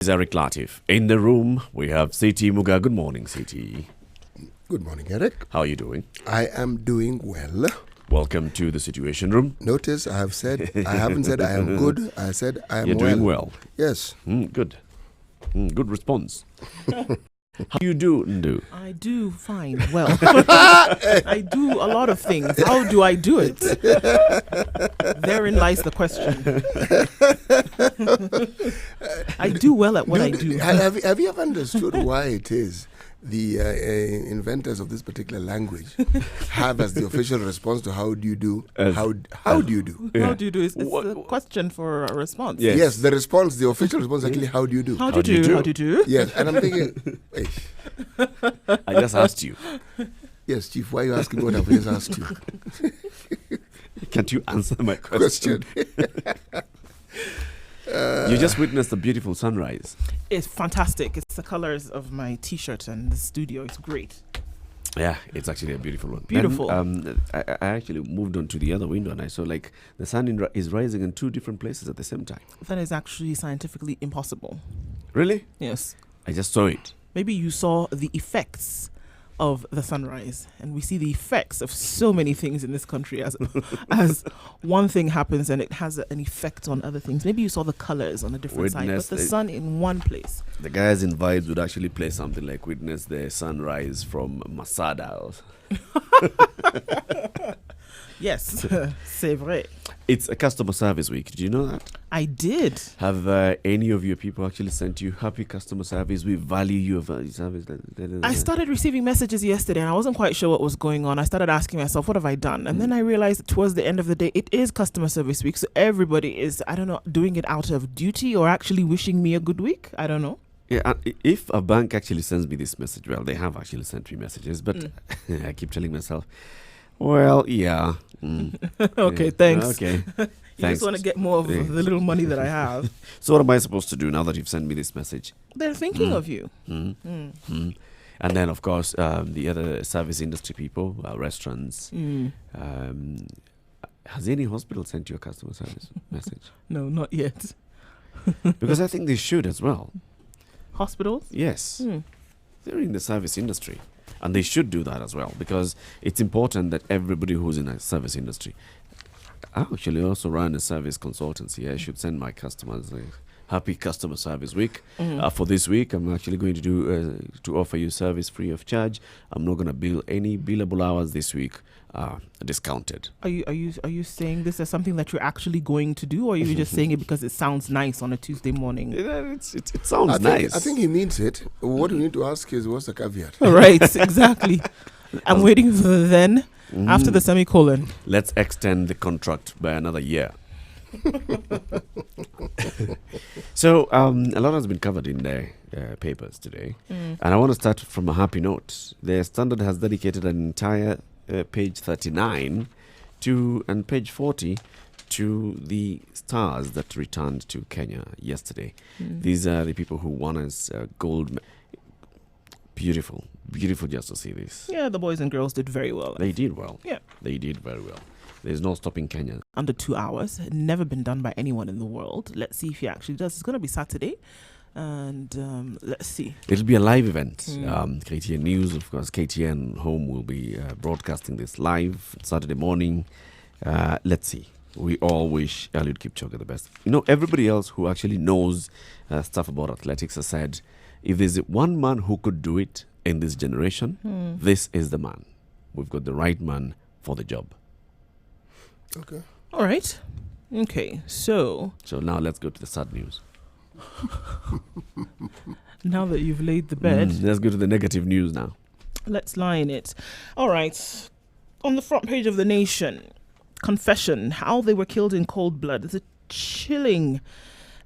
Is Eric Latif. In the room, we have CT Muga. Good morning, CT. Good morning, Eric. How are you doing? I am doing well. Welcome to the Situation Room. Notice I haven't said I am good. I said I am You're well. doing well. Yes. Good. Good response. How do you do? I do fine. Well, I do a lot of things. How do I do it? Therein lies the question. I do well at what I do. Have you ever understood why it is the inventors of this particular language have as the official response to how do you do? How do you do? How do you do? It's a question for a response. Yes, the response, the official response is actually how do you do? How do you do? How do you do? Yes, and I'm thinking, hey, I just asked you. yes, Chief, why are you asking what I've just asked you? Can't you answer my question? You just witnessed a beautiful sunrise. It's fantastic. It's the colors of my T-shirt and the studio. It's great. Yeah, it's actually a beautiful one. Beautiful. And, I actually moved on to the other window and I saw like the sun is rising in two different places at the same time. That is actually scientifically impossible. Really? Yes. I just saw it. Maybe you saw the effects of the sunrise, and we see the effects of so many things in this country as one thing happens and it has an effect on other things. Maybe you saw the colors on a different side, but the sun in one place. The guys in Vibes would actually play something like Witness the Sunrise from Masada. Yes, c'est vrai. It's a customer service week. Did you know that? I did. Have any of your people actually sent you happy customer service? We value your service. I started receiving messages yesterday and I wasn't quite sure what was going on. I started asking myself, what have I done? And then I realized towards the end of the day, it is customer service week. So everybody is, I don't know, doing it out of duty or actually wishing me a good week. I don't know. Yeah, if a bank actually sends me this message, well, they have actually sent me messages, but I keep telling myself, well, yeah. Okay, thanks. Okay. You just want to get more of the little money that I have. So what am I supposed to do now that you've sent me this message? They're thinking of you. And then, of course, the other service industry people, restaurants. Has any hospital sent you a customer service message? No, not yet. Because I think they should as well. Hospitals? Yes. They're in the service industry. And they should do that as well, because it's important that everybody who's in a service industry. I actually also run a service consultancy. I should send my customers a happy customer service week. For this week, I'm actually going to do to offer you service free of charge. I'm not going to bill any billable hours this week. Discounted. Are you saying this as something that you're actually going to do, or are you just saying it because it sounds nice on a Tuesday morning? It sounds nice. I think he means it. What you need to ask is what's the caveat? Right, exactly. I'm waiting for the then after the semicolon. Let's extend the contract by another year. So a lot has been covered in the papers today, and I want to start from a happy note. The Standard has dedicated an entire page 39 and page 40 to the stars that returned to Kenya yesterday. These are the people who won us gold. Beautiful just to see this. Yeah, the boys and girls did very well. They did well. Yeah. They did very well. There's no stopping Kenya. Under 2 hours. Never been done by anyone in the world. Let's see if he actually does. It's going to be Saturday. And let's see. It'll be a live event. KTN News, of course, KTN Home will be broadcasting this live Saturday morning. Let's see. We all wish Eliud Kipchoge the best. You know, everybody else who actually knows stuff about athletics has said, if there's one man who could do it in this generation, this is the man. We've got the right man for the job. Okay. All right. Okay. So now let's go to the sad news. Now that you've laid the bed, let's go to the negative news now. Let's lie in it. All right. On the front page of The Nation, confession, how they were killed in cold blood. It's a chilling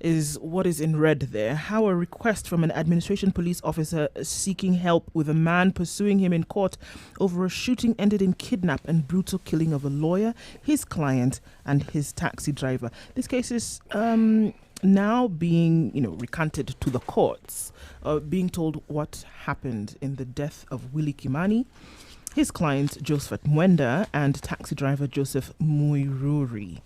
is what is in red there. How a request from an administration police officer seeking help with a man pursuing him in court over a shooting ended in kidnap and brutal killing of a lawyer, his client, and his taxi driver. This case is now being, recanted to the courts, being told what happened in the death of Willie Kimani, his client Joseph Mwenda, and taxi driver Joseph Muiruri.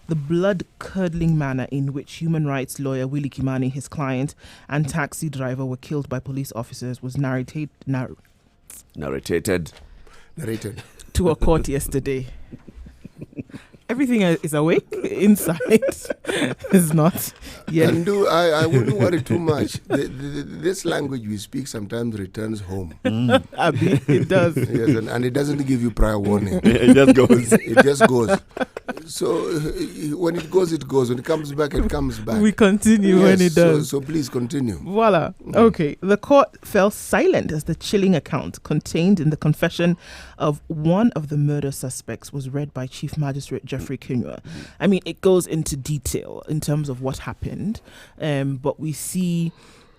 The blood-curdling manner in which human rights lawyer Willie Kimani, his client, and taxi driver were killed by police officers was narrated to a court yesterday. Everything is awake inside. Is not yet. And I wouldn't worry too much. This language we speak sometimes returns home. Abi, it does. Yes, and it doesn't give you prior warning. It just goes. It just goes. So when it goes, it goes. When it comes back, it comes back. We continue when it does. So please continue. Voila. Okay. The court fell silent as the chilling account contained in the confession of one of the murder suspects was read by Chief Magistrate Jeffrey Kinua. I mean, it goes into detail in terms of what happened, but we see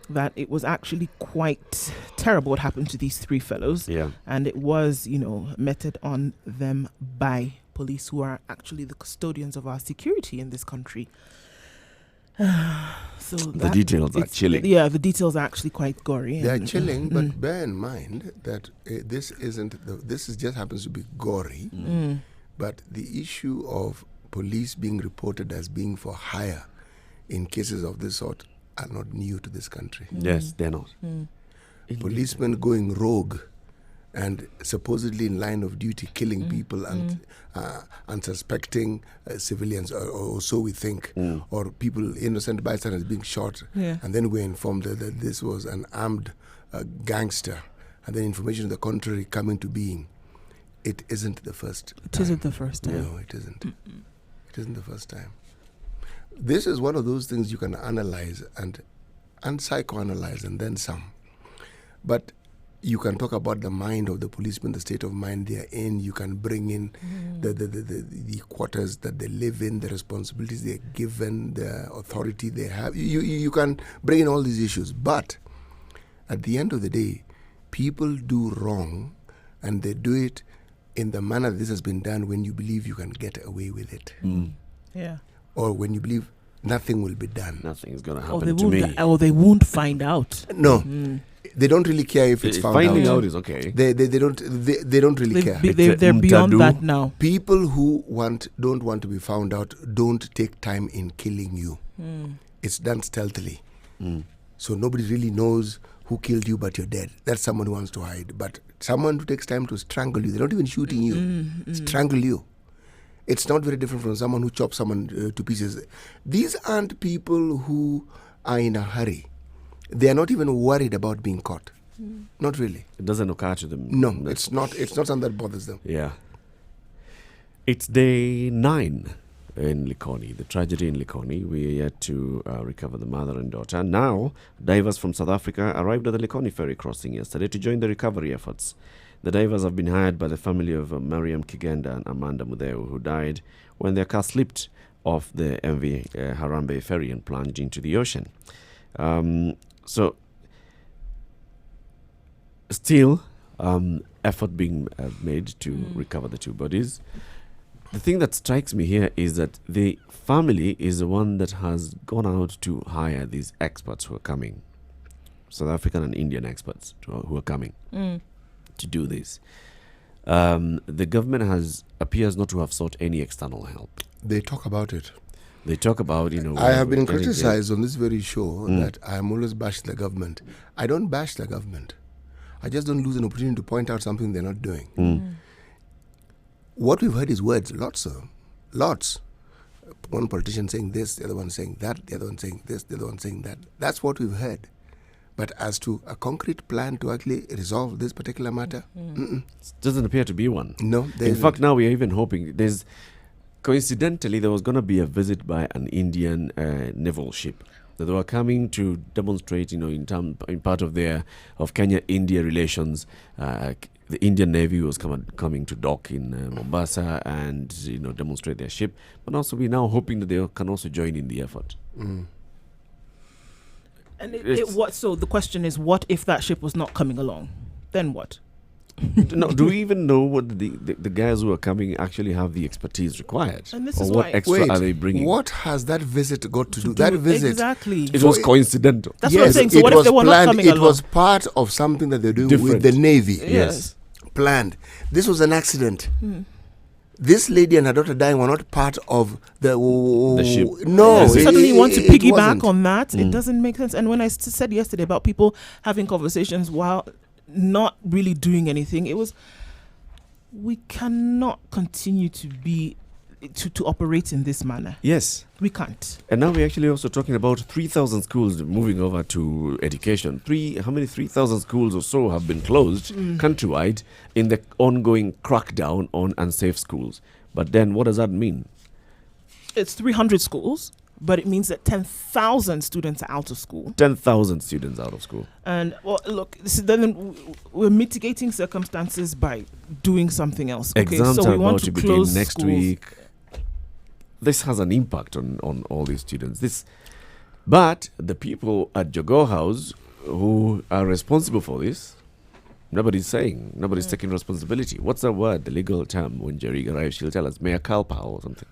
that it was actually quite terrible what happened to these three fellows. Yeah. And it was, meted on them by police who are actually the custodians of our security in this country. So the details are chilling. Yeah, the details are actually quite gory. They are chilling, but bear in mind that this just happens to be gory. But the issue of police being reported as being for hire in cases of this sort are not new to this country. Yes, they're not. Policemen going rogue and supposedly in line of duty killing people and unsuspecting civilians, or so we think, or people, innocent bystanders being shot, and then we're informed that this was an armed gangster, and then information to the contrary coming to being. It isn't the first time. It isn't the first time. No, it isn't. It isn't the first time. This is one of those things you can analyze and psychoanalyze and then some. But you can talk about the mind of the policeman, the state of mind they are in. You can bring in the quarters that they live in, the responsibilities they are given, the authority they have. You can bring in all these issues. But at the end of the day, people do wrong, and they do it in the manner this has been done when you believe you can get away with it. Yeah. Or when you believe nothing will be done. Nothing is going to happen to me. Or they won't find out. No. They don't really care if it's found out. Finding out is okay. They don't really care. They're beyond that now. People who don't want to be found out don't take time in killing you. It's done stealthily. So nobody really knows who killed you, but you're dead. That's someone who wants to hide. But someone who takes time to strangle you, they're not even shooting you, strangle you. It's not very different from someone who chops someone to pieces. These aren't people who are in a hurry. They are not even worried about being caught. Not really. It doesn't occur to them. No, it's not something that bothers them. Yeah. It's day 9 in Likoni, the tragedy in Likoni. We are yet to recover the mother and daughter. Now, divers from South Africa arrived at the Likoni ferry crossing yesterday to join the recovery efforts. The divers have been hired by the family of Mariam Kigenda and Amanda Mudeu, who died when their car slipped off the MV Harambe ferry and plunged into the ocean. So, still, effort being made to recover the two bodies. The thing that strikes me here is that the family is the one that has gone out to hire these experts who are coming, South African and Indian experts who are coming to do this. The government appears not to have sought any external help. They talk about it. They talk about, I have been criticized on this very show that I am always bash the government. I don't bash the government. I just don't lose an opportunity to point out something they're not doing. What we've heard is words, lots. One politician saying this, the other one saying that, the other one saying this, the other one saying that. That's what we've heard. But as to a concrete plan to actually resolve this particular matter, it doesn't appear to be one. No. In fact, now we are even hoping coincidentally, there was going to be a visit by an Indian naval ship that they were coming to demonstrate, in part of Kenya-India relations. The Indian Navy was coming to dock in Mombasa and demonstrate their ship. But also, we're now hoping that they can also join in the effort. And so the question is, what if that ship was not coming along? Then what? No, do we even know what the guys who are coming actually have the expertise required? And this or is what why. extra are they bringing? What has that visit got to do? That visit, exactly. It was coincidental. That's what I'm saying. So what if they were not coming along? It was part of something that they're doing with the Navy. Yes. Planned. This was an accident. this lady and her daughter dying were not part of the ship. No, Yes, Suddenly you want to it piggyback wasn't. on that. It Mm. doesn't make sense. And when I said yesterday about people having conversations while not really doing anything, it was, we cannot continue to be to operate in this manner. Yes. We can't. And now we're actually also talking about 3,000 schools moving over to education. 3,000 schools or so have been closed countrywide in the ongoing crackdown on unsafe schools. But then what does that mean? It's 300 schools, but it means that 10,000 students are out of school. 10,000 students out of school. And well, look, then we're mitigating circumstances by doing something else. Okay, Exams so are we want about to begin close next schools. week. This has an impact on all these students. But the people at Jogoo House who are responsible for this, nobody's taking responsibility. What's the word, the legal term? When Jerry arrives, she'll tell us, mea culpa or something.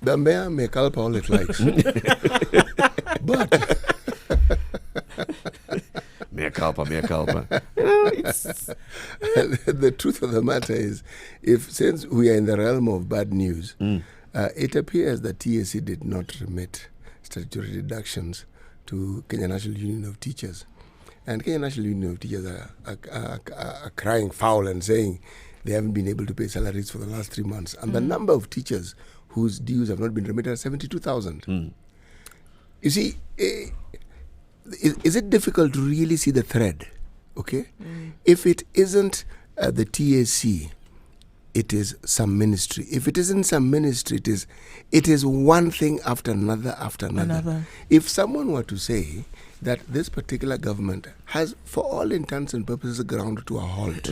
The mayor may culp all it likes. But Mea culpa. the truth of the matter is, since we are in the realm of bad news, it appears that TSC did not remit statutory deductions to Kenya National Union of Teachers. And Kenya National Union of Teachers are crying foul and saying they haven't been able to pay salaries for the last 3 months. And the number of teachers whose dues have not been remitted are 72,000. You see, is it difficult to really see the thread? Okay? If it isn't the TSC, it is some ministry. If it isn't some ministry, it is one thing after another after another. If someone were to say that this particular government has, for all intents and purposes, ground to a halt,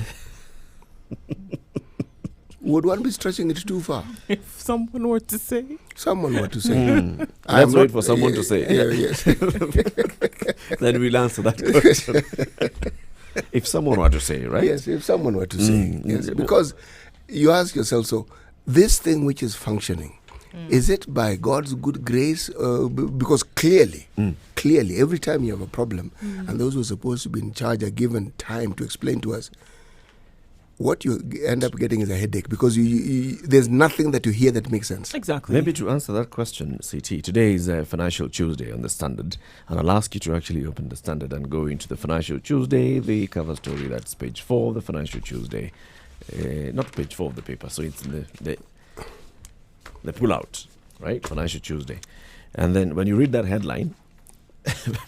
would one be stretching it too far? If someone were to say. Someone were to say. Let's wait for someone to say. Yes. Then we'll answer that question. If someone were to say, right? Yes, if someone were to say. Yes, because you ask yourself, so this thing which is functioning, is it by God's good grace? Because clearly, every time you have a problem, and those who are supposed to be in charge are given time to explain to us, what you end up getting is a headache, because there's nothing that you hear that makes sense. Exactly. Maybe to answer that question, CT, today is Financial Tuesday on the Standard, and I'll ask you to actually open the Standard and go into the Financial Tuesday, the cover story, that's page 4 of the Financial Tuesday. Not page 4 of the paper, so it's in the pull-out, right? Financial Tuesday. And then when you read that headline,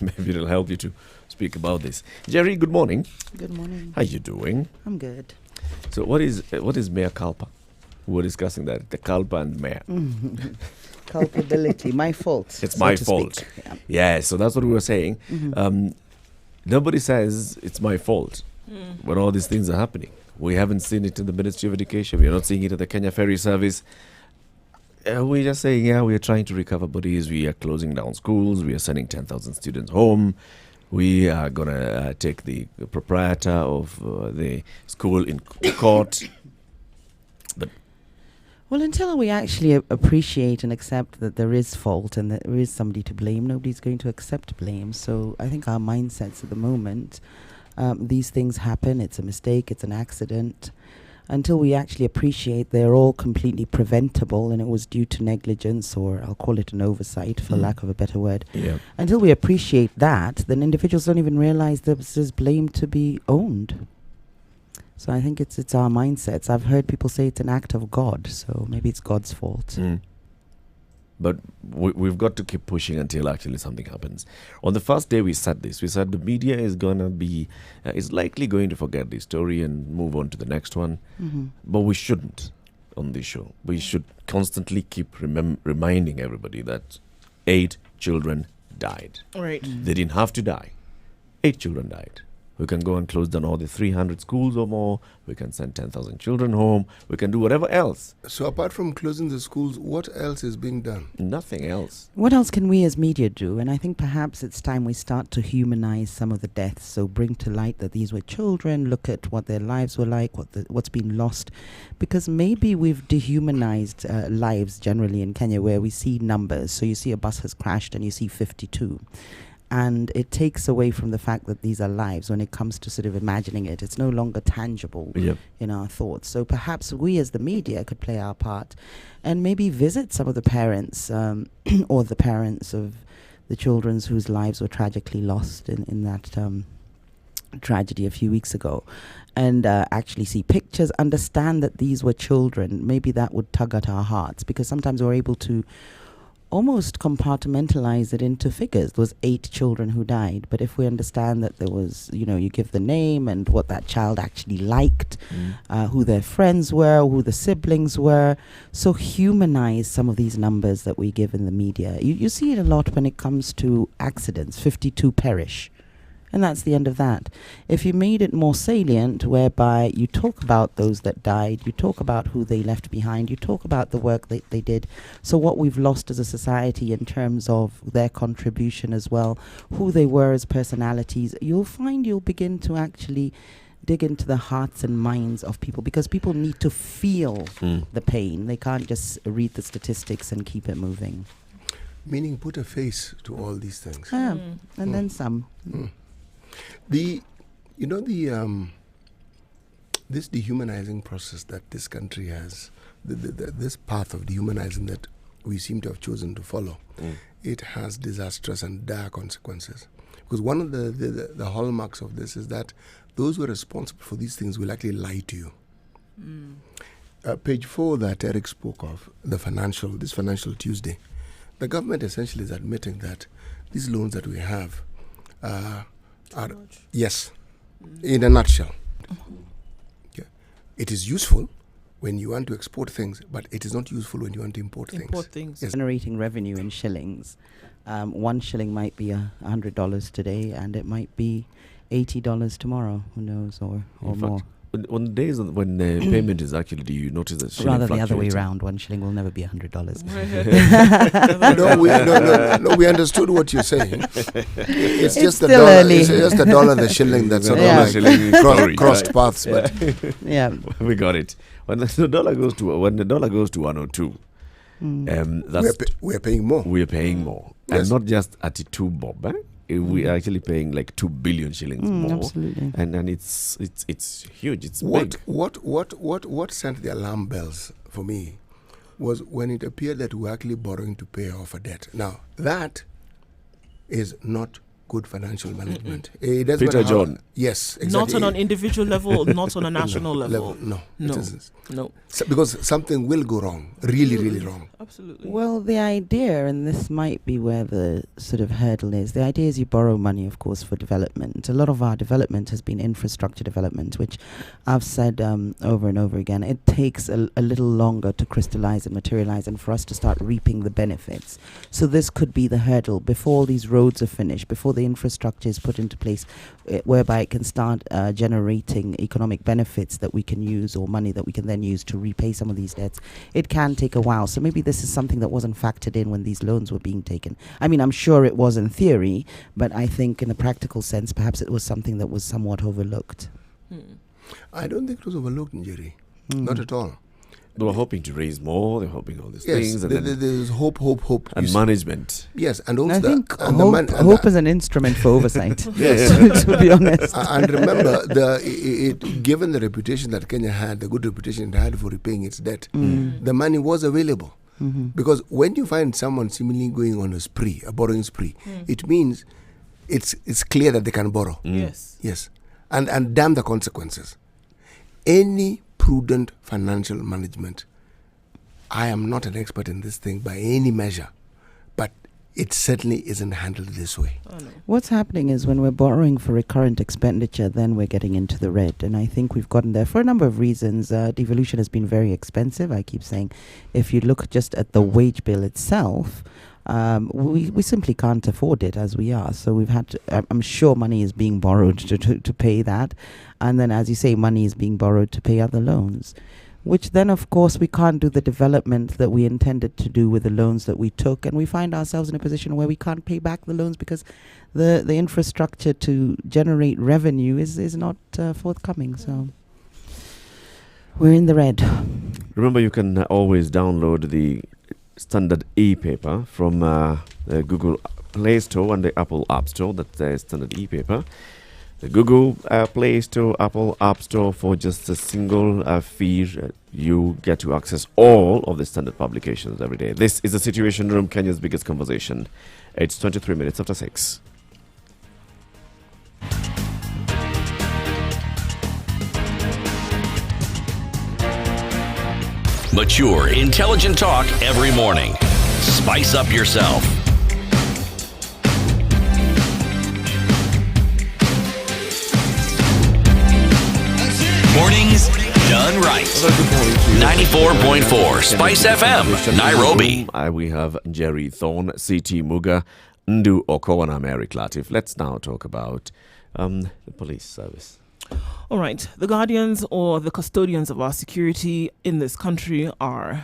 maybe it'll help you to speak about this. Jerry, good morning. Good morning. How you doing? I'm good. So what is mea culpa? We were discussing that, the culpa and mea. Culpability, my fault. It's so my to fault. speak. Yeah. Yeah, so that's what we were saying. Nobody says it's my fault when all these things are happening. We haven't seen it in the Ministry of Education. We're not seeing it at the Kenya Ferry Service. We're just saying, yeah, we are trying to recover bodies. We are closing down schools. We are sending 10,000 students home. We are going to take the proprietor of the school in court. But Well, until we actually appreciate and accept that there is fault and that there is somebody to blame, nobody's going to accept blame. So I think our mindsets at the moment, these things happen. It's a mistake. It's an accident. Until we actually appreciate they're all completely preventable and it was due to negligence, or I'll call it an oversight for lack of a better word. yeah, Until we appreciate that, then individuals don't even realize there's blame to be owned. So I think it's our mindsets. I've heard people say it's an act of God, so maybe it's God's fault. But we've got to keep pushing until actually something happens. On the first day we said this. We said the media is going to be, is likely going to forget the story and move on to the next one. But we shouldn't on this show. We should constantly keep reminding everybody that 8 children died. Right. They didn't have to die. 8 children died. We can go and close down all the 300 schools or more. We can send 10,000 children home. We can do whatever else. So apart from closing the schools, what else is being done? Nothing else. What else can we as media do? And I think perhaps it's time we start to humanize some of the deaths. So bring to light that these were children, look at what their lives were like, what's been lost. Because maybe we've dehumanized lives generally in Kenya, where we see numbers. So you see a bus has crashed and you see 52. And it takes away from the fact that these are lives when it comes to sort of imagining it. It's no longer tangible Yep. in our thoughts. So perhaps we as the media could play our part and maybe visit some of the parents or the parents of the children whose lives were tragically lost in that tragedy a few weeks ago, and actually see pictures, understand that these were children. Maybe that would tug at our hearts, because sometimes we're able to almost compartmentalize it into figures. There was 8 children who died, but if we understand that there was, you give the name and what that child actually liked, who their friends were, who the siblings were, so humanize some of these numbers that we give in the media. You see it a lot when it comes to accidents. 52 perish. And that's the end of that. If you made it more salient, whereby you talk about those that died, you talk about who they left behind, you talk about the work that they did, so what we've lost as a society in terms of their contribution as well, who they were as personalities, you'll find you'll begin to actually dig into the hearts and minds of people, because people need to feel the pain. They can't just read the statistics and keep it moving. Meaning put a face to all these things. And then some. This dehumanizing process that this country has, this path of dehumanizing that we seem to have chosen to follow, it has disastrous and dire consequences. Because one of the hallmarks of this is that those who are responsible for these things will actually lie to you. Page 4 that Eric spoke of, this financial Tuesday, the government essentially is admitting that these loans that we have are, yes, in a nutshell. Okay. It is useful when you want to export things, but it is not useful when you want to import things. Yes. Generating revenue in shillings. 1 shilling might be $100 today, and it might be $80 tomorrow. Who knows, or more. On the days when payment is actually due, you notice that shilling Rather the other way fluctuates. around. 1 shilling will never be $100. No, we understood what you're saying. It's just the still dollar. early. It's just the dollar, the shilling that's sort Yeah. of Shilling like story, crossed right? paths. But Yeah. We got it. When the dollar goes to 102, that's we're paying more. we're paying more, Yes. and not just at 2 bob. We're actually paying like 2 billion shillings more, Absolutely. and it's huge. It's What big. sent the alarm bells for me was when it appeared that we're actually borrowing to pay off a debt. Now that is not good financial management. It doesn't Peter matter how- John. Yes, exactly. Not on an individual level, not on a national level. No, No. it isn't. No. Because something will go wrong, really wrong. Absolutely. Well, the idea, and this might be where the sort of hurdle is, the idea is you borrow money, of course, for development. A lot of our development has been infrastructure development, which I've said over and over again. It takes a little longer to crystallize and materialize and for us to start reaping the benefits. So this could be the hurdle before all these roads are finished, before the infrastructure is put into place, whereby it can start generating economic benefits that we can use, or money that we can then use to repay some of these debts. It can take a while. So maybe this is something that wasn't factored in when these loans were being taken. I mean, I'm sure it was in theory, but I think in a practical sense, perhaps it was something that was somewhat overlooked. I don't think it was overlooked, Njeri. Not at all. They were hoping to raise more. They were hoping all these Yes, things, and then there's hope. and You see- management. Yes, and also I think and the man- and hope the- is an instrument for oversight. Yes. To be honest. And remember, given the reputation that Kenya had, the good reputation it had for repaying its debt, the money was available. Because when you find someone seemingly going on a borrowing spree, it means it's clear that they can borrow. Yes. Yes. And damn the consequences. Any prudent financial management, I am not an expert in this thing by any measure, but it certainly isn't handled this way. Oh, no. What's happening is when we're borrowing for recurrent expenditure, then we're getting into the red. And I think we've gotten there for a number of reasons. Devolution has been very expensive. I keep saying, if you look just at the wage bill itself, we simply can't afford it as we are. So we've had to, I'm sure money is being borrowed to pay that. And then, as you say, money is being borrowed to pay other loans, which then, of course, we can't do the development that we intended to do with the loans that we took. And we find ourselves in a position where we can't pay back the loans because the infrastructure to generate revenue is not forthcoming. So we're in the red. Remember, you can always download the Standard E-paper from the Google Play Store and the Apple App Store. That's the Standard e-paper. The Google Play Store, Apple App Store, for just a single fee, you get to access all of the Standard publications every day. This is the Situation Room, Kenya's biggest conversation. It's 23 minutes after 6. Mature, intelligent talk every morning. Spice up yourself. Mornings done right. 94.4 Spice FM, Nairobi. We have Jerry Thorne, CT Muga, Ndu Okowa, and Mary Latif. Let's now talk about the police service. All right. The guardians or the custodians of our security in this country are,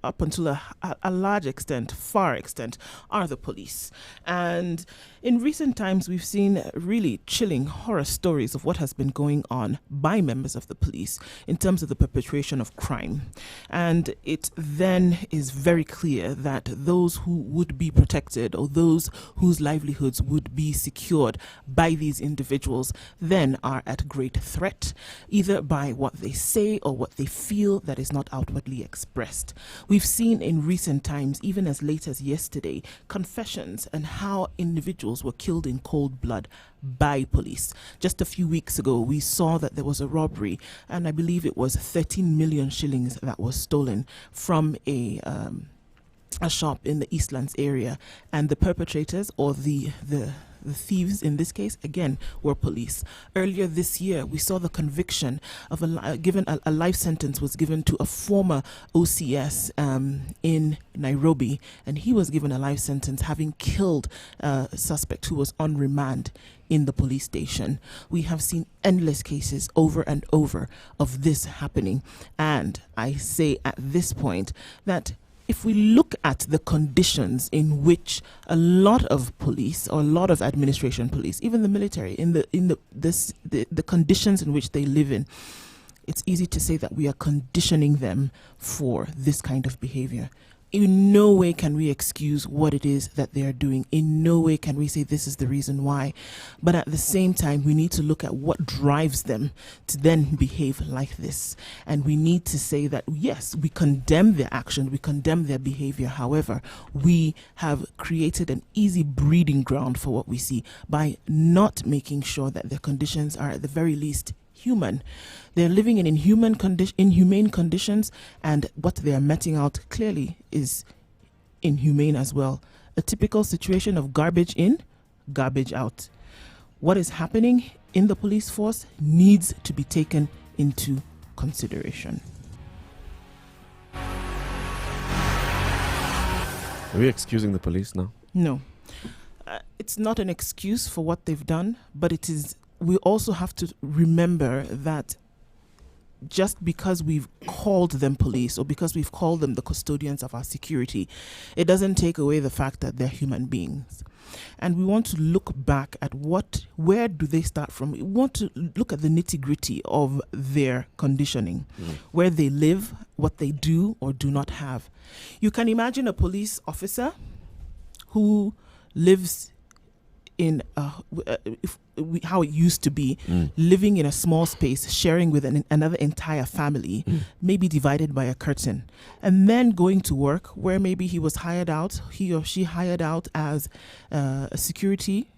up until a large extent, far extent, are the police. And in recent times, we've seen really chilling horror stories of what has been going on by members of the police in terms of the perpetration of crime. And it then is very clear that those who would be protected or those whose livelihoods would be secured by these individuals then are at great threat, either by what they say or what they feel that is not outwardly expressed. We've seen in recent times, even as late as yesterday, confessions and how individuals were killed in cold blood by police. Just a few weeks ago, we saw that there was a robbery, and I believe it was 13 million shillings that was stolen from a shop in the Eastlands area, and the perpetrators, or the thieves in this case, again, were police. Earlier this year, we saw the conviction of a life sentence was given to a former OCS in Nairobi, and he was given a life sentence having killed a suspect who was on remand in the police station. We have seen endless cases over and over of this happening, and I say at this point that if we look at the conditions in which a lot of police or a lot of administration police, even the military, the conditions in which they live in, it's easy to say that we are conditioning them for this kind of behavior. In no way can we excuse what it is that they are doing. In no way can we say this is the reason why. But at the same time, we need to look at what drives them to then behave like this. And we need to say that, yes, we condemn their action, we condemn their behavior. However, we have created an easy breeding ground for what we see by not making sure that their conditions are at the very least human. They're living in inhumane conditions, and what they are meting out clearly is inhumane as well. A typical situation of garbage in, garbage out. What is happening in the police force needs to be taken into consideration. Are we excusing the police now? No. It's not an excuse for what they've done, but it is. We also have to remember that just because we've called them police or because we've called them the custodians of our security, it doesn't take away the fact that they're human beings. And we want to look back at where do they start from? We want to look at the nitty-gritty of their conditioning, where they live, what they do or do not have. You can imagine a police officer who lives in how it used to be, living in a small space, sharing with another entire family, maybe divided by a curtain, and then going to work where maybe he or she hired out as a security,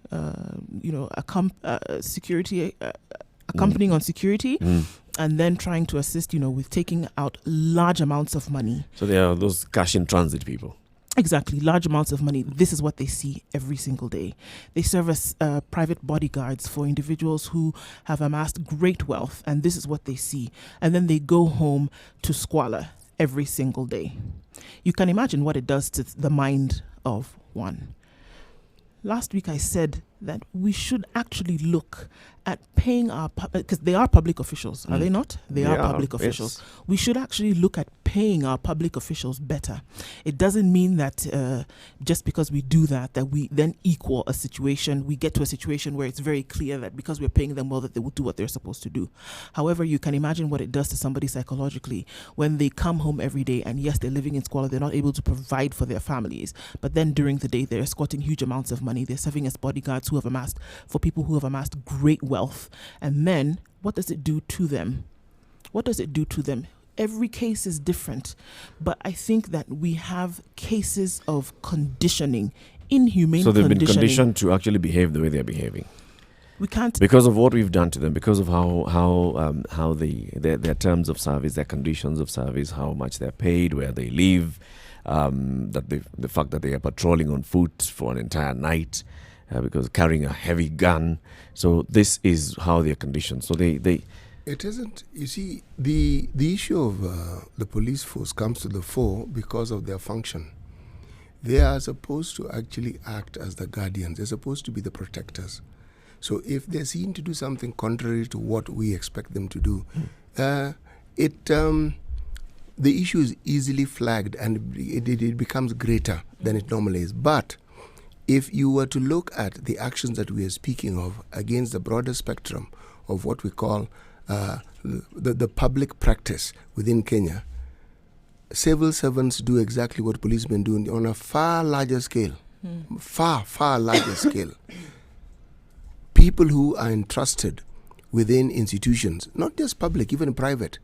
security accompanying on security, and then trying to assist, with taking out large amounts of money. So they are those cash in transit people. Exactly, large amounts of money. This is what they see every single day. They serve as private bodyguards for individuals who have amassed great wealth, and this is what they see. And then they go home to squalor every single day. You can imagine what it does to the mind of one. Last week I said that we should actually look at paying our, because they are public officials, are they not? They are public officials. Yes. We should actually look at paying our public officials better. It doesn't mean that just because we do that, that we then equal a situation, we get to a situation where it's very clear that because we're paying them well, that they will do what they're supposed to do. However, you can imagine what it does to somebody psychologically when they come home every day and yes, they're living in squalor, they're not able to provide for their families, but then during the day, they're escorting huge amounts of money, they're serving as bodyguards who have amassed, for people who have amassed great wealth. And then what does it do to them? What does it do to them? Every case is different, but I think that we have cases of conditioning, inhumane So they've been conditioning. conditioned to actually behave the way they're behaving We can't. because of what we've done to them, because of how their terms of service, their conditions of service, how much they're paid, where they live, that the fact that they are patrolling on foot for an entire night. Because carrying a heavy gun, so this is how they're conditioned. So they It isn't. You see, the issue of the police force comes to the fore because of their function. They are supposed to actually act as the guardians. They're supposed to be the protectors. So if they're seen to do something contrary to what we expect them to do, the issue is easily flagged and it becomes greater than it normally is. But if you were to look at the actions that we are speaking of against the broader spectrum of what we call the public practice within Kenya, civil servants do exactly what policemen do on a far larger scale, far larger scale. People who are entrusted within institutions, not just public, even private,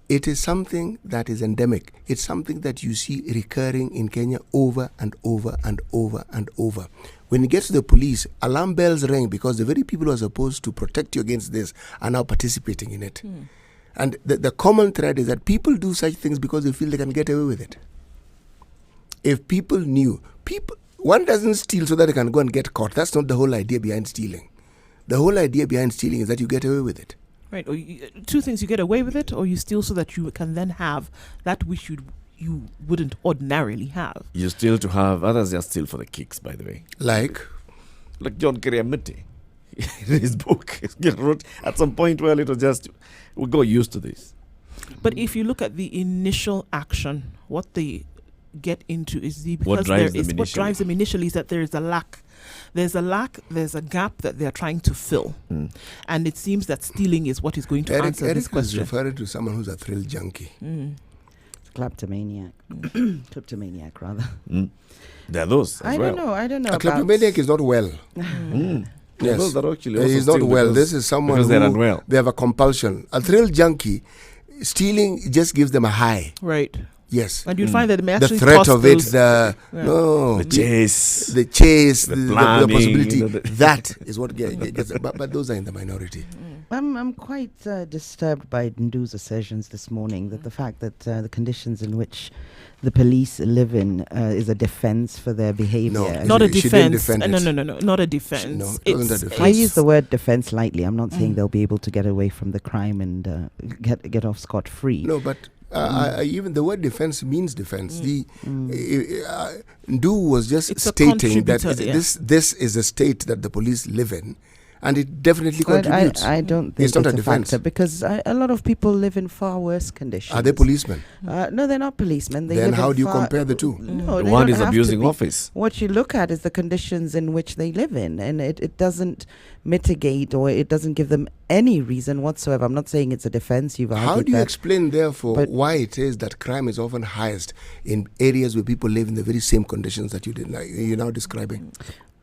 it is something that is endemic. It's something that you see recurring in Kenya over and over and over and over. When it gets to the police, alarm bells ring because the very people who are supposed to protect you against this are now participating in it. And the common thread is that people do such things because they feel they can get away with it. If people knew, one doesn't steal so that they can go and get caught. That's not the whole idea behind stealing. The whole idea behind stealing is that you get away with it. Right. Or two things: you get away with it, or you steal so that you can then have that which you wouldn't ordinarily have. you still to have others just steal for the kicks. By the way, Like John Keriamete, in his book, he wrote at some point. Well, it was just we got used to this. But if you look at the initial action, what they get into is What drives them what initially? drives them initially is that there is a lack. There's a gap that they're trying to fill. And it seems that stealing is what is going to answer Eric this is question. referring to someone who's a thrill junkie. Kleptomaniac. Kleptomaniac, rather. There are those. As I well. don't know. A kleptomaniac is not well. There are those that actually also He's not steal well. because- This is someone because who they're unwell. they have a compulsion. A thrill junkie, stealing just gives them a high. Right. Yes. And you'd find that they may The actually threat toss of it, those- The chase. the chase, The the planning, possibility. you know, the- That is what gets. But those are in the minority. I'm quite disturbed by Ndu's assertions this morning that the fact that the conditions in which the police live in is a defense for their behavior. No. Not a She didn't defense. defend it. No, not a defense. No, it wasn't a It's- defense. I use the word defense lightly. I'm not saying they'll be able to get away from the crime and get off scot-free. No, but even the word defense means defense. Ndu was just It's a stating that contributor, yeah. this is a state that the police live in, and it definitely But contributes. I don't think It's not a a defense. factor because a lot of people live in far worse conditions. Are they policemen? No, they're not policemen. They Then live in how do you far- compare the two? No, The they one don't is have to abusing be. office. What you look at is the conditions in which they live in, and it doesn't mitigate or it doesn't give them any reason whatsoever. I'm not saying it's a defense. You've How argued do you that. explain, therefore, But- why it is that crime is often highest in areas where people live in the very same conditions that you're now describing?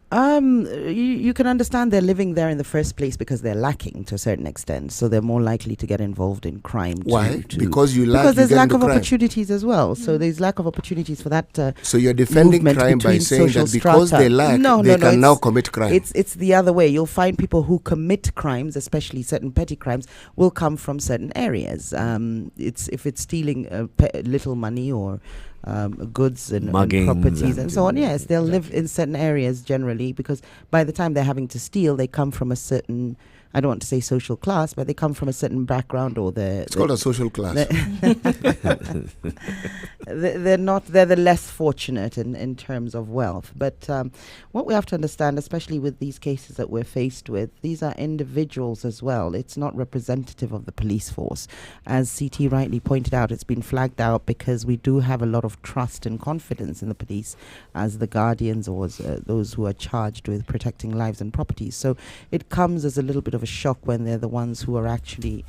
You can understand they're living there in the first place because they're lacking to a certain extent, so they're more likely to get involved in crime. Why? to- Because you lack. because there's you get lack into of crime. opportunities as well. So there's lack of opportunities for that. So you're defending movement crime by between saying social that because strata. they lack, No, they no, can now it's- commit crime. It's the other way. You'll find people who commit crimes, especially certain petty crimes, will come from certain areas. If it's stealing little money or goods and Mugging properties and so on. Yes, they'll live exactly. in certain areas generally because by the time they're having to steal, they come from a certain I don't want to say social class, but they come from a certain background, or It's called a social class. they're the less fortunate in terms of wealth. But what we have to understand, especially with these cases that we're faced with, these are individuals as well. It's not representative of the police force. As CT rightly pointed out, it's been flagged out because we do have a lot of trust and confidence in the police as the guardians, or as those who are charged with protecting lives and properties. So it comes as a little bit of a shock when they're the ones who are actually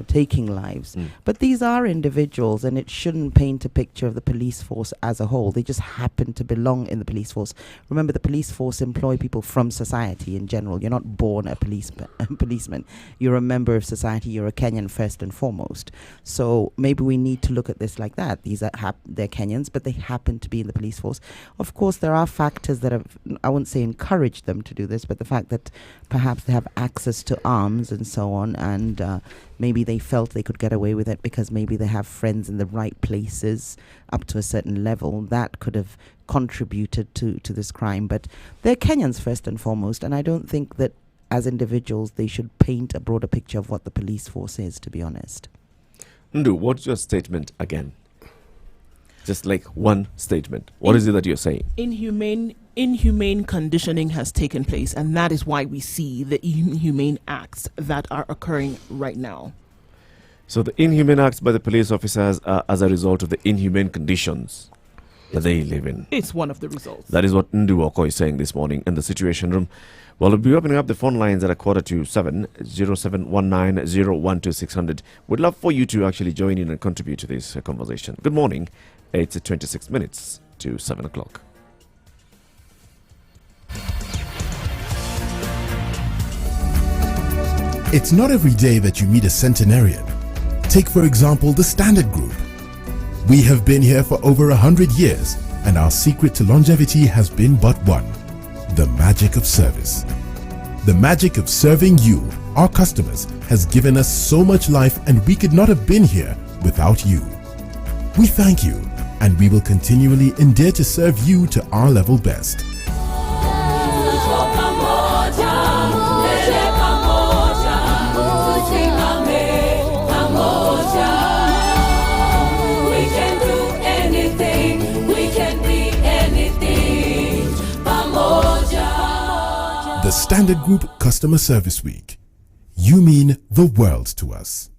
taking lives. But these are individuals, and it shouldn't paint a picture of the police force as a whole. They just happen to belong in the police force. Remember, the police force employ people from society in general. You're not born a policeman. You're a member of society. You're a Kenyan first and foremost. So maybe we need to look at this like that. These are they're Kenyans, but they happen to be in the police force. Of course, there are factors that have, I wouldn't say encouraged them to do this, but the fact that perhaps they have access to arms and so on, and maybe they felt they could get away with it because maybe they have friends in the right places up to a certain level. That could have contributed to this crime. But they're Kenyans first and foremost, and I don't think that as individuals they should paint a broader picture of what the police force is, to be honest. Ndu, what's your statement again? Just like one statement. What is it that you're saying? Inhumane conditioning has taken place, and that is why we see the inhumane acts that are occurring right now. So the inhumane acts by the police officers are as a result of the inhumane conditions that they live in. It's one of the results. That is what Ndu Oko is saying this morning in the Situation Room. Well, we'll be opening up the phone lines at 7:15, 0719012600. We'd love for you to actually join in and contribute to this conversation. Good morning. It's 26 minutes to 7 o'clock. It's not every day that you meet a centenarian. Take, for example, the Standard Group. We have been here for over 100 years, and our secret to longevity has been but one: the magic of service. The magic of serving you, our customers, has given us so much life, and we could not have been here without you. We thank you, and we will continually endear to serve you to our level best. The Standard Group Customer Service Week. You mean the world to us.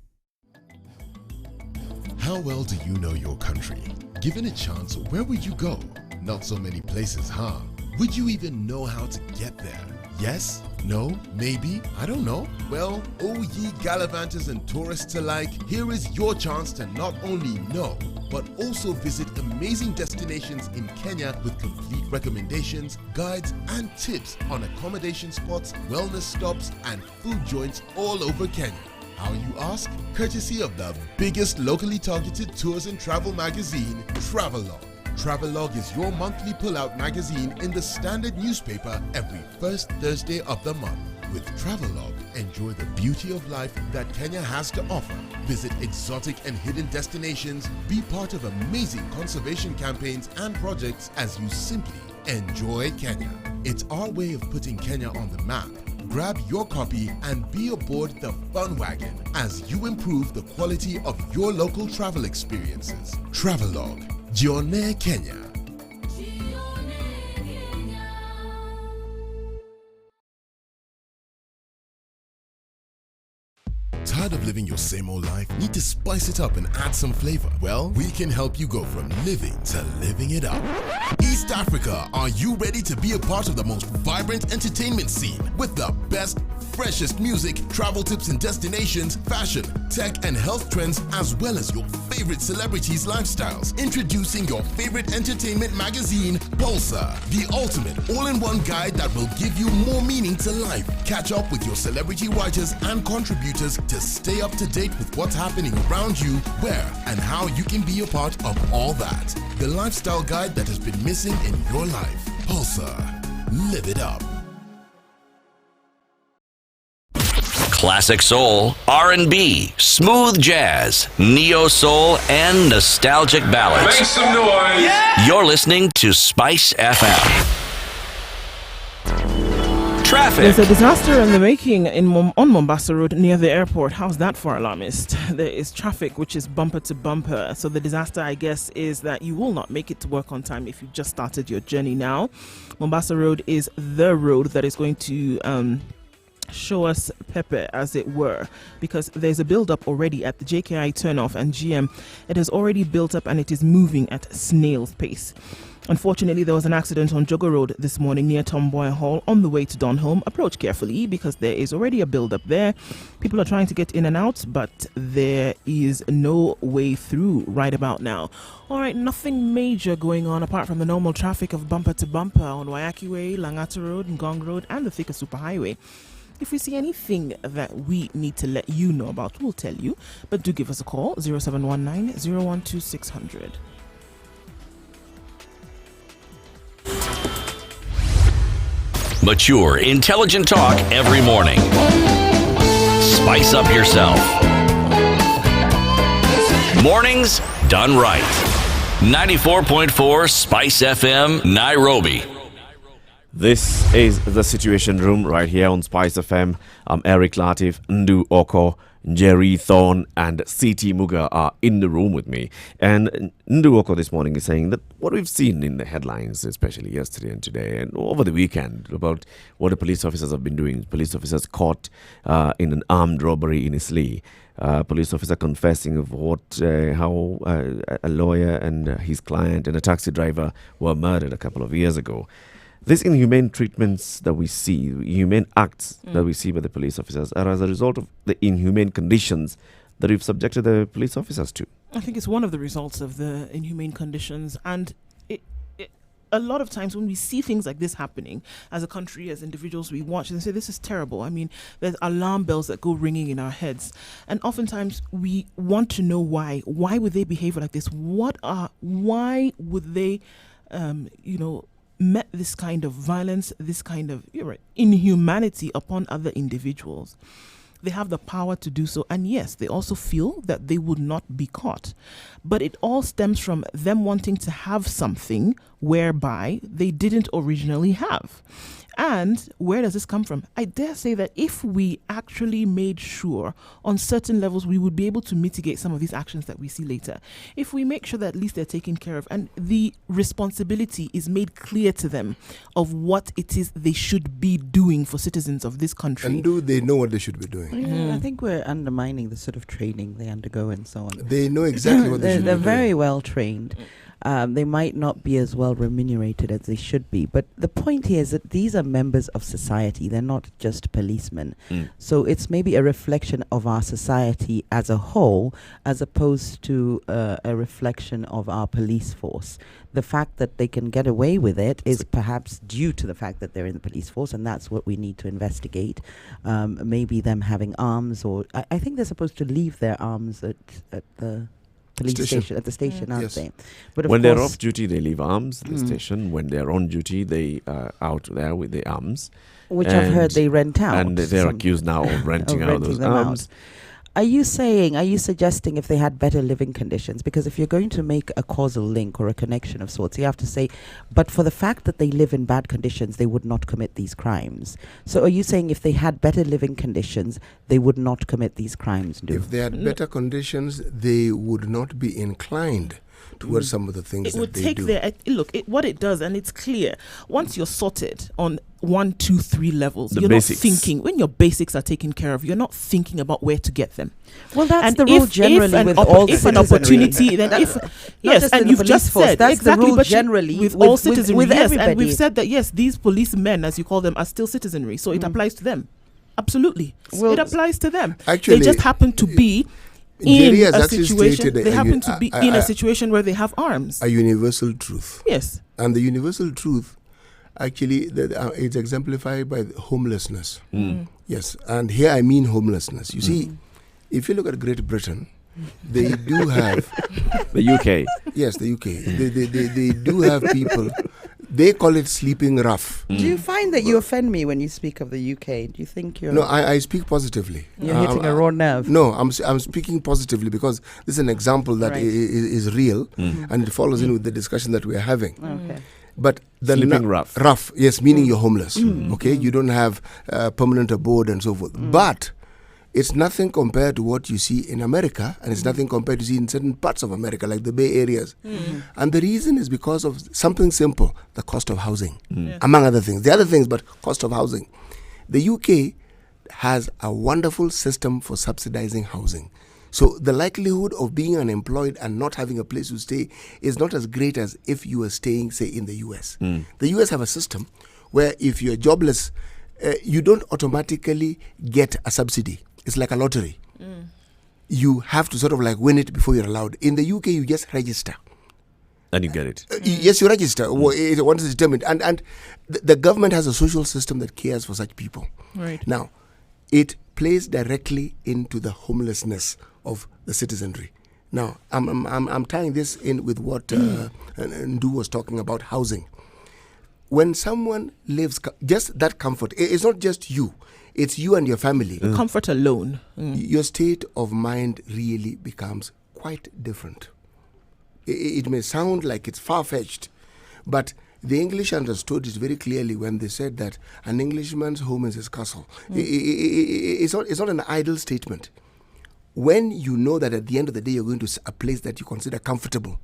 How well do you know your country? Given a chance, where would you go? Not so many places, huh? Would you even know how to get there? Yes? No? Maybe? I don't know. Well, oh ye gallivanters and tourists alike, here is your chance to not only know, but also visit amazing destinations in Kenya with complete recommendations, guides, and tips on accommodation spots, wellness stops, and food joints all over Kenya. How, you ask? Courtesy of the biggest locally targeted tours and travel magazine, Travelog. Travelog is your monthly pull-out magazine in the Standard newspaper every first Thursday of the month. With Travelog, enjoy the beauty of life that Kenya has to offer. Visit exotic and hidden destinations, be part of amazing conservation campaigns and projects as you simply enjoy Kenya. It's our way of putting Kenya on the map. Grab your copy and be aboard the fun wagon as you improve the quality of your local travel experiences. Travelog, Jione Kenya. Tired of living your same old life? Need to spice it up and add some flavor? Well, we can help you go from living to living it up. East Africa, are you ready to be a part of the most vibrant entertainment scene with the best, freshest music, travel tips and destinations, fashion, tech and health trends, as well as your favorite celebrities' lifestyles? Introducing your favorite entertainment magazine, Pulsar, the ultimate all-in-one guide that will give you more meaning to life. Catch up with your celebrity writers and contributors to stay up to date with what's happening around you, where and how you can be a part of all that. The lifestyle guide that has been missing in your life. Pulsar. Live it up. Classic soul, R&B, smooth jazz, neo soul, and nostalgic ballads. Make some noise. Yeah. You're listening to Spice FM. traffic. There's a disaster in the making on Mombasa Road near the airport. How's that for alarmist? There is traffic which is bumper to bumper. So the disaster, I guess, is that you will not make it to work on time if you just started your journey now. Mombasa Road is the road that is going to show us Pepe, as it were, because there's a build-up already at the JKI turnoff and GM. It has already built up and it is moving at snail's pace. Unfortunately, there was an accident on Jogo Road this morning near Tomboy Hall on the way to Donholm. Approach carefully because there is already a build-up there. People are trying to get in and out, but there is no way through right about now. All right, nothing major going on apart from the normal traffic of bumper to bumper on Wayaki Way, Langata Road, Ngong Road, and the Thika Superhighway. If we see anything that we need to let you know about, we'll tell you. But do give us a call, 0719 012 600. Mature, intelligent talk every morning. Spice up yourself. Mornings done right. 94.4 Spice FM, Nairobi. This is the Situation Room right here on Spice FM. I'm Eric Latif, Ndu Oko, Jerry Thorne and CT Muga are in the room with me. And Ndu Oko this morning is saying that what we've seen in the headlines, especially yesterday and today and over the weekend, about what the police officers have been doing. Police officers caught in an armed robbery in Isli. Police officer confessing of how a lawyer and his client and a taxi driver were murdered a couple of years ago. These inhumane treatments that we see, inhumane acts that we see by the police officers are as a result of the inhumane conditions that we've subjected the police officers to. I think it's one of the results of the inhumane conditions. And a lot of times when we see things like this happening, as a country, as individuals, we watch and say, this is terrible. I mean, there's alarm bells that go ringing in our heads. And oftentimes we want to know why. Why would they behave like this? Why would they, met this kind of violence, this kind of inhumanity upon other individuals? They have the power to do so, and yes, they also feel that they would not be caught. But it all stems from them wanting to have something whereby they didn't originally have. And where does this come from? I dare say that if we actually made sure on certain levels we would be able to mitigate some of these actions that we see later. If we make sure that at least they're taken care of and the responsibility is made clear to them of what it is they should be doing for citizens of this country. And do they know what they should be doing? Yeah, I think we're undermining the sort of training they undergo and so on. They know exactly what they should be doing. They're very well trained. They might not be as well remunerated as they should be. But the point here is that these are members of society. They're not just policemen. So it's maybe a reflection of our society as a whole, as opposed to a reflection of our police force. The fact that they can get away with it is perhaps due to the fact that they're in the police force, and that's what we need to investigate. Maybe them having arms, or I think they're supposed to leave their arms at the police station, at the station, aren't they? But when they're off duty, they leave arms at the station. When they're on duty, they are out there with the arms. Which I've heard they rent out. And they're accused now of renting out those arms. Are you suggesting if they had better living conditions? Because if you're going to make a causal link or a connection of sorts, you have to say, but for the fact that they live in bad conditions, they would not commit these crimes. So are you saying if they had better living conditions, they would not commit these crimes? If they had better conditions, they would not be inclined towards some of the things that they do. What it does, and it's clear, once you're sorted on 1, 2, 3 levels, the you're basics. Not thinking, when your basics are taken care of, you're not thinking about where to get them. Well, that's and the rule generally with all if an opportunity, then yes, and you've just said that's exactly the rule generally with all citizenry, with yes, everybody. and we've said that yes, these policemen, as you call them, are still citizenry, so it applies to them. Absolutely, it applies to them. Actually, they just happen to be in a situation. They happen to be in a situation where they have arms. A universal truth. Yes, and the universal truth. Actually, it's exemplified by homelessness. Yes, and here I mean homelessness. You see, if you look at Great Britain, they do have... The UK. Yes, the UK. They do have people... They call it sleeping rough. Do you find that you offend me when you speak of the UK? Do you think you're... No, I speak positively. You're hitting a raw nerve. No, I'm speaking positively because this is an example that is real and it follows in with the discussion that we're having. Okay. But the Sleeping rough. Rough, yes, meaning you're homeless. Okay, you don't have permanent abode and so forth. But it's nothing compared to what you see in America, and it's nothing compared to see in certain parts of America, like the Bay Areas. And the reason is because of something simple: the cost of housing, among other things. The other things, but cost of housing. The UK has a wonderful system for subsidizing housing. So the likelihood of being unemployed and not having a place to stay is not as great as if you were staying, say, in the US. The US have a system where if you're jobless, you don't automatically get a subsidy. It's like a lottery. You have to sort of like win it before you're allowed. In the UK, you just register. And you get it. Yes, you register once it's determined. And the government has a social system that cares for such people. Right. Now, it plays directly into the homelessness of the citizenry. Now, I'm tying this in with what Ndu was talking about housing. When someone lives, just that comfort, it's not just you, it's you and your family. Comfort alone. Your state of mind really becomes quite different. It may sound like it's far-fetched, but the English understood it very clearly when they said that an Englishman's home is his castle. It's not an idle statement. When you know that at the end of the day you're going to a place that you consider comfortable,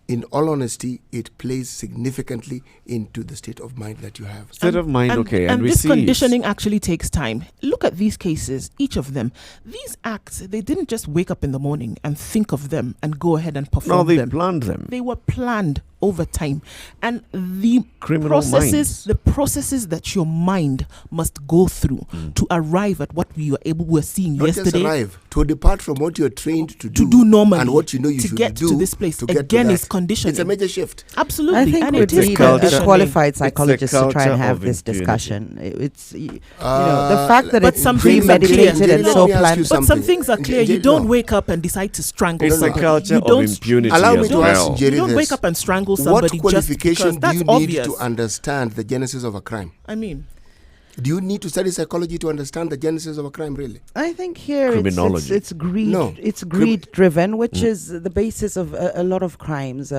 in all honesty, it plays significantly into the state of mind that you have. State of mind, okay. And we this see conditioning actually takes time. Look at these cases, each of them. These acts, they didn't just wake up in the morning and think of them and go ahead and perform No, they them. planned them. They were planned over time. And the Criminal minds. processes that your mind must go through to arrive at what we were seeing Not yesterday. just arrive, to depart from what you're trained to To do normally, and what you know you to should get do to this place. to get Again, to is that. conditioning. It's a major shift. Absolutely. I think and we it is need culture. a qualified It's a psychologist to try culture and have of this impunity. discussion. It's the fact that but it's some things are clear. premeditated and No, so let me ask planned. you But some something. things are clear. You No. don't wake up and decide to strangle It's a somebody. culture You of don't impunity Allow me as to well. ask Jerry You don't this. wake up and strangle What somebody just qualification because do that's you obvious. need to understand the genesis of a crime? I mean, Do you need to study psychology to understand the genesis of a crime, really? I think here Criminology. it's greed. No. It's greed driven, which is the basis of a lot of crimes.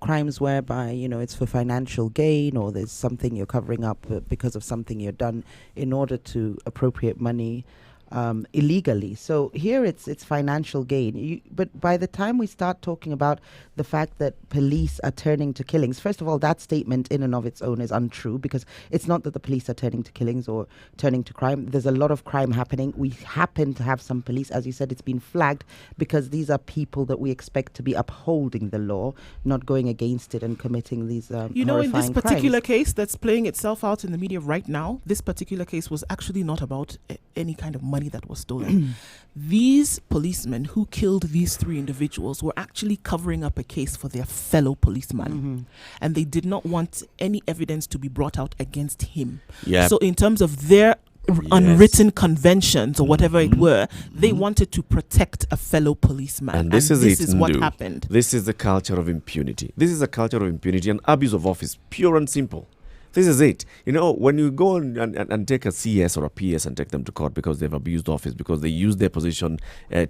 Crimes whereby it's for financial gain, or there's something you're covering up because of something you've done in order to appropriate money illegally. So here it's financial gain. But by the time we start talking about the fact that police are turning to killings, first of all, that statement in and of its own is untrue, because it's not that the police are turning to killings or turning to crime. There's a lot of crime happening. We happen to have some police, as you said, it's been flagged because these are people that we expect to be upholding the law, not going against it and committing these in this horrifying particular crimes. case that's playing itself out in the media right now, this particular case was actually not about any kind of money that was stolen. These policemen who killed these 3 individuals were actually covering up a case for their fellow policeman, and they did not want any evidence to be brought out against him. Yeah. So in terms of their unwritten conventions or whatever it were, they wanted to protect a fellow policeman, And this is what Ndu. happened. This is the culture of impunity. This is a culture of impunity and abuse of office, pure and simple. This is it. When you go and take a CS or a PS and take them to court because they've abused office, because they use their position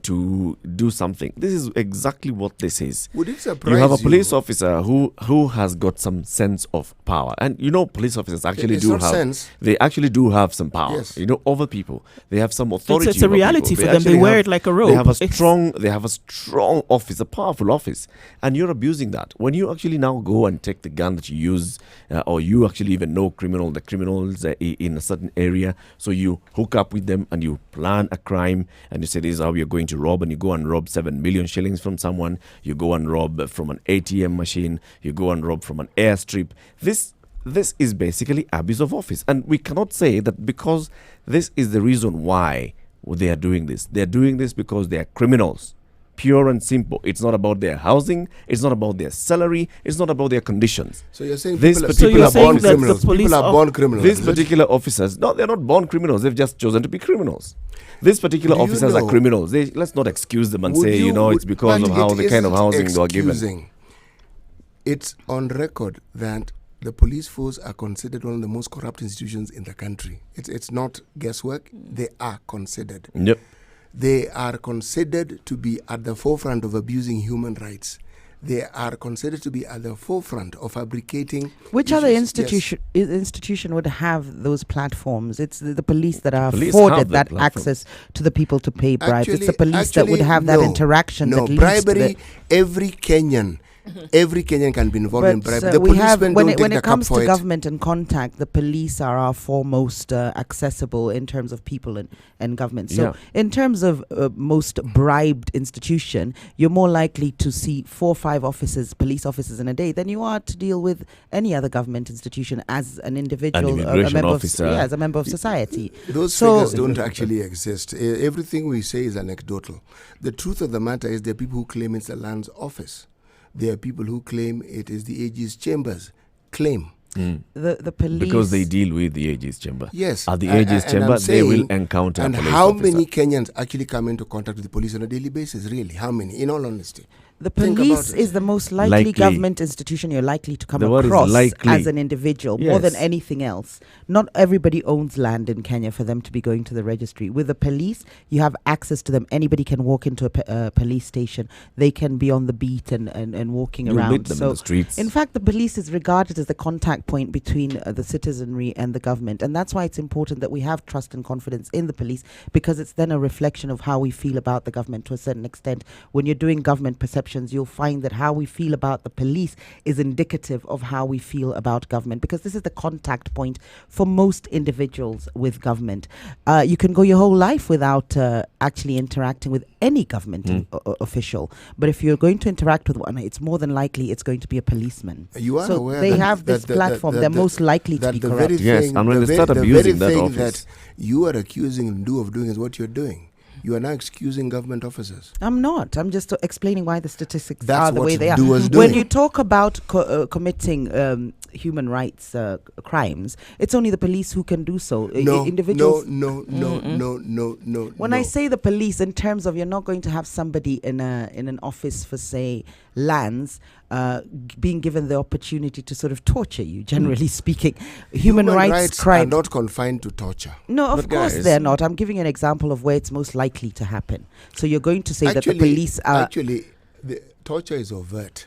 to do something, this is exactly what this is. Would it surprise You have a you? police officer who has got some sense of power, and police officers actually It's do not have sense. they actually do have some power. Yes. Over people. They have some authority. It's a over reality people. for them. They actually wear have- it like a They have robe. they have a strong office, a powerful office, and you're abusing that. When you actually now go and take the gun that you use, or you actually even know the criminals in a certain area, so you hook up with them and you plan a crime, and you say this is how you're going to rob, and you go and rob 7 million shillings from someone. You go and rob from an ATM machine. You go and rob from an airstrip. This is basically abuse of office, and we cannot say that because this is the reason why they are doing this. They are doing this because they are criminals. Pure and simple. It's not about their housing. It's not about their salary. It's not about their conditions. So you're saying This people are, particular people are born officer- So you're saying criminals. that the police People are are- born criminals. These is it? particular officers, no, they're not born criminals. They've just chosen to be criminals. These particular Do you officers are know- criminals. Let's not excuse them and Would say, you- it's because but of how it the kind of isn't housing they were given. excusing. It's on record that the police force are considered one of the most corrupt institutions in the country. It's not guesswork. They are considered. Yep. They are considered to be at the forefront of abusing human rights. they are considered to be at the forefront of fabricating. Which other issues. institution would have those platforms? It's the police that are Police afforded have the that platform. access to the people to pay bribes. It's the Actually- police that would have that no, interaction. No, that leads to bribery. Every Kenyan can be involved in But bribery. The we have policemen when don't it, take when the it comes cup to for it. government and contact, the police are our foremost accessible in terms of people and government. So Yeah. in terms of most bribed institution, you're more likely to see 4 or 5 police officers in a day than you are to deal with any other government institution as an individual, a immigration member officer. as a member of society. Those So- figures don't actually exist. Everything we say is anecdotal. The truth of the matter is there are people who claim it's the land's office. There are people who claim it is the AG's chambers. Claim. The police, Because they deal with the AG's chamber. Yes. At the and- AG's and chamber, I'm they will saying- encounter And a police how officer. many Kenyans actually come into contact with the police on a daily basis, really? How many? In all honesty. the Think police about it. is the most likely Likely. government institution you're likely to come The word is across likely. as an individual more than Yes. anything else. Not everybody owns land in Kenya for them to be going to the registry. With the police, you have access to them. Anybody can walk into a police station. They can be on the beat and walking You'll around. meet them in the streets. In fact, the police is regarded as the contact point between the citizenry and the government. And that's why it's important that we have trust and confidence in the police, because it's then a reflection of how we feel about the government to a certain extent. When you're doing government perceptions, you'll find that how we feel about the police is indicative of how we feel about government, because this is the contact point for most individuals with government. You can go your whole life without actually interacting with any government official. But if you're going to interact with one, it's more than likely it's going to be a policeman. You are So aware they that have this platform. They're most likely to that be the corrupt. very Yes, thing, and when the they start the abusing very that thing office. that you are accusing Ndu of doing is what you're doing. You are now excusing government officers. I'm not. I'm just explaining why the statistics That's are the what way they are. Ndu was When doing. you talk about committing human rights crimes, it's only the police who can do so. Individuals. No. When I say the police, in terms of you're not going to have somebody in an office for, say, lands, being given the opportunity to sort of torture you, generally speaking. Human rights are crimes. not confined to torture. No, of But course guys- they're not. I'm giving you an example of where it's most likely to happen. So you're going to say that the police are... Actually, the torture is overt.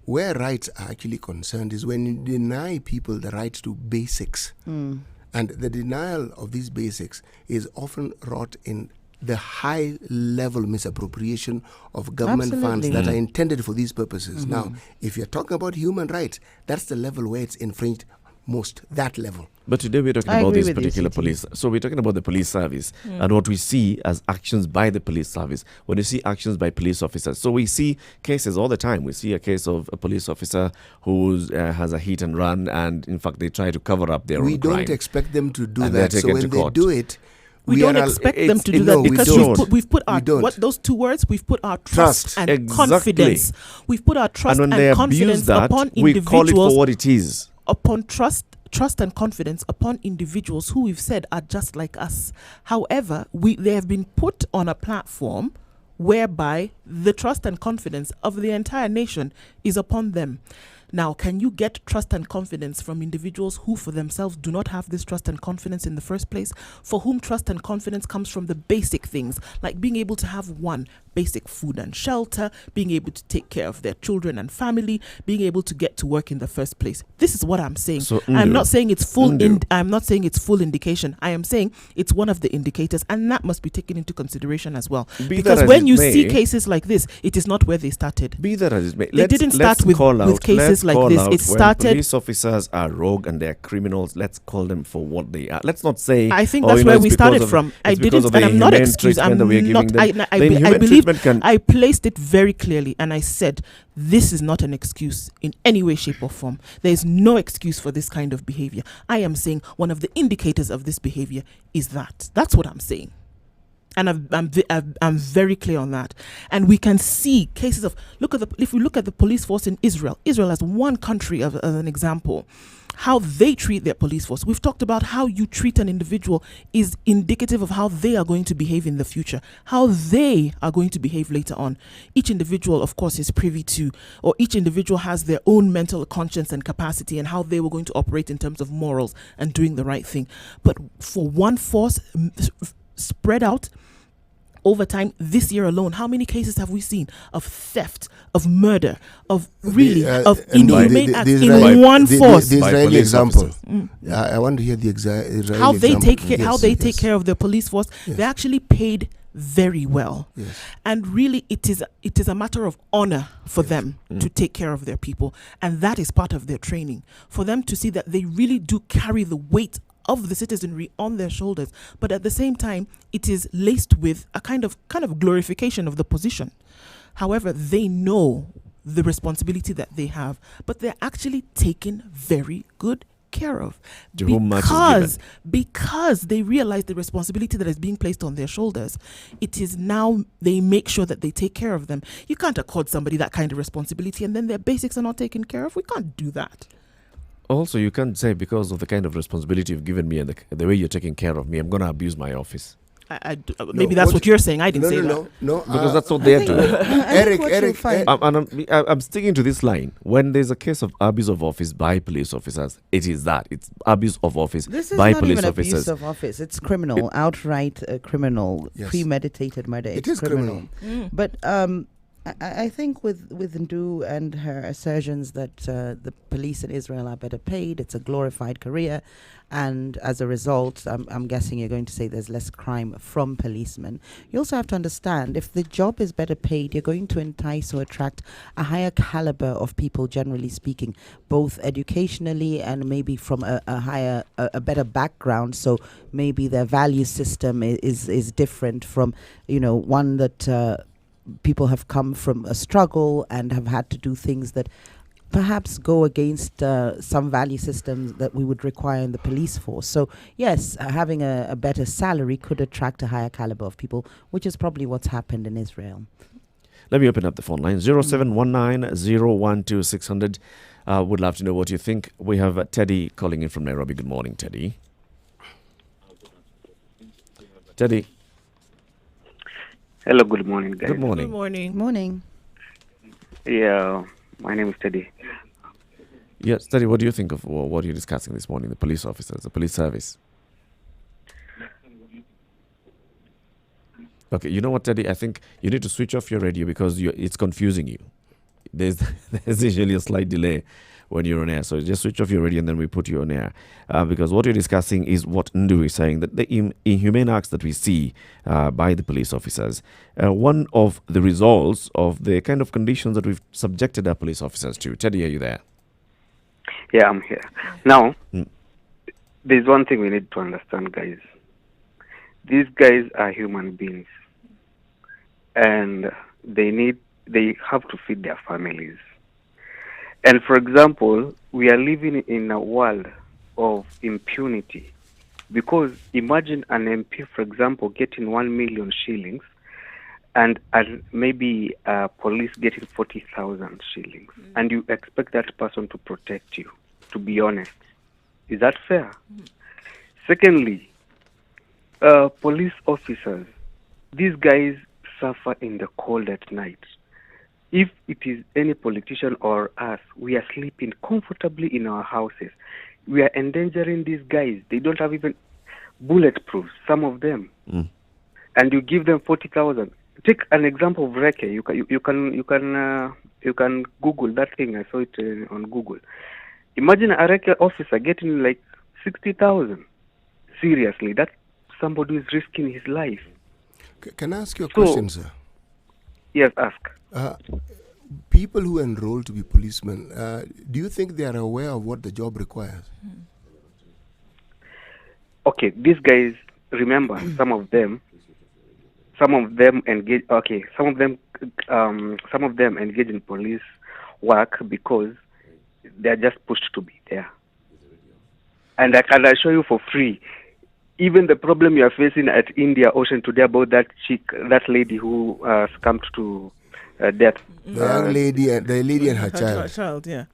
Where rights are actually concerned is when you deny people the right to basics. And the denial of these basics is often wrought in the high level misappropriation of government funds Absolutely. that are intended for these purposes. Now, if you're talking about human rights, that's the level where it's infringed most, that level. But today we're talking I about agree this with you, particular CT. police. So we're talking about the police service and what we see as actions by the police service. When you see actions by police officers, so we see cases all the time. We see a case of a police officer who has a hit and run, and in fact they try to cover up their We own don't crime. expect them to do And they're that. So taken when to they court. do it, We don't are expect them it's- to do no, that we because don't. we've put our We don't. what those two words we've put our trust, Trust. and Exactly. confidence. We've put our trust and when and they confidence abuse that, upon we call it individuals for what it is. upon trust and confidence upon individuals who we've said are just like us. However, they have been put on a platform whereby the trust and confidence of the entire nation is upon them. Now, can you get trust and confidence from individuals who for themselves do not have this trust and confidence in the first place? For whom trust and confidence comes from the basic things, like being able to have basic food and shelter, being able to take care of their children and family, being able to get to work in the first place. This is what I'm saying. So, I'm Ndu, not saying it's full. Ndu. I'm not saying it's full indication. I am saying it's one of the indicators, and that must be taken into consideration as well. Be that Because as when it you may- see cases like this, it is not where they started. Be that as it may, They didn't start with cases like this. It When started. police officers are rogue and they're criminals, let's call them for what they are. Let's not say. I think oh, that's you know, where it's we because started of- from. I it's because didn't, of and the I'm not humane excused. treatment that we're I'm giving not. them. I Then human believe treatment can- I placed it very clearly, and I said this is not an excuse in any way, shape, or form. There is no excuse for this kind of behavior. I am saying one of the indicators of this behavior is that. That's what I'm saying. And I'm very clear on that. And we can see cases of, if we look at the police force in Israel as one country as an example, how they treat their police force. We've talked about how you treat an individual is indicative of how they are going to behave in the future, how they are going to behave later on. Each individual, of course, is privy to, or each individual has their own mental conscience and capacity and how they were going to operate in terms of morals and doing the right thing. But for one force spread out, over time, this year alone, how many cases have we seen of theft, of murder, of inhumane acts in one force? The Israeli example. Mm. I want to hear the Israeli how they example. take care of their police force. Yes. They're actually paid very well. Yes. And really, it is a matter of honor for them to take care of their people. And that is part of their training. For them to see that they really do carry the weight of the citizenry on their shoulders. But at the same time, it is laced with a kind of glorification of the position. However, they know the responsibility that they have, but they're actually taken very good care of because they realize the responsibility that is being placed on their shoulders. It is now they make sure that they take care of them. You can't accord somebody that kind of responsibility and then their basics are not taken care of. We can't do that. Also, you can't say because of the kind of responsibility you've given me and the way you're taking care of me, I'm going to abuse my office. Maybe that's what you're saying. I didn't say that. No, because that's what they're doing. Eric, I'm sticking to this line. When there's a case of abuse of office by police officers, it is that. It's abuse of office by police even officers. Abuse of office. It's criminal, outright criminal, Yes. premeditated murder. It is criminal. But I think with Ndu and her assertions that the police in Israel are better paid, it's a glorified career, and as a result, I'm guessing you're going to say there's less crime from policemen. You also have to understand, if the job is better paid, you're going to entice or attract a higher caliber of people, generally speaking, both educationally and maybe from a better background. So maybe their value system is different from, one that people have come from a struggle and have had to do things that perhaps go against some value systems that we would require in the police force. So yes, having a better salary could attract a higher caliber of people, which is probably what's happened in Israel. Let me open up the phone line. 0719-012-600. Would love to know what you think. We have Teddy calling in from Nairobi. Good morning, Teddy. Teddy. Hello, good morning, guys. Good morning. Good morning. Morning. Yeah, my name is Teddy. Yes, Teddy, what do you think of what you're discussing this morning, the police officers, the police service? Okay, you know what, Teddy? I think you need to switch off your radio because it's confusing you. There's usually a slight delay when you're on air. So just switch off your radio and then we put you on air. Because what you're discussing is what Ndu is saying, that the inhumane acts that we see by the police officers, one of the results of the kind of conditions that we've subjected our police officers to. Teddy, are you there? Yeah, I'm here. Now, there's one thing we need to understand, guys. These guys are human beings. And they have to feed their families. And for example, we are living in a world of impunity, because imagine an MP, for example, getting 1 million shillings and maybe police getting 40,000 shillings, and you expect that person to protect you, to be honest. Is that fair? Secondly, police officers, these guys suffer in the cold at night. If it is any politician or us, we are sleeping comfortably in our houses. We are endangering these guys. They don't have even bulletproof, some of them. And you give them 40,000. Take an example of Reke. You can Google that thing. I saw it on Google. Imagine a Reke officer getting like 60,000. Seriously, that's somebody who is risking his life. Can I ask you a question, sir? Yes, ask. People who enroll to be policemen, do you think they are aware of what the job requires? Okay, these guys, remember, some of them engage. Okay, some of them engage in police work because they are just pushed to be there. And I can assure you for free, even the problem you are facing at India Ocean today about that lady who succumbed to death. The young lady, the lady and her child. Yeah.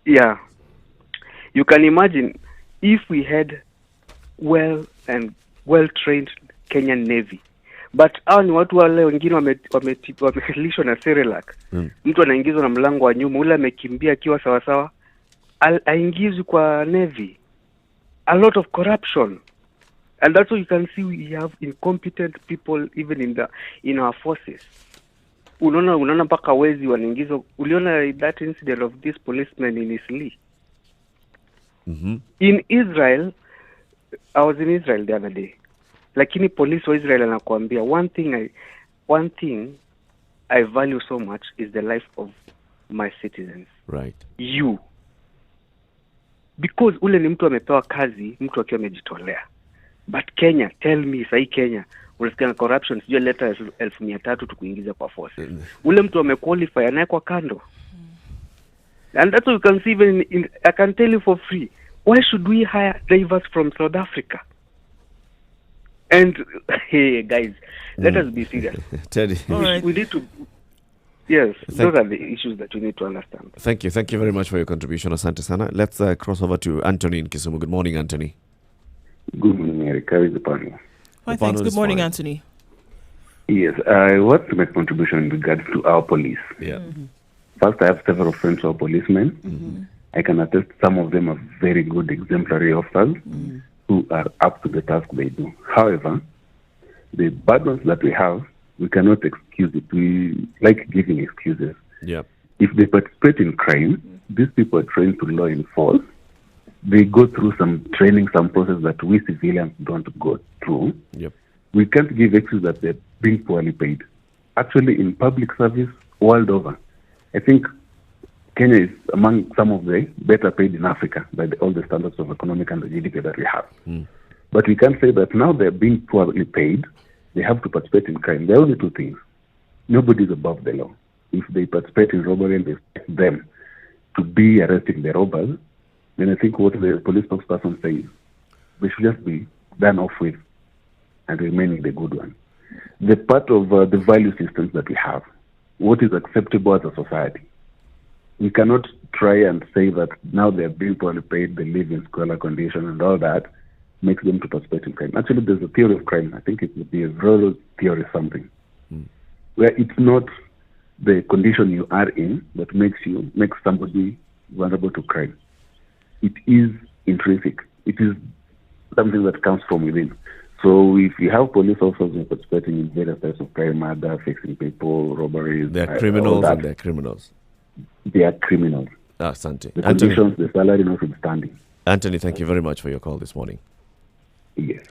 Yeah. You can imagine if we had well-trained Kenyan Navy. But hao ni watu wale wengine wamelishwa na Cerelac. Mtu anaingizwa na mlango wa nyuma, ule amekimbia akiwa sawa aingizwe kwa Navy. A lot of corruption. And that's why you can see we have incompetent people even in our forces. Unaona mpaka wezi wanaingizwa. Uliona that incident of this policeman in Isli. Mm-hmm. In Israel, I was in Israel the other day. Lakini police wa Israel anakuambia one thing I value so much is the life of my citizens. Right. You. Because ule ni mtu amepewa kazi, mtu akiwa amejitolea. But Kenya, tell me, sahi Kenya, unasikia corruption, sijua leta 1,300 tukuingiza kwa force. Ule mtu amequalify anawekwa kando. And that's what you can see even I can tell you for free. Why should we hire drivers from South Africa? And hey guys, let us be serious. Teddy. All right. We need to. Yes, those are the issues that we need to understand. Thank you very much for your contribution, asante sana. Let's cross over to Anthony in Kisumu. Good morning, Anthony. Good morning, Eric. How is the panel? Hi, thanks. Good morning, Anthony. Yes, I want to make a contribution in regards to our police. Yeah. Mm-hmm. First, I have several friends who are policemen. Mm-hmm. I can attest some of them are very good exemplary officers who are up to the task they do. However, the bad ones that we have, we cannot excuse it. We like giving excuses. Yeah. If they participate in crime, these people are trained to law enforce. They go through some training, some process that we civilians don't go through. Yep. We can't give excuse that they're being poorly paid. Actually, in public service, world over, I think Kenya is among some of the better paid in Africa by all the standards of economic and the GDP that we have. But we can't say that now they're being poorly paid, they have to participate in crime. There are only two things. Nobody is above the law. If they participate in robbery and they expect them to be arresting the robbers, then I think what the police spokesperson says, they should just be done off with and remaining the good one. The part of the value systems that we have, what is acceptable as a society. We cannot try and say that now they're being poorly paid, they live in squalor condition and all that makes them to participate in crime. Actually, there's a theory of crime. I think it would be a behavioral theory something, where it's not the condition you are in that makes somebody vulnerable to crime. It is intrinsic. It is something that comes from within. So if you have police officers who are participating in various types of crime, murder, fixing people, robberies, they're criminals and they're criminals. They are criminals. Asante. The conditions, the salary notwithstanding. Anthony, thank you very much for your call this morning. Yes.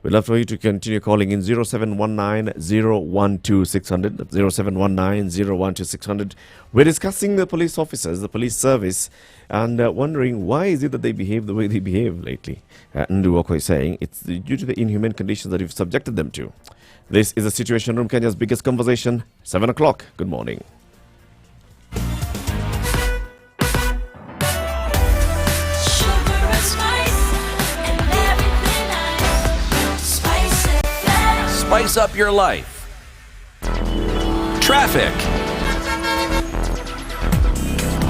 We'd love for you to continue calling in 0719-012-600. That's 0719-012-600. We're discussing the police officers, the police service, and wondering why is it that they behave the way they behave lately. Nduwako is saying it's due to the inhumane conditions that you've subjected them to. This is the Situation Room, Kenya's biggest conversation. 7 o'clock. Good morning. Spice up your life. Traffic.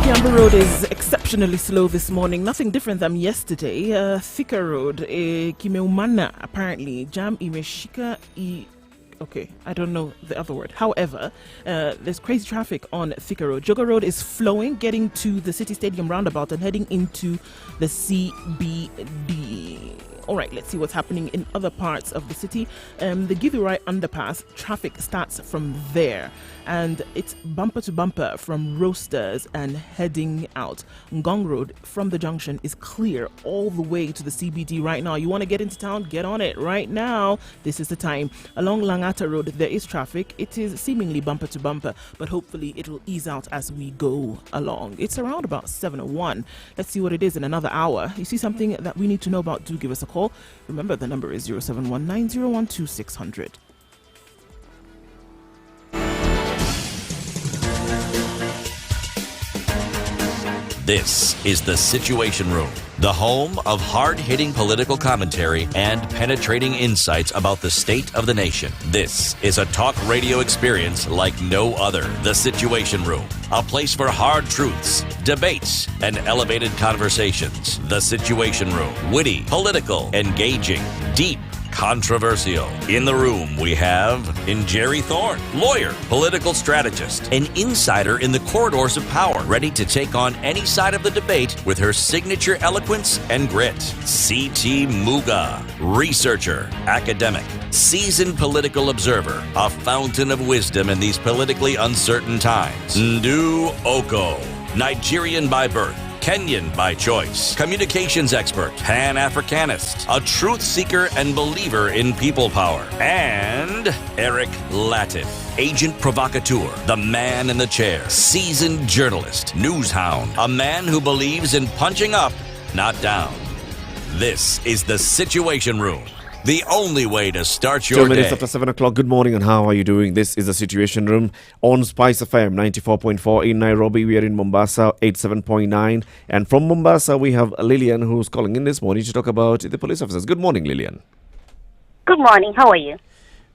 Kiambu Road is exceptionally slow this morning. Nothing different than yesterday. Thika Road, Kimeumana, apparently. Jam imeshika okay, I don't know the other word. However, there's crazy traffic on Thika Road. Joga Road is flowing, getting to the City Stadium roundabout and heading into the CBD. All right, let's see what's happening in other parts of the city. The Githurai underpass, traffic starts from there. And it's bumper to bumper from Roasters and heading out. Ngong Road from the junction is clear all the way to the CBD right now. You want to get into town? Get on it right now. This is the time. Along Langata Road, there is traffic. It is seemingly bumper to bumper, but hopefully it will ease out as we go along. It's around about 7:01. Let's see what it is in another hour. You see something that we need to know about, do give us a call. Remember, the number is 0719-012-600. This is the Situation Room, the home of hard-hitting political commentary and penetrating insights about the state of the nation. This is a talk radio experience like no other. The Situation Room, a place for hard truths, debates, and elevated conversations. The Situation Room, witty, political, engaging, deep, controversial. In the room, we have Jerry Thorne, lawyer, political strategist, an insider in the corridors of power, ready to take on any side of the debate with her signature eloquence and grit. C.T. Muga, researcher, academic, seasoned political observer, a fountain of wisdom in these politically uncertain times. Ndu Oko, Nigerian by birth, Kenyan by choice, communications expert, Pan-Africanist, a truth seeker and believer in people power, and Eric Latin, agent provocateur, the man in the chair, seasoned journalist, news hound, a man who believes in punching up, not down. This is the Situation Room. The only way to start your 2 minutes day. after 7 o'clock. Good morning and how are you doing? This is the Situation Room on Spice FM 94.4 in Nairobi. We are in Mombasa 87.9. And from Mombasa, we have Lillian who's calling in this morning to talk about the police officers. Good morning, Lillian. Good morning. How are you?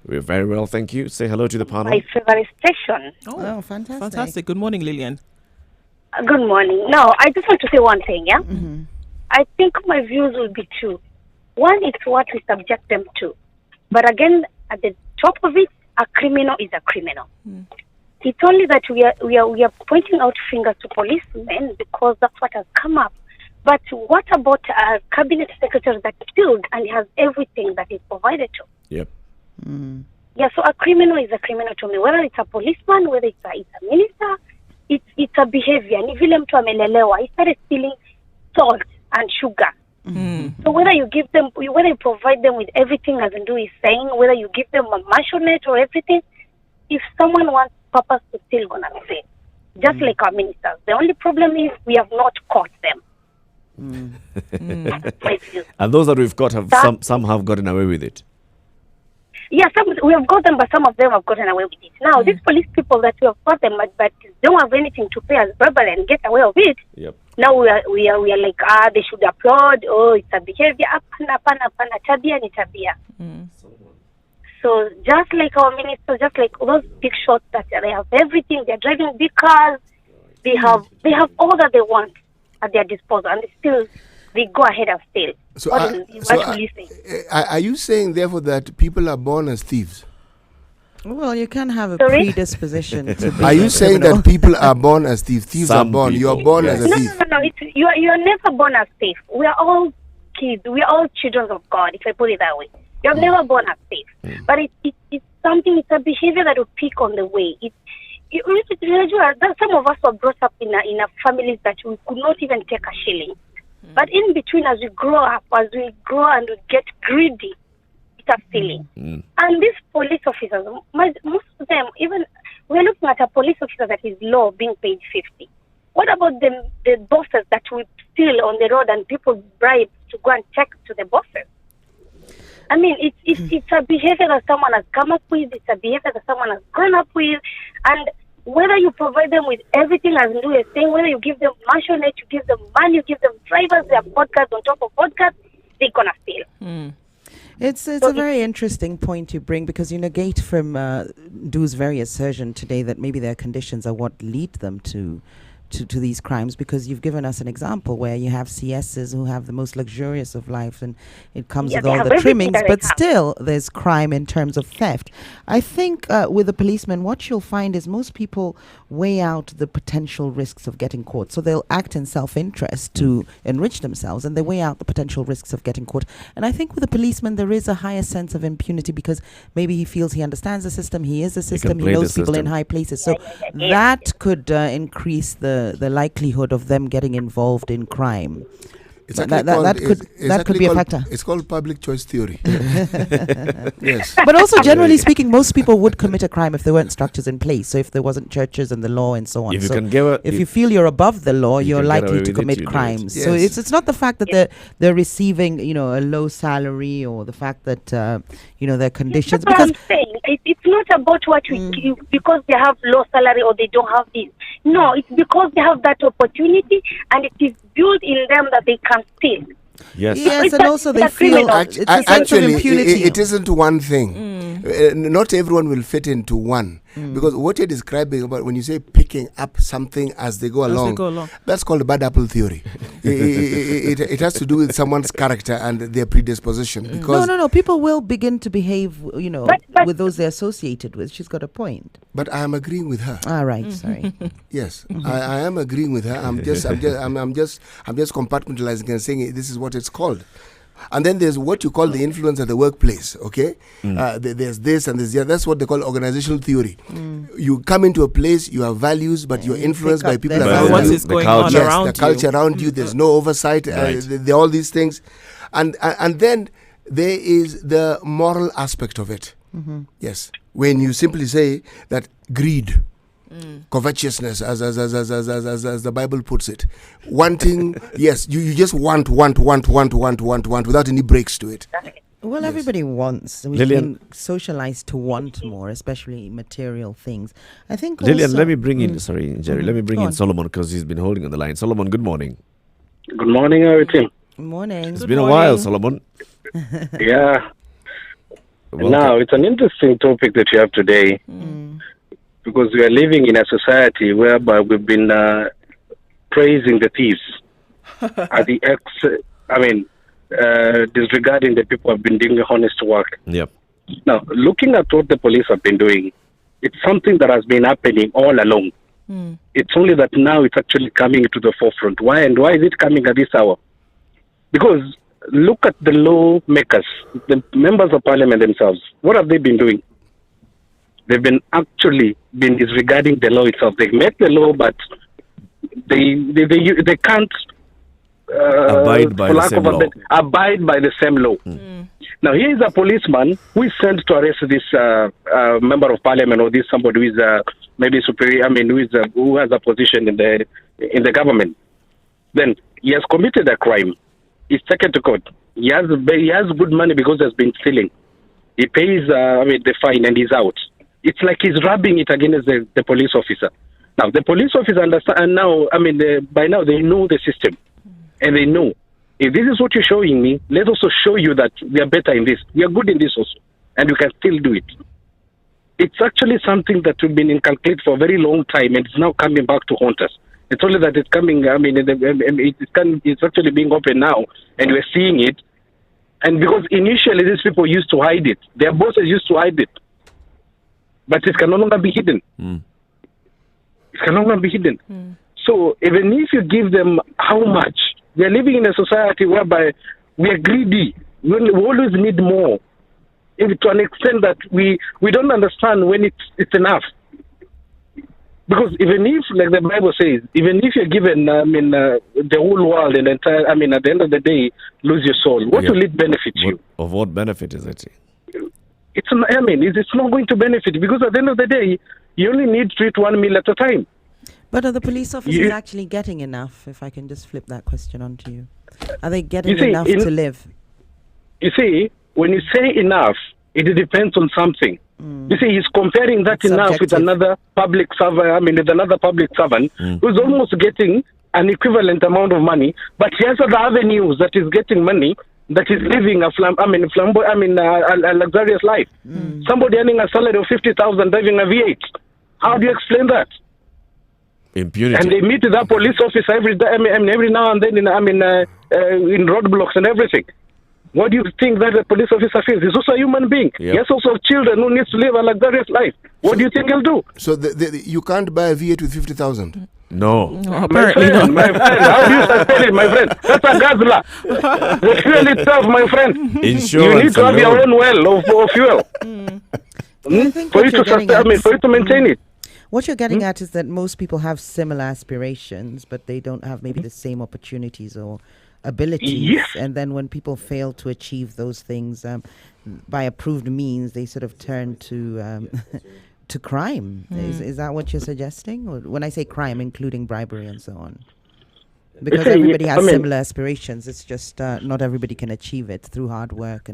We're very well, thank you. Say hello to the panel. My favorite station. Oh, fantastic. Fantastic. Good morning, Lillian. Good morning. Now, I just want to say one thing, yeah? I think my views will be two. One, it's what we subject them to. But again, at the top of it, a criminal is a criminal. It's only that we are pointing out fingers to policemen because that's what has come up. But what about a cabinet secretary that's skilled and has everything that is provided to? Yep. Yeah, so a criminal is a criminal to me. Whether it's a policeman, whether it's a minister, it's a behavior. Ni vile mtu amelelewa, he started stealing salt and sugar. So whether you provide them with everything, as Ndu is saying, whether you give them a mansionette or everything, if someone wants purpose to steal, gonna fail. Just like our ministers. The only problem is we have not caught them. And those that we've got have some have gotten away with it. Yeah, we have got them, but some of them have gotten away with it. Now, these police people that we have got them, but don't have anything to pay us verbally and get away with it. Yep. Now we are like, they should applaud. Oh, it's a behavior. Apana, tabia ni tabia. So just like our ministers, just like those big shots that they have everything, they're driving big cars, they have all that they want at their disposal, and they go ahead and steal. So, what will you say? Are you saying, therefore, that people are born as thieves? Well, you can have a Sorry? predisposition to be Are you a saying criminal. that people are born as thieves? Thieves Some are born. You people, are born yes. as a No. thief. You are never born as thief. We are all kids. We are all children of God, if I put it that way. You are never born as thief. But it's something, it's a behavior that will pick on the way. Some of us were brought up in a families that we could not even take a shilling. But in between, as we grow up, as we grow and we get greedy, it's a stealing. And these police officers, most of them, even we're looking at a police officer that is low being paid 50. What about the bosses that we steal on the road and people bribe to go and check to the bosses? I mean, it's a behavior that someone has come up with. It's a behavior that someone has grown up with. And whether you provide them with everything, as Ndu is saying, whether you give them mansionette, you give them money, you give them drivers, they have podcasts on top of podcasts, they're going to steal. It's a very interesting point you bring, because you negate from Ndu's very assertion today that maybe their conditions are what lead them to these crimes, because you've given us an example where you have CSs who have the most luxurious of life and it comes with all the trimmings, but still there's crime in terms of theft. I think with the policemen, what you'll find is most people weigh out the potential risks of getting caught. So they'll act in self-interest to enrich themselves, and they weigh out the potential risks of getting caught. And I think with the policeman, there is a higher sense of impunity, because maybe he feels he understands the system, he is the system, he knows people in high places. So that could increase the likelihood of them getting involved in crime. It's That could be a factor. It's called public choice theory. Yes. But also, generally speaking, most people would commit a crime if there weren't structures in place. So if there wasn't churches and the law and so on. If you so can get if you feel you're above the law, you're can get away likely to with it, commit you do it. crimes. Yes. So it's not the fact that they're receiving, a low salary, or the fact that their conditions. That's what I'm saying. It's not about what we because they have low salary or they don't have this. No, it's because they have that opportunity, and it is built in them that they can steal. Yes. Yes, and also they feel it's a sense of Actually, impunity. it isn't one thing. Not everyone will fit into one. Because what you're describing about when you say picking up something as they go along, that's called the bad apple theory. it has to do with someone's character and their predisposition. Because no. People will begin to behave, with those they're associated with. She's got a point. But I am agreeing with her. All right, sorry. Yes, I am agreeing with her. I'm just compartmentalizing and saying this is what it's called. And then there's what you call the influence at the workplace, okay? There's this and there's the other. That's what they call organizational theory. You come into a place, you have values, but you're influenced by people that have what values. is going on around the culture around you. There's no oversight. There are all these things. And then there is the moral aspect of it. Yes. When you simply say that greed, covetousness, as the Bible puts it, wanting, yes, you just want without any breaks to it. Well, Yes. everybody wants. We've Lillian. been socialized to want more, especially material things. I think Lillian, also, let me bring in, sorry, Jerry, let me bring Go in on. Solomon because he's been holding on the line. Solomon, good morning. Good morning, everything. Morning. It's been a while, Solomon. Yeah. Welcome. Now, it's an interesting topic that you have today because we are living in a society whereby we've been praising the thieves at the disregarding the people who have been doing honest work. Yep. Now, looking at what the police have been doing, it's something that has been happening all along. It's only that now it's actually coming to the forefront. Why and why is it coming at this hour? Because look at the lawmakers, the members of parliament themselves. What have they been doing? They've been disregarding the law itself. They make the law, but they can't abide by the same law. Abide by the same law. Now, here is a policeman who is sent to arrest this member of parliament or this somebody who is maybe superior. Who has a position in the government. Then he has committed a crime. He's taken to court. He has good money because he's been stealing. He pays the fine and he's out. It's like he's rubbing it against the police officer. Now the police officer understand, and now by now they know the system, and they know if this is what you're showing me, let's also show you that we are better in this. We are good in this also, and we can still do it. It's actually something that we've been inculcated for a very long time, and it's now coming back to haunt us. It's only that it's coming. It's actually being open now, and we're seeing it. And because initially these people used to hide it, their bosses used to hide it, but it can no longer be hidden. It can no longer be hidden. So even if you give them how much, they're living in a society whereby we are greedy. We always need more, to an extent that we don't understand when it's enough. Because even if, like the Bible says, even if you're given, the whole world and entire, at the end of the day, lose your soul, what will it benefit you? Of what benefit is it? It's not going to benefit, because at the end of the day, you only need to eat 1 meal at a time. But are the police officers actually getting enough? If I can just flip that question onto you. Are they getting enough to live? You see, when you say enough, it depends on something. You see, he's comparing that enough with another public servant, who's almost getting an equivalent amount of money, but he has other avenues that is getting money, that is living a luxurious life. Somebody earning a salary of 50,000 driving a V8. How do you explain that? Impunity. And they meet with that police officer every day, every now and then in roadblocks and everything. What do you think that the police officer feels? He's also a human being. Yep. He has also children who needs to live a luxurious life. What do you think he'll do? So you can't buy a V8 with 50,000? No. My friend, how do you sustain it, my friend? That's a guzzler. The fuel itself, my friend. Insurance you need to have your own well of fuel. For you to maintain it. What you're getting at is that most people have similar aspirations, but they don't have maybe the same opportunities or abilities. Yes. And then when people fail to achieve those things by approved means, they sort of turn to to crime. Is that what you're suggesting? Or when I say crime, including bribery and so on? Because everybody has similar aspirations. It's just not everybody can achieve it through hard work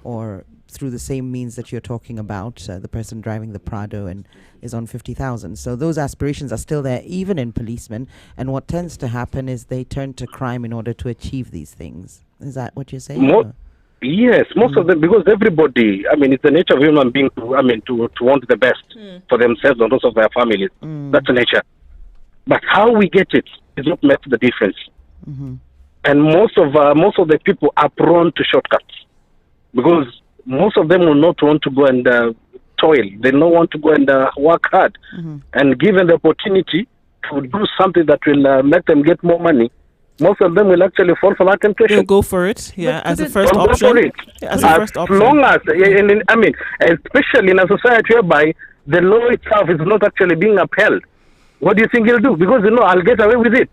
or through the same means that you're talking about, the person driving the Prado and is on 50,000. So those aspirations are still there, even in policemen. And what tends to happen is they turn to crime in order to achieve these things. Is that what you're saying? Yes, most of them, because everybody, I mean, it's the nature of human being to want the best for themselves and also their families. That's the nature. But how we get it is what makes the difference. And most of the people are prone to shortcuts because most of them will not want to go and toil. They don't want to go and work hard. And given the opportunity to do something that will make them get more money, most of them will actually fall for that temptation. They'll go for it, as a first They'll go option. for it. As a first option. Long as, especially in a society whereby the law itself is not actually being upheld. What do you think he'll do? Because I'll get away with it.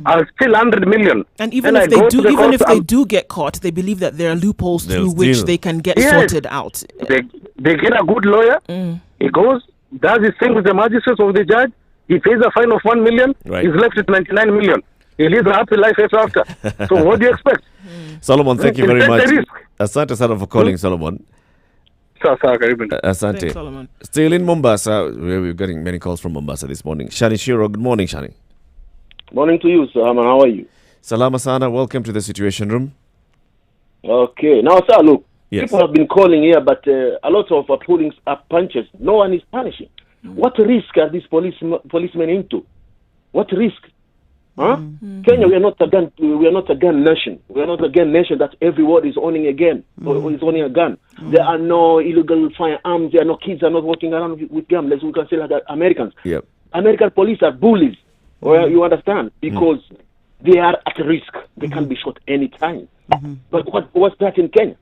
I'll steal 100 million. And even if they do get caught, they believe that there are loopholes through which they can get sorted out. They get a good lawyer. He goes, does his thing with the magistrates or the judge. He pays a fine of 1 million. Right. He's left with 99 million. He lives a happy life ever after. So what do you expect? Solomon, thank you very much. The risk. Asante sana for calling, Solomon. Asante. Thanks, Solomon. Still in Mombasa, we're getting many calls from Mombasa this morning. Shani Shiro, good morning, Shani. Morning to you, sir. How are you? Salama sana, welcome to the Situation Room. Okay. Now, sir, look. Yes. People have been calling here, but a lot of pulling up punches. No one is punishing. What risk are these policemen into? What risk? Huh? Kenya, we are not a gun nation. We are not a gun nation that every ward is owning a gun or is owning a gun. There are no illegal firearms. There are no kids are not walking around with guns. We can say like that Americans. Yep. American police are bullies. Well, you understand? Because they are at risk. They can be shot any time. But what's that in Kenya?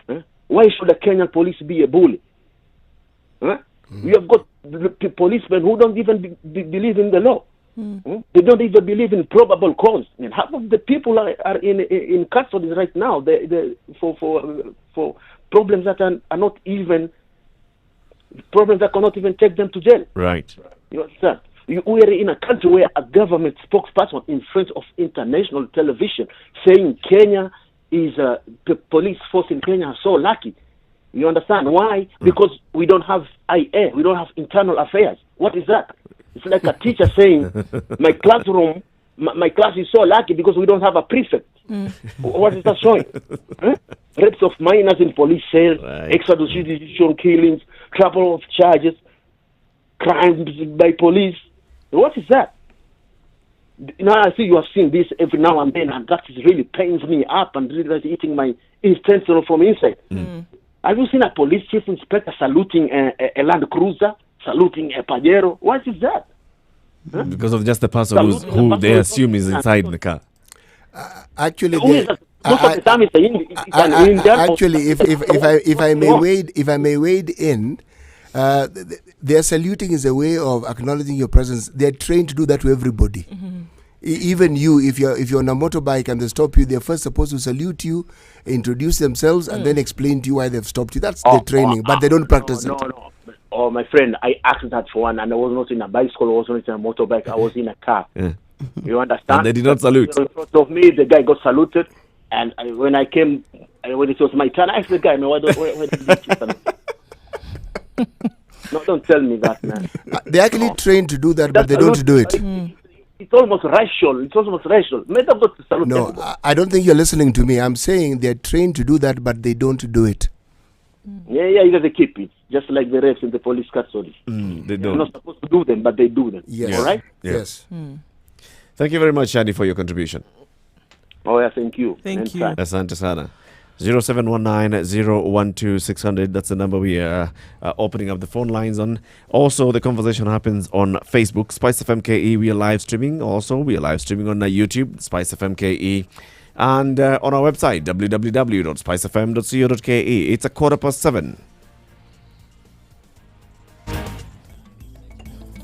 Huh? Why should a Kenyan police be a bully? Huh? We have got the policemen who don't even believe in the law. They don't even believe in probable cause. I mean, half of the people are in custody right now for problems that are not even problems that cannot even take them to jail. Right. You understand? We are in a country where a government spokesperson in front of international television saying Kenya is the police force in Kenya are so lucky. You understand why? Because we don't have IA, we don't have internal affairs. What is that? It's like a teacher saying, my class is so lucky because we don't have a prefect. What is that showing? Rapes of minors in police cells, extrajudicial killings, trouble of charges, crimes by police. What is that? Now I see you have seen this every now and then, and that really pains me up and really eating my intestine from inside. Have you seen a police chief inspector saluting a Land Cruiser, saluting a Pajero? What is that? Because of just the person who they assume is inside the car. Actually, if I may wade in, their saluting is a way of acknowledging your presence. They're trained to do that to everybody. Even you, if you're on a motorbike and they stop you, they're first supposed to salute you, introduce themselves, and then explain to you why they've stopped you. That's their training, but they don't practice it. No. Oh, my friend, I asked that for one, and I was not in a bicycle, I was not in a motorbike, I was in a car. You understand? And they did not salute. In front of me, the guy got saluted, and when it was my turn, I asked the guy, why did you salute? No, don't tell me that, man. They're actually trained to do that, but they don't do it. It's almost racial. No, I don't think you're listening to me. I'm saying they're trained to do that, but they don't do it. Yeah, they keep it. Just like the refs in the police custody. They don't. They're not supposed to do them, but they do them. Yes. All right? Yes. Thank you very much, Shani, for your contribution. Oh, yeah, thank you. Thank you. Asante sana. 0719-012-600. That's the number we are opening up the phone lines on. Also, the conversation happens on Facebook, Spice FM KE. We are live streaming. Also, we are live streaming on YouTube, Spice FM KE. And on our website, www.spicefm.co.ke. It's 7:15.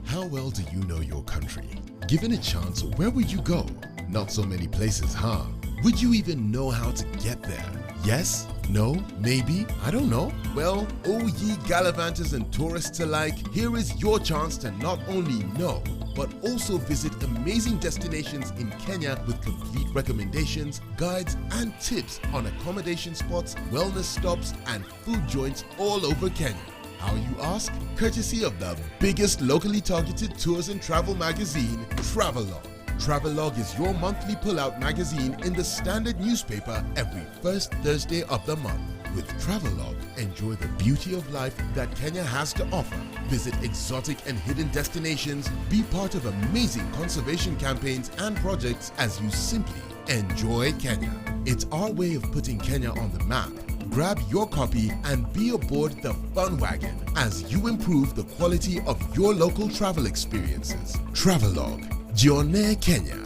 How well do you know your country? Given a chance, where would you go? Not so many places, huh? Would you even know how to get there? Yes? No? Maybe? I don't know. Well, oh ye gallivanters and tourists alike, here is your chance to not only know, but also visit amazing destinations in Kenya with complete recommendations, guides, and tips on accommodation spots, wellness stops, and food joints all over Kenya. How, you ask? Courtesy of the biggest locally targeted tours and travel magazine, Travelog. Travelogue is your monthly pull-out magazine in the Standard newspaper every first Thursday of the month. With Travelogue, enjoy the beauty of life that Kenya has to offer. Visit exotic and hidden destinations, be part of amazing conservation campaigns and projects as you simply enjoy Kenya. It's our way of putting Kenya on the map. Grab your copy and be aboard the fun wagon as you improve the quality of your local travel experiences. Travelogue, Jione Kenya.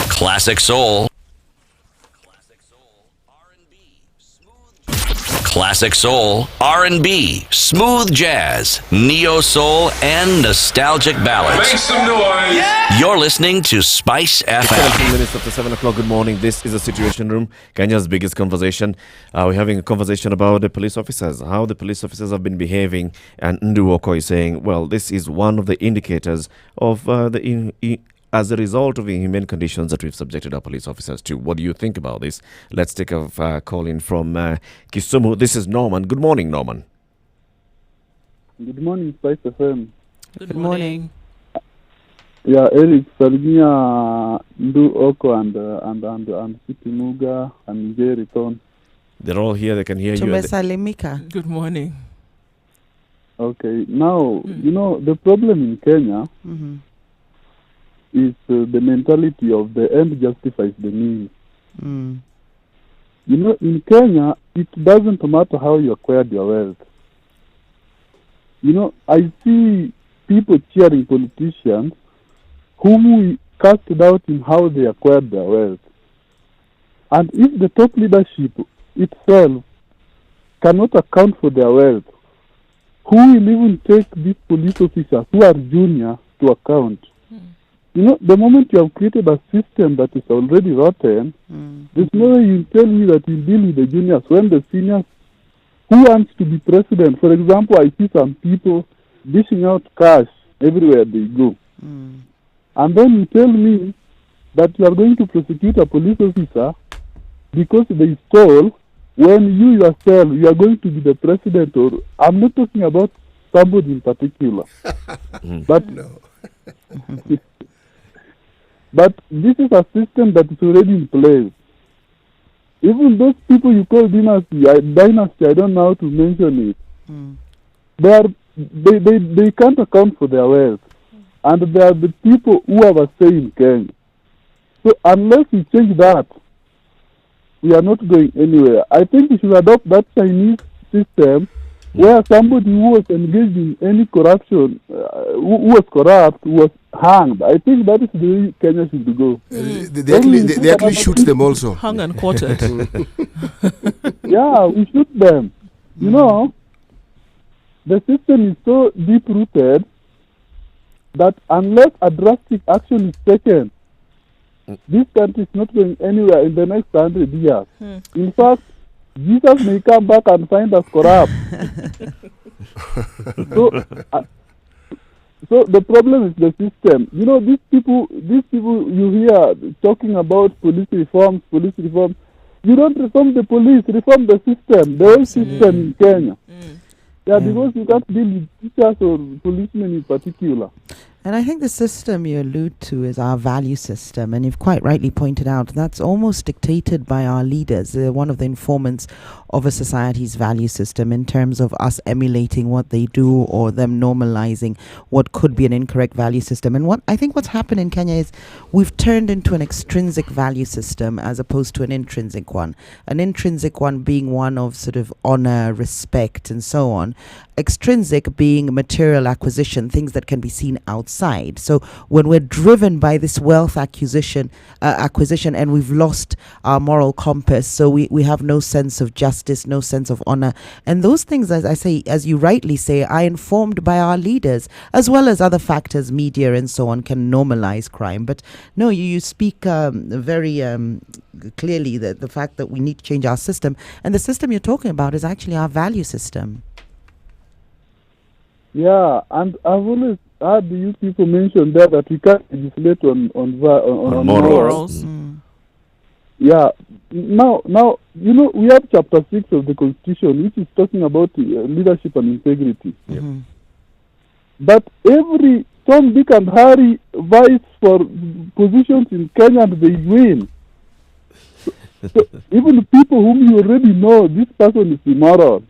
Classic soul. Classic soul, R&B, smooth jazz, neo soul, and nostalgic ballads. Make some noise. Yeah! You're listening to Spice FM. 17 minutes after 7 o'clock. Good morning. This is the Situation Room, Kenya's biggest conversation. We're having a conversation about the police officers, how the police officers have been behaving. And Nduoko is saying, well, this is one of the indicators of as a result of inhumane conditions that we've subjected our police officers to. What do you think about this? Let's take a call in from Kisumu. This is Norman. Good morning, Norman. Good morning, Spice FM. Good morning. Yeah, Eric, Salgia, Ndu Oko, and City Muga, and Jerry Ton. They're all here. They can hear you. Tumesalimika. Good morning. Okay, now, you know, the problem in Kenya is the mentality of the end justifies the means. You know, in Kenya, it doesn't matter how you acquired your wealth. You know, I see people cheering politicians whom we cast doubt in how they acquired their wealth. And if the top leadership itself cannot account for their wealth, who will even take these police officers who are junior to account? You know, the moment you have created a system that is already rotten, there's no way you tell me that you deal with the juniors when the seniors, who wants to be president? For example, I see some people dishing out cash everywhere they go. And then you tell me that you are going to prosecute a police officer because they stole, when you yourself, you are going to be the president, or I'm not talking about somebody in particular. But but this is a system that is already in place. Even those people you call dynasty, I don't know how to mention it. They can't account for their wealth. And they are the people who have a say in Kenya. So unless we change that, we are not going anywhere. I think we should adopt that Chinese system where somebody who was engaged in any corruption, who was corrupt, was hanged. I think that is the way Kenya should go. They actually shoot them also. Hung and quartered. Yeah, we shoot them. You know, the system is so deep-rooted that unless a drastic action is taken, this country is not going anywhere in the next 100 years. In fact, Jesus may come back and find us corrupt. So the problem is the system. You know, these people you hear talking about police reforms. You don't reform the police, reform the system, the whole system in Kenya. Yeah, because you can't deal with teachers or policemen in particular. And I think the system you allude to is our value system. And you've quite rightly pointed out that's almost dictated by our leaders. They're one of the informants of a society's value system in terms of us emulating what they do or them normalizing what could be an incorrect value system. And what I think what's happened in Kenya is we've turned into an extrinsic value system as opposed to an intrinsic one. An intrinsic one being one of sort of honor, respect, and so on. Extrinsic being material acquisition, things that can be seen outside. So when we're driven by this wealth acquisition and we've lost our moral compass, so we have no sense of justice, no sense of honor. And those things, as I say, as you rightly say, are informed by our leaders, as well as other factors, media and so on, can normalize crime. But no, you speak very clearly the fact that we need to change our system. And the system you're talking about is actually our value system. Yeah, and I've always heard you people mention there that we can't legislate on morals. Yeah. Now, you know, we have chapter 6 of the Constitution, which is talking about leadership and integrity. Yep. But every Tom, Dick, and Harry vies for positions in Kenya and they win. So even the people whom you already know, this person is immoral.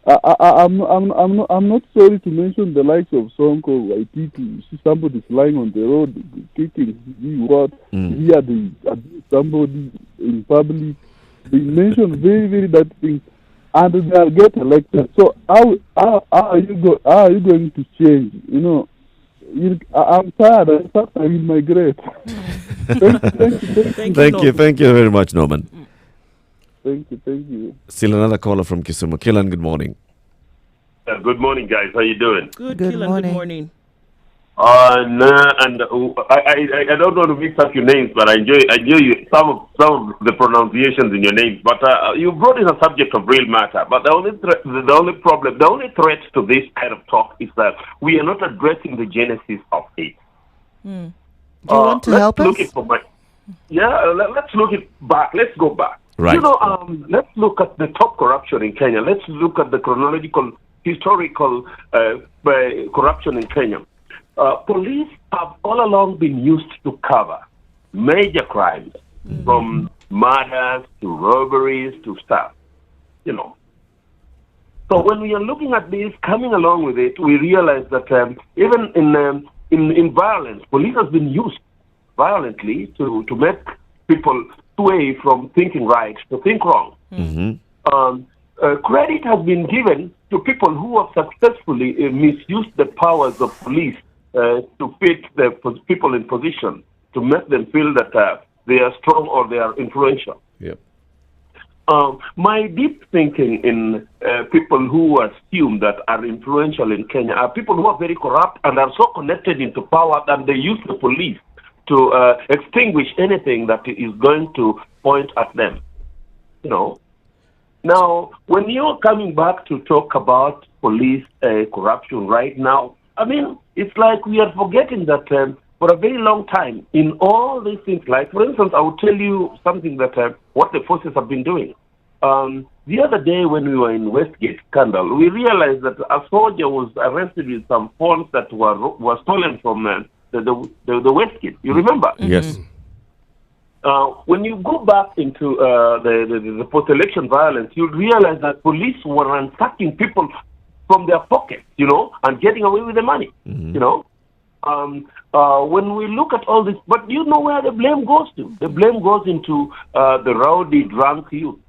I'm not sorry to mention the likes of Sonko, Waititi. You see somebody's lying on the road, kicking, here they abuse somebody in public. They mention very, very bad things, and they get elected. So how are you going to change? You know, I'm tired. In fact, I will migrate. Thank you very much, Norman. Thank you. Still another caller from Kisumu. Killan, good morning. Good morning, guys. How you doing? Good Killan, good morning. I don't want to mix up your names, but I enjoy you, some of the pronunciations in your names. But you brought in a subject of real matter. But the only threat to this kind of talk is that we are not addressing the genesis of it. Do you want to help us? Let's look it back. Let's go back. Right. You know, let's look at the top corruption in Kenya. Let's look at the historical corruption in Kenya. Police have all along been used to cover major crimes, from murders to robberies to stuff, you know. So when we are looking at this, coming along with it, we realize that even in violence, police has been used violently to make people sway from thinking right to think wrong. Credit has been given to people who have successfully misused the powers of police to fit the people in position, to make them feel that they are strong or they are influential. Yep. My deep thinking in people who assume that are influential in Kenya are people who are very corrupt and are so connected into power that they use the police to extinguish anything that is going to point at them. You know. Now, when you're coming back to talk about police corruption right now, I mean, it's like we are forgetting that for a very long time, in all these things, like, for instance, I will tell you something that what the forces have been doing. The other day when we were in Westgate scandal, we realized that a soldier was arrested with some phones that were stolen from the Westgate. You remember? Yes. When you go back into the post-election violence, you realize that police were ransacking people from their pockets, you know, and getting away with the money, you know. When we look at all this, but you know where the blame goes to? The blame goes into the rowdy, drunk youth.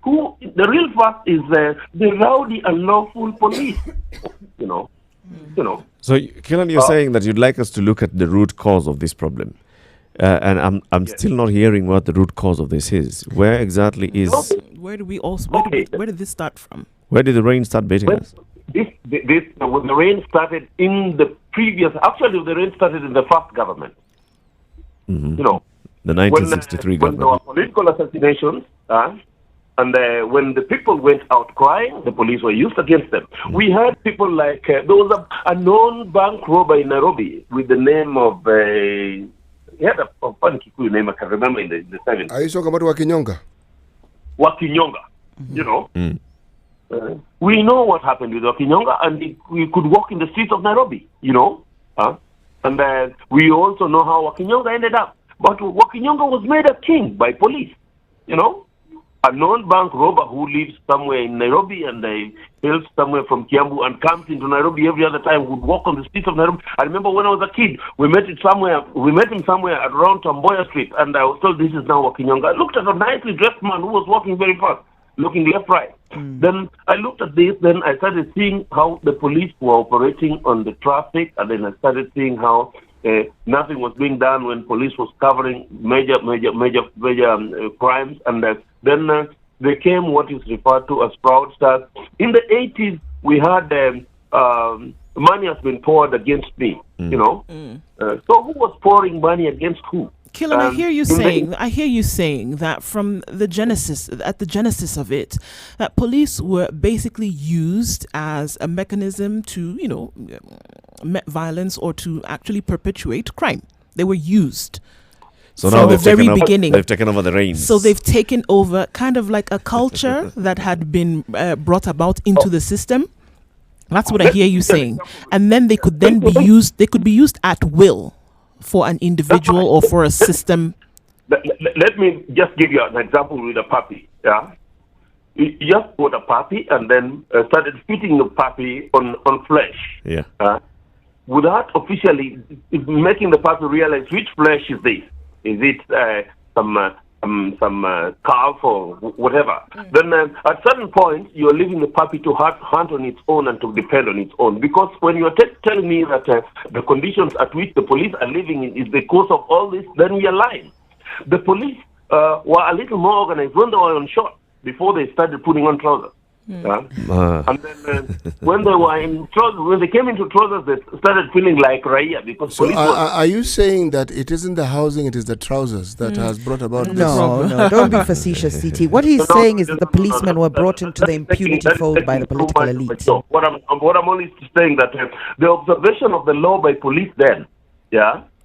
Who the real fact is the rowdy and lawful police, you know. So, Killan, you're saying that you'd like us to look at the root cause of this problem. And I'm still not hearing what the root cause of this is. Where exactly is... Where did this start from? Where did the rain start beating us? When the rain started in the previous... Actually, the rain started in the first government. You know. The 1963 government. When there were political assassinations, and when the people went out crying, the police were used against them. We had people like... there was a known bank robber in Nairobi with the name of... he had a funny Kikuyu name I can remember in the 70s. Are you talking about Wakinyonga? Wakinyonga, you know. We know what happened with Wakinyonga, and we could walk in the streets of Nairobi, you know. And we also know how Wakinyonga ended up. But Wakinyonga was made a king by police, you know. A non-bank robber who lives somewhere in Nairobi and hails somewhere from Kiambu and comes into Nairobi every other time, would walk on the streets of Nairobi. I remember when I was a kid, we met him somewhere around Tomboya Street, and I was told this is now Wakinyonga. I looked at a nicely dressed man who was walking very fast, looking left, right. Then I looked at this, then I started seeing how the police were operating on the traffic, and then I started seeing how nothing was being done when police was covering major crimes, and then there came what is referred to as fraudsters. In the 80s, we had money has been poured against me, you know. So who was pouring money against who? Killan, I hear you saying that from the genesis of it, that police were basically used as a mechanism to, you know, violence or to actually perpetuate crime. They were used. So from now the very beginning. They've taken over the reins. So they've taken over kind of like a culture that had been brought about into the system. That's what I hear you saying. And then they could then be used. They could be used at will for an individual or for a system. Let me just give you an example with a puppy. Yeah, you just bought a puppy and then started feeding the puppy on flesh. Yeah. Without officially making the puppy realize which flesh is this. Is it some calf or whatever? Then at certain point, you're leaving the puppy to hunt on its own and to depend on its own. Because when you're telling me that the conditions at which the police are living in is the cause of all this, then we are lying. The police were a little more organized when they were on shore before they started putting on trousers. And then when they were in trousers, when they came into trousers, they started feeling like Raya because So police are you saying that it isn't the housing, it is the trousers that has brought about this? No, don't be facetious, CT. What he's saying is that the policemen were brought into the impunity fold by the political elite. So what I'm only saying that the observation of the law by police then,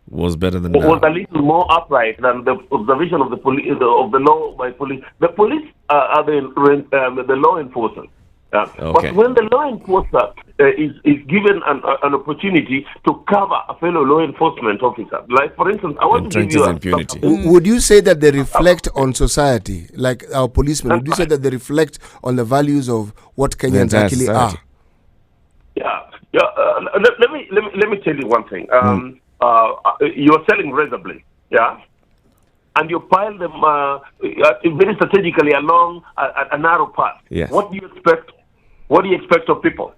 was better than was now. a little more upright than the observation of the of the law by police. The police are the law enforcers. Okay. But when the law enforcer is given an opportunity to cover a fellow law enforcement officer, like for instance, I want to give you impunity. Would you say that they reflect on society, like our policemen? Would you say that they reflect on the values of what Kenyans actually society. are? Let me tell you one thing. You're selling razor blades, and you pile them very strategically along a narrow path. Yes. What do you expect? What do you expect of people?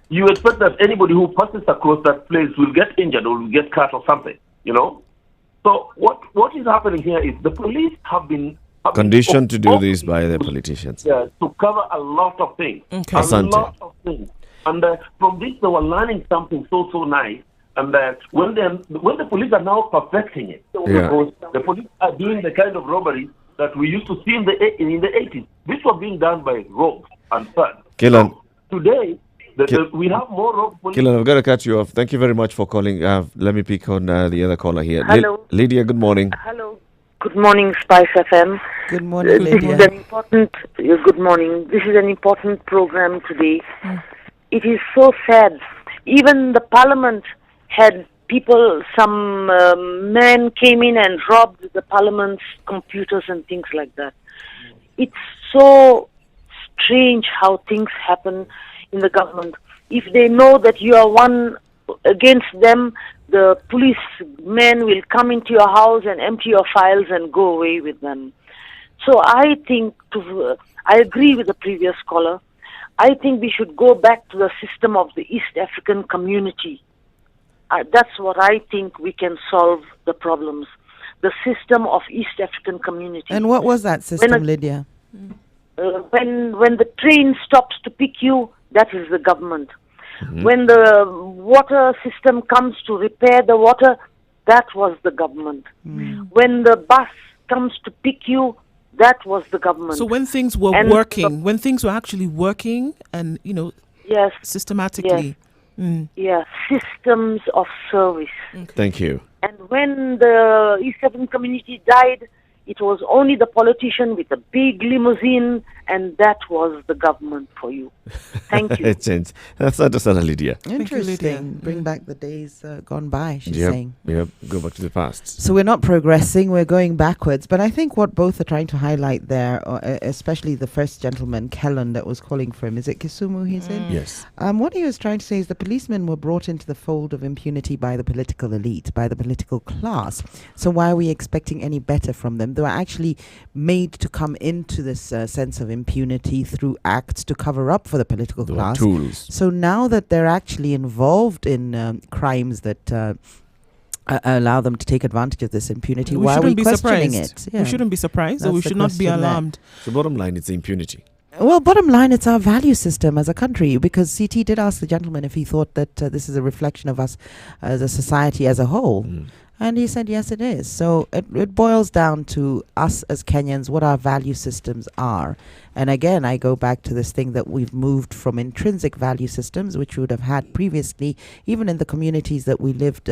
You expect that anybody who passes across that place will get injured or will get cut or something, So what is happening here is the police have been conditioned to do this by the politicians. to cover a lot of things. Okay. A lot of things. And from this, they were learning something so nice. And when the police are now perfecting it, the police are doing the kind of robbery that we used to see in the 80s. This was being done by rogues and thugs. Killan, Today, we have more rogue police. Killan, I've got to cut you off. Thank you very much for calling. Let me pick on the other caller here. Hello. Lydia, good morning. Hello. Good morning, Spice FM. Good morning, This Lydia. is an important. Good morning. This is an important program today. It is so sad. Even the Parliament had people. Some men came in and robbed the Parliament's computers and things like that. It's so strange how things happen in the government. If they know that you are one against them, the policemen will come into your house and empty your files and go away with them. So I think, I agree with the previous caller. I think we should go back to the system of the East African community. That's what I think we can solve the problems. The system of East African community. And what was that system, Lydia? When the train stops to pick you, that is the government. When the water system comes to repair the water, that was the government. When the bus comes to pick you, that was the government. So when things were working, when things were actually working and, yes, systematically. Yes, systems of service. Thank you. And when the East African community died, it was only the politician with a big limousine, and that was the government for you. Thank you. It changed. That's understandable, Lydia. Interesting. Bring back the days gone by, she's saying. Yep, go back to the past. So we're not progressing, we're going backwards. But I think what both are trying to highlight there, especially the first gentleman, Kellen, that was calling for him, is it Kisumu he's in? Yes. What he was trying to say is the policemen were brought into the fold of impunity by the political elite, by the political class. So why are we expecting any better from them? They were actually made to come into this sense of impunity through acts to cover up for the political class. Tools. So now that they're actually involved in crimes that allow them to take advantage of this impunity, why are we questioning it? We shouldn't be surprised, or we should not be alarmed. So bottom line, it's impunity. Well, bottom line, it's our value system as a country, because CT did ask the gentleman if he thought that this is a reflection of us as a society as a whole. And he said, yes, it is. So it boils down to us as Kenyans, what our value systems are. And again, I go back to this thing that we've moved from intrinsic value systems, which we would have had previously, even in the communities that we lived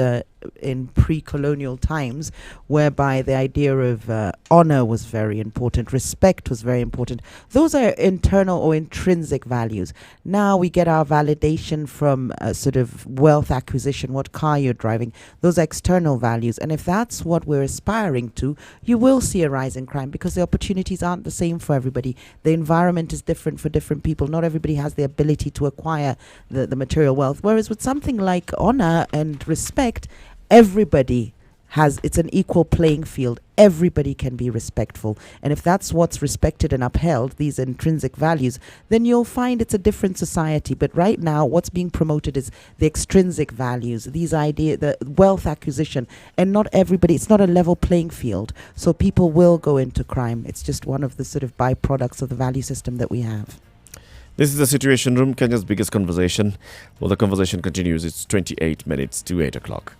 in pre-colonial times, whereby the idea of honor was very important, respect was very important. Those are internal or intrinsic values. Now we get our validation from sort of wealth acquisition, what car you're driving. Those are external values. And if that's what we're aspiring to, you will see a rise in crime because the opportunities aren't the same for everybody. The environment is different for different people. Not everybody has the ability to acquire the material wealth. Whereas with something like honor and respect, everybody has, it's an equal playing field. Everybody can be respectful. And if that's what's respected and upheld, these intrinsic values, then you'll find it's a different society. But right now, what's being promoted is the extrinsic values, these ideas, the wealth acquisition, and not everybody, it's not a level playing field. So people will go into crime. It's just one of the sort of byproducts of the value system that we have. This is the Situation Room, Kenya's biggest conversation. Well, the conversation continues. It's 28 minutes to 8 o'clock.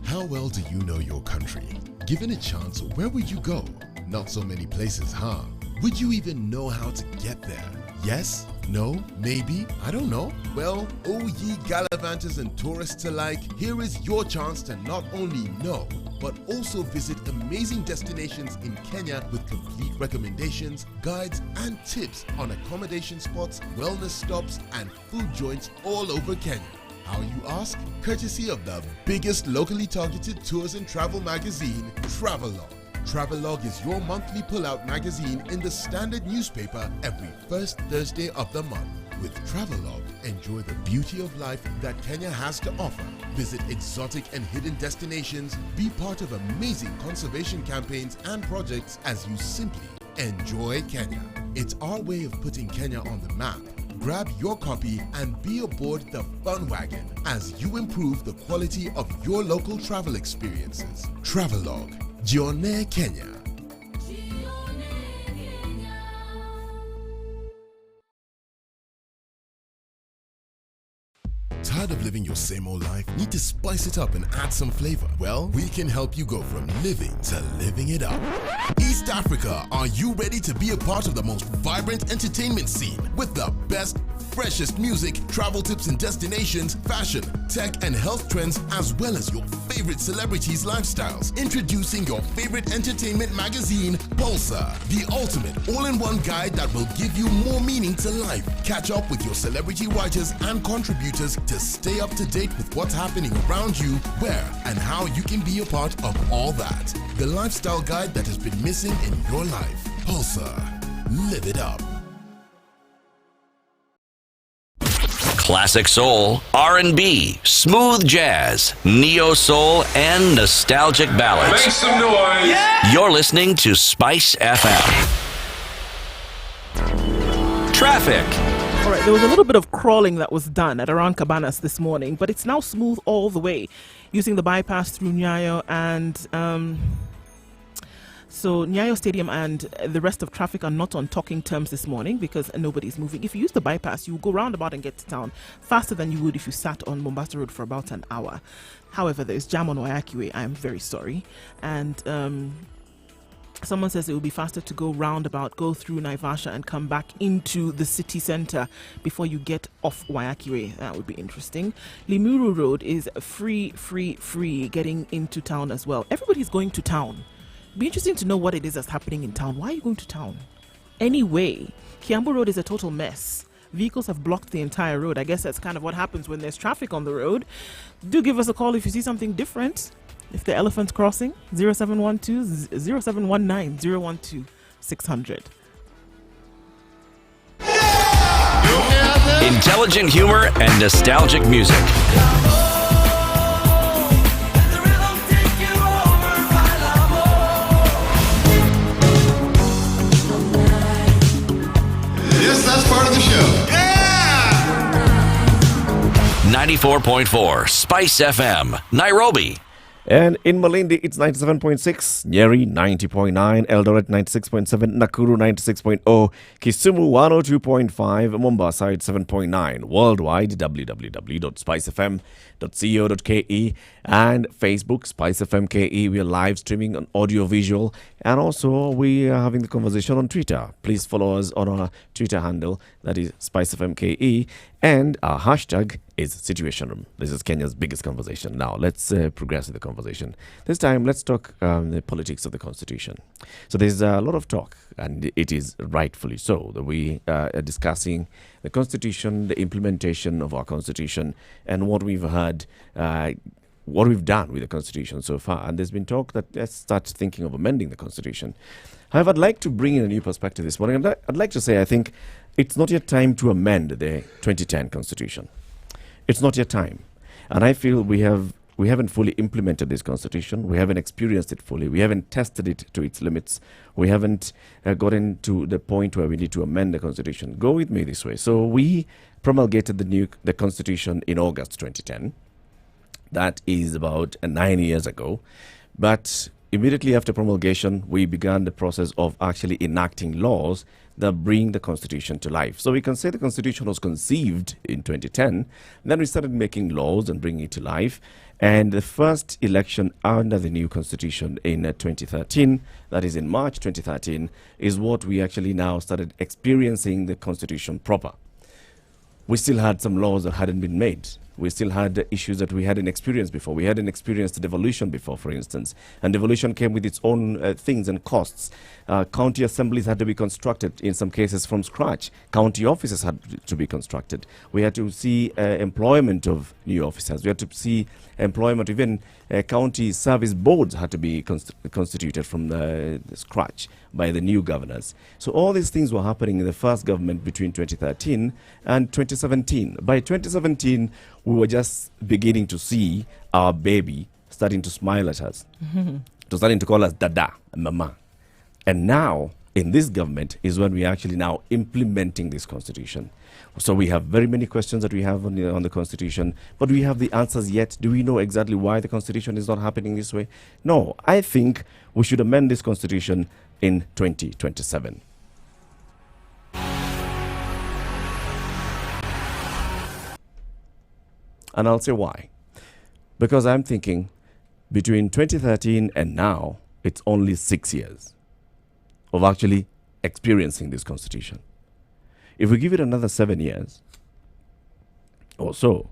How well do you know your country? Given a chance, where would you go? Not so many places, huh? Would you even know how to get there? Yes? No? Maybe? I don't know. Well, oh ye gallivanters and tourists alike, here is your chance to not only know, but also visit amazing destinations in Kenya with complete recommendations, guides, and tips on accommodation spots, wellness stops, and food joints all over Kenya. How, you ask? Courtesy of the biggest locally targeted tours and travel magazine, Travelog. Travelog is your monthly pull-out magazine in the Standard newspaper every first Thursday of the month. With Travelog, enjoy the beauty of life that Kenya has to offer. Visit exotic and hidden destinations, be part of amazing conservation campaigns and projects as you simply enjoy Kenya. It's our way of putting Kenya on the map. Grab your copy and be aboard the fun wagon as you improve the quality of your local travel experiences. Travelog, Jione Kenya. Tired of living your same old life? Need to spice it up and add some flavor? Well, we can help you go from living to living it up. East Africa, are you ready to be a part of the most vibrant entertainment scene with the best, freshest music, travel tips and destinations, fashion, tech and health trends, as well as your favorite celebrities' lifestyles? Introducing your favorite entertainment magazine, Pulsar, the ultimate all-in-one guide that will give you more meaning to life. Catch up with your celebrity writers and contributors to stay up to date with what's happening around you, where and how you can be a part of all that. The lifestyle guide that has been missing in your life. Pulsar. Live it up. Classic soul, R&B, smooth jazz, neo soul, and nostalgic ballads. Make some noise. Yeah! You're listening to Spice FM. Traffic. All right, there was a little bit of crawling that was done at around Cabanas this morning, but it's now smooth all the way using the bypass through Nyayo and so Nyayo Stadium and the rest of traffic are not on talking terms this morning because nobody's moving. If you use the bypass, you will go roundabout and get to town faster than you would if you sat on Mombasa Road for about an hour. However, there's jam on Wayaki Way. I am very sorry. And someone says it will be faster to go roundabout, go through Naivasha and come back into the city center before you get off Wayaki Way. That would be interesting. Limuru Road is free getting into town as well. Everybody's going to town. Be interesting to know what it is that's happening in town. Why are you going to town? Anyway, Kiambu Road is a total mess. Vehicles have blocked the entire road. I guess that's kind of what happens when there's traffic on the road. Do give us a call if you see something different. If the elephant's crossing, 0719-012-600. Intelligent humor and nostalgic music. Yes, that's part of the show. Yeah! 94.4 Spice FM, Nairobi. And in Malindi, it's 97.6, Nyeri 90.9, Eldoret 96.7, Nakuru 96.0, Kisumu 102.5, Mombasa 7.9, worldwide www.spicefm.co.ke, and Facebook Spice FM KE. We are live streaming on audio visual, and also we are having the conversation on Twitter. Please follow us on our Twitter handle, that is Spice FM KE, and our hashtag is Situation Room. This is Kenya's biggest conversation. Now, let's progress with the conversation. This time, let's talk the politics of the Constitution. So there's a lot of talk, and it is rightfully so, that we are discussing the Constitution, the implementation of our Constitution, and what we've heard, what we've done with the Constitution so far. And there's been talk that let's start thinking of amending the Constitution. However, I'd like to bring in a new perspective this morning. I'd like to say I think it's not yet time to amend the 2010 Constitution. It's not yet time. And I feel we haven't fully implemented this Constitution. We haven't experienced it fully. We haven't tested it to its limits. We haven't gotten to the point where we need to amend the Constitution. Go with me this way. So we promulgated the Constitution in August 2010. That is about 9 years ago. But immediately after promulgation, we began the process of actually enacting laws that bring the Constitution to life. So we can say the Constitution was conceived in 2010. Then we started making laws and bringing it to life. And the first election under the new Constitution in 2013, that is in March 2013, is what we actually now started experiencing the Constitution proper. We still had some laws that hadn't been made. We still had issues that we hadn't experienced before. We hadn't experienced devolution before, for instance. And devolution came with its own things and costs. County assemblies had to be constructed, in some cases from scratch. County offices had to be constructed. We had to see employment of new officers. We had to see employment, even county service boards had to be constituted from the scratch by the new governors. So all these things were happening in the first government between 2013 and 2017. By 2017, we were just beginning to see our baby starting to smile at us, to starting to call us Dada, Mama. And now, in this government, is when we are actually now implementing this Constitution. So we have very many questions that we have on the Constitution, but do we have the answers yet? Do we know exactly why the Constitution is not happening this way? No, I think we should amend this Constitution in 2027. And I'll say why. Because I'm thinking between 2013 and now, it's only 6 years of actually experiencing this Constitution. If we give it another 7 years or so,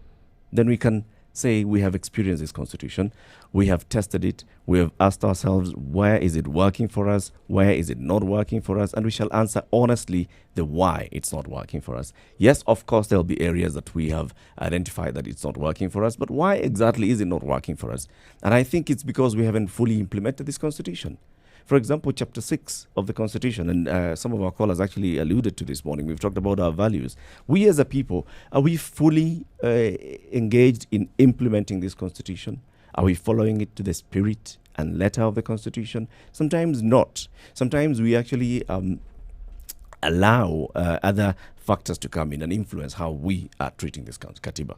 then we can say we have experienced this Constitution, we have tested it, we have asked ourselves, where is it working for us, where is it not working for us, and we shall answer honestly the why it's not working for us. Yes, of course, there'll be areas that we have identified that it's not working for us, but why exactly is it not working for us? And I think it's because we haven't fully implemented this Constitution. For example, Chapter 6 of the Constitution, and some of our callers actually alluded to this morning, we've talked about our values. We as a people, are we fully engaged in implementing this Constitution? Are we following it to the spirit and letter of the Constitution? Sometimes not. Sometimes we actually allow other factors to come in and influence how we are treating this Katiba.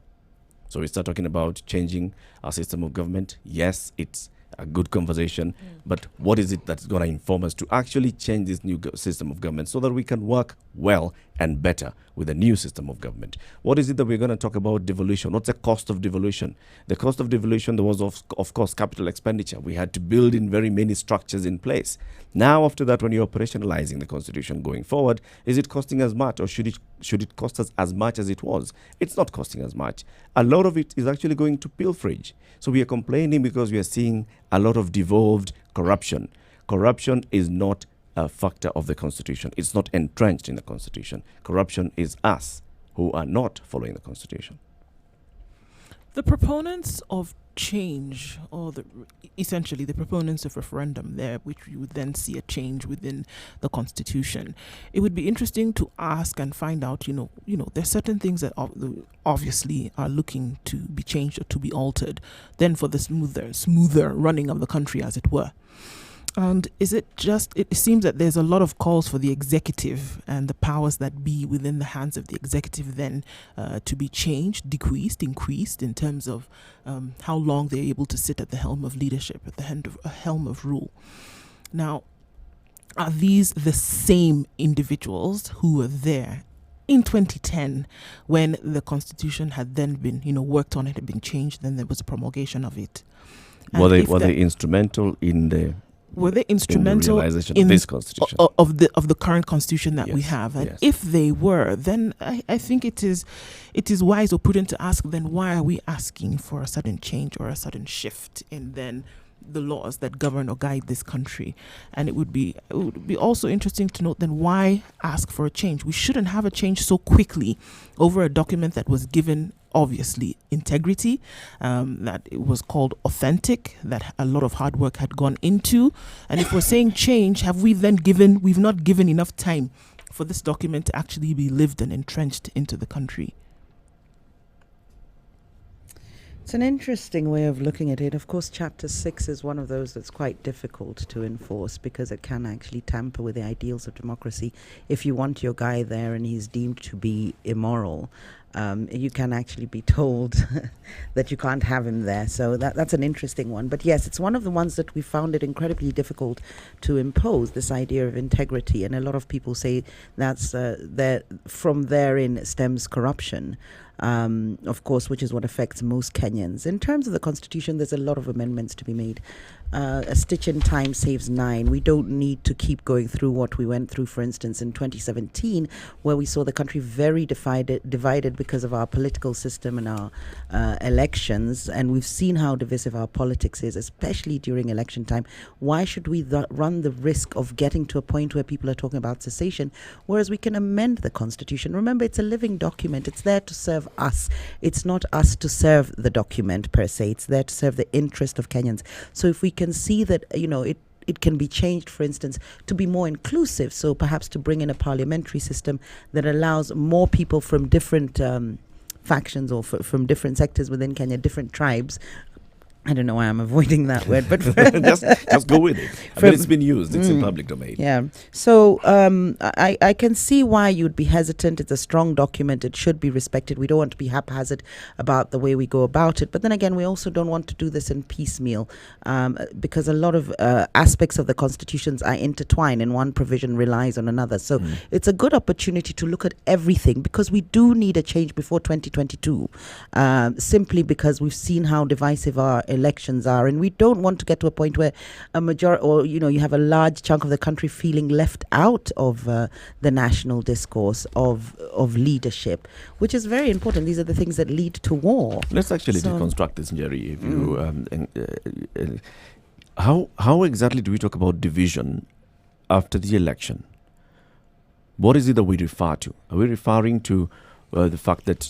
So we start talking about changing our system of government. Yes, it's a good conversation, but what is it that's going to inform us to actually change this new system of government so that we can work well and better with a new system of government? What is it that we're going to talk about? Devolution. What's the cost of devolution? The cost of devolution, there was of course capital expenditure. We had to build in very many structures in place. Now after that, when you're operationalizing the Constitution going forward, is it costing as much, or should it cost us as much as it was? It's not costing as much. A lot of it is actually going to pilferage. So we are complaining because we are seeing a lot of devolved corruption. Corruption is not a factor of the Constitution. It's not entrenched in the Constitution. Corruption is us who are not following the Constitution. The proponents of change, or essentially the proponents of referendum there, which you would then see a change within the Constitution, it would be interesting to ask and find out, there's certain things that obviously are looking to be changed or to be altered, then for the smoother running of the country, as it were. And is it just, it seems that there's a lot of calls for the executive and the powers that be within the hands of the executive then to be changed, decreased, increased in terms of how long they're able to sit at the helm of leadership, at the helm of rule. Now, are these the same individuals who were there in 2010 when the Constitution had then been, worked on, it had been changed, then there was a promulgation of it? Were they instrumental in the... Were they instrumental in the realization of this constitution, of the current constitution that we have? And if they were, then I think it is wise or prudent to ask, then why are we asking for a sudden change or a sudden shift in then the laws that govern or guide this country? And it would be also interesting to note then why ask for a change. We shouldn't have a change so quickly over a document that was given obviously integrity, that it was called authentic, that a lot of hard work had gone into. And if we're saying change, we've not given enough time for this document to actually be lived and entrenched into the country? It's an interesting way of looking at it. Of course, Chapter 6 is one of those that's quite difficult to enforce because it can actually tamper with the ideals of democracy. If you want your guy there and he's deemed to be immoral, you can actually be told that you can't have him there. So that's an interesting one. But yes, it's one of the ones that we found it incredibly difficult to impose, this idea of integrity. And a lot of people say that's that from therein stems corruption. Of course, which is what affects most Kenyans. In terms of the Constitution, there's a lot of amendments to be made. A stitch in time saves 9. We don't need to keep going through what we went through, for instance, in 2017, where we saw the country very divided because of our political system and our elections. And we've seen how divisive our politics is, especially during election time. Why should we run the risk of getting to a point where people are talking about cessation, whereas we can amend the Constitution? Remember, it's a living document. It's there to serve us. It's not us to serve the document per se. It's there to serve the interest of Kenyans. So if we can see that, it can be changed, for instance, to be more inclusive, so perhaps to bring in a parliamentary system that allows more people from different factions or from different sectors within Kenya, different tribes. I don't know why I'm avoiding that word, but just go with it. I mean, it's been used. It's in public domain. Yeah. So I can see why you'd be hesitant. It's a strong document. It should be respected. We don't want to be haphazard about the way we go about it. But then again, we also don't want to do this in piecemeal because a lot of aspects of the constitutions are intertwined and one provision relies on another. So it's a good opportunity to look at everything because we do need a change before 2022 simply because we've seen how divisive our elections are, and we don't want to get to a point where a majority, or you have a large chunk of the country feeling left out of the national discourse of leadership, which is very important. These are the things that lead to war. Let's actually deconstruct this, Jerry. If you, how exactly do we talk about division after the election? What is it that we refer to? Are we referring to the fact that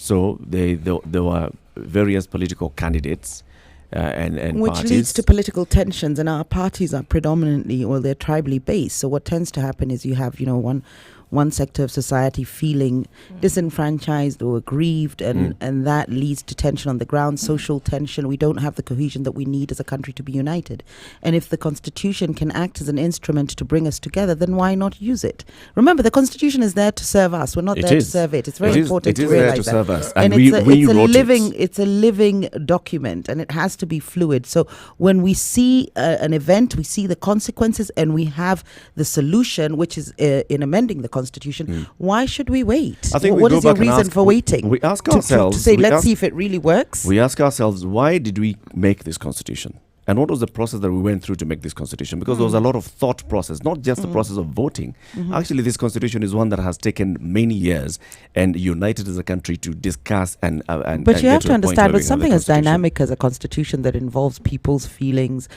there were various political candidates and which parties, leads to political tensions, and our parties are predominantly, they're tribally based. So what tends to happen is you have, one sector of society feeling disenfranchised or aggrieved, and that leads to tension on the ground, social tension. We don't have the cohesion that we need as a country to be united. And if the Constitution can act as an instrument to bring us together, then why not use it? Remember, the Constitution is there to serve us. We're not there to serve it. It's very important to realize that. It is there to serve us. And it's a living document, and it has to be fluid. So when we see an event, we see the consequences, and we have the solution, which is in amending the Constitution. Why should we wait? I think what is your reason for waiting? We ask ourselves to say, let's see if it really works. We ask ourselves, why did we make this Constitution? And what was the process that we went through to make this Constitution? Because there was a lot of thought process, not just the process of voting. Actually, this Constitution is one that has taken many years and united as a country to discuss and But you have to understand, with something as dynamic as a Constitution that involves people's feelings,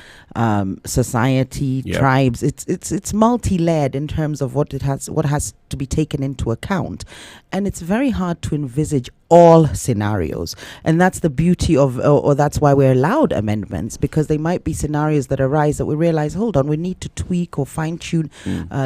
society, tribes, it's multi-layered in terms of what has to be taken into account. And it's very hard to envisage all scenarios. And that's the beauty of, or that's why we're allowed amendments, because they might be scenarios that arise that we realize, hold on, we need to tweak or fine tune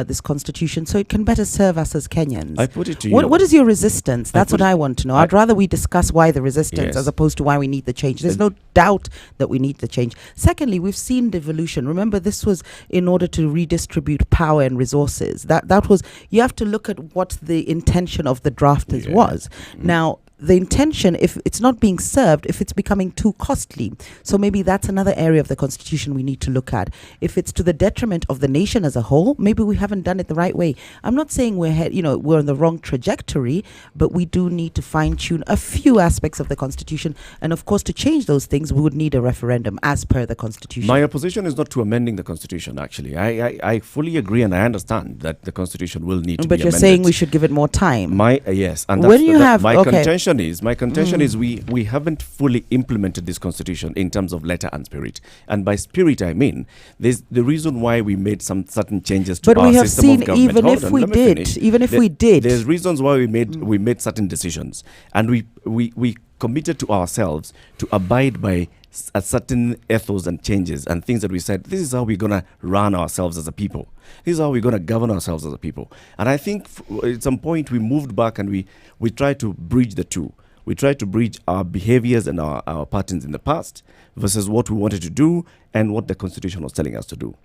this constitution so it can better serve us as Kenyans. I put it to you. What is your resistance? That's what I want to know. I'd rather we discuss why the resistance as opposed to why we need the change. There's no doubt that we need the change. Secondly, we've seen devolution. Remember, this was in order to redistribute power and resources. That was, you have to look at what the intention of the drafters was. Now, the intention, if it's not being served, if it's becoming too costly. So maybe that's another area of the constitution we need to look at. If it's to the detriment of the nation as a whole, maybe we haven't done it the right way. I'm not saying we're on the wrong trajectory, but we do need to fine tune a few aspects of the constitution. And of course, to change those things, we would need a referendum as per the constitution. My opposition is not to amending the constitution, actually. I fully agree and I understand that the constitution will need to be amended. But you're saying we should give it more time. Yes. And when you have... My contention is we haven't fully implemented this constitution in terms of letter and spirit. And by spirit, I mean, there's the reason why we made some certain changes to our system of government. Even if we did, there's reasons why we made certain decisions. And we committed to ourselves to abide by a certain ethos and changes and things that we said, this is how we're going to run ourselves as a people. This is how we're going to govern ourselves as a people. And I think at some point we moved back and we tried to bridge the two. We tried to bridge our behaviors and our patterns in the past versus what we wanted to do and what the Constitution was telling us to do.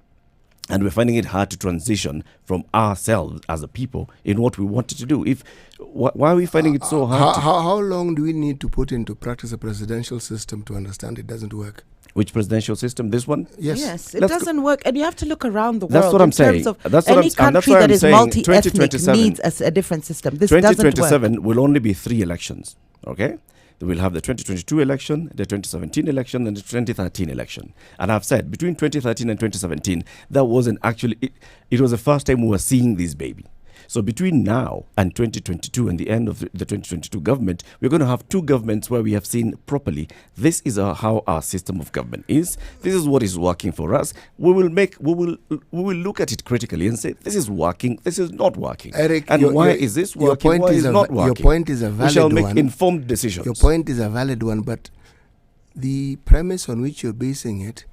And we're finding it hard to transition from ourselves as a people in what we wanted to do. Why are we finding it so hard? How long do we need to put into practice a presidential system to understand it doesn't work? Which presidential system? This one? Yes. It doesn't work. And you have to look around the world. That's what I'm saying. Any country that is multi-ethnic needs a different system. This doesn't work. 2027 will only be 3 elections. Okay? We'll have the 2022 election, the 2017 election, and the 2013 election. And I've said, between 2013 and 2017, that wasn't actually... It was the first time we were seeing this baby. So between now and 2022 and the end of the 2022 government, we're going to have 2 governments where we have seen properly, this is how our system of government is. This is what is working for us. We will look at it critically and say, this is working, this is not working. Eric, and why is this working, why is not working? Your point is a valid one. We shall make informed decisions. Your point is a valid one, but the premise on which you're basing it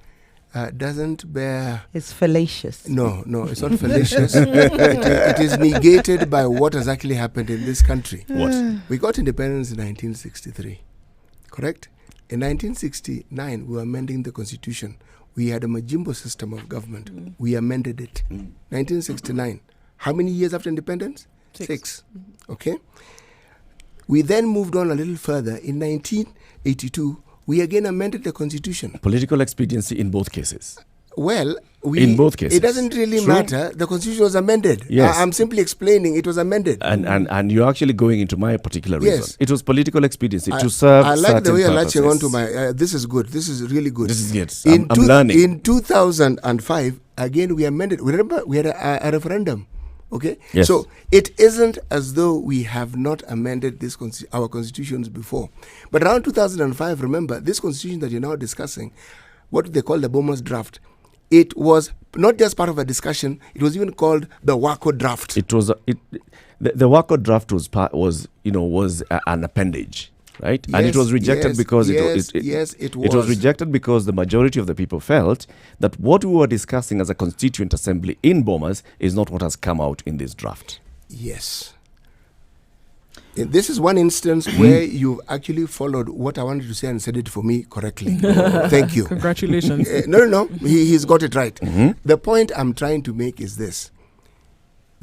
doesn't bear... It's fallacious. No, it's not fallacious. It is negated by what has actually happened in this country. What? We got independence in 1963, correct? In 1969, we were amending the constitution. We had a Majimbo system of government. We amended it. 1969. How many years after independence? 6. Okay? We then moved on a little further. In 1982, we again amended the constitution. Political expediency in both cases. Well, in both cases. It doesn't really matter. The constitution was amended. Yes. I'm simply explaining it was amended. And you're actually going into my particular reason. Yes. It was political expediency to serve I like the way you're purposes. latching on to my... this is good. This is really good. This is good. I'm learning. In 2005, again, we amended. Remember, we had a referendum. Okay? Yes. So it isn't as though we have not amended our constitutions before. But around 2005, remember, this constitution that you're now discussing, what they call the Bomas draft, it was not just part of a discussion, it was even called the Wako draft. It was the Wako draft was an appendage. Right? Yes, and it was rejected because it was rejected because the majority of the people felt that what we were discussing as a constituent assembly in Bomas is not what has come out in this draft. Yes. This is one instance where you actually followed what I wanted to say and said it for me correctly. Thank you. Congratulations. No. He's got it right. The point I'm trying to make is this.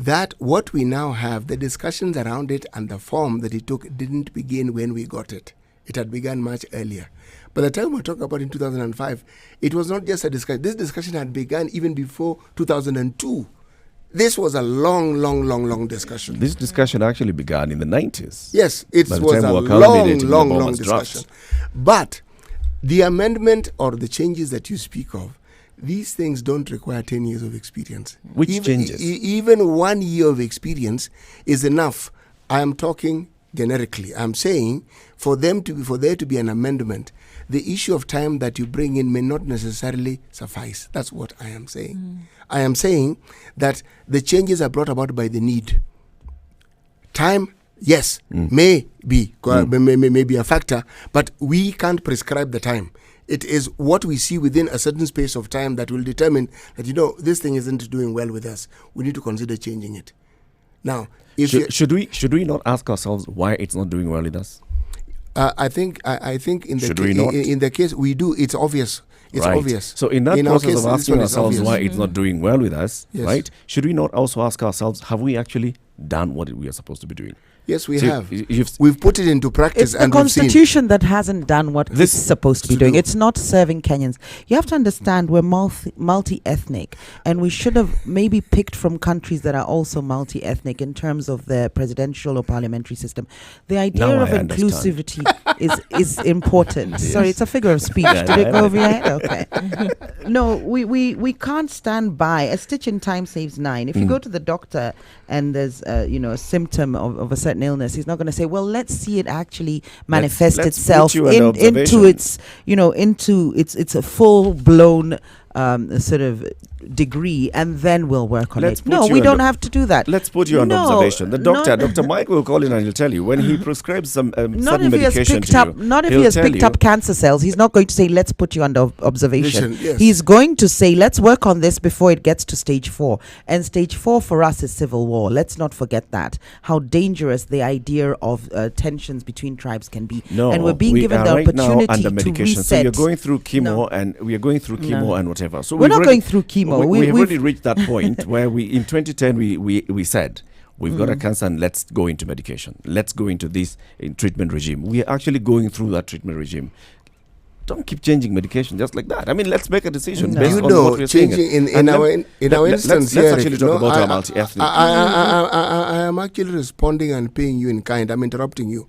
That what we now have, the discussions around it and the form that it took didn't begin when we got it. It had begun much earlier. By the time we're talking about in 2005, it was not just a discussion. This discussion had begun even before 2002. This was a long discussion. This discussion actually began in the 90s. Yes, it was a long discussion. But the amendment or the changes that you speak of, these things don't require 10 years of experience. Which changes? Even 1 year of experience is enough. I am talking generically. I'm saying for there to be an amendment, the issue of time that you bring in may not necessarily suffice. That's what I am saying. I am saying that the changes are brought about by the need. Time, yes, may be a factor, but we can't prescribe the time. It is what we see within a certain space of time that will determine that, this thing isn't doing well with us. We need to consider changing it. Now, if should we not ask ourselves why it's not doing well with us? I think in the case we do, it's obvious. It's right. obvious. So in that process of asking ourselves why it's not doing well with us, yes. right? Should we not also ask ourselves, have we actually done what we are supposed to be doing? Yes, we have. We've put it into practice. It's the constitution that hasn't done what it's supposed to be doing. It's not serving Kenyans. You have to understand we're multi-ethnic, and we should have maybe picked from countries that are also multi-ethnic in terms of their presidential or parliamentary system. The idea of inclusivity is important. Yes. Sorry, it's a figure of speech. Did it go over your head? Okay. No, we can't stand by. A stitch in time saves nine. If you go to the doctor and there's a symptom of a certain illness, he's not going to say, well, let's see it actually manifest itself into its a full-blown sort of degree, and then we'll work on it. No, we don't have to do that. Let's put you on observation. The doctor, Dr. Mike, will call in and he'll tell you when he prescribes some certain medication to you. Not if he has picked up cancer cells. He's not going to say, let's put you under observation. Yes. He's going to say, let's work on this before it gets to stage 4. And stage 4 for us is civil war. Let's not forget that. How dangerous the idea of tensions between tribes can be. No, and we're being given the opportunity to reset. So you're going through chemo and we are going through chemo and whatever. So we're not going through chemo. We've already reached that point where in 2010 we said we've got a cancer and let's go into medication. Let's go into this treatment regime. We are actually going through that treatment regime. Don't keep changing medication just like that. I mean, let's make a decision based on what we're seeing. In our instance, let's actually talk about our multi-ethnic. I am actually responding and paying you in kind. I'm interrupting you.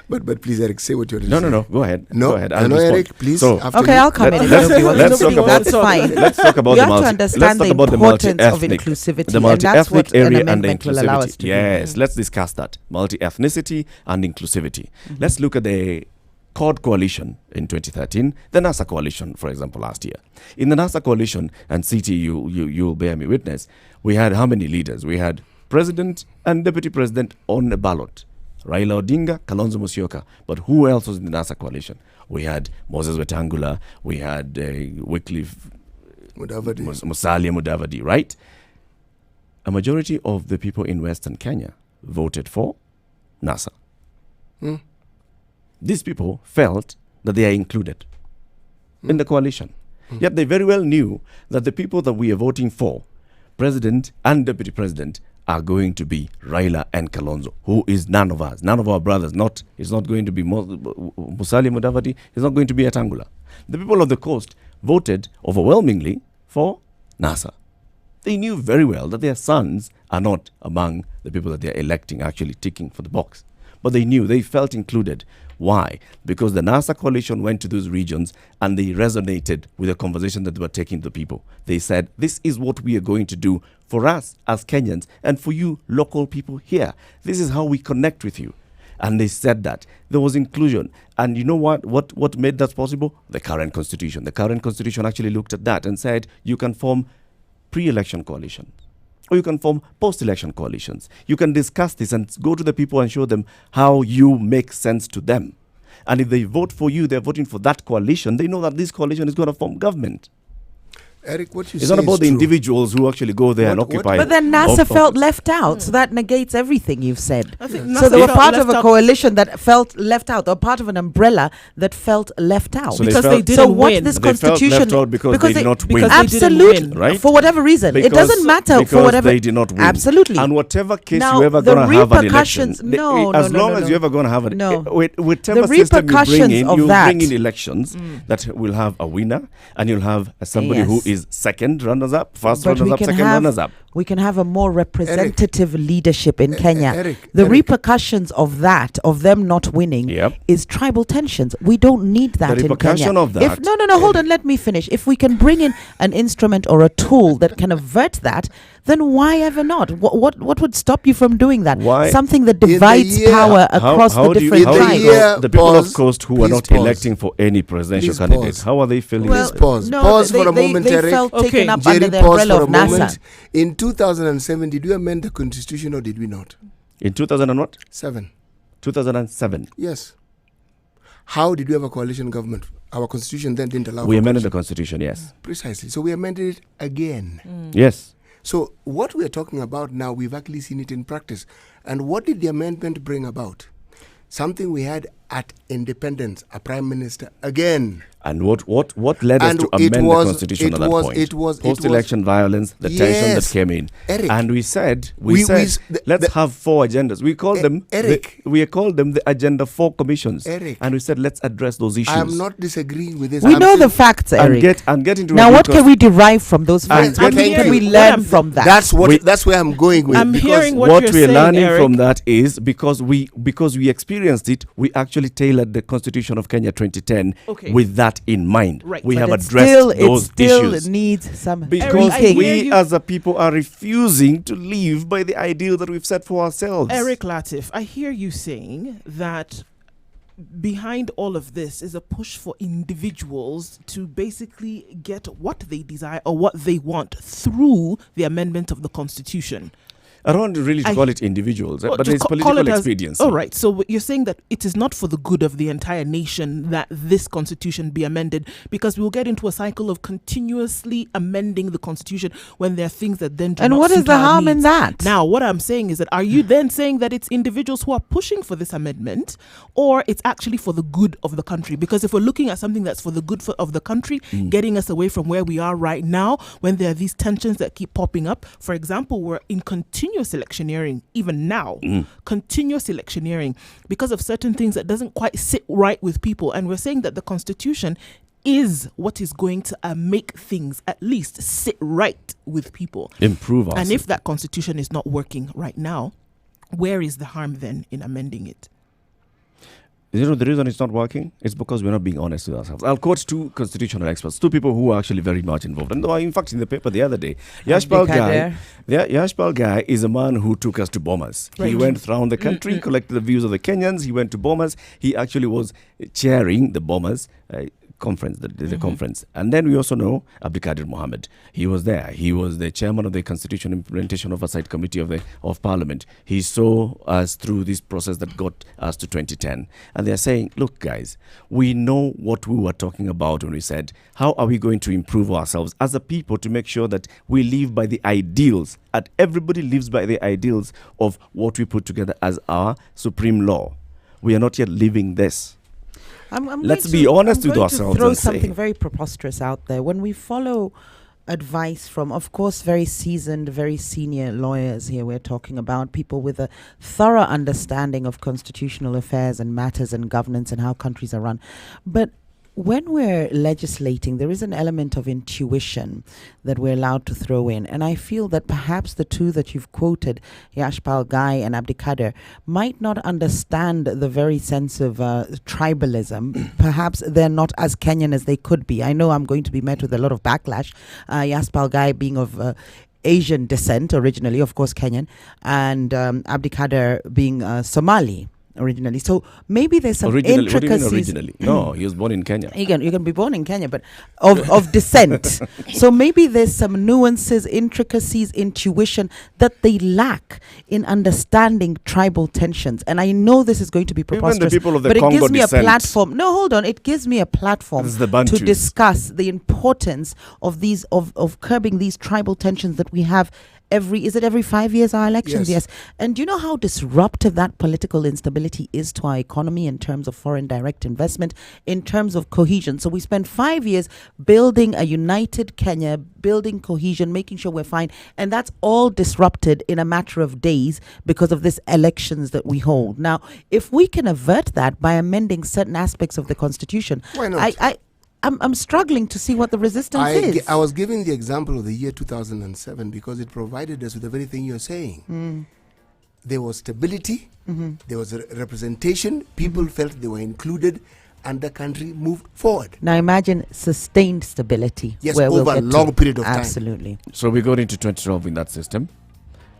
But please, Eric, say what you're saying. No. Go ahead. No, go ahead. Eric, please. Okay, I'll come in. Let's talk about. That's fine. Let's talk about you have to understand the importance of inclusivity. The multi-ethnic area and the will allow us to inclusivity. Yes, let's discuss that. Multi-ethnicity and inclusivity. Let's look at the CORD coalition in 2013, the NASA coalition, for example, last year. In the NASA coalition, and CT, you'll bear me witness, we had how many leaders? We had president and deputy president on the ballot. Raila Odinga, Kalonzo Musyoka. But who else was in the NASA coalition? We had Moses Wetangula, we had Wycliffe Musalia Mudavadi, right? A majority of the people in Western Kenya voted for NASA. These people felt that they are included in the coalition. Yet they very well knew that the people that we are voting for, president and deputy president, are going to be Raila and Kalonzo, who is none of us, none of our brothers. It's not going to be Musalia Mudavadi. It's not going to be Wetangula. The people of the coast voted overwhelmingly for NASA. They knew very well that their sons are not among the people that they are electing, actually ticking for the box. But they felt included. Why? Because the NASA coalition went to those regions and they resonated with the conversation that they were taking to the people. They said, this is what we are going to do for us as Kenyans and for you local people here. This is how we connect with you. And they said that. There was inclusion. And you know what made that possible? The current constitution. The current constitution actually looked at that and said, you can form pre-election coalitions. Or you can form post-election coalitions. You can discuss this and go to the people and show them how you make sense to them. And if they vote for you, they're voting for that coalition. They know that this coalition is going to form government. Eric, what you it's say not about is the true. individuals who actually go there and occupy. But then NASA felt left out, so that negates everything you've said. So they were part of a coalition that felt left out, or part of an umbrella that felt left out. So because they didn't win. This they constitution felt left out because they did not win. Absolutely, right? For whatever reason, it doesn't matter for whatever. They did not win. Absolutely. And whatever case now, you ever going to have an election, as long as you ever going to have an whichever the system you bring in, you bring in that. elections that will have a winner and you'll have somebody who is second runners-up, first runners-up, second runners-up. We can have a more representative leadership in Kenya. The repercussions of that, of them not winning, is tribal tensions. We don't need that in Kenya. The repercussion of that. Hold on, let me finish. If we can bring in an instrument or a tool that can avert that, then why ever not? What would stop you from doing that? Why? Something that divides power across the different tribes. The people of Coast who are not electing for any presidential candidates, how are they feeling? Please pause. Pause for a moment, they Eric. felt taken up Jerry, under the pause umbrella for of a NASA. moment. In 2007, did we amend the constitution or did we not? In 2000 and what? 2007. Yes. How did we have a coalition government? Our constitution then didn't allow. We amended the constitution, yes. Precisely. So we amended it again. Yes. So what we're talking about now, we've actually seen it in practice. And what did the amendment bring about? Something we had at independence, a prime minister again. And what led us to amend the constitution at that point? It was post-election violence, the tension that came in, Eric, and we said let's have 4 agendas. We called them Eric. We called them the Agenda 4 commissions, Eric, and we said let's address those issues. I am not disagreeing with this. We know the facts, Eric. And get into now. What can we derive from those facts? What can we learn from that? That's where I'm going with. I'm hearing what you're we're saying, learning Eric. from that is because we experienced it. We actually tailored the Constitution of Kenya 2010 with that in mind. Right. We But have it addressed still, those it still issues. needs some Because tweaking. we as a people are refusing to live by the ideal that we've set for ourselves. Eric Latif, I hear you saying that behind all of this is a push for individuals to basically get what they desire or what they want through the amendment of the Constitution. I don't want really to call it individuals, but just it's call political it as- expediency. All right. So you're saying that it is not for the good of the entire nation that this constitution be amended, because we will get into a cycle of continuously amending the constitution when there are things that then do And not what is suit the our harm in needs. that? Now, what I'm saying is that are you then saying that it's individuals who are pushing for this amendment, or it's actually for the good of the country? Because if we're looking at something that's for the good of the country, getting us away from where we are right now, when there are these tensions that keep popping up, for example, we're in continuous electioneering even now, continuous electioneering because of certain things that doesn't quite sit right with people, and we're saying that the constitution is what is going to make things at least sit right with people, improve us. And if that constitution is not working right now, where is the harm then in amending it? You know, the reason it's not working is because we're not being honest with ourselves. I'll quote 2 constitutional experts, 2 people who are actually very much involved. And in fact, in the paper the other day, Yashpal Guy is a man who took us to Bomas. Right. He went around the country, collected the views of the Kenyans. He went to Bomas. He actually was chairing the Bomas conference, the conference. And then we also know Abdikadir Mohammed. He was there. He was the chairman of the Constitution Implementation Oversight Committee of Parliament. He saw us through this process that got us to 2010. And they're saying, look, guys, we know what we were talking about when we said, how are we going to improve ourselves as a people to make sure that we live by the ideals, and everybody lives by the ideals of what we put together as our supreme law. We are not yet living this. Let's be honest with ourselves. Throw and something say, very preposterous out there. When we follow advice from, of course, very seasoned, very senior lawyers here, we're talking about people with a thorough understanding of constitutional affairs and matters and governance and how countries are run. But when we're legislating, there is an element of intuition that we're allowed to throw in. And I feel that perhaps the 2 that you've quoted, Yashpal Guy and Abdikadir, might not understand the very sense of tribalism. Perhaps they're not as Kenyan as they could be. I know I'm going to be met with a lot of backlash. Yashpal Guy being of Asian descent originally, of course Kenyan, and Abdikadir being Somali originally. So maybe there's some intricacies. What do you mean originally? No, he was born in Kenya. You can be born in Kenya, but of descent. So maybe there's some nuances, intricacies, intuition that they lack in understanding tribal tensions. And I know this is going to be preposterous, Even the people of the but Congo it gives me descent. a platform. No, hold on. It gives me a platform This is the to Bantus. discuss the importance of these of curbing these tribal tensions that we have. Every 5 years our elections? Yes. And do you know how disruptive that political instability is to our economy in terms of foreign direct investment, in terms of cohesion? So we spent 5 years building a united Kenya, building cohesion, making sure we're fine. And that's all disrupted in a matter of days because of this elections that we hold. Now, if we can avert that by amending certain aspects of the Constitution, why not? I'm struggling to see what the resistance is. I was giving the example of the year 2007 because it provided us with the very thing you're saying. There was stability, there was a representation, people felt they were included, and the country moved forward. Now imagine sustained stability. Yes, where we'll over a get long to. period of time. Absolutely. So we got into 2012 in that system,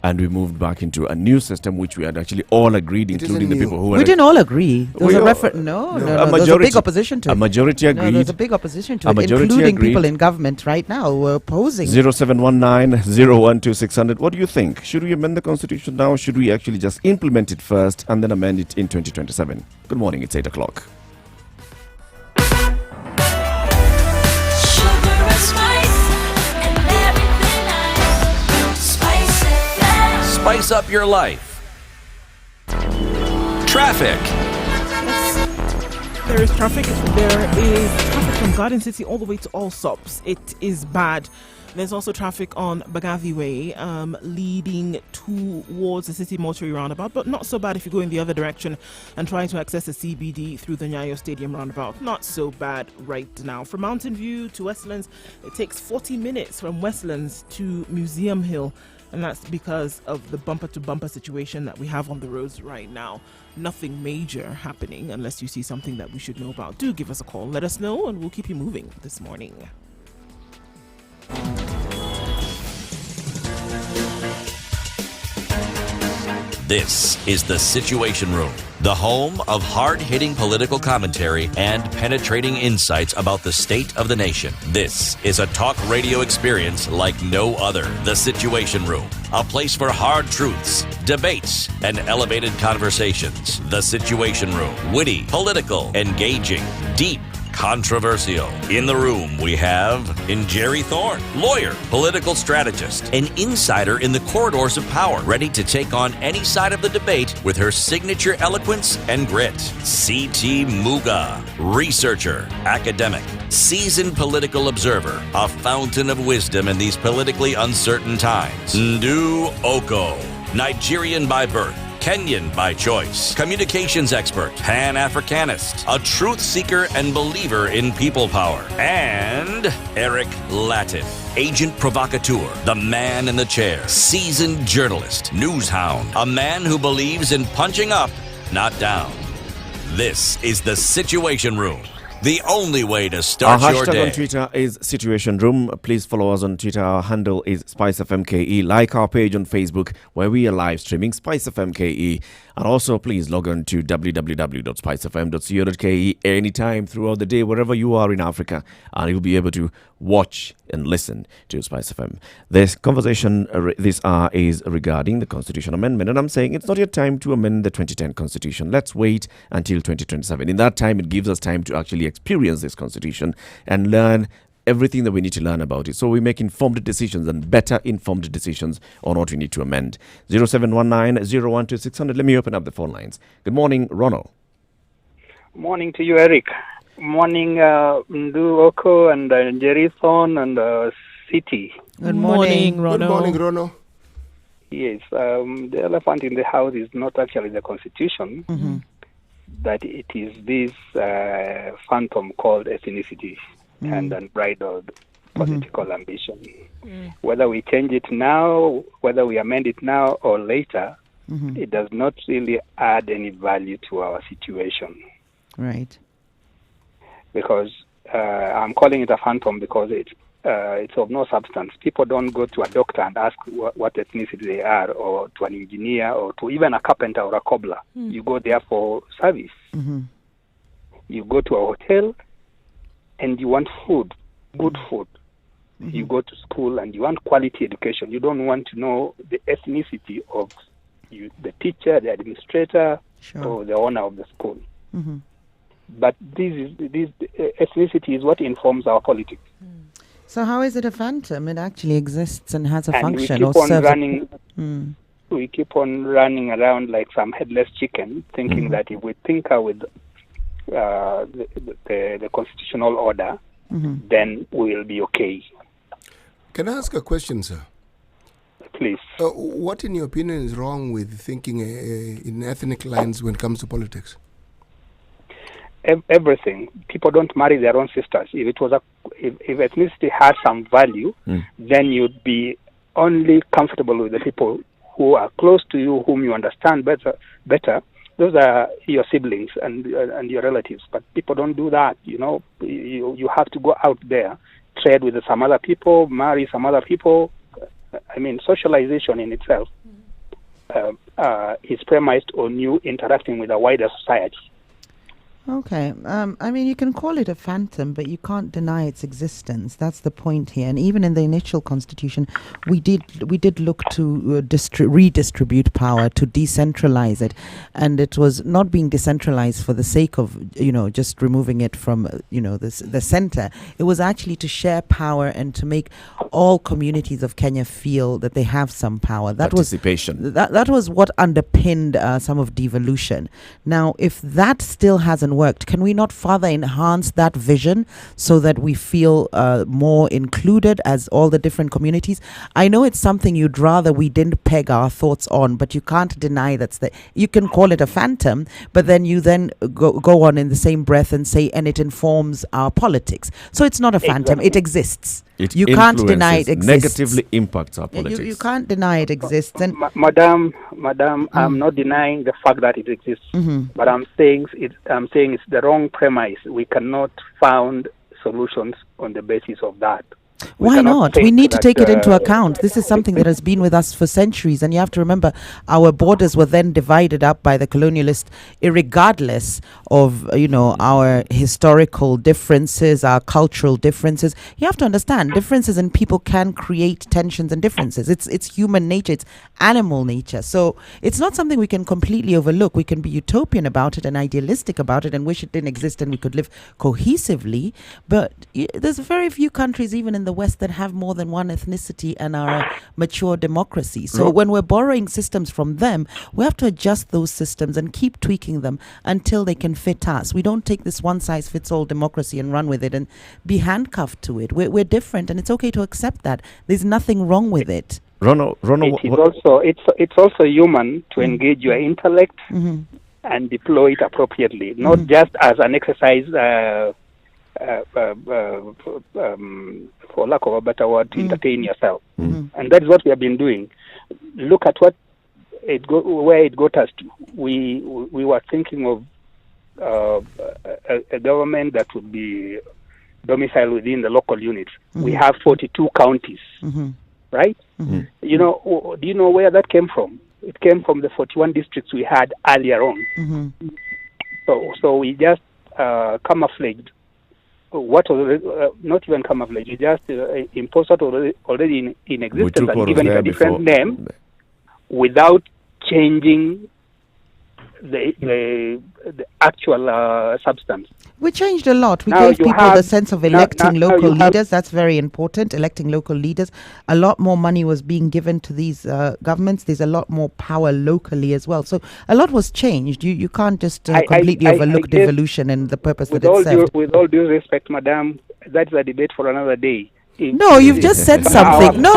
and we moved back into a new system which we had actually all agreed, including the people who were... We didn't all agree. There was a referendum. No. There was a big opposition to it. A majority agreed. No, there's a big opposition to it, including people in government right now who are opposing. 0719-012-600. What do you think? Should we amend the constitution now? Should we actually just implement it first and then amend it in 2027? Good morning. It's 8 o'clock. Spice up your life. Traffic. Yes. There is traffic. There is traffic from Garden City all the way to Allsops. It is bad. There's also traffic on Bagavi Way leading towards the City Mortuary roundabout, but not so bad if you go in the other direction and try to access the CBD through the Nyayo Stadium roundabout. Not so bad right now. From Mountain View to Westlands, it takes 40 minutes from Westlands to Museum Hill, and that's because of the bumper-to-bumper situation that we have on the roads right now. Nothing major happening unless you see something that we should know about. Do give us a call. Let us know, and we'll keep you moving this morning. This is The Situation Room, the home of hard-hitting political commentary and penetrating insights about the state of the nation. This is a talk radio experience like no other. The Situation Room, a place for hard truths, debates, and elevated conversations. The Situation Room, witty, political, engaging, deep, controversial. In the room, we have Jerry Thorne, lawyer, political strategist, an insider in the corridors of power, ready to take on any side of the debate with her signature eloquence and grit. C.T. Muga, researcher, academic, seasoned political observer, a fountain of wisdom in these politically uncertain times. Ndu Oko, Nigerian by birth, Kenyan by choice, communications expert, Pan-Africanist, a truth seeker and believer in people power, and Eric Latin, agent provocateur, the man in the chair, seasoned journalist, news hound, a man who believes in punching up, not down. This is The Situation Room, the only way to start our your hashtag day. on Twitter is Situation Room. Please follow us on Twitter. Our handle is SpiceFMKE. Like our page on Facebook where we are live streaming SpiceFMKE. And also please log on to www.spicefm.co.ke anytime throughout the day, wherever you are in Africa, and you'll be able to watch and listen to Spice FM. This conversation this hour is regarding the Constitution Amendment, and I'm saying it's not yet time to amend the 2010 Constitution. Let's wait until 2027. In that time, it gives us time to actually experience this Constitution and learn everything that we need to learn about it, so we make informed decisions and better informed decisions on what we need to amend. 0719-012-600. Let me open up the phone lines. Good morning, Ronald. Morning to you, Eric. Morning, Ndu Oko and Jerry Thorne and City. Good morning, Ronald. Good morning, Ronald. Yes, the elephant in the house is not actually the Constitution, but it is this phantom called ethnicity and unbridled political ambition. Whether we change it now, whether we amend it now or later, it does not really add any value to our situation. Right. Because I'm calling it a phantom because it's of no substance. People don't go to a doctor and ask what ethnicity they are, or to an engineer, or to even a carpenter or a cobbler. You go there for service. You go to a hotel and you want food, good food. You go to school and you want quality education. You don't want to know the ethnicity of the teacher, the administrator, or the owner of the school. But this ethnicity is what informs our politics. So how is it a phantom? It actually exists and has a And function. we keep on serves running. We keep on running around like some headless chicken, thinking that if we tinker with the constitutional order, then we will be okay. Can I ask a question, sir? Please. What, in your opinion, is wrong with thinking in ethnic lines when it comes to politics? Everything. People don't marry their own sisters. If ethnicity has some value, then you'd be only comfortable with the people who are close to you, whom you understand better, those are your siblings and your relatives. But people don't do that. You have to go out there, trade with some other people, marry some other people. I mean, socialization in itself is premised on you interacting with a wider society. Okay. I mean, you can call it a phantom, but you can't deny its existence. That's the point here. And even in the initial constitution, we did look to redistribute power, to decentralize it, and it was not being decentralized for the sake of just removing it from the center. It was actually to share power and to make all communities of Kenya feel that they have some power. That Participation. That was what underpinned some of devolution. Now, if that still hasn't worked, can we not further enhance that vision so that we feel more included as all the different communities? I know it's something you'd rather we didn't peg our thoughts on, but you can't deny you can call it a phantom, but then you go on in the same breath and say, and it informs our politics. So it's not a phantom, it exists. You can't deny it exists. Negatively impacts our politics. You can't deny it exists. And Madam, I'm not denying the fact that it exists, but I'm saying it's the wrong premise. We cannot found solutions on the basis of that. Why not? We need to take it into account. This is something that has been with us for centuries, and you have to remember our borders were then divided up by the colonialists, regardless of our historical differences, our cultural differences. You have to understand differences in people can create tensions and differences. It's human nature, it's animal nature. So it's not something we can completely overlook. We can be utopian about it and idealistic about it and wish it didn't exist and we could live cohesively. But there's very few countries, even in the West, that have more than one ethnicity and are a mature democracy. So when we're borrowing systems from them, we have to adjust those systems and keep tweaking them until they can fit us. We don't take this one-size-fits-all democracy and run with it and be handcuffed to it. We're different, and it's okay to accept that. There's nothing wrong with it. Ronald, it's also human to engage your intellect and deploy it appropriately, not just as an exercise. For lack of a better word, to entertain yourself, and that's what we have been doing. Look at where it got us to. We were thinking of a government that would be domiciled within the local units. We have 42 counties, right? Do you know where that came from? It came from the 41 districts we had earlier on. So we just camouflaged what was not even camouflage. You just imposed what was already in existence and given it a different name without changing the actual substance. We changed a lot. We gave people the sense of electing local leaders. That's very important, electing local leaders. A lot more money was being given to these governments. There's a lot more power locally as well. So a lot was changed. You can't just completely overlook devolution and the purpose that it served. With all due respect, madam, that's a debate for another day. No, you've just said something. No.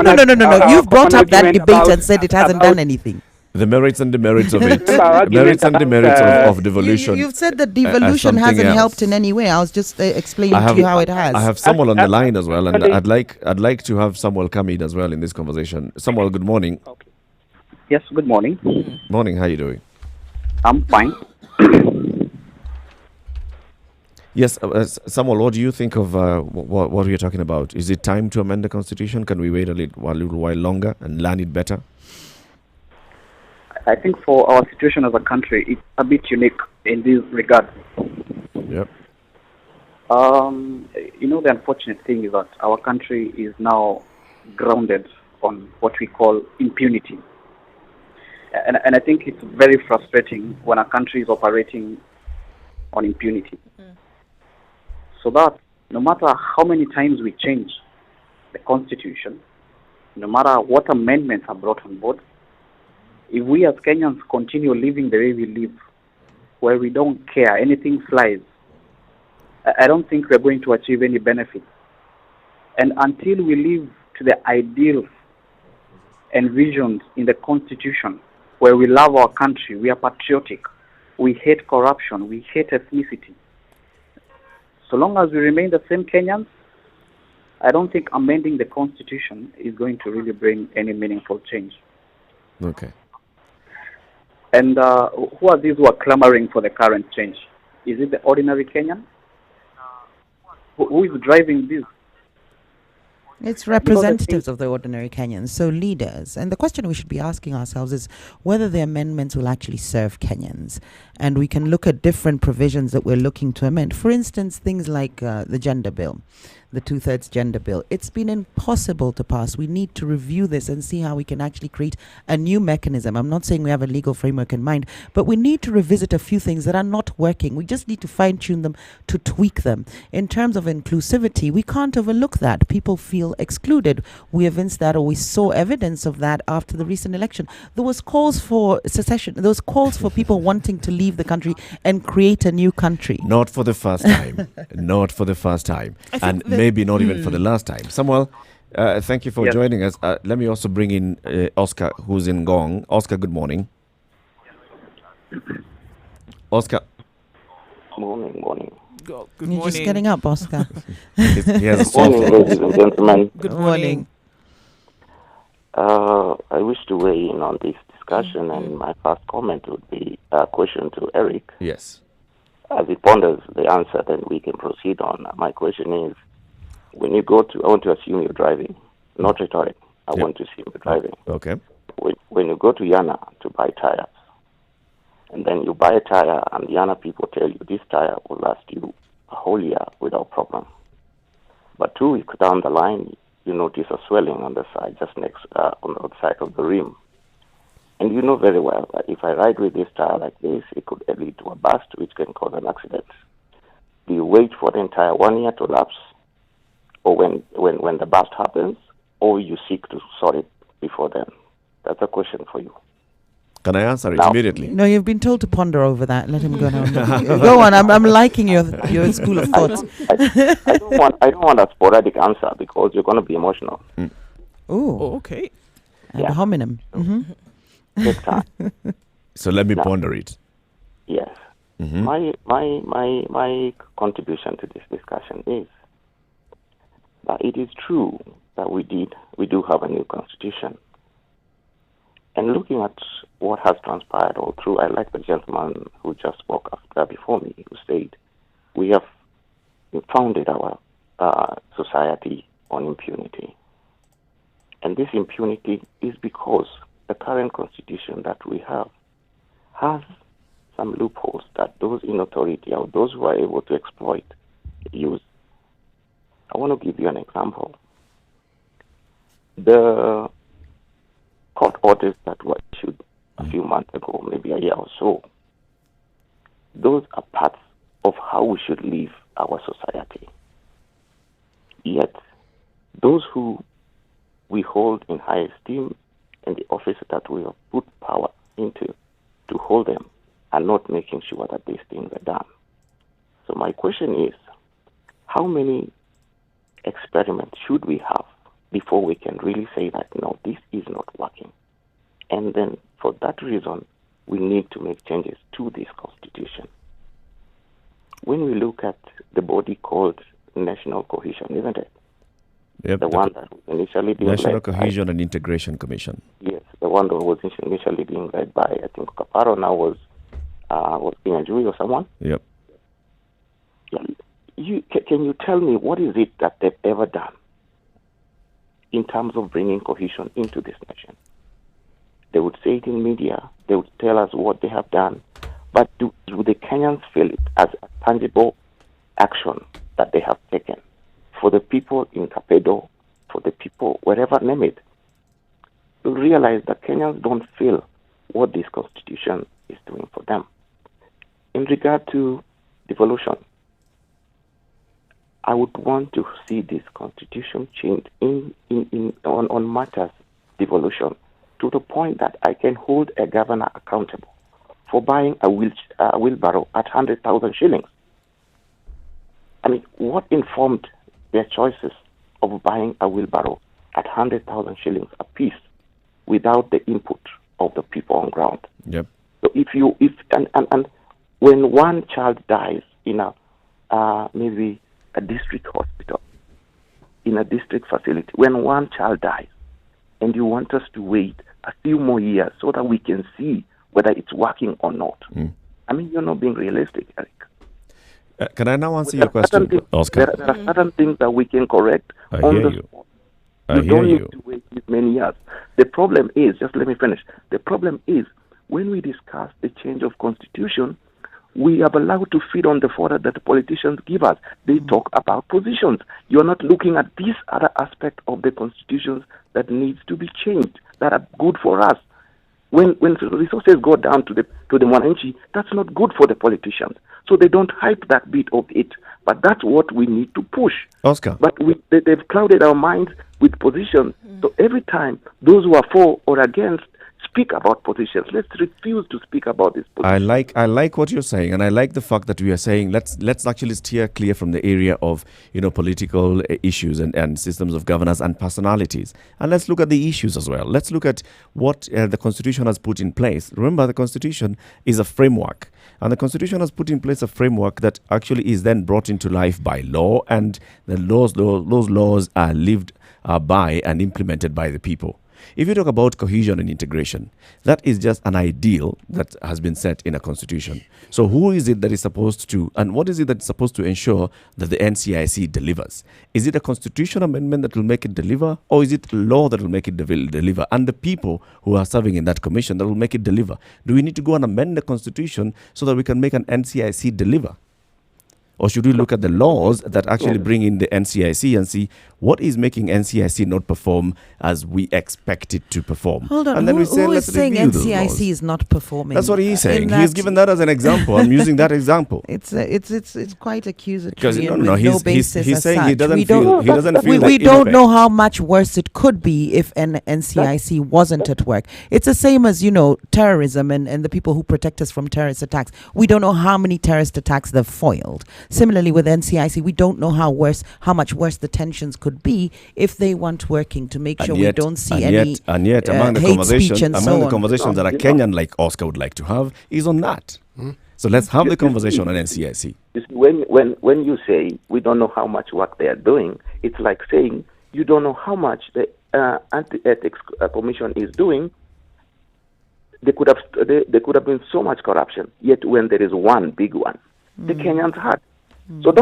You've brought up that debate and said it hasn't done anything. The merits and demerits of it. Merits and demerits of devolution. You've said that devolution hasn't helped in any way. I was just explaining to you how it has. I have Samuel on the line as well, and I'd like to have Samuel come in as well in this conversation. Samuel, good morning. Okay. Yes, good morning. Morning. How are you doing? I'm fine. Yes, Samuel, what do you think of what we are talking about? Is it time to amend the constitution? Can we wait a little while longer and learn it better? I think for our situation as a country, it's a bit unique in this regard. Yep. The unfortunate thing is that our country is now grounded on what we call impunity. And I think it's very frustrating when a country is operating on impunity. So that no matter how many times we change the constitution, no matter what amendments are brought on board, if we as Kenyans continue living the way we live, where we don't care, anything flies, I don't think we're going to achieve any benefit. And until we live to the ideals and visions in the Constitution, where we love our country, we are patriotic, we hate corruption, we hate ethnicity, so long as we remain the same Kenyans, I don't think amending the Constitution is going to really bring any meaningful change. Okay. And who are these who are clamoring for the current change? Is it the ordinary Kenyan? Who is driving this? It's representatives of the ordinary Kenyans, so leaders. And the question we should be asking ourselves is whether the amendments will actually serve Kenyans. And we can look at different provisions that we're looking to amend. For instance, things like the gender bill, the 2/3 gender bill. It's been impossible to pass. We need to review this and see how we can actually create a new mechanism. I'm not saying we have a legal framework in mind, but we need to revisit a few things that are not working. We just need to fine-tune them, to tweak them. In terms of inclusivity, we can't overlook that. People feel excluded. We evinced that, or we saw evidence of that after the recent election. There was calls for secession. There was calls for people wanting to leave the country and create a new country. Not for the first time. Not for the first time. And maybe not even for the last time. Samuel, thank you for joining us. Let me also bring in Oscar, who's in Gong. Oscar, good morning. Oscar. Morning. Good You're morning. just getting up, Oscar. He has a Good morning, ladies and gentlemen. Good morning. I wish to weigh in on this discussion, and my first comment would be a question to Eric. Yes. As he ponders the answer, then we can proceed on. My question is, when you go to, I want to assume you're driving, not rhetoric. I want to assume you're driving. Okay. When you go to Yana to buy tires, and then you buy a tire, and the Yana people tell you this tire will last you a whole year without problem. But 2 weeks down the line, you notice a swelling on the side, just next on the side of the rim. And you know very well that if I ride with this tire like this, it could lead to a burst, which can cause an accident. Do you wait for the entire 1 year to lapse, or when the burst happens, or you seek to sort it before then? That's a question for you. Can I answer it Now, immediately? No, you've been told to ponder over that. Let him go now. Go on. I'm liking your school of thought. I don't want a sporadic answer because you're going to be emotional. Oh, okay. Ad hominem. Take time. So let me Now, ponder it. Yes. Mhm. My contribution to this discussion is that it is true that we do have a new constitution. And looking at what has transpired all through, I like the gentleman who just spoke after before me, who said we have founded our society on impunity. And this impunity is because the current constitution that we have has some loopholes that those in authority or those who are able to exploit use. I want to give you an example. The court orders that were issued a few months ago, maybe a year or so, those are parts of how we should live our society. Yet, those who we hold in high esteem and the office that we have put power into to hold them are not making sure that these things are done. So my question is, how many experiments should we have before we can really say that, no, this is not working? And then for that reason, we need to make changes to this constitution. When we look at the body called National Cohesion, isn't it? Yep, the one that was initially being National led Cohesion and Integration Commission. Yes, the one that was initially being led by, I think, Kaparo, now was Kinyanjui or someone. Yep. Yeah. Can you tell me what is it that they've ever done in terms of bringing cohesion into this nation? They would say it in media. They would tell us what they have done. But do the Kenyans feel it as a tangible action that they have taken for the people in Kapedo, for the people, wherever, name it? You realize that Kenyans don't feel what this constitution is doing for them. In regard to devolution, I would want to see this constitution changed on matters devolution to the point that I can hold a governor accountable for buying a wheelbarrow at 100,000 shillings. I mean, what informed their choices of buying a wheelbarrow at 100,000 shillings a piece without the input of the people on ground? Yep. So and when one child dies in maybe a district hospital, in a district facility, when one child dies, and you want us to wait a few more years so that we can see whether it's working or not. I mean, you're not being realistic, Eric. Can I now answer your question, Oscar? There are certain things that we can correct I on hear the you. spot. I You hear don't you. need to wait these many years. The problem is, just let me finish. The problem is, when we discuss the change of constitution, we are allowed to feed on the fodder that the politicians give us. They talk about positions. You're not looking at this other aspect of the constitutions that needs to be changed, that are good for us. When resources go down to the Mwananchi, that's not good for the politicians. So they don't hype that bit of it. But that's what we need to push. Oscar. But they've clouded our minds with positions. So every time those who are for or against speak about positions, let's refuse to speak about this position. I like what you're saying, and I like the fact that we are saying let's actually steer clear from the area of political issues and systems of governance and personalities, and let's look at the issues as well. Let's look at what the Constitution has put in place. Remember, the Constitution is a framework, and the Constitution has put in place a framework that actually is then brought into life by law, and those laws are lived by and implemented by the people. If you talk about cohesion and integration, that is just an ideal that has been set in a constitution. So who is it that is supposed to, and what is it that's supposed to ensure that the NCIC delivers? Is it a constitutional amendment that will make it deliver, or is it law that will make it deliver, and the people who are serving in that commission that will make it deliver? Do we need to go and amend the constitution so that we can make an NCIC deliver? Or should we look at the laws that actually bring in the NCIC and see what is making NCIC not perform as we expect it to perform? Hold on, and then who let's is saying review those laws. NCIC is not performing? That's what he's saying. In He's given that as an example. I'm using that example. It's quite accusatory. Because and no, with he's basis he's as saying he such. doesn't We feel don't- he doesn't feel we like don't in know effect. how much worse it could be if an NCIC wasn't at work. It's the same as terrorism and the people who protect us from terrorist attacks. We don't know how many terrorist attacks they've foiled. Similarly with NCIC, we don't know how much worse the tensions could be if they weren't working to make sure we don't see any and yet among the hate speech conversations and so on. that a Kenyan like Oscar would like to have is on that. So let's have the conversation on NCIC. You see, when you say we don't know how much work they are doing, it's like saying you don't know how much the Anti-Ethics Commission is doing. There could have been so much corruption, yet when there is one big one, the Kenyans had. So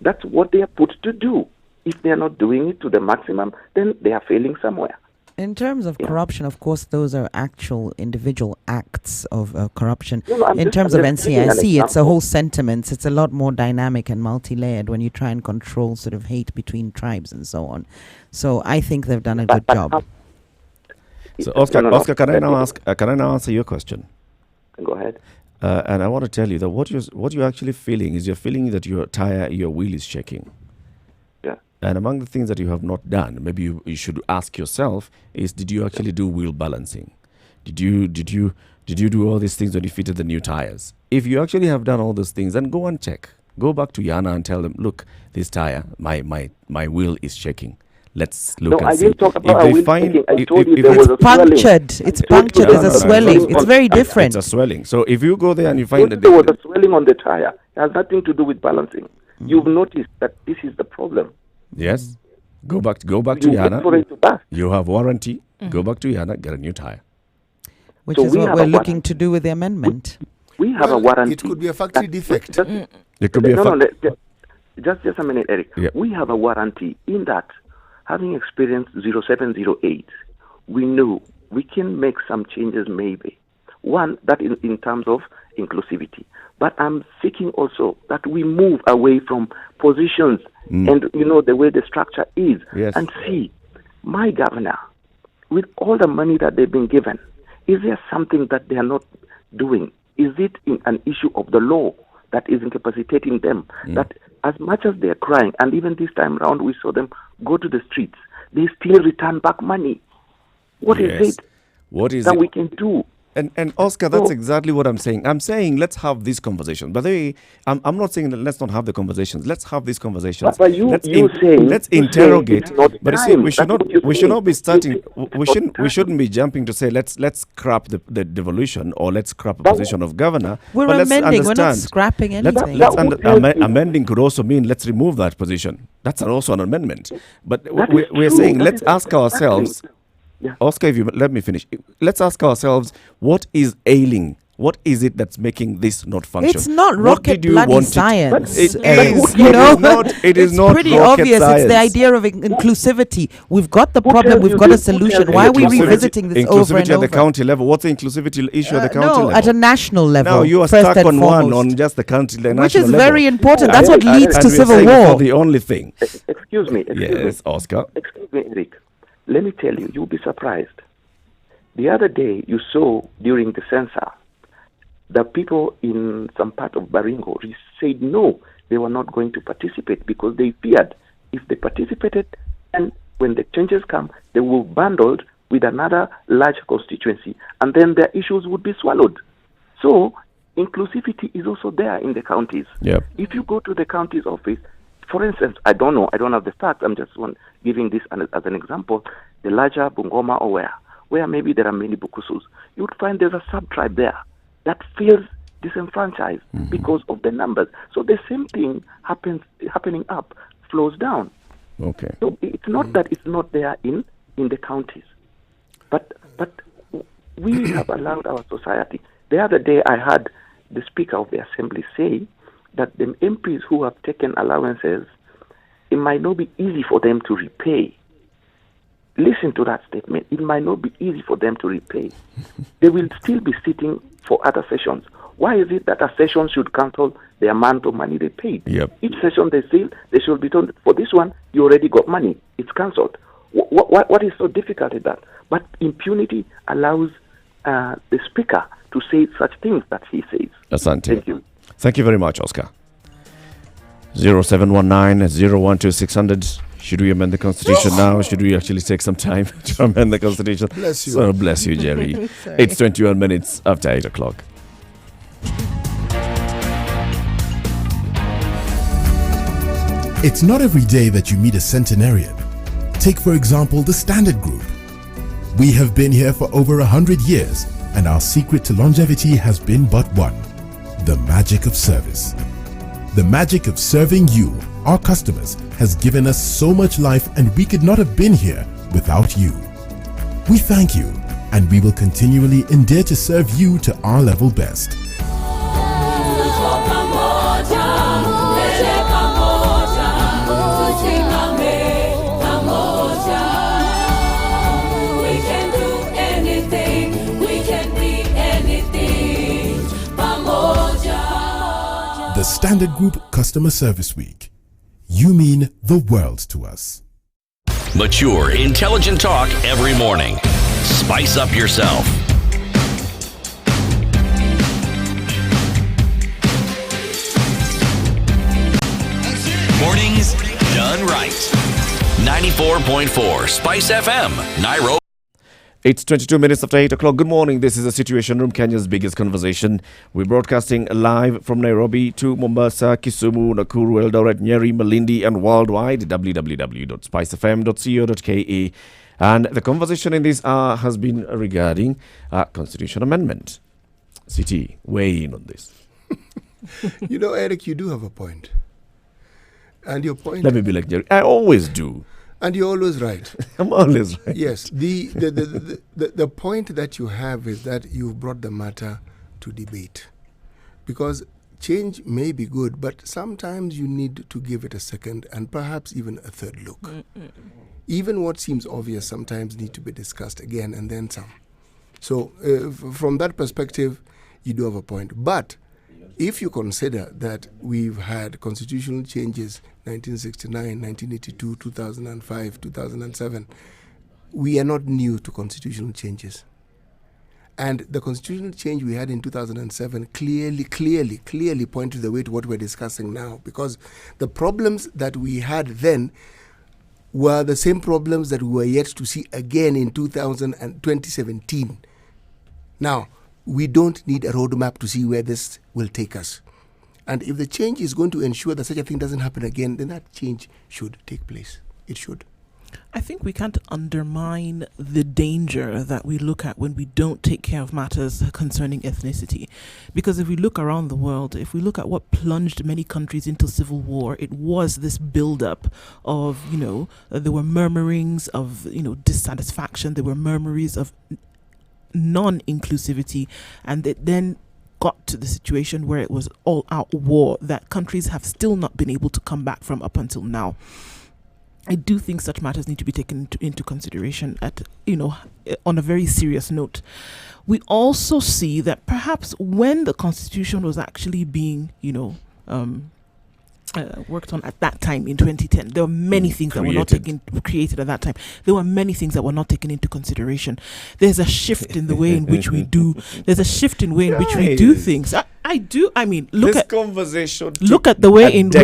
that's what they are put to do. If they are not doing it to the maximum, then they are failing somewhere. In terms of corruption, of course, those are actual individual acts of corruption. In terms of NCIC, it's a whole sentiment. It's a lot more dynamic and multi-layered when you try and control sort of hate between tribes and so on. So I think they've done a good job. So Oscar, can I now answer your question? Go ahead. And I want to tell you that what you're actually feeling is you're feeling that your wheel is shaking. Yeah. And among the things that you have not done, maybe you should ask yourself is, did you actually do wheel balancing? Did you do all these things when you fitted the new tires? If you actually have done all those things, then go and check. Go back to Yana and tell them, look, this tire, my wheel is shaking. Let's look and see. I didn't talk about if they wheel find shaking. I told you there was a punctured. It's punctured. There's a swelling. It's very different. It's a swelling. So if you go there and you find that there was a swelling on the tire, it has nothing to do with balancing. You've noticed that this is the problem. Yes. Go back to You Yana. wait for it to pass. You have warranty. Go back to Yana, get a new tire. Which So is we what have we're a looking to do with the amendment. We have a warranty. It could be a factory defect. It could be Just a minute, Eric. Yep. We have a warranty in that, having experienced 0708, we know we can make some changes maybe. One, that in terms of inclusivity. But I'm seeking also that we move away from positions and, the way the structure is. Yes. And see, my governor, with all the money that they've been given, is there something that they are not doing? Is it an issue of the law that is incapacitating them? That as much as they're crying, and even this time around we saw them go to the streets, they still return back money. What is it that we can do? And Oscar, that's exactly what I'm saying. I'm saying let's have these conversations. By the way, I'm not saying that let's not have the conversations. Let's have these conversations. But let's interrogate. But you see, we should not be starting. We shouldn't be jumping to say let's scrap the devolution or let's scrap a position of governor. We're but let's amending. We're not understand. scrapping anything. Amending could also mean let's remove that position. That's also an amendment. But we're saying let's ask ourselves. Oscar, if you let me finish. Let's ask ourselves, what is ailing? What is it that's making this not function? It's not What rocket did you bloody want it- science. It is, is. you know, It is it's not pretty rocket obvious. science. It's the idea of inclusivity. We've got the Who problem. tells We've you got a this? Who solution. tells Why you are we inclusivity- revisiting this over and inclusivity at over? the county level? What's the inclusivity issue at the county No, level? at a national level. Now you are first stuck and on one, foremost. on just the country, the Which national is level. very important. That's what leads And to we're civil saying it's war. not the only thing. Excuse me. Yes, Oscar. Excuse me, Eric. Let me tell you, you'll be surprised. The other day, you saw during the census, the people in some part of Baringo said no, they were not going to participate because they feared if they participated, and when the changes come, they will be bundled with another large constituency, and then their issues would be swallowed. So, inclusivity is also there in the counties. Yep. If you go to the county's office, for instance, I don't know, I don't have the facts, I'm just giving this as an example, the larger Bungoma or where maybe there are many Bukusus, you would find there's a sub-tribe there that feels disenfranchised because of the numbers. So the same thing happening up flows down. Okay. So it's not that it's not there in the counties, but we have allowed our society. The other day I heard the Speaker of the Assembly say that the MPs who have taken allowances, it might not be easy for them to repay. Listen to that statement. It might not be easy for them to repay. They will still be sitting for other sessions. Why is it that a session should cancel the amount of money they paid? Yep. Each session they should be told, for this one, you already got money. It's cancelled. What is so difficult in that? But impunity allows the Speaker to say such things that he says. Asante. Thank you. Thank you very much, Oscar. 0719-012-600. Should we amend the Constitution now? Should we actually take some time to amend the Constitution? Bless you. So bless you, Jerry. It's 21 minutes after 8 o'clock. It's not every day that you meet a centenarian. Take, for example, the Standard Group. We have been here for over 100 years, and our secret to longevity has been but one: the magic of service. The magic of serving you, our customers, has given us so much life, and we could not have been here without you. We thank you, and we will continually endear to serve you to our level best. The Standard Group Customer Service Week. You mean the world to us. Mature, intelligent talk every morning. Spice up yourself. Mornings done right. 94.4 Spice FM, Nairobi. It's 22 minutes after 8 o'clock. Good morning. This is the Situation Room, Kenya's biggest conversation. We're broadcasting live from Nairobi to Mombasa, Kisumu, Nakuru, Eldoret, Nyeri, Malindi, and worldwide. www.spicefm.co.ke. And the conversation in this hour has been regarding constitution amendment. CT, weigh in on this. You know, Eric, you do have a point. And your point... Let me be like Jerry. I always do. And you're always right. I'm always right. Yes. The point that you have is that you've brought the matter to debate. Because change may be good, but sometimes you need to give it a second and perhaps even a third look. Even what seems obvious sometimes need to be discussed again and then some. So from that perspective, you do have a point. But if you consider that we've had constitutional changes 1969, 1982, 2005, 2007, we are not new to constitutional changes. And the constitutional change we had in 2007 clearly pointed the way to what we're discussing now, because the problems that we had then were the same problems that we were yet to see again in 2017. Now, we don't need a roadmap to see where this will take us. And if the change is going to ensure that such a thing doesn't happen again, then that change should take place. It should. I think we can't undermine the danger that we look at when we don't take care of matters concerning ethnicity. Because if we look around the world, if we look at what plunged many countries into civil war, it was this buildup of, there were murmurings of, dissatisfaction, there were murmurings of non-inclusivity, and it then got to the situation where it was all-out war that countries have still not been able to come back from up until now. I do think such matters need to be taken into consideration on a very serious note. We also see that perhaps when the Constitution was actually being, worked on at that time in 2010, there were many things that were not created at that time. There were many things that were not taken into consideration. There's a shift in the way in which we do. There's a shift in the way in which we do things. Look at the way in which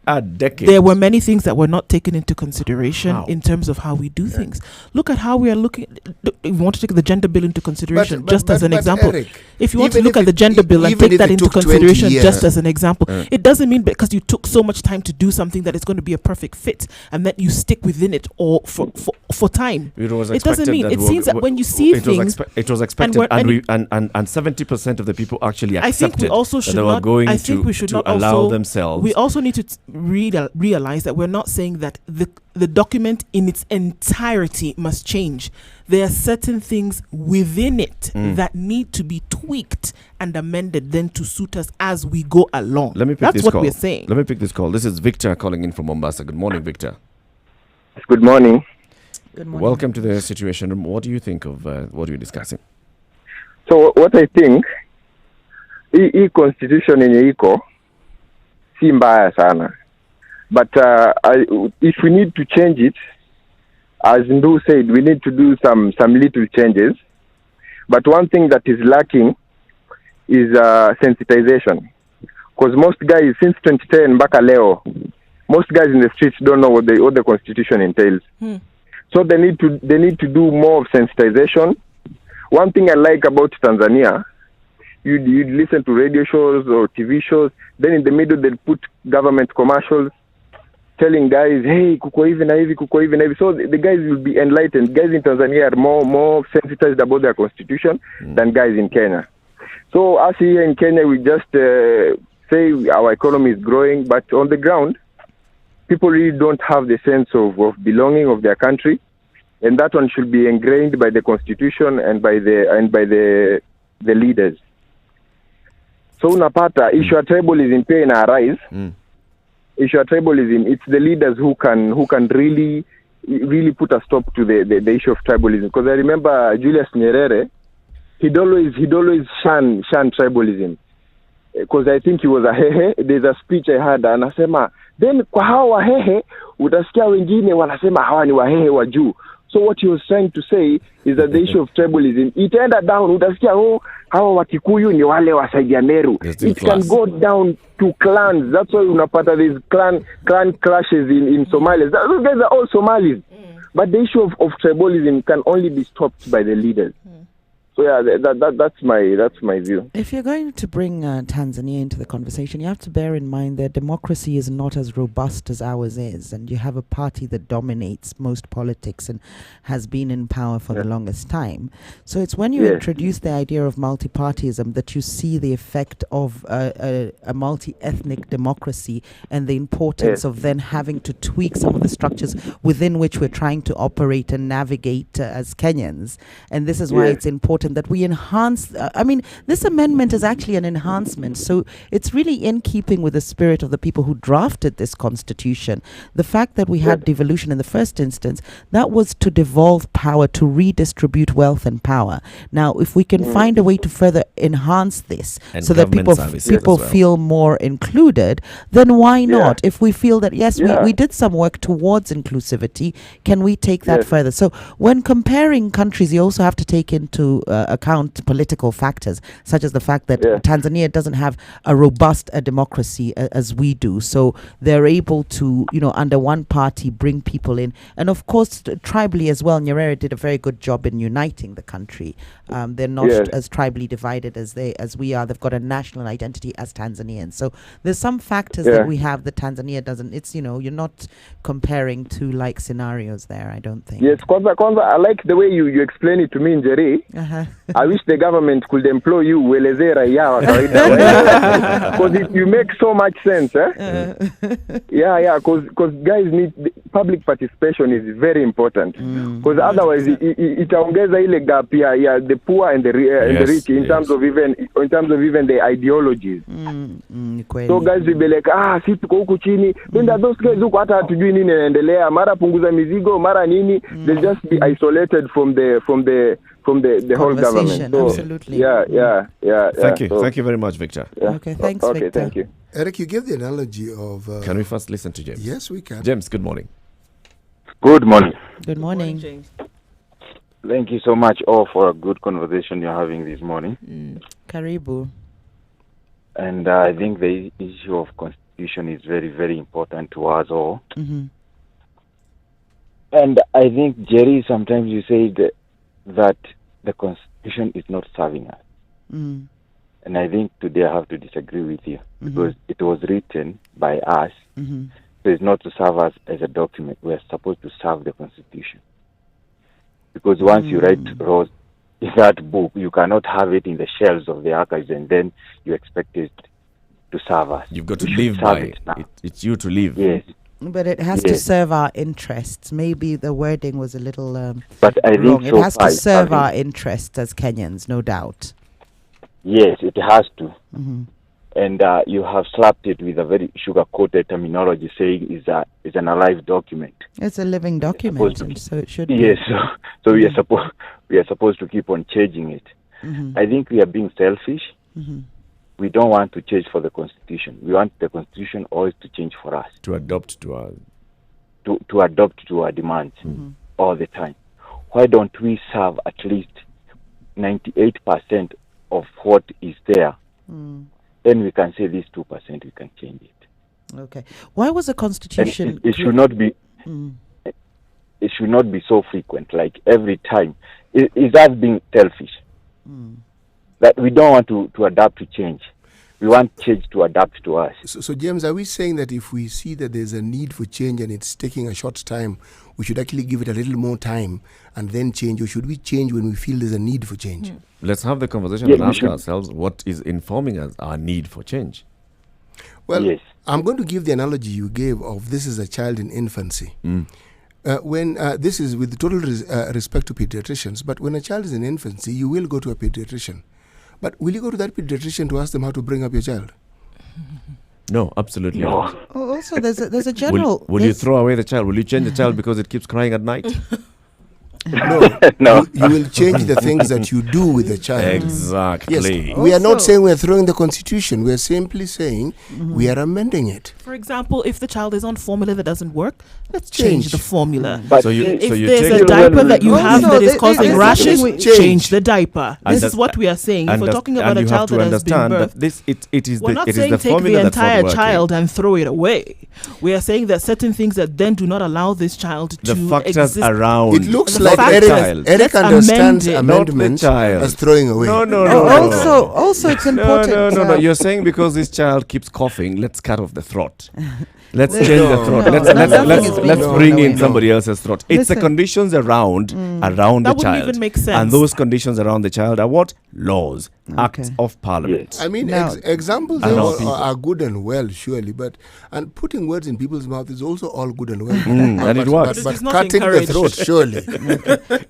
a decade. There were many things that were not taken into consideration in terms of how we do things. Look at how we are looking. If you want to take the gender bill into consideration, as an example, Eric, if you want to look at the gender bill and take that into consideration just as an example, it doesn't mean because you took so much time to do something that it's going to be a perfect fit and that you stick within it or for time. It doesn't mean. It seems that when you see things, it was expected, and 70% of the people actually accepted. I think we also should not. I think we should not allow themselves. We also need to realize that we're not saying that the document in its entirety must change. There are certain things within it that need to be tweaked and amended then to suit us as we go along. That's what we're saying. Let me pick this call. This is Victor calling in from Mombasa. Good morning, Victor. Good morning. Good morning. Welcome to the Situation Room. What do you think of what we're discussing? So what I think, hii constitution yenye iko si mbaya sana. But if we need to change it, as Ndu said, we need to do some little changes. But one thing that is lacking is sensitization. Because most guys, since 2010, mpaka leo, most guys in the streets don't know what the constitution entails. So they need to do more of sensitization. One thing I like about Tanzania, you'd listen to radio shows or TV shows, then in the middle they'd put government commercials telling guys, hey, kuko hivi na hivi, kuko hivi na hivi. So the guys will be enlightened. Guys in Tanzania are more sensitized about their constitution than guys in Kenya. So us here in Kenya, we just say our economy is growing, but on the ground, people really don't have the sense of belonging of their country, and that one should be ingrained by the constitution and by the leaders. So unapata issue of tribalism pia ina arise. Issue of tribalism, it's the leaders who can really put a stop to the issue of tribalism. Because I remember Julius Nyerere, he'd always shun tribalism. Because I think he was a hehe. There's a speech I had, anasema, then kwa hawa wahehe utasikia wengine wanasema hawa ni wahehe wa juu. So what he was trying to say is that the issue of tribalism, itaenda down, utasikia hawa wakikuyu ni wale wa Saidia Meru. It can go down to clans. That's why unapata these clan clashes in Somalia. Those guys are all Somalis. But the issue of tribalism can only be stopped by the leaders. So yeah, that's my view. If you're going to bring Tanzania into the conversation, you have to bear in mind that democracy is not as robust as ours is, and you have a party that dominates most politics and has been in power for the longest time. So it's when you introduce the idea of multi-partyism that you see the effect of a multi-ethnic democracy and the importance of then having to tweak some of the structures within which we're trying to operate and navigate as Kenyans. And this is why it's important that we enhance. This amendment is actually an enhancement. So it's really in keeping with the spirit of the people who drafted this constitution. The fact that we had devolution in the first instance, that was to devolve power, to redistribute wealth and power. Now, if we can find a way to further enhance this and so that people feel more included, then why not? If we feel that, we did some work towards inclusivity, can we take that further? So when comparing countries, you also have to take into account political factors, such as the fact that Tanzania doesn't have a robust democracy as we do. So they're able to, under one party, bring people in. And of course, tribally as well, Nyerere did a very good job in uniting the country. They're not as tribally divided as we are. They've got a national identity as Tanzanians. So there's some factors that we have that Tanzania doesn't. It's, you're not comparing two like scenarios there, I don't think. Yes, Kwanza, I like the way you explain it to me, Njeri. I wish the government could employ you ueleze raia wa kawaida, because you make so much sense. Because guys need public participation is very important, because otherwise itaongeza ile gap ya the poor and the rich in terms of even the ideologies. So guys will be like, si tuko huku chini, then those guys huko hata hatujui nini inaendelea, mara punguza mizigo, mara nini, they just be isolated from the whole government. So, absolutely. Thank you very much, Victor. Okay, thanks, okay, Victor. Thank you. Eric, you gave the analogy of... Can we first listen to James? Yes, we can. James, good morning. Good morning. Good morning. James. Thank you so much all for a good conversation you're having this morning. Karibu. And I think the issue of constitution is very, very important to us all. And I think, Jerry, sometimes you say that the constitution is not serving us. And I think today I have to disagree with you, because it was written by us. So it's not to serve us as a document. We're supposed to serve the constitution. Because once you write that book, you cannot have it in the shelves of the archives and then you expect it to serve us. You've got to live by it. It's you to live. Yes. But it has to serve our interests. Maybe the wording was a little but I wrong. think It has to serve our interests as Kenyans, no doubt. Yes, it has to. And you have slapped it with a very sugar-coated terminology saying it's an alive document. It's a living document, so it should be. Yes, so we are supposed to keep on changing it. I think we are being selfish. We don't want to change for the Constitution. We want the Constitution always to change for us. To adopt to our... To adopt to our demands all the time. Why don't we serve at least 98% of what is there? Then we can say this 2%, we can change it. Okay. Why was the Constitution... It should not be... It should not be so frequent, like every time. Is that being selfish? That we don't want to adapt to change. We want change to adapt to us. So, James, are we saying that if we see that there's a need for change and it's taking a short time, we should actually give it a little more time and then change? Or should we change when we feel there's a need for change? Let's have the conversation and ask ourselves what is informing us our need for change. Well, I'm going to give the analogy you gave of this is a child in infancy. When this is with total respect to pediatricians, but when a child is in infancy, you will go to a pediatrician. But will you go to that pediatrician to ask them how to bring up your child? No, absolutely not. Also, there's a general... Will you throw away the child? Will you change the child because it keeps crying at night? No. You will change the things that you do with the child. Exactly. Yes. We are not saying we're throwing the Constitution. We're simply saying we are amending it. For example, if the child is on formula that doesn't work, let's change the formula. But if there's a diaper that you have that is causing rashes, change the diaper. This is what we are saying. If we're talking about a child that has been birthed, we're not saying take the entire child and throw it away. We are saying that certain things that then do not allow this child to factors around. It looks like Eric understands amendment as throwing away. No. Also, it's important. No. You're saying because this child keeps coughing, let's cut off the throat. Let's change the throat. Let's bring in somebody else's throat. It's the conditions around the child. That wouldn't even make sense. And those conditions around the child are what? Laws, acts of parliament. I mean, examples are good and well, surely, but and putting words in people's mouth is also all good and well. And it works. But cutting the throat, surely.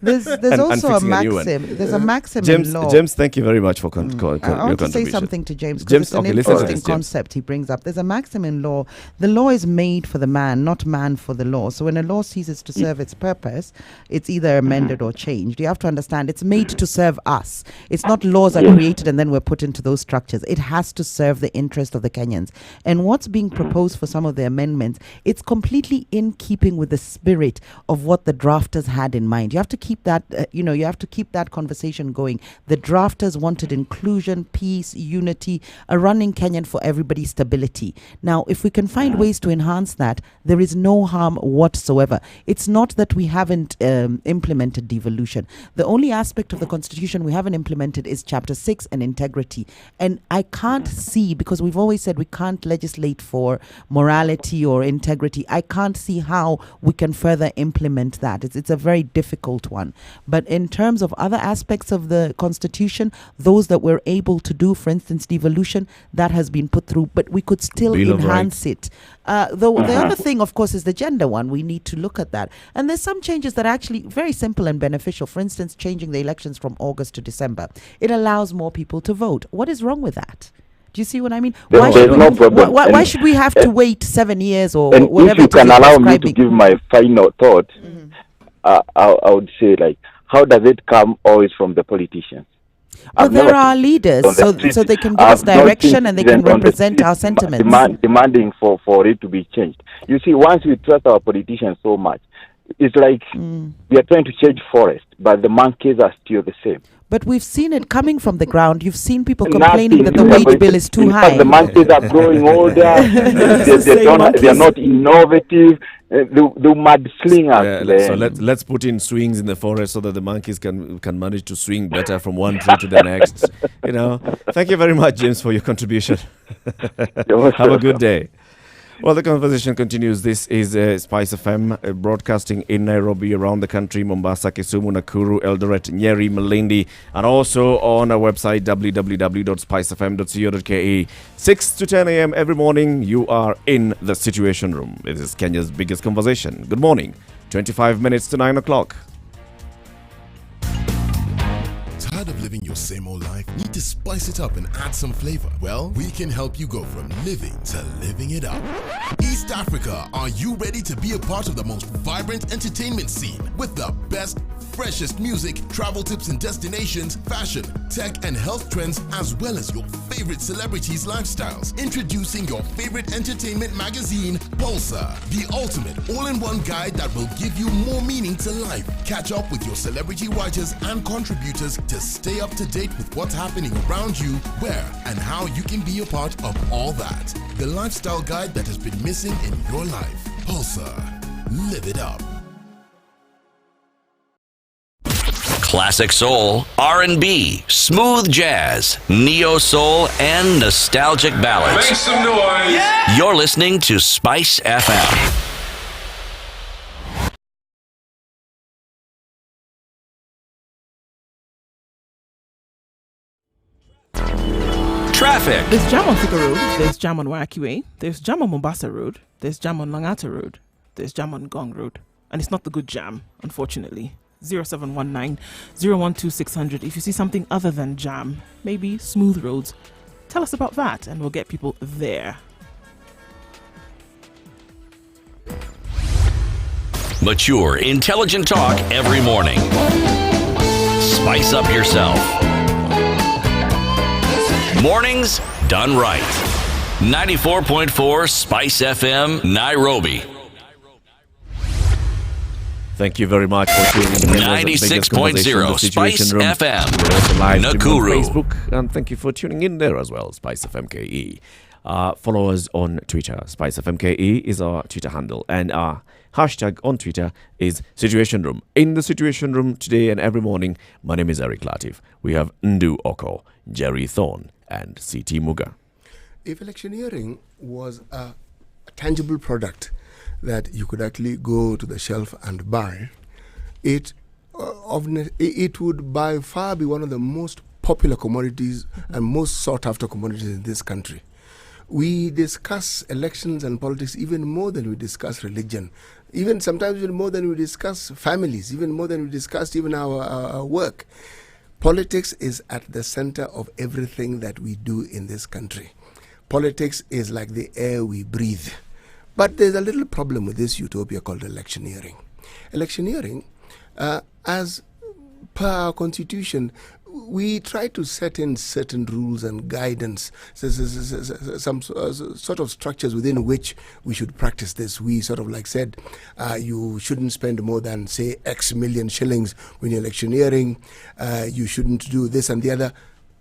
There's also a maxim. There's a maxim in law. James, thank you very much for your contribution. I want to say something to James because it's an interesting concept he brings up. There's a maxim in law. The law is made for the man, not man for the law. So when a law ceases to serve its purpose, it's either amended or changed. You have to understand it's made to serve us. It's not laws are created created and then we're put into those structures. It has to serve the interest of the Kenyans. And what's being proposed for some of the amendments, it's completely in keeping with the spirit of what the drafters had in mind. You have to keep that, you have to keep that conversation going. The drafters wanted inclusion, peace, unity, a running Kenyan for everybody, stability. Now, if we can find ways to enhance that, there is no harm whatsoever. It's not that we haven't implemented devolution. The only aspect of the Constitution we haven't implemented is Chapter 6 and integrity. And I can't see, because we've always said we can't legislate for morality or integrity, I can't see how we can further implement that. It's a very difficult one. But in terms of other aspects of the Constitution, those that we're able to do, for instance, devolution, that has been put through, but we could still enhance it. The other thing, of course, is the gender one. We need to look at that. And there's some changes that are actually very simple and beneficial. For instance, changing the elections from August to December. It allows more people to vote. What is wrong with that? Do you see what I mean? Why should we have to wait 7 years or whatever? If you can allow me to give my final thought, I would say, like, how does it come always from the politicians? Well, there are leaders, so they can give us direction and they can represent our sentiments. Demanding for it to be changed. You see, once we trust our politicians so much, it's like we are trying to change forest, but the monkeys are still the same. But we've seen it coming from the ground. You've seen people complaining that the wage bill is too high. The monkeys are growing older. They are not innovative. They mud-sling us. So let's put in swings in the forest so that the monkeys can manage to swing better from one tree to the next. Thank you very much, James, for your contribution. Have a good day. Well, the conversation continues. This is Spice FM, broadcasting in Nairobi, around the country, Mombasa, Kisumu, Nakuru, Eldoret, Nyeri, Malindi, and also on our website, www.spicefm.co.ke. 6 to 10 a.m. every morning, you are in the Situation Room. This is Kenya's biggest conversation. Good morning. 25 minutes to 9 o'clock. Tired of living your same old life? Need to spice it up and add some flavor? Well, we can help you go from living to living it up. East Africa, are you ready to be a part of the most vibrant entertainment scene with the best, freshest music, travel tips and destinations, fashion, tech and health trends, as well as your favorite celebrities' lifestyles? Introducing your favorite entertainment magazine, Pulsar, the ultimate all-in-one guide that will give you more meaning to life. Catch up with your celebrity writers and contributors to stay up to date with what's happening around you, where and how you can be a part of all that. The lifestyle guide that has been missing in your life. Pulsar. Live it up. Classic soul, R&B, smooth jazz, neo soul, and nostalgic ballads. Make some noise. Yeah! You're listening to Spice FM. Traffic. There's jam on Thika Road, there's jam on Waiyaki Way, there's jam on Mombasa Road, there's jam on Langata Road, there's jam on Gong Road. And it's not the good jam, unfortunately. 0719 012 600. If you see something other than jam, maybe smooth roads, tell us about that and we'll get people there. Mature, intelligent talk every morning. Spice up yourself. Mornings done right. 94.4 Spice FM, Nairobi. Thank you very much for tuning in. 96.0 Spice FM, live Nakuru. On Facebook, and thank you for tuning in there as well, Spice FM KE. Follow us on Twitter. Spice FM KE is our Twitter handle, and our hashtag on Twitter is Situation Room. In the Situation Room today and every morning, my name is Eric Latif. We have Ndu Oko, Jerry Thorne, and CT Muga. If electioneering was a tangible product that you could actually go to the shelf and buy, it would by far be one of the most popular commodities and most sought after commodities in this country. We discuss elections and politics even more than we discuss religion, sometimes even more than we discuss families, even more than we discuss even our work. Politics is at the center of everything that we do in this country. Politics is like the air we breathe. But there's a little problem with this utopia called electioneering. Electioneering, as per our constitution, we try to set in certain rules and guidance, some sort of structures within which we should practice this. We sort of like said, you shouldn't spend more than, say, X million shillings when you're electioneering. You shouldn't do this and the other.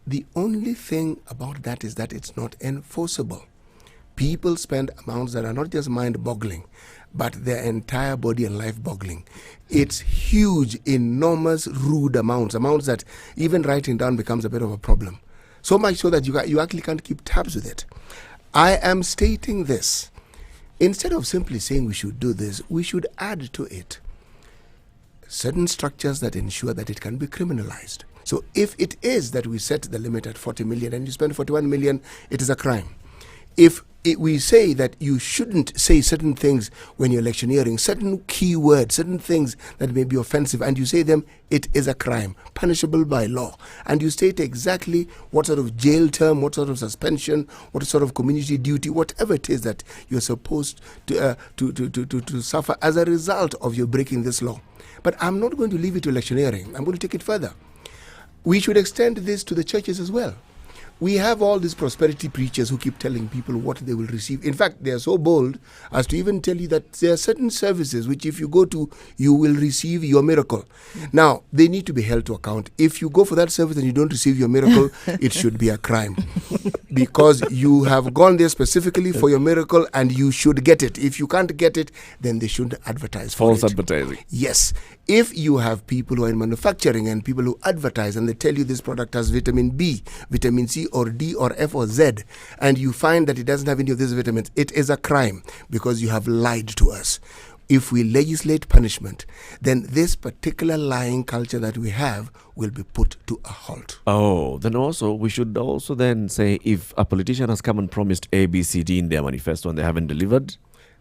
The only thing about that is that it's not enforceable. People spend amounts that are not just mind-boggling, but their entire body and life boggling. It's huge, enormous, rude amounts that even writing down becomes a bit of a problem. So much so that you actually can't keep tabs with it. I am stating this. Instead of simply saying we should do this, we should add to it certain structures that ensure that it can be criminalized. So if it is that we set the limit at 40 million and you spend 41 million, it is a crime. If we say that you shouldn't say certain things when you're electioneering, certain key words, certain things that may be offensive, and you say them, it is a crime, punishable by law. And you state exactly what sort of jail term, what sort of suspension, what sort of community duty, whatever it is that you're supposed to suffer as a result of your breaking this law. But I'm not going to leave it to electioneering. I'm going to take it further. We should extend this to the churches as well. We have all these prosperity preachers who keep telling people what they will receive. In fact, they are so bold as to even tell you that there are certain services which if you go to, you will receive your miracle. Now, they need to be held to account. If you go for that service and you don't receive your miracle, it should be a crime. Because you have gone there specifically for your miracle and you should get it. If you can't get it, then they shouldn't advertise for it. False advertising. Yes. If you have people who are in manufacturing and people who advertise and they tell you this product has vitamin B, vitamin C or D or F or Z, and you find that it doesn't have any of these vitamins, it is a crime because you have lied to us. If we legislate punishment, then this particular lying culture that we have will be put to a halt. Oh, then also, we should also then say if a politician has come and promised A, B, C, D in their manifesto and they haven't delivered.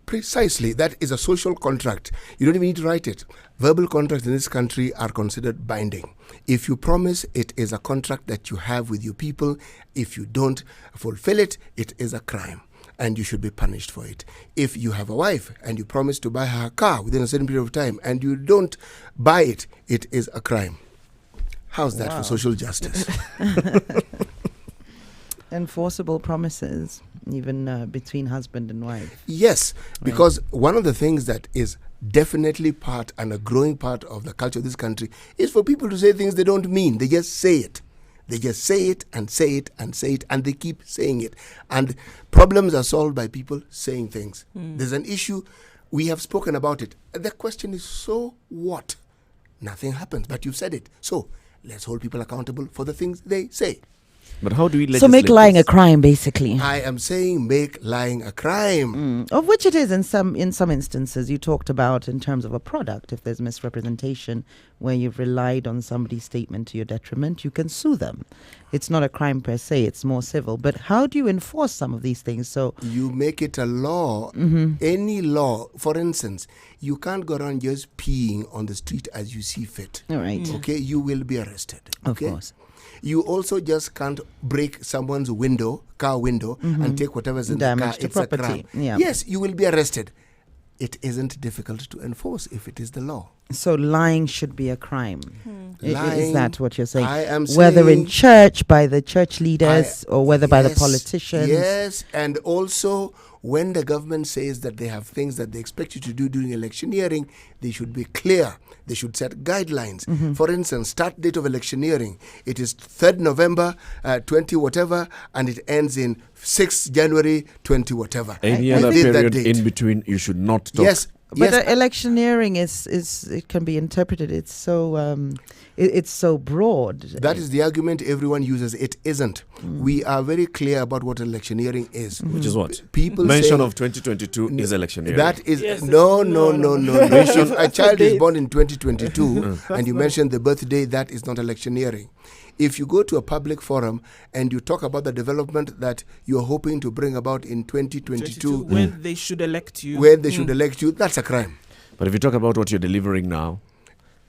Precisely. That is a social contract. You don't even need to write it. Verbal contracts in this country are considered binding. If you promise, it is a contract that you have with your people. If you don't fulfill it, it is a crime and you should be punished for it. If you have a wife and you promise to buy her a car within a certain period of time and you don't buy it, it is a crime. How's that for social justice? Enforceable promises, even between husband and wife. Yes, because one of the things that is definitely part and a growing part of the culture of this country is for people to say things they don't mean. They just say it. They just say it and say it and say it and they keep saying it. And problems are solved by people saying things. There's an issue. We have spoken about it. The question is, so what? Nothing happens, but you've said it. So let's hold people accountable for the things they say. But how do we legislate? So make lying a crime, basically. I am saying make lying a crime. Of which it is in some instances. You talked about in terms of a product. If there's misrepresentation where you've relied on somebody's statement to your detriment, you can sue them. It's not a crime per se, it's more civil. But how do you enforce some of these things? So you make it a law. Any law. For instance, you can't go around just peeing on the street as you see fit. All right. Okay, you will be arrested. Of course. You also just can't break someone's car window, and take whatever's in Damage the to car. It's property. a crime. Yeah. Yes, you will be arrested. It isn't difficult to enforce if it is the law. So lying should be a crime. Lying, is that what you're saying? I am whether saying in church, by the church leaders, or whether by the politicians. Yes, and also when the government says that they have things that they expect you to do during electioneering, they should be clear. They should set guidelines. For instance, start date of electioneering. It is 3rd November 20 whatever, and it ends in 6th January 20 whatever. Any other period in between, you should not talk. Yes. But electioneering is it can be interpreted. It's so it's so broad. That is the argument everyone uses. It isn't. We are very clear about what electioneering is. Which is what? People mention say, of 2022 is electioneering. That is no. If a child is born in 2022 and you mention the birthday, that is not electioneering. If you go to a public forum and you talk about the development that you're hoping to bring about in 2022, when they should elect you, that's a crime. But if you talk about what you're delivering now,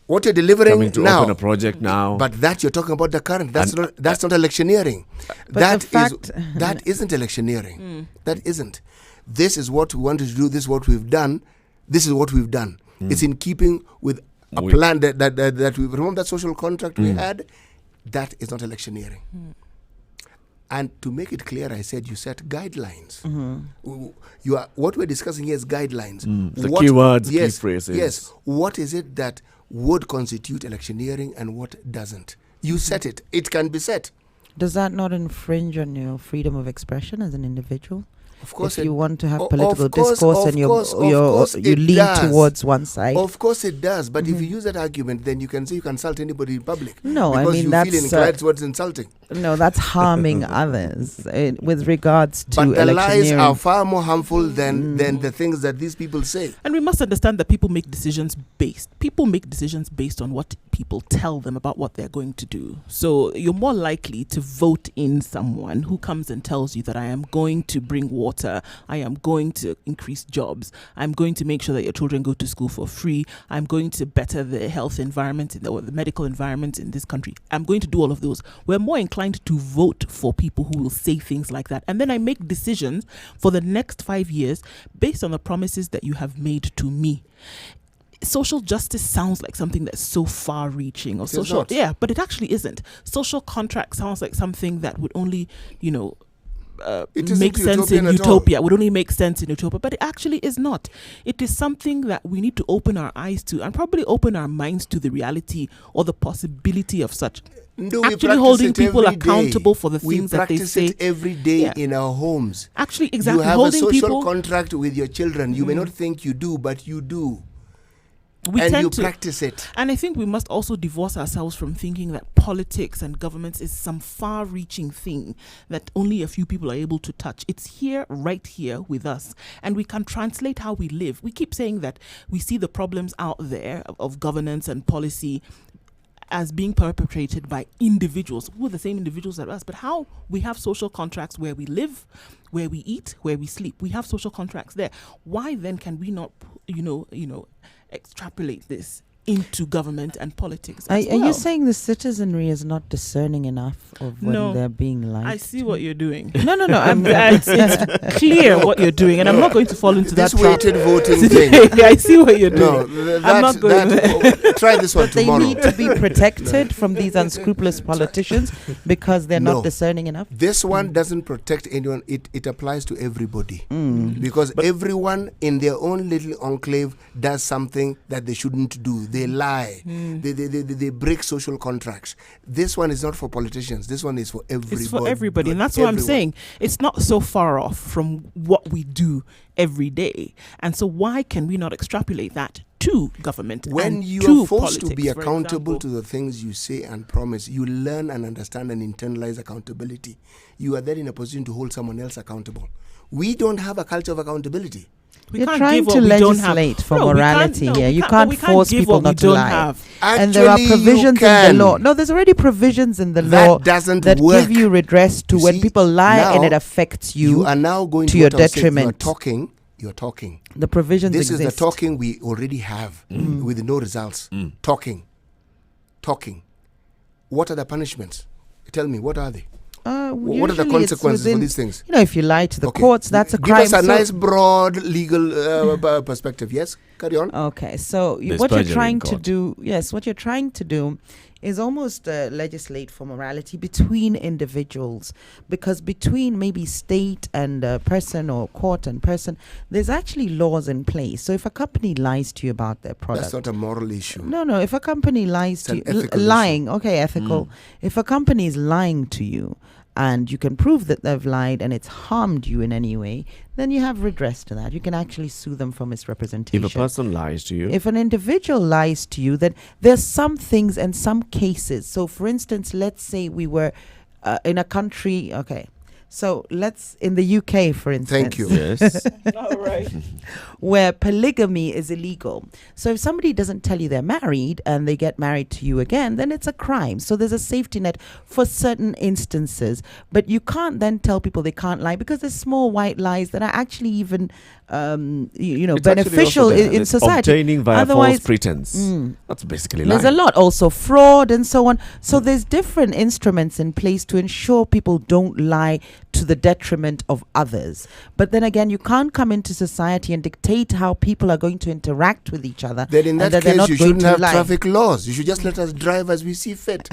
what you're delivering coming to now, open a project now, but that you're talking about the current. That's not electioneering. That isn't electioneering. That isn't. This is what we wanted to do. This is what we've done. This is what we've done. It's in keeping with a plan that we remember that social contract we had. that is not electioneering. And to make it clear, I said you set guidelines. What we're discussing here is guidelines. The keywords, key phrases. Yes. What is it that would constitute electioneering and what doesn't? You set it. It can be set. Does that not infringe on your freedom of expression as an individual? Of course, if you want to have political discourse and you lean towards one side. Of course it does. But if you use that argument, then you can say you can insult anybody in public. No, because I mean you that's feel inclined towards insulting. No, that's harming others with regards to But the lies electioneering. are far more harmful than the things that these people say. And we must understand that people make decisions based on what people tell them about what they're going to do. So you're more likely to vote in someone who comes and tells you that I am going to bring water, I am going to increase jobs, I'm going to make sure that your children go to school for free, I'm going to better the health environment or the medical environment in this country. I'm going to do all of those. We're more inclined to vote for people who will say things like that. And then I make decisions for the next 5 years based on the promises that you have made to me. Social justice sounds like something that's so far-reaching, or social, but it actually isn't. Social contract sounds like something that would only, make sense in utopia. Would only make sense in utopia, but it actually is not. It is something that we need to open our eyes to, and probably open our minds to the reality or the possibility of such. No, actually holding people accountable for the things that they say. We practice it every day in our homes. Actually, exactly. You have holding a social people contract with your children. You may not think you do, but you do. We and tend you to practice it. And I think we must also divorce ourselves from thinking that politics and governments is some far-reaching thing that only a few people are able to touch. It's here, right here with us. And we can translate how we live. We keep saying that we see the problems out there of governance and policy as being perpetrated by individuals who are the same individuals as us. But how we have social contracts where we live, where we eat, where we sleep. We have social contracts there. Why then can we not, extrapolate this into government and politics as well? Are you saying the citizenry is not discerning enough of when they're being lied? I see what you're doing. No. It's clear what you're doing, and I'm not going to fall into that trap. This weighted voting thing. I see what you're doing. No, I'm not going there. Try this one tomorrow. They need to be protected from these unscrupulous politicians because they're not discerning enough. This one doesn't protect anyone. It applies to everybody. Because everyone in their own little enclave does something that they shouldn't do. They lie. They break social contracts. This one is not for politicians. This one is for everybody. It's for everybody. And that's what I'm saying. It's not so far off from what we do every day. And so why can we not extrapolate that to government? When you are forced to be accountable to the things you say and promise, you learn and understand and internalize accountability. You are then in a position to hold someone else accountable. We don't have a culture of accountability. You're trying to legislate for morality here. You can't force people not to lie. And there are provisions in the law. No, there's already provisions in the law that give you redress to when people lie and it affects you. You are now going to your detriment. You're talking. The provisions exist. exist. This is the talking we already have with no results. Talking. What are the punishments? Tell me, what are they? What are the consequences for these things? If you lie to the courts, that's a crime. Give us a nice, broad legal perspective. Yes, carry on. Okay, so what you're trying to do, what you're trying to do is almost legislate for morality between individuals, because between maybe state and person or court and person, there's actually laws in place. So if a company lies to you about their product, that's not a moral issue. No. If a company lies to you, lying, ethical. If a company is lying to you, and you can prove that they've lied and it's harmed you in any way, then you have redress to that. You can actually sue them for misrepresentation. If a person lies to you. If an individual lies to you, then there's some things and some cases. So, for instance, let's say we were in a country, so in the UK, for instance. Thank you. Yes. All right. Where polygamy is illegal. So if somebody doesn't tell you they're married and they get married to you again, then it's a crime. So there's a safety net for certain instances. But you can't then tell people they can't lie, because there's small white lies that are actually even it's beneficial in society. Obtaining via false pretense. That's basically lying. There's a lot also, fraud and so on. So there's different instruments in place to ensure people don't lie to the detriment of others. But then again, you can't come into society and dictate how people are going to interact with each other. Then in and that they're case, not you going shouldn't to have lie. traffic laws. You should just let us drive as we see fit.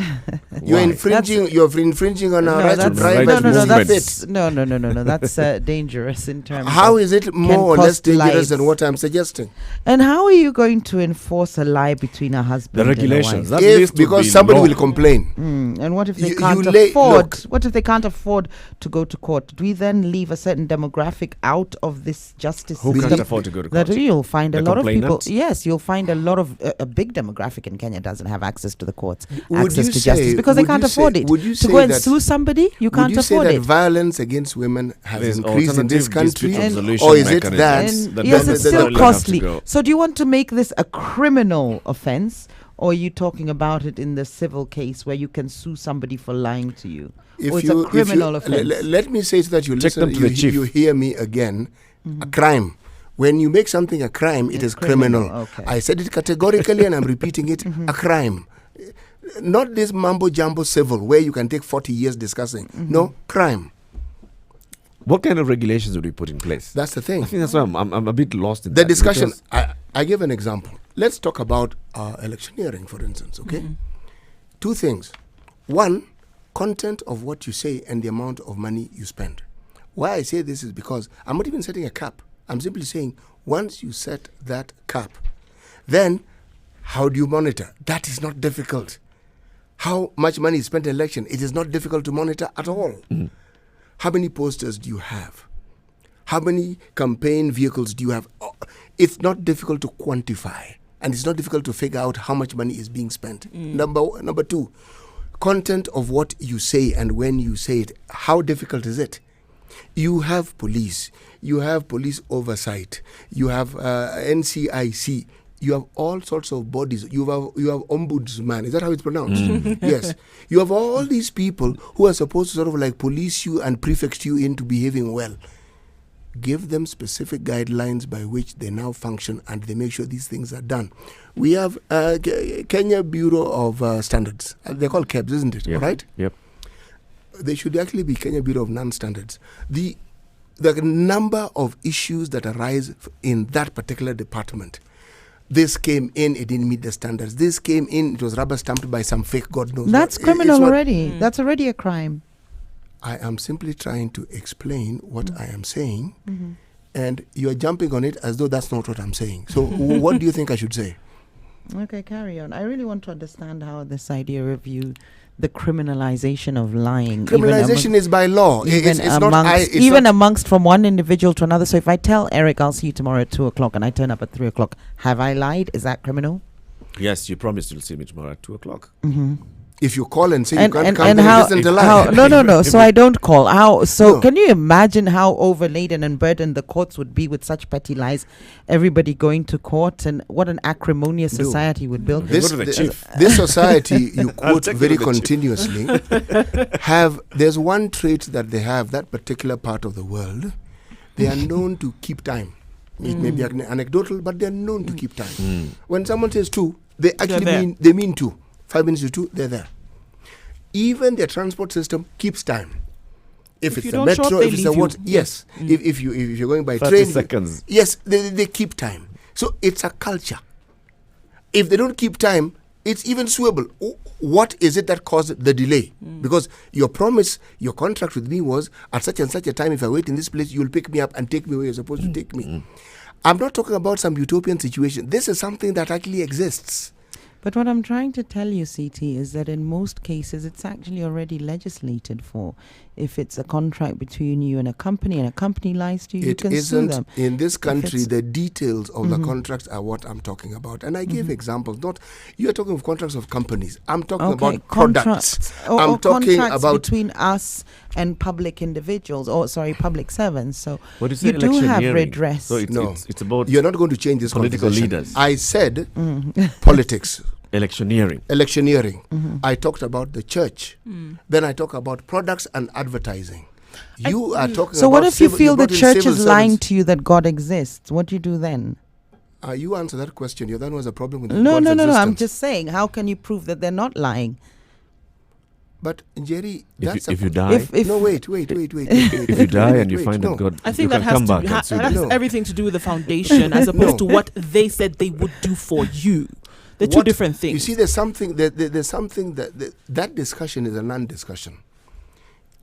You're Why? infringing. You're infringing on our right to that's- drive as we see fit. No. That's dangerous in terms. How of is it can more or less cost dangerous lives. than what I'm suggesting? And how are you going to enforce a lie between a husband The regulations, and a wife? that needs to Because be somebody law. will complain. And what if they You can't lay- afford? look. What if they can't afford to go to court? Do we then leave a certain demographic out of this justice Who system? can't afford to go to That court? you'll find a The lot of people. complainant? Yes, you'll find a lot of a big demographic in Kenya doesn't have access to the courts, Would access you to say- justice because they would can't you say- afford it. would you To say go and that- sue somebody, you can't Would you say afford that it. violence against women has There's increased in this alternative country, dispute resolution or is it that? mechanisms And that yes, don't it's still necessarily have to costly. go. So do you want to make this a criminal offense, or are you talking about it in the civil case where you can sue somebody for lying to you? Or it's a criminal offense? Let me say so that you Take listen, them to the chief. you hear me again. A crime. When you make something a crime, it is criminal. Okay. I said it categorically and I'm repeating it. A crime. Not this mambo jumbo civil where you can take 40 years discussing. No, crime. What kind of regulations would we put in place? That's the thing. I think that's why I'm a bit lost in The that, discussion, because- I give an example. Let's talk about electioneering, for instance, okay? Two things. One, content of what you say and the amount of money you spend. Why I say this is because I'm not even setting a cap. I'm simply saying once you set that cap, then how do you monitor? That is not difficult. How much money is spent in election? It is not difficult to monitor at all. How many posters do you have? How many campaign vehicles do you have? Oh, it's not difficult to quantify, and it's not difficult to figure out how much money is being spent. Number two, content of what you say and when you say it. How difficult is it? You have police, you have police oversight, you have NCIC, you have all sorts of bodies. You have ombudsman. Is that how it's pronounced? Yes. You have all these people who are supposed to sort of like police you and prefect you into behaving well. Give them specific guidelines by which they now function and they make sure these things are done. We have Kenya Bureau of Standards. They're called KEBS, isn't it? Yep. Right? Yep. They should actually be Kenya Bureau of Non-Standards. The number of issues that arise in that particular department. This came in, it didn't meet the standards. This came in, it was rubber stamped by some fake God knows That's what. criminal It's not- already. That's already a crime. I am simply trying to explain what I am saying, and you are jumping on it as though that's not what I'm saying. So what do you think I should say? Okay, carry on. I really want to understand how this idea of the criminalization of lying. Criminalization is by law. It's not amongst, amongst from one individual to another. So if I tell Eric I'll see you tomorrow at 2:00 and I turn up at 3:00, have I lied? Is that criminal? Yes, you promised you'll see me tomorrow at 2:00. If you call and say you can't come, and then how, it isn't a lie. No. So I don't call. How? So No. can you imagine how overladen and burdened the courts would be with such petty lies? Everybody going to court, and what an acrimonious society would build. This society you quote very continuously there's one trait that they have, that particular part of the world. They are known to keep time. It may be anecdotal, but they're known to keep time. When someone says two, they actually mean two. 5 minutes to 2, they're there. Even their transport system keeps time. If it's a metro, if it's a what, yes. If you're going by 30 train, seconds. yes, they keep time. So it's a culture. If they don't keep time, it's even suable. What is it that caused the delay? Because your promise, your contract with me was at such and such a time, if I wait in this place, you'll pick me up and take me where you're supposed to take me. I'm not talking about some utopian situation. This is something that actually exists. But what I'm trying to tell you, CT, is that in most cases, it's actually already legislated for. If it's a contract between you and a company lies to you, you can sue them. In this country, the details of the contracts are what I'm talking about. And I give examples. You're talking of contracts of companies. I'm talking about products. I'm talking contracts about between us and public individuals, public servants. So What is you do have redress. So it's about you're not going to change this political conversation. leaders. I said politics. Electioneering. I talked about the church. Then I talk about products and advertising. You are talking So about what if you feel the brought in church civil is lying servants. to you that God exists? What do you do then? You answer that question. That was a problem with No. God's I'm existence. just saying, how can you prove that they're not lying? But Jerry, if you die, no, wait. If you die and you find that God, I think you that can come back that and sue has them. everything to do with the foundation as opposed to what they said they would do for you. They're two different things. You see, there's something that discussion is a non-discussion.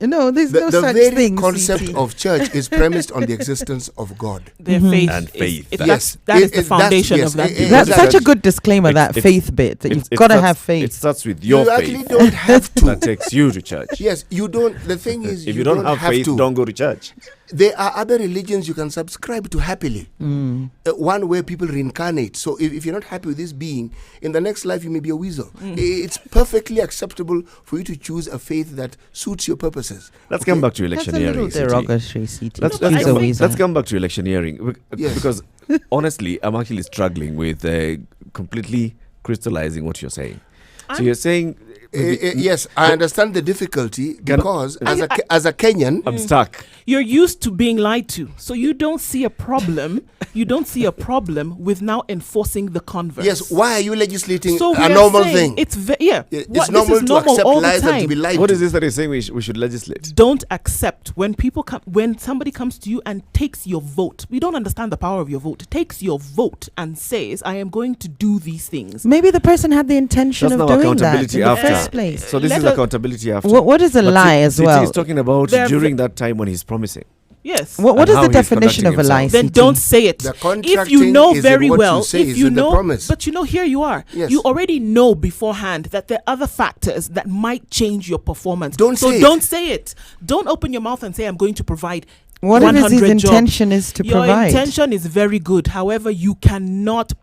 No, there's no such The very thing. concept of church is premised on the existence of God. Their faith and faith. Yes, that is the foundation of that. That's such a good disclaimer. That faith bit. That you've got to have faith. It starts with your You faith. actually don't have to. That takes you to church. Yes, you don't. The thing is, if you don't have faith, to. don't go to church. There are other religions you can subscribe to happily. One where people reincarnate. So if you're not happy with this being, in the next life you may be a weasel. It's perfectly acceptable for you to choose a faith that suits your purposes. Let's come back to electioneering. That's a little derogatory, CT. Let's come back to electioneering. Yes. Because honestly, I'm actually struggling with completely crystallizing what you're saying. So you're saying... yes, I understand the difficulty because as a Kenyan, I'm stuck. You're used to being lied to, so you don't see a problem. You don't see a problem with now enforcing the converse. Yes, why are you legislating So a we are normal saying thing? It's It's normal to accept all the lies and to time. be lied What to. is this that you're saying we should legislate? Don't accept when somebody comes to you and takes your vote. We don't understand the power of your vote. Takes your vote and says, "I am going to do these things." Maybe the person had the intention That's of now doing that accountability in the after. first place. So this is accountability after. What is a lie as well? He's talking about They're during that time when he's promising. Yes. What And is how the he's definition of a lie? Then CT? don't say it. The If you contracting know is very in what well, you say, if is you in the know, promise. but here you are. Yes. You already know beforehand that there are other factors that might change your performance. Don't so say it. don't say it. Don't open your mouth and say, "I'm going to provide." What if 100 his jobs. intention is to Your provide? intention is very good. However, you cannot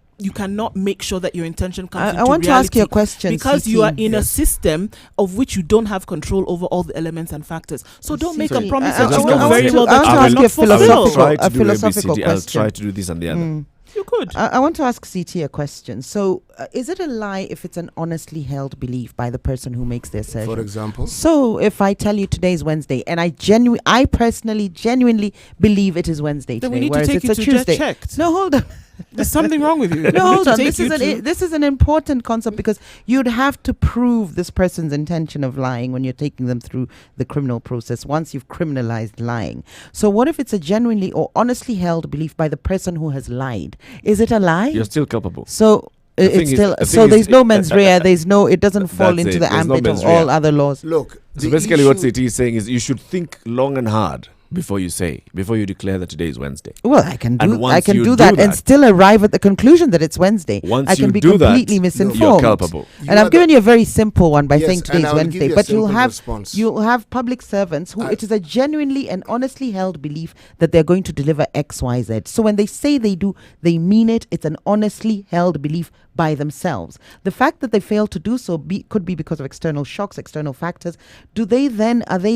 make sure that your intention comes into I want reality to ask you a question, because CT. you are in a system of which you don't have control over all the elements and factors. So don't make a promise that you know very well that you ask you cannot a fulfill. philosophical I'll question. try to do this and the other. You could. I want to ask CT a question. So, is it a lie if it's an honestly held belief by the person who makes the assertion? For example? So, if I tell you today is Wednesday, and I personally, genuinely believe it is Wednesday Then today, we need to whereas take it's you a to get Tuesday. checked. No, hold on. There's something wrong with you. No, hold on. This This is an important concept because you'd have to prove this person's intention of lying when you're taking them through the criminal process once you've criminalized lying. So what if it's a genuinely or honestly held belief by the person who has lied? Is it a lie? You're still culpable. So The thing it's is- still the so thing there's is- no mens rea. It doesn't fall That's into it. the There's no ambit of mens all rea. other laws. Look, So the basically what issue- CT is saying is you should think long and hard before you declare that today is Wednesday. Well, I can And do once you do that and still arrive at the conclusion that it's Wednesday. Once I can you be do that, completely you're misinformed. culpable. And I've given you a very simple one by Yes, saying and today I is will give Wednesday. you a But you'll simple have response. public servants who it is a genuinely and honestly held belief that they're going to deliver X, Y, Z. So when they say they do, they mean it. It's an honestly held belief by themselves. The fact that they fail to do so could be because of external shocks, external factors. Are they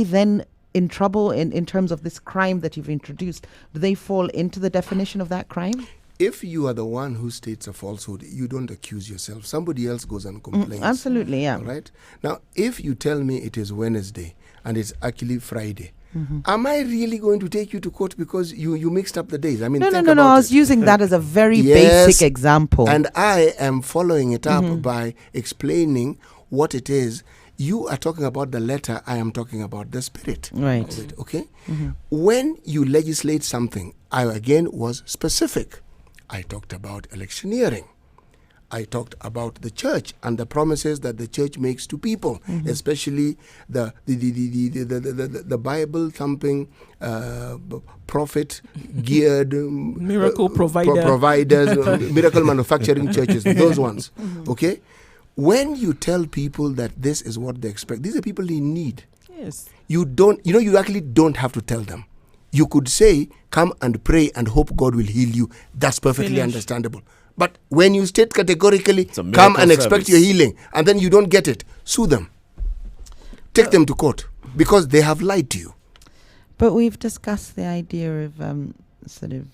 then in trouble in terms of this crime that you've introduced? Do they fall into the definition of that crime? If you are the one who states a falsehood, you don't accuse yourself. Somebody else goes and complains. Absolutely, yeah. All right? Now, if you tell me it is Wednesday and it's actually Friday, am I really going to take you to court because you mixed up the days? I mean, No. think I about was it. using that as a very Yes, basic example. And I am following it up by explaining what it is. You are talking about the letter, I am talking about the spirit. Right. of it, okay? When you legislate something, I again was specific. I talked about electioneering. I talked about the church and the promises that the church makes to people, especially the Bible thumping, prophet geared Miracle providers, miracle manufacturing churches, those ones. Okay, when you tell people that this is what they expect, these are people in need. Yes. You actually don't have to tell them. You could say, come and pray and hope God will heal you. That's perfectly Finish. understandable. But when you state categorically, a miracle come and expect service. your healing, and then you don't get it, sue them. Take them to court because they have lied to you. But we've discussed the idea of sort of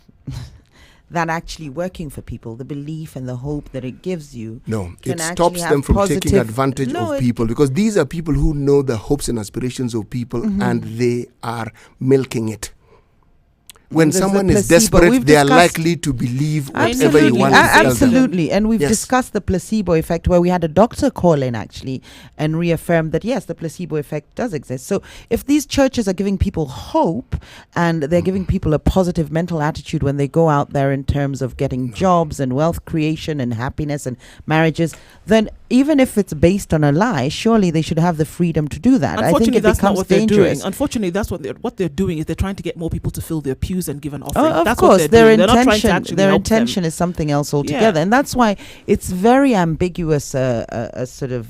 that actually working for people, the belief and the hope that it gives you. No, can it actually stops have them from taking positive- advantage No, of it- people because these are people who know the hopes and aspirations of people and they are milking it. When There's someone the is placebo. desperate, We've they are discussed- likely to believe whatever Absolutely, you want to tell them. absolutely. And we've Yes. discussed the placebo effect, where we had a doctor call in actually and reaffirm that yes, the placebo effect does exist. So if these churches are giving people hope and they're giving people a positive mental attitude when they go out there in terms of getting jobs and wealth creation and happiness and marriages, then even if it's based on a lie, surely they should have the freedom to do that. I think Unfortunately, it that's not becomes what they're dangerous. doing. Unfortunately, that's what they're doing is they're trying to get more people to fill their pews and give an offering. Of That's what course, they're their doing. They're not trying to intention, actually their help them. intention is something else altogether, and that's why it's very ambiguous. A sort of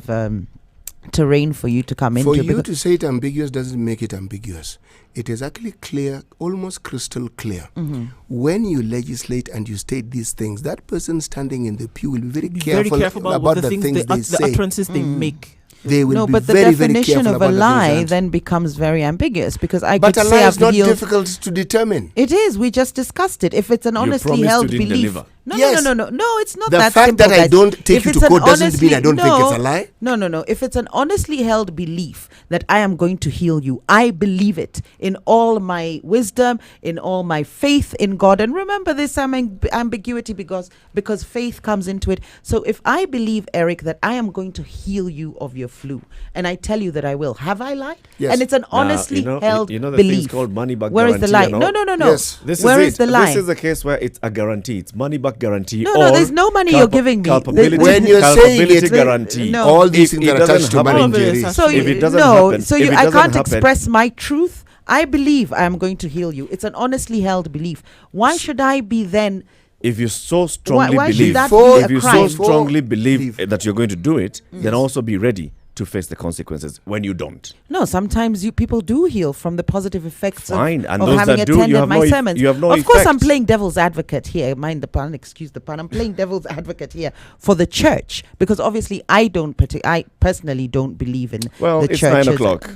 terrain for you to come For into. you because- to say it ambiguous doesn't make it ambiguous. It is actually clear, almost crystal clear. Mhm. When you legislate and you state these things, that person standing in the pew will be very Be careful, very careful about the things they the say. utterances they make. They will no, be but the very, very definition careful of a about the things lie that- then becomes very ambiguous, because I But could a say lie I've is not healed. difficult to determine. It is. We just discussed it. If it's an honestly promised held you didn't belief. deliver. No, Yes. no, it's not The that fact simple, that I guys. don't take If you it's to an court doesn't mean I don't think it's a lie. No. If it's an honestly held belief that I am going to heal you, I believe it in all my wisdom, in all my faith in God. And remember this ambiguity because faith comes into it. So if I believe, Eric, that I am going to heal you of your flu, and I tell you that I will, have I lied? Yes. And it's an Now, honestly held the belief. thing's called money back Where is guarantee. the lie? and all. No. Yes. This Where is is the it. lie? This is a case where it's a guarantee. It's money back guarantee. No, there's no money you're giving me. Culpability, When you're saying culpability it, guarantee. no. all these If things it are attached doesn't to happen- money and Jerry. So if you, it doesn't no, happen, so if you, it I doesn't can't happen- express my truth. I believe I am going to heal you. It's an honestly held belief. Why should I be then? If you so strongly why should believe, that be a if you so crime? strongly believe that you're going to do it, then also be ready to face the consequences when you don't. No, sometimes people do heal from the positive effects Fine, and of those having that do, attended you have my no sermons. you have no Of course, I'm effect. playing devil's advocate here. Mind the pun, excuse the pun. I'm playing devil's advocate here for the church, because obviously I personally don't believe in Well, the it's churches. 9 o'clock.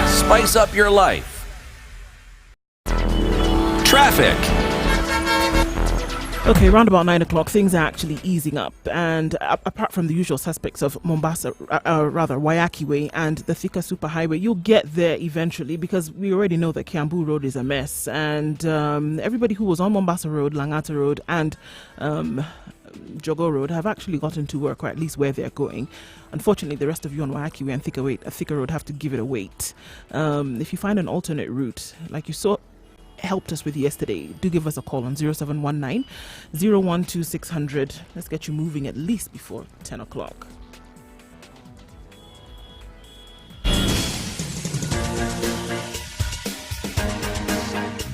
Spice up your life. Traffic. Okay, round about 9 o'clock, things are actually easing up. And apart from the usual suspects of Mombasa, Wayaki Way and the Thika Superhighway, you'll get there eventually, because we already know that Kiambu Road is a mess. And everybody who was on Mombasa Road, Langata Road and Jogo Road have actually gotten to work, or at least where they're going. Unfortunately, the rest of you on Wayaki Way and Thika Road have to give it a wait. If you find an alternate route, like you saw, helped us with yesterday, do give us a call on 0719 012 600. Let's get you moving at least before 10 o'clock.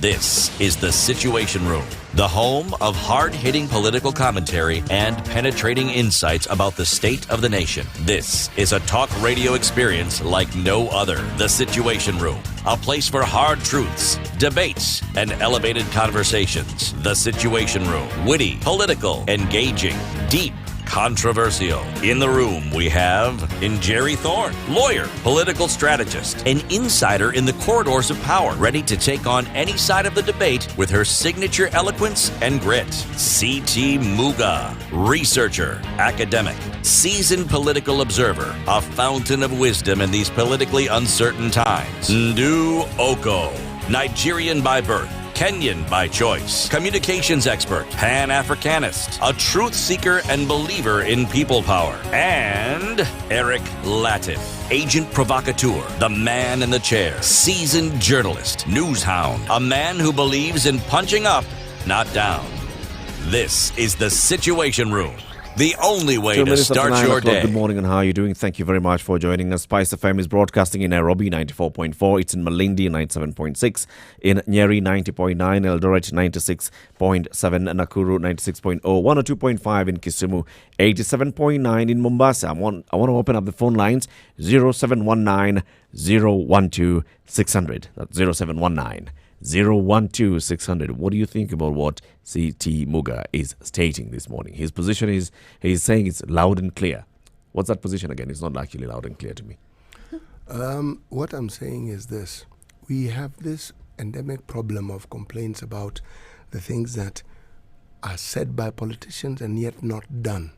This is The Situation Room, the home of hard-hitting political commentary and penetrating insights about the state of the nation. This is a talk radio experience like no other. The Situation Room, a place for hard truths, debates, and elevated conversations. The Situation Room, witty, political, engaging, deep, controversial. In the room, we have Jerry Thorne, lawyer, political strategist, an insider in the corridors of power, ready to take on any side of the debate with her signature eloquence and grit. C.T. Muga, researcher, academic, seasoned political observer, a fountain of wisdom in these politically uncertain times. Ndu Oko, Nigerian by birth, Kenyan by choice, communications expert, Pan-Africanist, a truth seeker and believer in people power, and Eric Latin, agent provocateur, the man in the chair, seasoned journalist, news hound, a man who believes in punching up, not down. This is The Situation Room, the only way 2 to minutes after start 9 your o'clock. day. Good morning, and how are you doing? Thank you very much for joining us. Spice FM is broadcasting in Nairobi 94.4. It's in Malindi 97.6. In Nyeri 90.9. Eldoret 96.7. Nakuru 90.6.0. 102.5 in Kisumu. 87.9 in Mombasa. I want to open up the phone lines. 0719 012 600. That's 0719 012 600. What do you think about what C.T. Muga is stating this morning? His position is, he's saying it's loud and clear. What's that position again? It's not actually loud and clear to me. What I'm saying is this. We have this endemic problem of complaints about the things that are said by politicians and yet not done.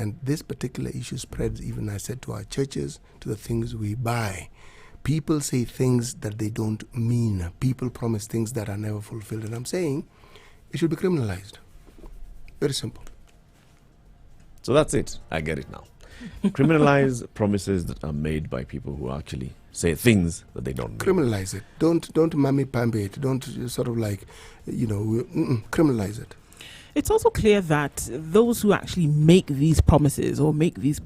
And this particular issue spreads even, I said, to our churches, to the things we buy. People say things that they don't mean. People promise things that are never fulfilled. And I'm saying it should be criminalized. Very simple. So that's it. I get it now. Criminalize promises that are made by people who actually say things that they don't mean. Criminalize it. Don't mammy-pamby it. Don't sort of like, criminalize it. It's also clear that those who actually make these promises or make these,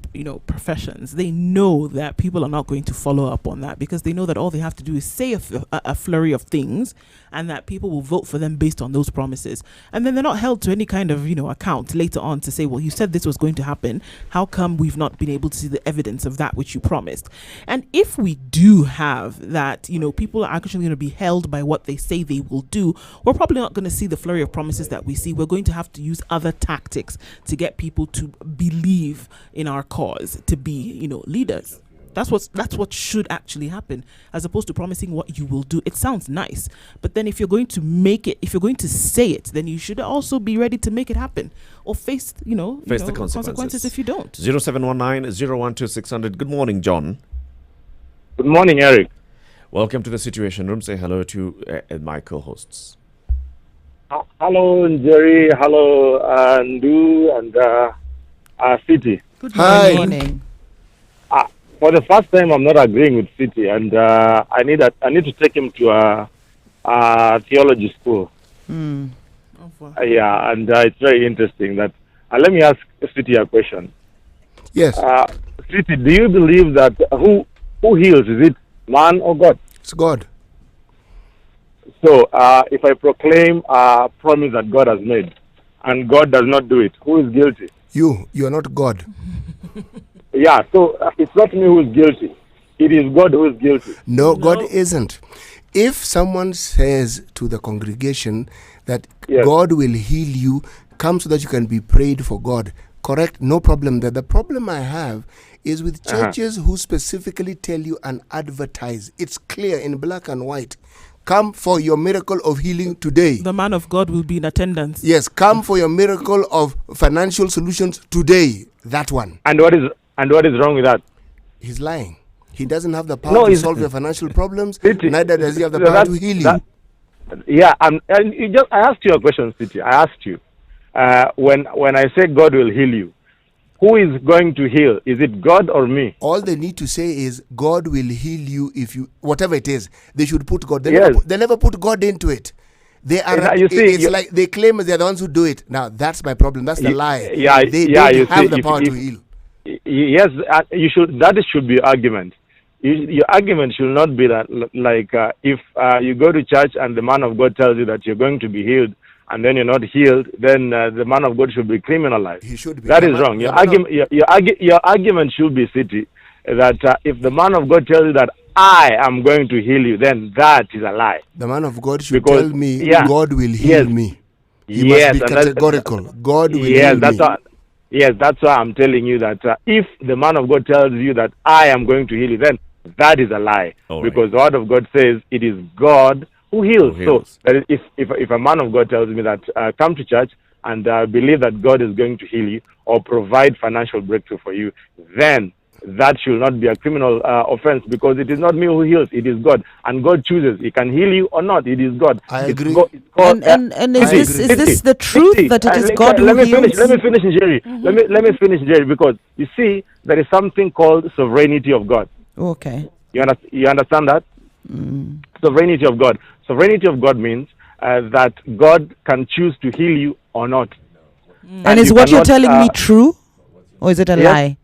professions, they know that people are not going to follow up on that, because they know that all they have to do is say a flurry of things, and that people will vote for them based on those promises. And then they're not held to any kind of, account later on to say, well, you said this was going to happen. How come we've not been able to see the evidence of that which you promised? And if we do have that, people are actually going to be held by what they say they will do, we're probably not going to see the flurry of promises that we see. We're going to have to use other tactics to get people to believe in our cause, to be, leaders. That's what should actually happen, as opposed to promising what you will do. It sounds nice, but then if you're going to make it, if you're going to say it, then you should also be ready to make it happen, or face the consequences if you don't. 0719-012-600. Good morning, John. Good morning, Eric. Welcome to the Situation Room. Say hello to my co-hosts. Hello, Jerry. Hello, Ndu and City. Good morning. For the first time, I'm not agreeing with City, and I need to take him to a theology school. Mm. Yeah, and it's very interesting that. Let me ask City a question. Yes. City, do you believe that who heals? Is it man or God? It's God. So, if I proclaim a promise that God has made, and God does not do it, who is guilty? You are not God. Yeah, so it's not me who is guilty. It is God who is guilty. No, God isn't. If someone says to the congregation that God will heal you, come so that you can be prayed for God, correct? No problem there. The problem I have is with churches who specifically tell you and advertise. It's clear in black and white. Come for your miracle of healing today. The man of God will be in attendance. Yes, come for your miracle of financial solutions today. That one. And what is wrong with that? He's lying. He doesn't have the power to solve your financial problems. Neither does he have the power to heal you. I asked you a question, City. I asked you, when I say God will heal you, who is going to heal? Is it God or me? All they need to say is God will heal you if you, whatever it is. They should put God. They never put God into it. They are. It's like they claim they're the ones who do it. Now that's my problem. That's the lie. They have the power to heal. Yes, you should. That should be argument. Your argument should not be that if you go to church and the man of God tells you that you're going to be healed, and then you're not healed, then the man of God should be criminalized. He should be. That is wrong. Your argument should be, City, that if the man of God tells you that I am going to heal you, then that is a lie. The man of God should tell me God will heal me. He must be categorical. God will heal me. That's why I'm telling you that if the man of God tells you that I am going to heal you, then that is a lie. Because the word of God says it is God who heals. So that is, if a man of God tells me that come to church and believe that God is going to heal you or provide financial breakthrough for you, then that should not be a criminal offense, because it is not me who heals, it is God, and God chooses. He can heal you or not. It is God. I agree. And is this the truth that it is God who heals? Let me finish, Jerry. Let me finish, Jerry, because you see there is something called sovereignty of God. Okay. You understand that? Sovereignty of God. Sovereignty of God means that God can choose to heal you or not. And is what you're telling me true, or is it a lie?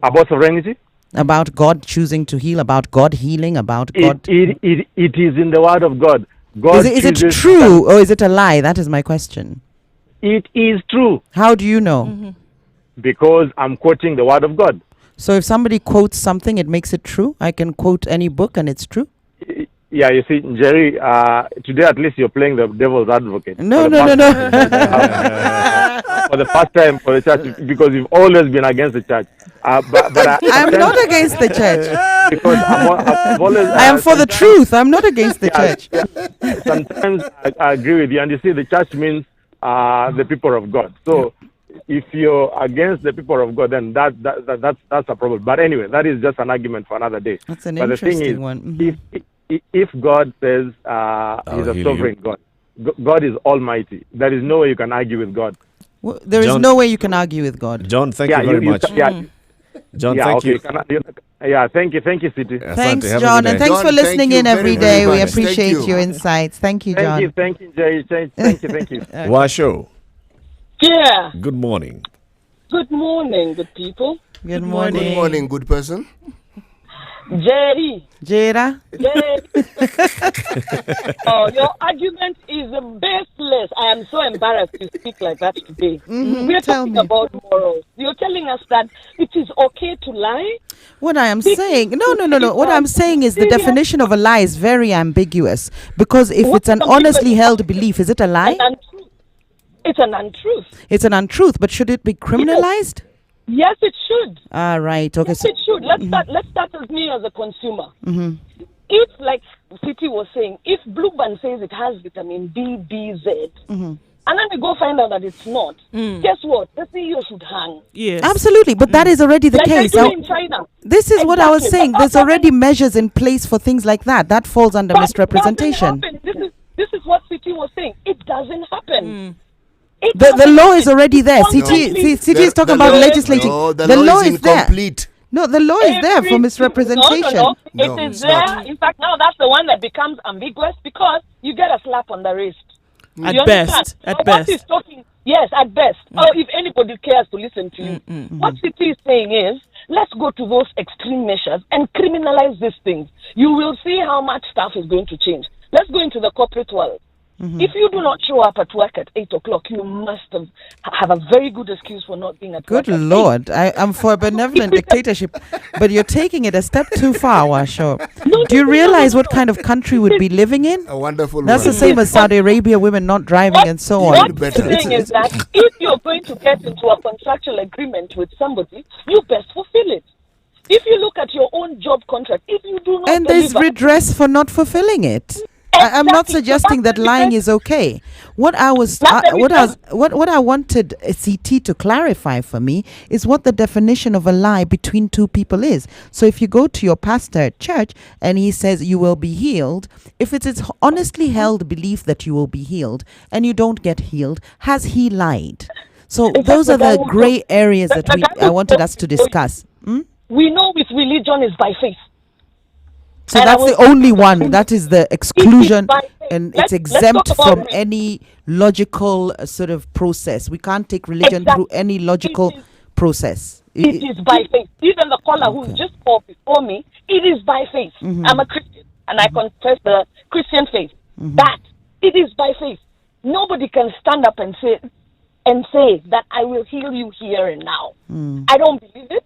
About sovereignty? About God choosing to heal, about God healing, about God... It is in the word of God. Is it true or is it a lie? That is my question. It is true. How do you know? Because I'm quoting the word of God. So if somebody quotes something, it makes it true? I can quote any book and it's true? Yeah, you see, Jerry, today at least you're playing the devil's advocate. No. For the first time for the church, because you've always been against the church. But I'm not against the church. Because I've always... I am for the truth. I'm not against the church. Sometimes I agree with you. And you see, the church means the people of God. So if you're against the people of God, then that's a problem. But anyway, that is just an argument for another day. That's an but interesting the thing is, one. if God says He's a sovereign God, God is almighty. There is no way you can argue with God. Well, there is no way you can argue with God. John, thank you very much. John, thank you. Thank you, City. Thanks, John, and thanks for listening in every day. We appreciate your insights. Thank you, John. Thank you, Jay. Thank you. Washo. Yeah. Good morning. Good morning, good people. Good morning. Good morning, good person. Jerry. Jera. Oh, your argument is baseless. I am so embarrassed to speak like that today. Mm-hmm. We are talking about morals. You're telling us that it is okay to lie? What I am saying, no. What I'm saying is the definition of a lie is very ambiguous, because if it's an honestly held belief, is it a lie? It's an untruth. It's an untruth, but should it be criminalized? Yes, it should. Ah, right. Okay. Yes, it should. Let's start with me as a consumer. Mm-hmm. If, like City was saying, if Blue Band says it has vitamin B, B, Z, Mm-hmm. and then we go find out that it's not, guess what? The CEO should hang. Yes. Absolutely, but that is already the Like case. they do in China. This is what I was Exactly. saying. But There's already measures in place for things like that. That falls under misrepresentation. This is what City was saying. It doesn't happen. The law is already there. CT is talking about legislating. No, the law is there. incomplete. No, the law is there for misrepresentation. No. It is there. In fact, now that's the one that becomes ambiguous because you get a slap on the wrist. At You best. understand? At So best. What he's talking, yes, at best. Or if anybody cares to listen to you. What City is saying is, let's go to those extreme measures and criminalize these things. You will see how much stuff is going to change. Let's go into the corporate world. If you do not show up at work at 8 o'clock, you must have a very good excuse for not being at work. Good Lord, I'm for a benevolent dictatorship, but you're taking it a step too far, Washo. Do you realize what kind of country we'd be living in? A wonderful That's one. the same as Saudi Arabia, women not driving and so on. What I'm saying is that if you're going to get into a contractual agreement with somebody, you best fulfill it. If you look at your own job contract, if you do not And there's deliver, redress for not fulfilling it. I'm not suggesting that lying is okay. What I wanted CT to clarify for me is what the definition of a lie between two people is. So if you go to your pastor at church and he says you will be healed, if it's his honestly held belief that you will be healed and you don't get healed, has he lied? So those are the gray areas that I wanted us to discuss. we know with religion is by faith. So And that's the only one. That is the exclusion, and it's let's exempt talk about from any logical sort of process. We can't take religion through any logical process. It is by faith. Even the caller who just called before me, it is by faith. I'm a Christian and I confess the Christian faith. That it is by faith. Nobody can stand up and say that I will heal you here and now. I don't believe it.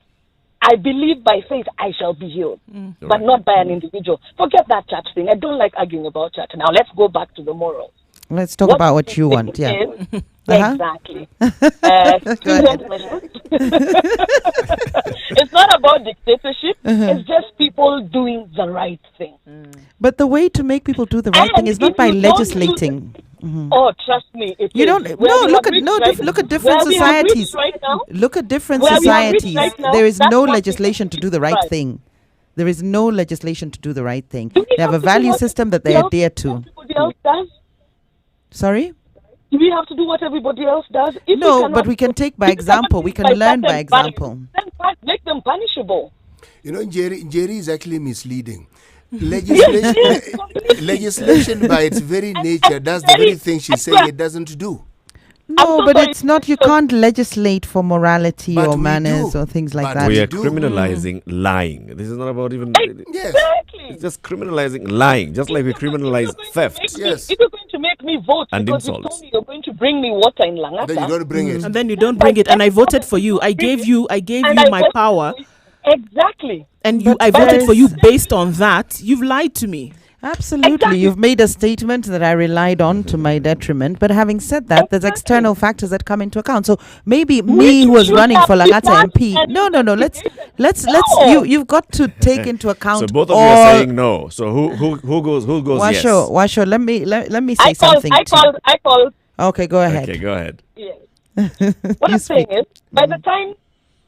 I believe by faith I shall be healed, but not by an individual. Forget that church thing. I don't like arguing about church. Now let's go back to the morals. Let's talk about what you want. Yeah. Exactly. Stringent measures. It's not about dictatorship. It's just people doing the right thing. But the way to make people do the right thing is not by legislating. Oh, trust me. You don't. No, look at different societies. Look at different societies. There is no legislation to do the right thing. There is no legislation to do the right thing. They have a value system that they adhere to. Everybody else does. Sorry? Do we have to do what everybody else does? No, but we can take by example. We can learn by example. Then make them punishable. You know, Jerry is actually misleading. Legislation by its very nature does the very thing she's saying it doesn't do. No, but it's not. You can't legislate for morality or manners or things like that. We are criminalizing lying. This is not about even. Exactly. It's just criminalizing lying, just like we criminalize theft. Yes. If you're going to make me vote And because insults. you told me you're going to bring me water in Langata, Then you don't bring it. And then you don't bring it, and I voted for you. I gave you my power. Exactly. And I voted for you based on that. You've lied to me. Absolutely. Exactly. You've made a statement that I relied on to my detriment. But having said that, there's external factors that come into account. So maybe me who was running for Langata MP. No. Let's you've got to take into account. So both of you are saying no. So who goes yes? Washo, let me say something. I called. Okay, go ahead. Okay, go ahead. Yes. What I'm saying is, by the time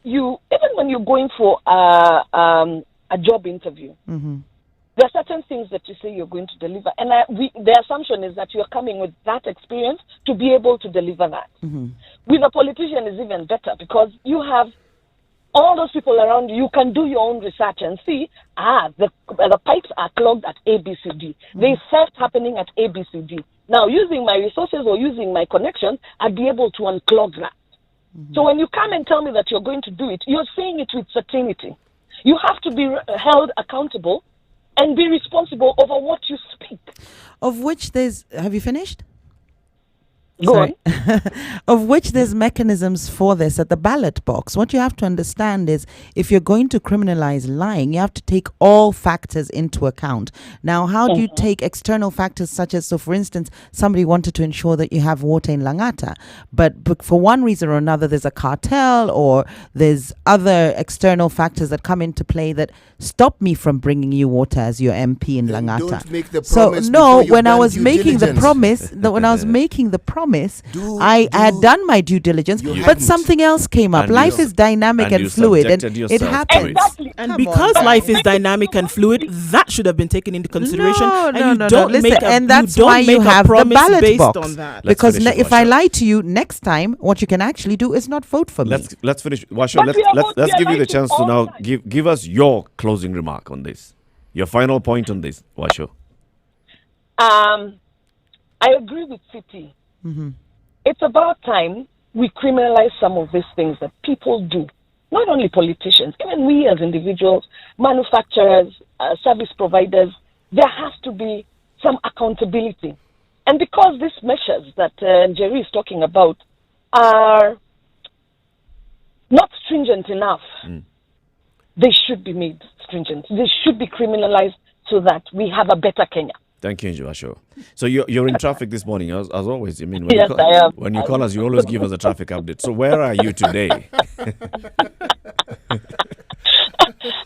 even when you're going for a job interview, there are certain things that you say you're going to deliver. And the assumption is that you're coming with that experience to be able to deliver that. With a politician is even better because you have all those people around you. You can do your own research and see, the pipes are clogged at ABCD. There's theft happening at ABCD. Now, using my resources or using my connections, I'd be able to unclog that. So when you come and tell me that you're going to do it, you're saying it with certainty. You have to be held accountable and be responsible over what you speak. Of which have you finished? Go on. Of which there's mechanisms for this at the ballot box. What you have to understand is if you're going to criminalize lying, you have to take all factors into account. Now, how do you take external factors such as, so for instance, somebody wanted to ensure that you have water in Langata, but for one reason or another, there's a cartel or there's other external factors that come into play that stop me from bringing you water as your MP in Langata. Don't make the So promise no, before you've when I done was due making the diligence. promise, when I was making the promise, I had done my due diligence, but something else came up. And Life you- is dynamic and and you fluid, and subjected it yourself to happens. it. Exactly. And because life is dynamic and fluid, that should have been taken into consideration. And you don't Listen, make a, and that's you don't why you make a have the promise ballot based box. on that. Let's Because finish it, if I Washo. lie to you next time, what you can actually do is not vote for me. Let's finish. Washo, But we are let's give you the liking chance to all now that. give us your closing remark on this. Your final point on this, Washo. I agree with City. It's about time we criminalize some of these things that people do. Not only politicians, even we as individuals, manufacturers, service providers, there has to be some accountability. And because these measures that Jerry is talking about are not stringent enough, they should be made stringent. They should be criminalized so that we have a better Kenya. Thank you, Washo. So you're in traffic this morning, as always. I mean, Yes, I am. When you call us, you always give us a traffic update. So where are you today?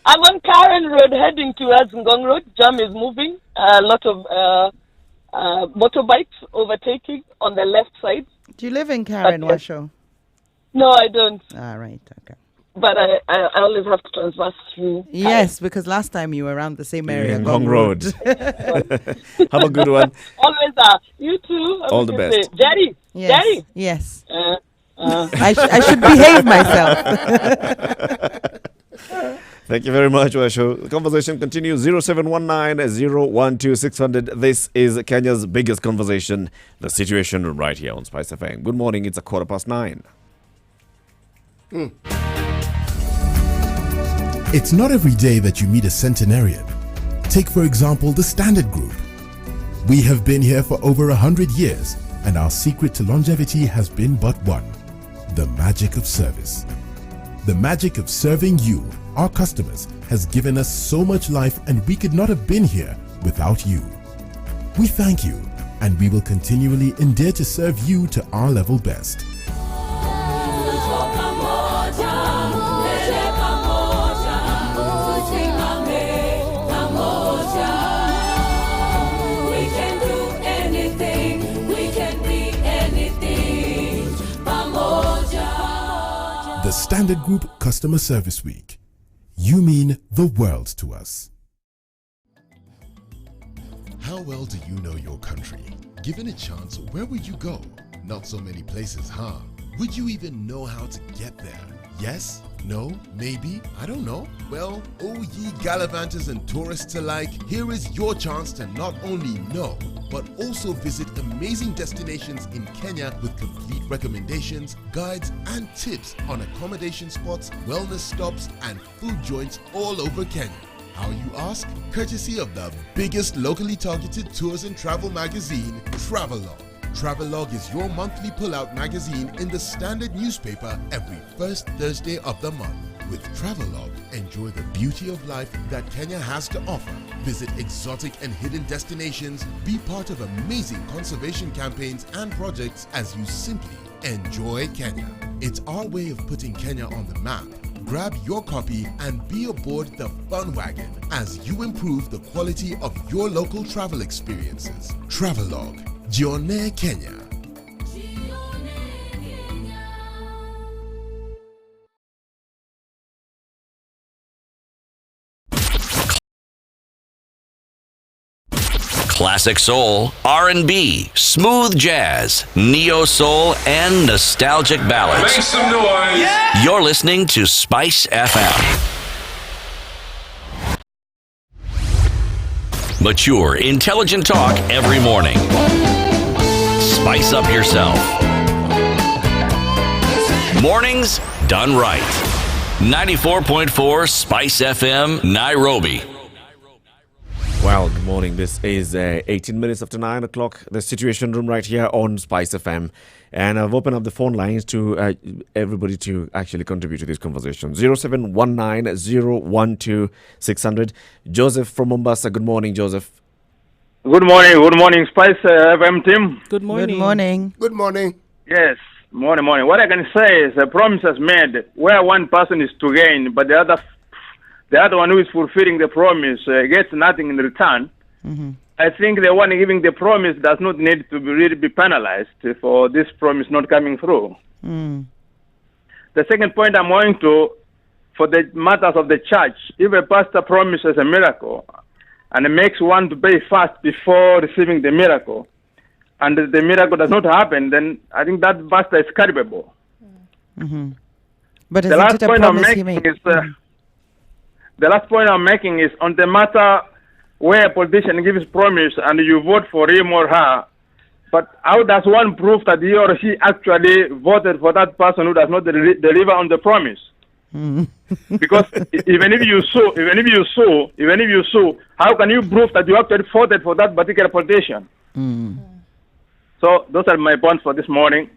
I'm on Karen Road heading towards Ngong Road. Jam is moving. A lot of motorbikes overtaking on the left side. Do you live in Karen, Okay. Washo? No, I don't. All right, okay. But I always have to transverse through. Yes, because last time you were around the same area. Ngong Road. Have a good one. Always you too. Have All a the good best. day. Jerry. Yes. Jerry. Yes. I should behave myself. Thank you very much, Washo. The conversation continues. 0719-012-600. This is Kenya's biggest conversation, the Situation Room, right here on Spice FM. Good morning. It's 9:15. It's not every day that you meet a centenarian. Take, for example, the Standard Group. We have been here for over 100 years, and our secret to longevity has been but one: the magic of service. The magic of serving you, our customers, has given us so much life, and we could not have been here without you. We thank you, and we will continually endear to serve you to our level best. The Standard Group Customer Service Week. You mean the world to us. How well do you know your country? Given a chance, where would you go? Not so many places, huh? Would you even know how to get there? Yes? No? Maybe? I don't know. Well, oh ye gallivanters and tourists alike, here is your chance to not only know, but also visit amazing destinations in Kenya with complete recommendations, guides, and tips on accommodation spots, wellness stops, and food joints all over Kenya. How, you ask? Courtesy of the biggest locally targeted tours and travel magazine, Travelog. Travelog is your monthly pull-out magazine in the Standard newspaper every first Thursday of the month. With Travelog, enjoy the beauty of life that Kenya has to offer. Visit exotic and hidden destinations, be part of amazing conservation campaigns and projects as you simply enjoy Kenya. It's our way of putting Kenya on the map. Grab your copy and be aboard the fun wagon as you improve the quality of your local travel experiences. Travelog, Jione Kenya. Classic soul, R&B, smooth jazz, neo soul, and nostalgic ballads. Make some noise. Yeah. You're listening to Spice FM. Mature, intelligent talk every morning. Spice up yourself. Mornings done right. 94.4 Spice FM, Nairobi. Well, good morning. This is 18 minutes after 9 o'clock. The Situation Room right here on Spice FM. And I've opened up the phone lines to everybody to actually contribute to this conversation. 0719-012-600. Joseph from Mombasa. Good morning, Joseph. Good morning, Spice FM team. Good morning. Good morning. Good morning. Yes, morning. What I can say is a promise is made where one person is to gain, but the other one who is fulfilling the promise gets nothing in return. Mm-hmm. I think the one giving the promise does not need to really be penalized for this promise not coming through. Mm. The second point I'm going to, for the matters of the church, if a pastor promises a miracle and it makes one to pay fast before receiving the miracle, and the miracle does not happen, then I think that pastor is culpable. Mm-hmm. But The last point I'm making is on the matter where a politician gives promise and you vote for him or her, but how does one prove that he or she actually voted for that person who does not deliver on the promise? Because even if you sue, how can you prove that you actually voted for that particular politician? So those are my points for this morning.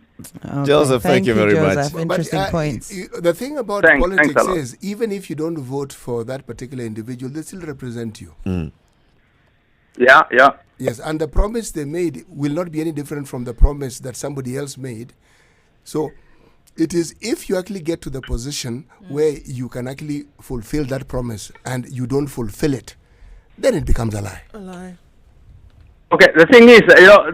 Okay. Joseph, thank you very Joseph. much. Interesting points. The thing about Thanks politics a lot. is, even if you don't vote for that particular individual, they still represent you. Yeah. Yes, and the promise they made will not be any different from the promise that somebody else made. So it is if you actually get to the position where you can actually fulfill that promise and you don't fulfill it, then it becomes a lie. A lie. Okay, the thing is, there are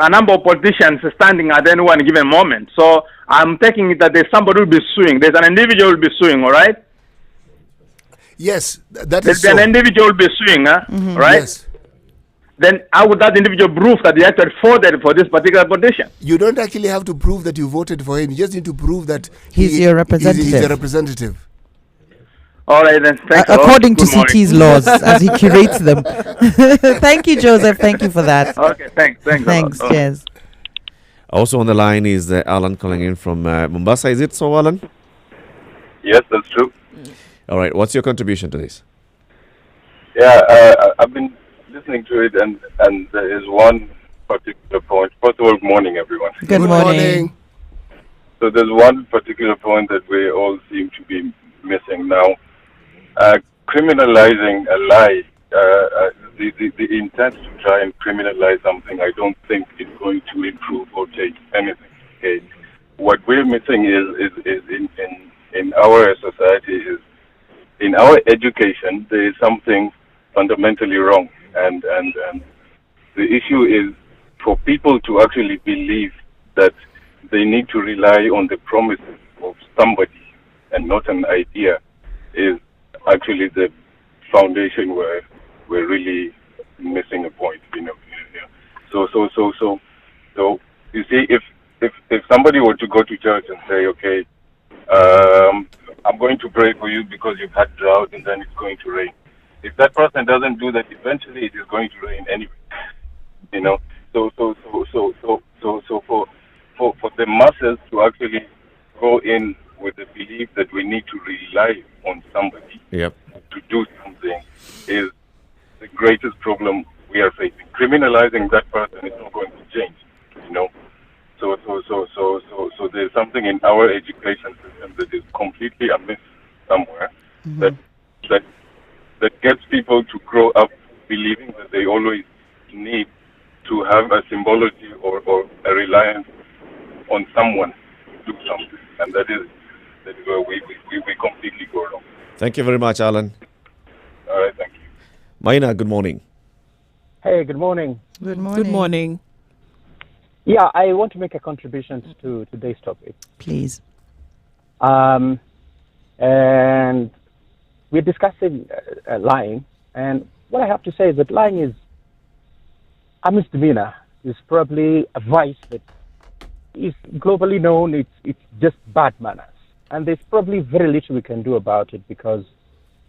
a number of politicians standing at any one given moment. So I'm taking it that there's somebody who will be suing. There's an individual who will be suing, all right? Yes, that There's is so. an individual who will be suing, right? Yes. Then how would that individual prove that he actually voted for this particular politician? You don't actually have to prove that you voted for him. You just need to prove that He's your representative. He's a representative. All right, then. Thanks a lot. According to Good morning. CT's laws, as he curates them. Thank you, Joseph. Thank you for that. Okay, thanks. Thanks, cheers. Also on the line is Alan calling in from Mombasa. Is it so, Alan? Yes, that's true. All right. What's your contribution to this? Yeah, I've been listening to it, and there is one particular point. First of all, good morning, everyone. Good morning. So there's one particular point that we all seem to be missing now. Criminalizing a lie, the intent to try and criminalize something, I don't think is going to improve or change anything. Okay, what we're missing is in our society is in our education there is something fundamentally wrong, and the issue is for people to actually believe that they need to rely on the promises of somebody and not an idea is actually the foundation where we're really missing a point, So you see, if somebody were to go to church and say, okay, I'm going to pray for you because you've had drought and then it's going to rain. If that person doesn't do that, eventually it is going to rain anyway. So for the masses to actually go in with the belief that we need to rely on somebody to do something is the greatest problem we are facing. Criminalizing that person is not going to change, So there's something in our education system that is completely amiss somewhere, that gets people to grow up believing that they always need to have a symbology or a reliance on someone to do something, and that is where we completely go wrong. Thank you very much, Alan. All right, thank you. Maina, good morning. Hey, good morning. Good morning. Yeah, I want to make a contribution to today's topic. Please. And we're discussing lying, and what I have to say is that lying a misdemeanor. It's probably a vice that is globally known. It's just bad manners. And there's probably very little we can do about it because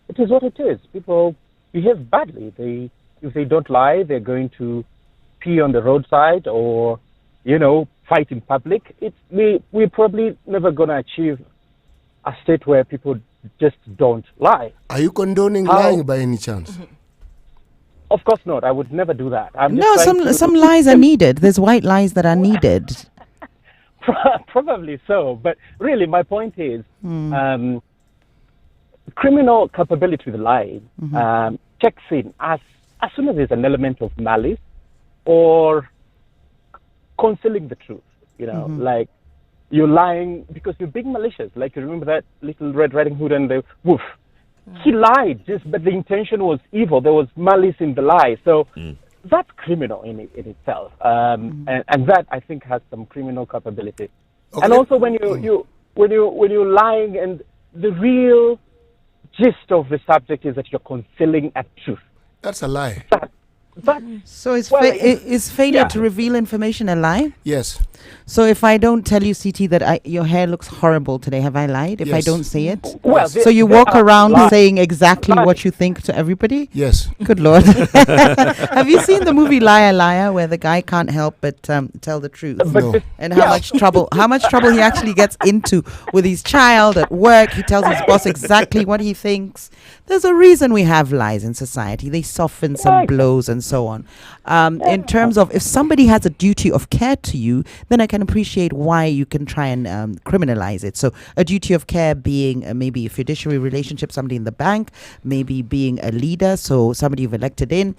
it is what it is. People behave badly. If they don't lie, they're going to pee on the roadside or, fight in public. We're probably never going to achieve a state where people just don't lie. Are you condoning lying by any chance? Of course not. I would never do that. Some lies are needed. There's white lies that are needed. Probably so. But really, my point is, criminal culpability with lying checks in as soon as there's an element of malice or concealing the truth. Like you're lying because you're being malicious. Like you remember that little Red Riding Hood and the wolf. He lied, but the intention was evil. There was malice in the lie. So that's criminal in itself. And that, I think, has some criminal culpability. Okay. And also when you're lying and the real gist of the subject is that you're concealing a truth. That's a lie. So is failure to reveal information a lie? Yes. So if I don't tell you, CT, that your hair looks horrible today, have I lied? If I don't say it? Well, so you walk around saying exactly what you think to everybody? Yes. Good Lord. Have you seen the movie Liar Liar, where the guy can't help but tell the truth? No. And how much trouble he actually gets into with his child at work. He tells his boss exactly what he thinks. There's a reason we have lies in society. They soften some blows and so on. In terms of if somebody has a duty of care to you, then I can appreciate why you can try and criminalize it. So a duty of care being maybe a fiduciary relationship, somebody in the bank, maybe being a leader, so somebody you've elected in.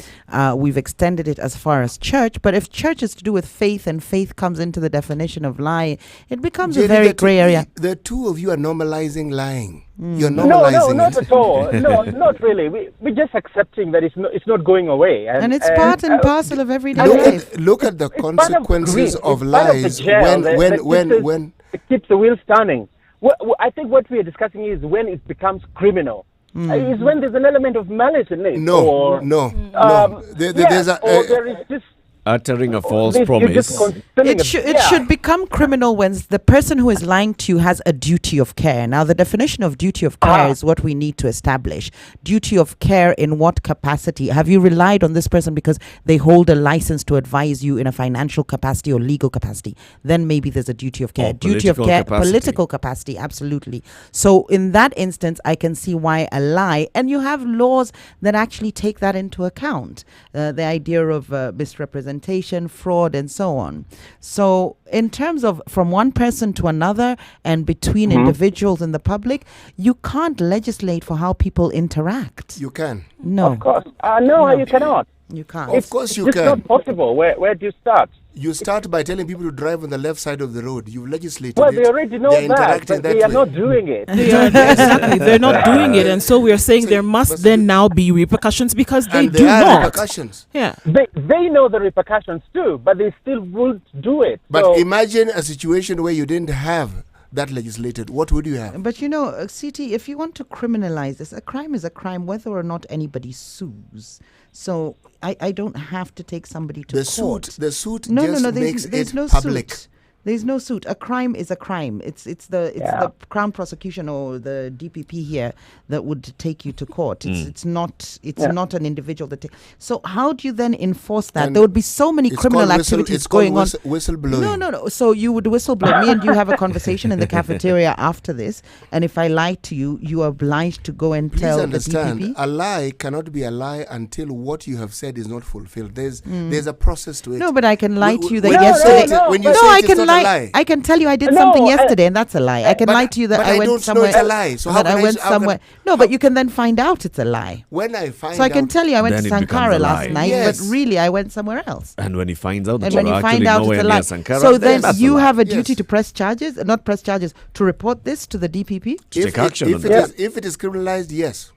We've extended it as far as church, but if church is to do with faith and faith comes into the definition of lie, it becomes a very gray area. The two of you are normalizing lying. You're No, normalizing not it. at all. No, not really. We're just accepting that it's not going away. And it's part and parcel of everyday life. Look at the consequences of lies when it keeps the wheels turning. I think what we are discussing is when it becomes criminal. Is when there's an element of malice in it. No. There is just uttering a false promise. It should become criminal when the person who is lying to you has a duty of care. Now, the definition of duty of care is what we need to establish. Duty of care in what capacity? Have you relied on this person because they hold a license to advise you in a financial capacity or legal capacity? Then maybe there's a duty of care. Duty of care, political capacity, absolutely. So in that instance, I can see why a lie, and you have laws that actually take that into account. The idea of misrepresentation, fraud, and so on. So in terms of from one person to another and between individuals in the public, you can't legislate for how people interact. You can. No. Of course. No, you cannot. You can't. Of course you it's can. It's not possible. Where do you start? You start by telling people to drive on the left side of the road. You've legislated well, it. They already know that, but they are not doing it. Exactly. They're not doing it. And so we are saying there must then now be repercussions because they do not. Repercussions. Yeah. They know the repercussions too, but they still won't do it. But imagine a situation where you didn't have that legislated. What would you have? But CT, if you want to criminalize this, a crime is a crime whether or not anybody sues. So I don't have to take somebody to court. The suit no, makes there's it no public. Suit. There's no suit. A crime is a crime. It's the Crown prosecution or the DPP here that would take you to court. It's not an individual that. So how do you then enforce that? And there would be so many criminal activities going on. Whistleblowing. No. So you would whistleblow. Me and you have a conversation in the cafeteria after this, and if I lie to you, you are obliged to go and tell the DPP. A lie cannot be a lie until what you have said is not fulfilled. There's a process to it. No, but I can lie to you that yesterday. I can lie. I can tell you I did something yesterday, and that's a lie. I can lie to you that I went somewhere. It's a lie. So that I went somewhere. No, but you can then find out it's a lie. When I find out, so I can tell you I went to Sankara last night, but really I went somewhere else. And when he finds out that you're actually nowhere near Sankara, so then you have a duty to press charges, not press charges, to report this to the DPP. To take action. If it is criminalized, yes.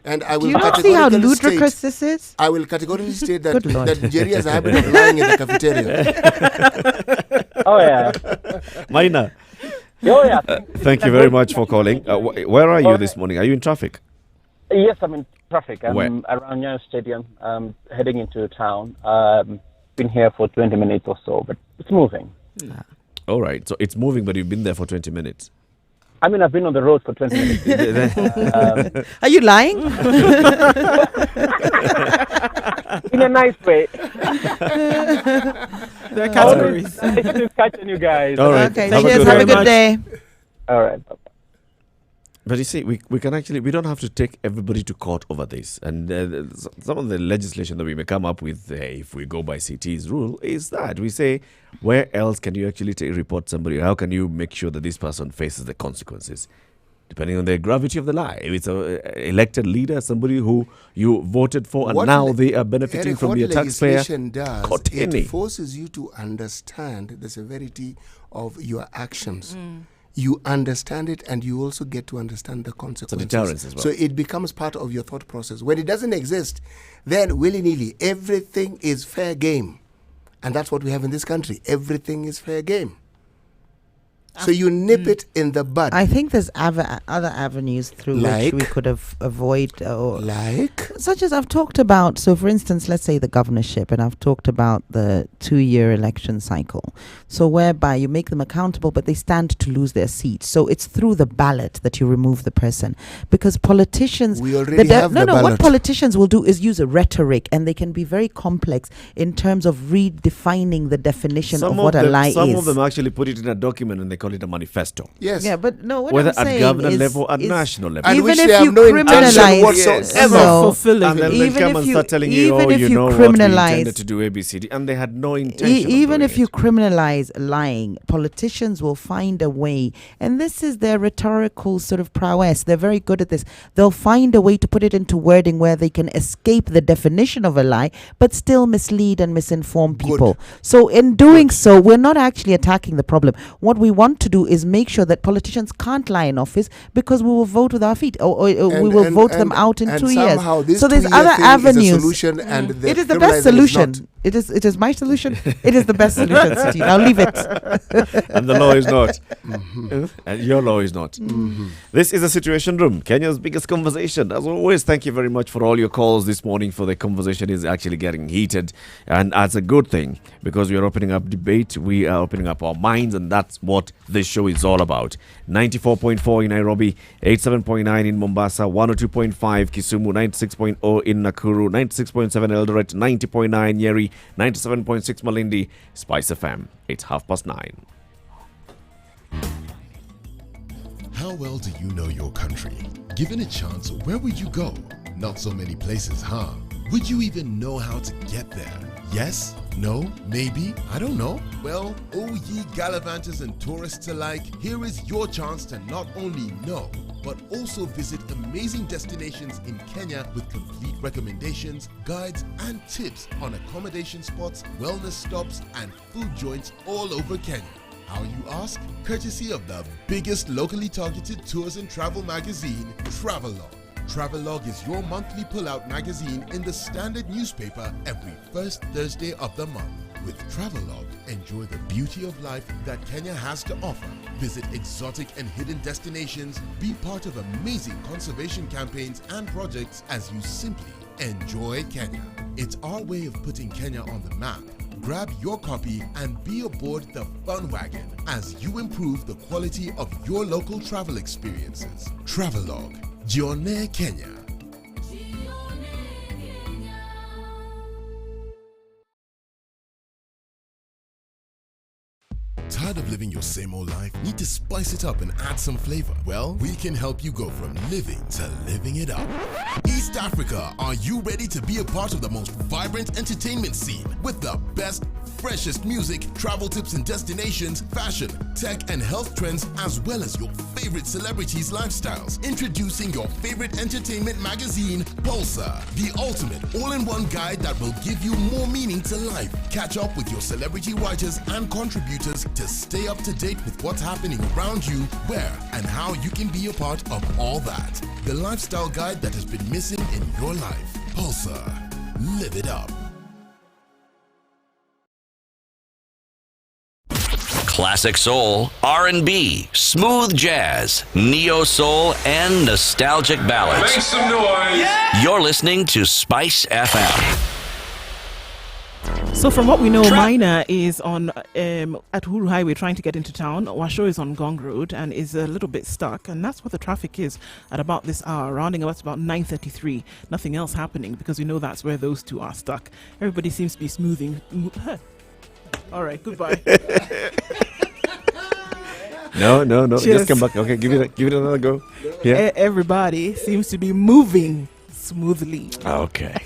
And I will do you not see how ludicrous this is? I will categorically state that Jerry has a habit of lying in the cafeteria. Oh, yeah. Maina. Oh, yeah. Thank you very much for calling. Where are you this morning? Are you in traffic? Yes, I'm in traffic. I'm Where? around Nyayo Stadium, heading into town. Been here for 20 minutes or so, but it's moving. All right. So it's moving, but you've been there for 20 minutes. I mean, I've been on the road for 20 minutes. Are you lying? In a nice way. There are categories. Nice to catch you guys. All right. Okay, Have a cheers. good Have a day. good day. All right. But you see, we can actually, we don't have to take everybody to court over this. And some of the legislation that we may come up with, if we go by CT's rule, is that we say, where else can you actually report somebody? How can you make sure that this person faces the consequences? Depending on the gravity of the lie. If it's an elected leader, somebody who you voted for, and now they are benefiting Eric, from your taxpayer. legislation does, Kotini. it forces you to understand the severity of your actions. You understand it, and you also get to understand the consequences. deterrence as well. So it becomes part of your thought process. When it doesn't exist, then willy-nilly, everything is fair game. And that's what we have in this country. Everything is fair game. So you nip it in the bud. I think there's other avenues through which Like? we could have avoid, like such as I've talked about. So, for instance, let's say the governorship, and I've talked about the 2-year election cycle. So, whereby you make them accountable, but they stand to lose their seat. So it's through the ballot that you remove the person, because politicians. We already have the What ballot. politicians will do is use a rhetoric, and they can be very complex in terms of redefining the definition of what a lie is. Some of them actually put it in a document and they call it a manifesto. Yes. Yeah, but no, what Whether I'm saying at governor is, level, at is national level. And even which if they have you no intention criminalize, whatsoever no, fulfilling And then it. they Even come if and you- start telling you, even oh, if you you know what, criminalize- we intended to do ABCD, and they had no intention. even of if doing you criminalize lying, politicians will find a way, and this is their rhetorical sort of prowess. They're very good at this. They'll find a way to put it into wording where they can escape the definition of a lie, but still mislead and misinform people. So in doing so, we're not actually attacking the problem. What we want to do is make sure that politicians can't lie in office, because we will vote with our feet, or we will vote them out in 2 years. Somehow this So there's 2-year other thing avenues. Is a solution, and the It is the best criminalizing is solution. not. It is my solution. It is the best solution, Steve. I'll leave it. And the law is not. And your law is not. This is a Situation Room, Kenya's biggest conversation. As always, thank you very much for all your calls this morning, for the conversation is actually getting heated. And that's a good thing, because we are opening up debate. We are opening up our minds, and that's what this show is all about. 94.4 in Nairobi, 87.9 in Mombasa, 102.5 Kisumu, 96.0 in Nakuru, 96.7 Eldoret, 90.9 Nyeri, 97.6 Malindi. Spice FM. It's 9:30. How well do you know your country? Given a chance, where would you go? Not so many places, huh? Would you even know how to get there? Yes? No? Maybe? I don't know. Well, oh ye gallivanters and tourists alike, here is your chance to not only know, but also visit amazing destinations in Kenya with complete recommendations, guides, and tips on accommodation spots, wellness stops, and food joints all over Kenya. How you ask? Courtesy of the biggest locally targeted tours and travel magazine, Travelog. Travelog is your monthly pull-out magazine in the Standard newspaper every first Thursday of the month. With Travelog, enjoy the beauty of life that Kenya has to offer. Visit exotic and hidden destinations, be part of amazing conservation campaigns and projects as you simply enjoy Kenya. It's our way of putting Kenya on the map. Grab your copy and be aboard the fun wagon as you improve the quality of your local travel experiences. Travelog, Jione Kenya. Tired of living your same old life? Need to spice it up and add some flavor? Well, we can help you go from living to living it up. East Africa, are you ready to be a part of the most vibrant entertainment scene with the best, freshest music, travel tips and destinations, fashion, tech and health trends, as well as your favorite celebrities' lifestyles? Introducing your favorite entertainment magazine, Pulsar, the ultimate all-in-one guide that will give you more meaning to life. Catch up with your celebrity writers and contributors to stay up to date with what's happening around you, where and how you can be a part of all that. The lifestyle guide that has been missing in your life. Pulsar. Live it up. Classic soul, R&B, smooth jazz, neo soul, and nostalgic ballads. Make some noise. Yeah. You're listening to Spice FM. So from what we know, Minor is on at Uhuru Highway trying to get into town. Washo is on Gong Road and is a little bit stuck, and that's what the traffic is at about this hour, rounding up to about 9:33. Nothing else happening because we know that's where those two are stuck. Everybody seems to be smoothing. All right, goodbye. No. Cheers. Just come back. Okay, give it another go. Yeah. Everybody seems to be moving smoothly. Okay.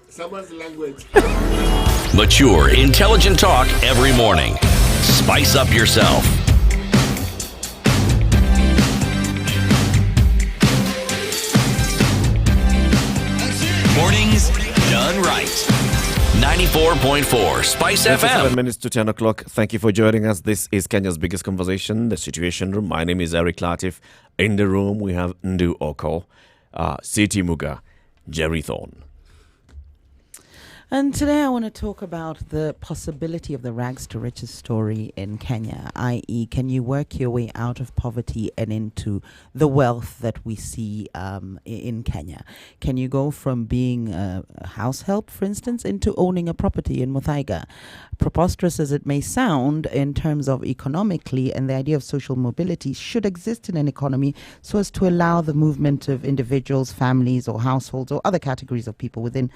Someone's language. Mature, intelligent talk every morning. Spice up yourself. Mornings done right. 94.4 Spice 7 FM. minutes to 10 o'clock. Thank you for joining us. This is Kenya's biggest conversation, The Situation Room. My name is Eric Latif. In the room, we have Ndu Oko, Siti Muga, Jerry Thorne. And today I want to talk about the possibility of the rags to riches story in Kenya, i.e. can you work your way out of poverty and into the wealth that we see in Kenya? Can you go from being a house help, for instance, into owning a property in Muthaiga? Preposterous as it may sound in terms of economically, and the idea of social mobility should exist in an economy so as to allow the movement of individuals, families or households or other categories of people within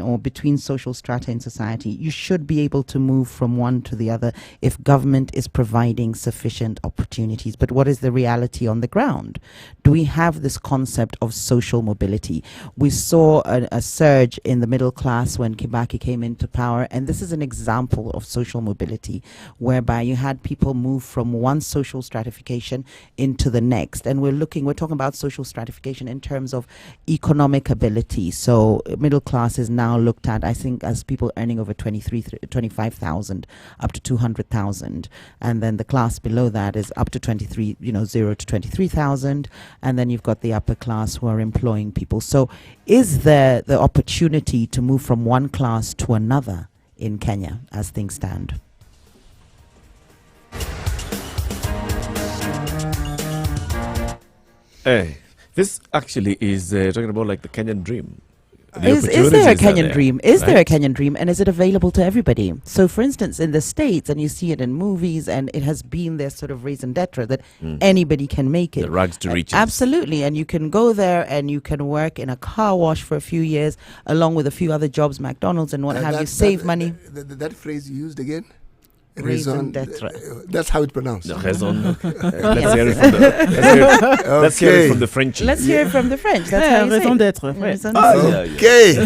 or between social strata in society. You should be able to move from one to the other if government is providing sufficient opportunities. But what is the reality on the ground? Do we have this concept of social mobility? We saw a surge in the middle class when Kibaki came into power, and this is an example of social mobility whereby you had people move from one social stratification into the next. And we're talking about social stratification in terms of economic ability. So middle class is now looked at, I think, as people earning over 25,000 up to 200,000, and then the class below that is up to 0 to 23,000, and then you've got the upper class who are employing people. So is there the opportunity to move from one class to another in Kenya as things stand? Hey, this actually is talking about like the Kenyan dream. Is there a Kenyan dream? Is there a Kenyan dream, and is it available to everybody? So, for instance, in the States, and you see it in movies, and it has been their sort of raison d'etre that anybody can make it. The rags to riches. Absolutely, and you can go there and you can work in a car wash for a few years, along with a few other jobs, McDonald's and what have you, save money. That phrase you used again? Raison d'etre. That's how it's pronounced. No, raison. Let's hear it from the French. Let's hear it from the French. That's how you say raison it. d'etre. Raison Okay.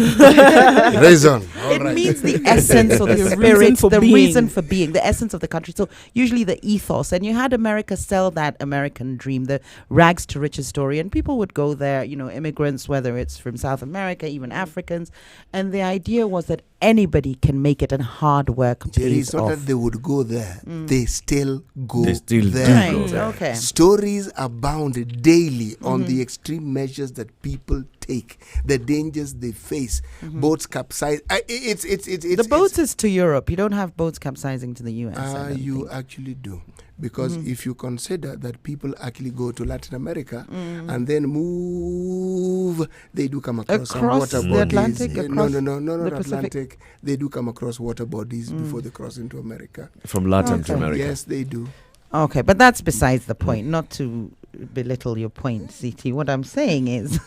Raison. It means the essence or the spirit, the reason for being, the essence of the country. So usually the ethos. And you had America sell that American dream, the rags to riches story. And people would go there, immigrants, whether it's from South America, even Africans. And the idea was that anybody can make it and hard work Jerry, pays it's not off. that they would go there. They still go They still there. do go there. Okay. Stories abound daily on the extreme measures that people take, the dangers they face. Boats capsize. It's The boats is to Europe. You don't have boats capsizing to the US. I don't you think. actually do. Because if you consider that people actually go to Latin America and then move, they do come across some water the bodies. Atlantic, No, across not the Pacific. Atlantic. They do come across water bodies before they cross into America. From Latin to America. Yes, they do. Okay, but that's besides the point. Not to belittle your point, CT. What I'm saying is,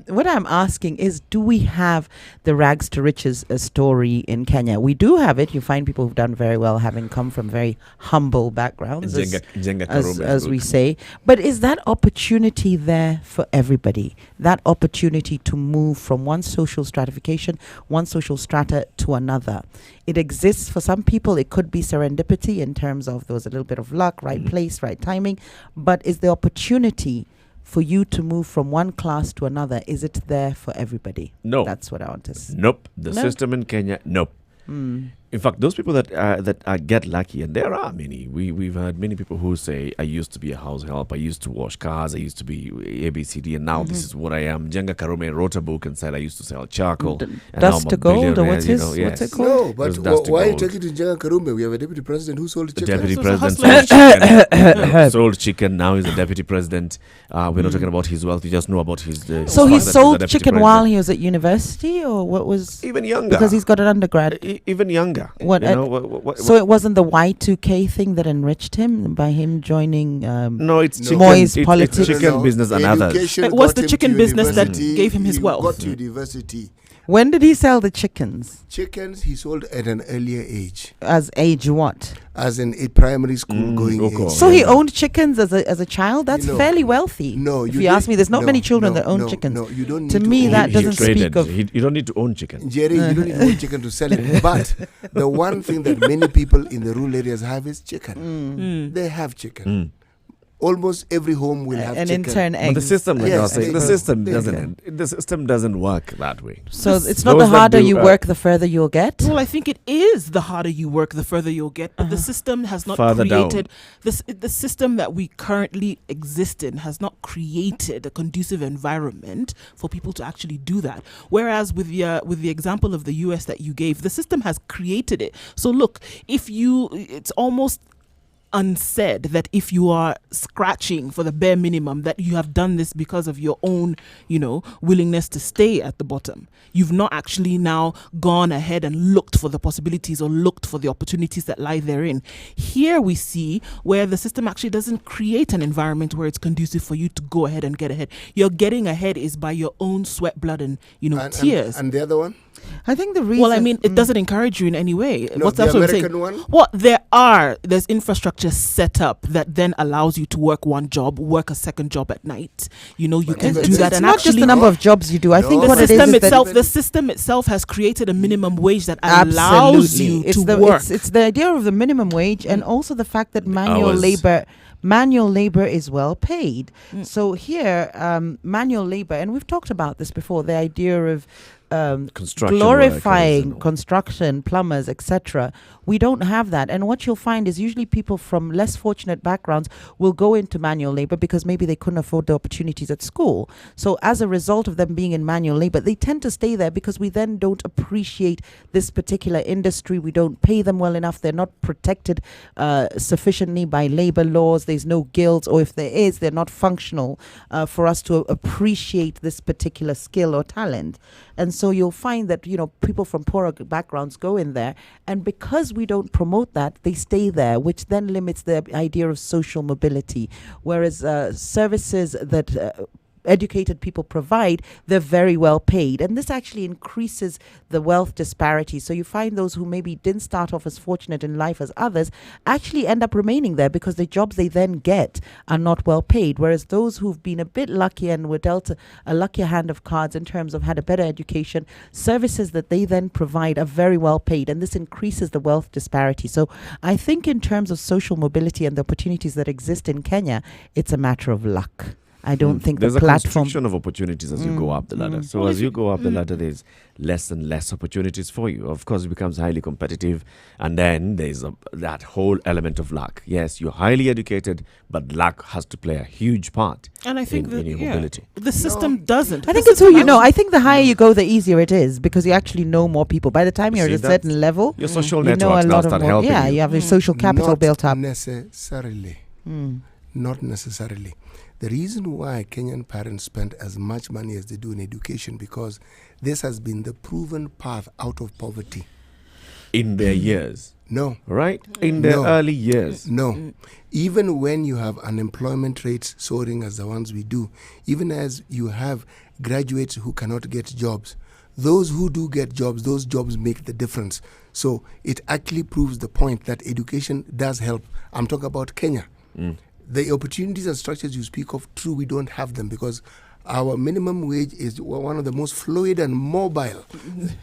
what I'm asking is, do we have the rags to riches story in Kenya? We do have it. You find people who've done very well, having come from very humble backgrounds, as we say. But is that opportunity there for everybody? That opportunity to move from one social stratification, one social strata to another. It exists for some people. It could be serendipity in terms of there was a little bit of luck, right place, right timing. But is the opportunity for you to move from one class to another, is it there for everybody? No. That's what I want to say. Nope. The system in Kenya, nope. In fact, those people that get lucky, and there are many. We've heard many people who say, "I used to be a house help. I used to wash cars. I used to be ABCD, and now this is what I am." Jenga Karume wrote a book and said, "I used to sell charcoal." And Dust to Gold, or what's what's it called? No, but why are you taking to Jenga Karume? We have a deputy president who sold chicken. The deputy president sold chicken. Sold chicken. Now he's a deputy president. We're not talking about his wealth. We just know about his. So he sold chicken while he was at university, or what was even younger? Because he's got an undergrad. Even younger. What? So it wasn't the Y2K thing that enriched him by him joining. No, it's chicken. Moy's politics. It's chicken business and others. It was the chicken business that gave him his wealth. Got to university. When did he sell the chickens? Chickens he sold at an earlier age. As age what? As in a primary school going age. So he owned chickens as a child? That's fairly wealthy. No, if you ask me, there's not many children that own chickens. No, you don't need to me, that doesn't speak of... You don't need to own chicken. Jerry, you don't need to own chicken to sell it. But the one thing that many people in the rural areas have is chicken. They have chicken. Almost every home will have and chicken. in turn eggs. But the system, like I was saying, the system doesn't work that way. So it's not the harder you work, the further you'll get? Well, I think it is the harder you work, the further you'll get. But the system has not created this. The system that we currently exist in has not created a conducive environment for people to actually do that. Whereas with the example of the US that you gave, the system has created it. So look, it's almost unsaid that if you are scratching for the bare minimum, that you have done this because of your own, willingness to stay at the bottom. You've not actually now gone ahead and looked for the possibilities or looked for the opportunities that lie therein. Here we see where the system actually doesn't create an environment where it's conducive for you to go ahead and get ahead. Your getting ahead is by your own sweat, blood, and tears. And the other one? I think the reason... Well, I mean, it doesn't encourage you in any way. No, That's what I'm saying. American one? Well, there's infrastructure set up that then allows you to work one job, work a second job at night. You can do that. It's And not just the number of jobs you do. I think what it is the system itself has created a minimum wage that allows you to work. It's the idea of the minimum wage and also the fact that manual labor is well paid. So here, manual labor, and we've talked about this before, the idea of glorifying construction, plumbers, etc. We don't have that. And what you'll find is usually people from less fortunate backgrounds will go into manual labor because maybe they couldn't afford the opportunities at school. So as a result of them being in manual labor, they tend to stay there because we then don't appreciate this particular industry. We don't pay them well enough. They're not protected sufficiently by labor laws. There's no guilds, or if there is, they're not functional for us to appreciate this particular skill or talent. And so you'll find that, people from poorer backgrounds go in there, and because we don't promote that, they stay there, which then limits the idea of social mobility. Whereas services that educated people provide, they're very well paid. And this actually increases the wealth disparity. So you find those who maybe didn't start off as fortunate in life as others actually end up remaining there because the jobs they then get are not well paid. Whereas those who've been a bit lucky and were dealt a luckier hand of cards in terms of had a better education, services that they then provide are very well paid. And this increases the wealth disparity. So I think in terms of social mobility and the opportunities that exist in Kenya, it's a matter of luck. I don't think there's the platform... a constriction of opportunities as you go up the ladder. So as you go up the ladder, there's less and less opportunities for you. Of course, it becomes highly competitive. And then there's that whole element of luck. Yes, you're highly educated, but luck has to play a huge part and I think in your mobility. The system doesn't. I think it's who you know. I think the higher you go, the easier it is because you actually know more people. By the time you're at a certain level, your social you know a networks lot start more. helping Yeah, you have your social capital built up. Not necessarily. The reason why Kenyan parents spend as much money as they do in education because this has been the proven path out of poverty. In their years. No. Right? In their early years. No. Even when you have unemployment rates soaring as the ones we do, even as you have graduates who cannot get jobs, those who do get jobs, those jobs make the difference. So it actually proves the point that education does help. I'm talking about Kenya. The opportunities and structures you speak of, true, we don't have them because our minimum wage is one of the most fluid and mobile.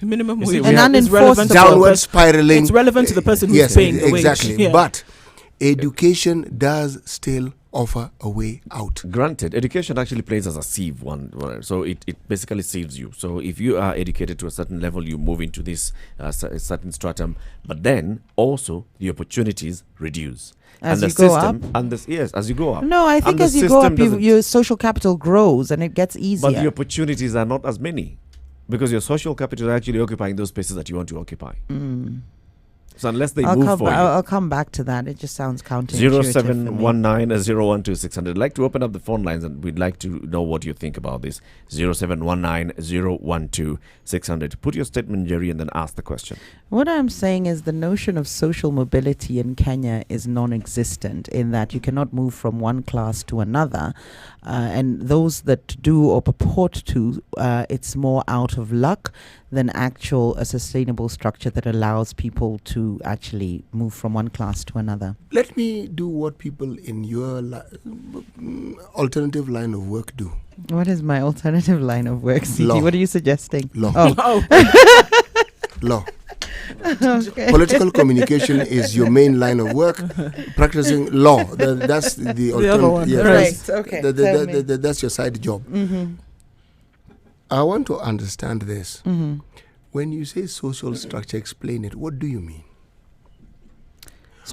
Minimum wage is relevant downward spiraling. It's relevant to the person who's paying the wage. Exactly. Yeah. But education does still offer a way out. Granted, education actually plays as a sieve so it basically sieves you. So if you are educated to a certain level, you move into this certain stratum, but then also the opportunities reduce. As and you the go system, up? And this, yes, as you go up. No, I think as you go up, your social capital grows and it gets easier. But the opportunities are not as many because your social capital is actually occupying those spaces that you want to occupy. So unless they move for you. I'll come back to that. It just sounds counterintuitive. 0719-012-600. I'd like to open up the phone lines and we'd like to know what you think about this. 0719-012-600. Put your statement, Jerry, and then ask the question. What I'm saying is the notion of social mobility in Kenya is non-existent in that you cannot move from one class to another. And those that do or purport to, it's more out of luck than a sustainable structure that allows people to actually move from one class to another. Let me do what people in your alternative line of work do. What is my alternative line of work, CG? Law. What are you suggesting? Law. Oh. Law. Okay. Political communication is your main line of work. Practicing law, that's the other one. Yeah, right. Okay. That's your side job. Mm-hmm. I want to understand this. Mm-hmm. When you say social structure, explain it. What do you mean?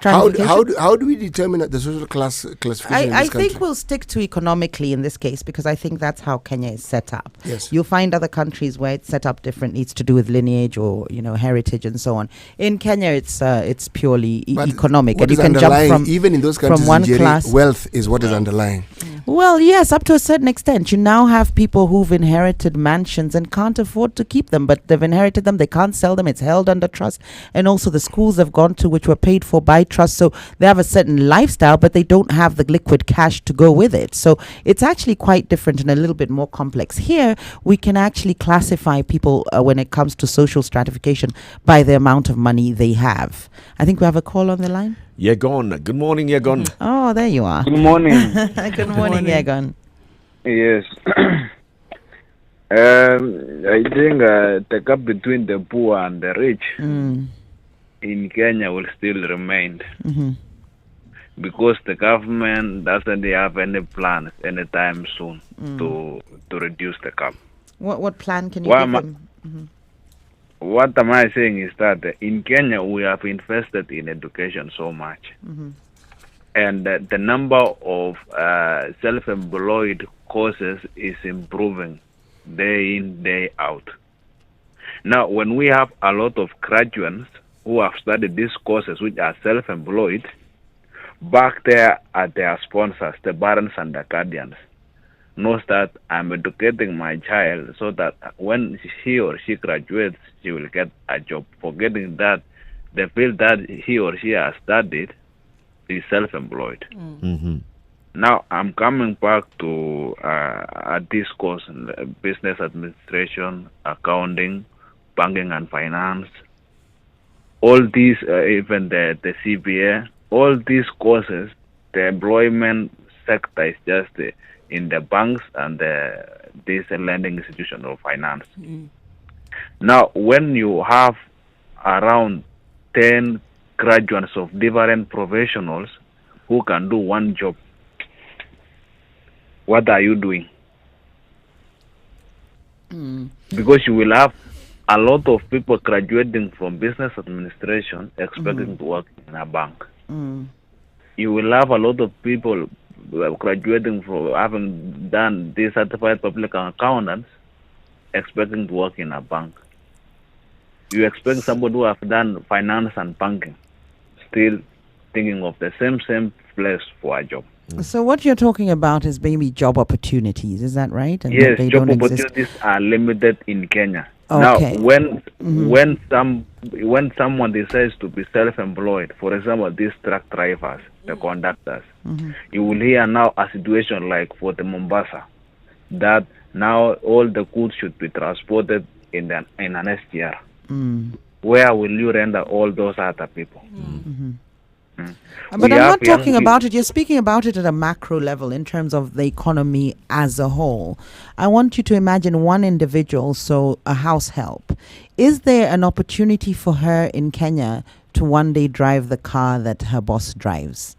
How do we determine the social classification in this I country? think we'll stick to economically in this case because I think that's how Kenya is set up. Yes. You'll find other countries where it's set up differently. It's to do with lineage or heritage and so on. In Kenya, it's purely economic, and you can jump from even in those countries. From one class. Wealth is what is underlying. Well, yes, up to a certain extent. You now have people who've inherited mansions and can't afford to keep them, but they've inherited them. They can't sell them. It's held under trust. And also the schools they've gone to, which were paid for by trust. So they have a certain lifestyle, but they don't have the liquid cash to go with it. So it's actually quite different and a little bit more complex. Here, we can actually classify people when it comes to social stratification by the amount of money they have. I think we have a call on the line. Yegon. Good morning, Yegon. Oh, there you are. Good morning. Good morning, Yegon. Yes. I think the gap between the poor and the rich in Kenya will still remain because the government doesn't have any plans anytime soon to reduce the gap. What plan can you give them? What am I saying is that in Kenya we have invested in education so much, and the number of self-employed courses is improving day in, day out. Now, when we have a lot of graduates who have studied these courses, which are self-employed, back there at their sponsors, the parents and the guardians, knows that I'm educating my child so that when he or she graduates, she will get a job, forgetting that the field that he or she has studied is self-employed. Now, I'm coming back to a discourse in business administration, accounting, banking and finance. All these, even the CBA, all these courses, the employment sector is just in the banks and this lending institution of finance. Now, when you have around 10 graduates of different professionals who can do one job, what are you doing? Because you will have a lot of people graduating from business administration expecting to work in a bank. You will have a lot of people graduating from having done this certified public accountants expecting to work in a bank. You expect somebody who have done finance and banking still thinking of the same place for a job. So what you're talking about is maybe job opportunities, is that right? And yes, they job don't opportunities are limited in Kenya. Okay. Now, when someone decides to be self-employed, for example, these truck drivers, the conductors, you will hear now a situation like for the Mombasa, that now all the goods should be transported in an SGR. Where will you render all those other people? But I'm not talking about it. You're speaking about it at a macro level in terms of the economy as a whole. I want you to imagine one individual, so a house help. Is there an opportunity for her in Kenya to one day drive the car that her boss drives?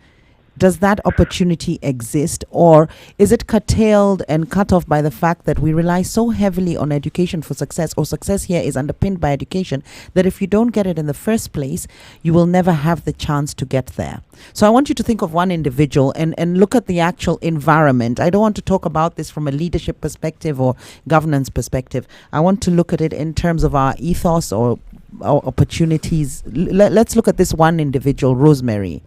does that opportunity exist, or is it curtailed and cut off by the fact that we rely so heavily on education for success, or success here is underpinned by education, that if you don't get it in the first place, you will never have the chance to get there? So I want you to think of one individual and look at the actual environment. I don't want to talk about this from a leadership perspective or governance perspective. I want to look at it in terms of our ethos or opportunities. Let's look at this one individual, Rosemary,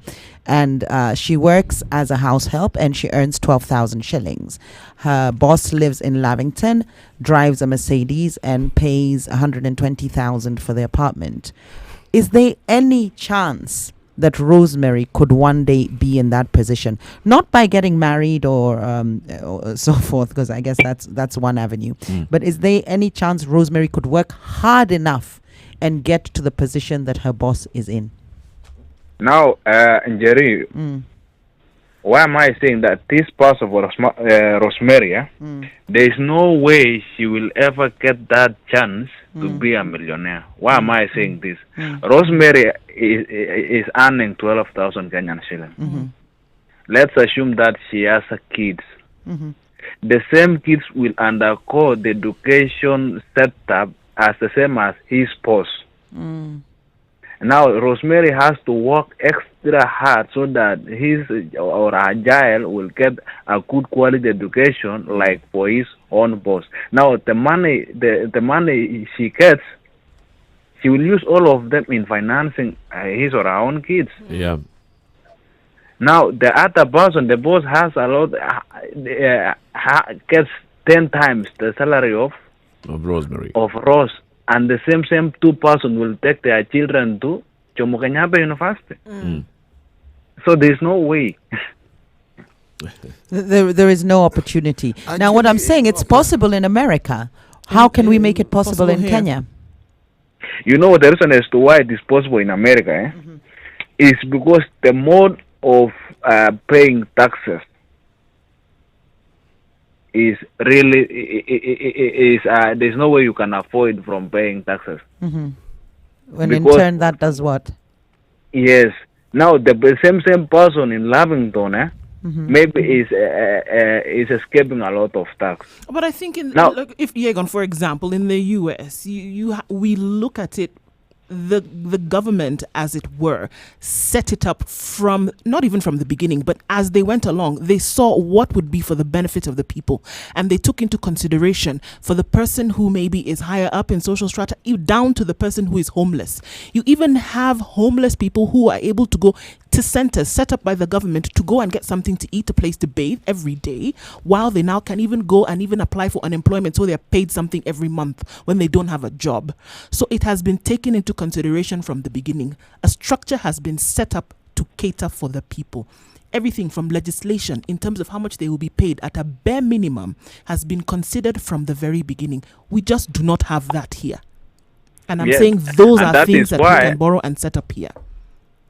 and she works as a house help and she earns 12,000 shillings. Her boss lives in Lavington, drives a Mercedes and pays 120,000 for the apartment. Is there any chance that Rosemary could one day be in that position, not by getting married or so forth, because I guess that's one avenue, but is there any chance Rosemary could work hard enough and get to the position that her boss is in? Now, Jerry, why am I saying that this person of Rosemary, there is no way she will ever get that chance to be a millionaire. Why am I saying this? Rosemary is earning 12,000 Kenyan shillings. Let's assume that she has kids. The same kids will undergo the education setup as the same as his boss. Now, Rosemary has to work extra hard so that his or her child will get a good quality education like for his own boss. Now, the money she gets, she will use all of them in financing his or her own kids. Yeah. Now, the other person, the boss has a lot, gets 10 times the salary of Rosemary. Of Rose. And the same two person will take their children to Jomo Kenyatta University. So there's no way. There is no opportunity. Now, what I'm saying, it's possible in America. How can we make it possible in Kenya? You know, the reason as to why it is possible in America is because the mode of paying taxes is really there's no way you can avoid from paying taxes. When because in turn that does what? Yes. Now the same person in Lavington, maybe is escaping a lot of tax. But I think if Yegon, for example, in the US, we look at it. The government, as it were, set it up from, not even from the beginning, but as they went along, they saw what would be for the benefit of the people. And they took into consideration for the person who maybe is higher up in social strata, down to the person who is homeless. You even have homeless people who are able to go to centers set up by the government to go and get something to eat, a place to bathe every day, while they now can even go and even apply for unemployment, so they're paid something every month when they don't have a job. So it has been taken into consideration from the beginning. A structure has been set up to cater for the people. Everything from legislation in terms of how much they will be paid at a bare minimum has been considered from the very beginning. We just do not have that here. And I'm saying those are things that we can borrow and set up here.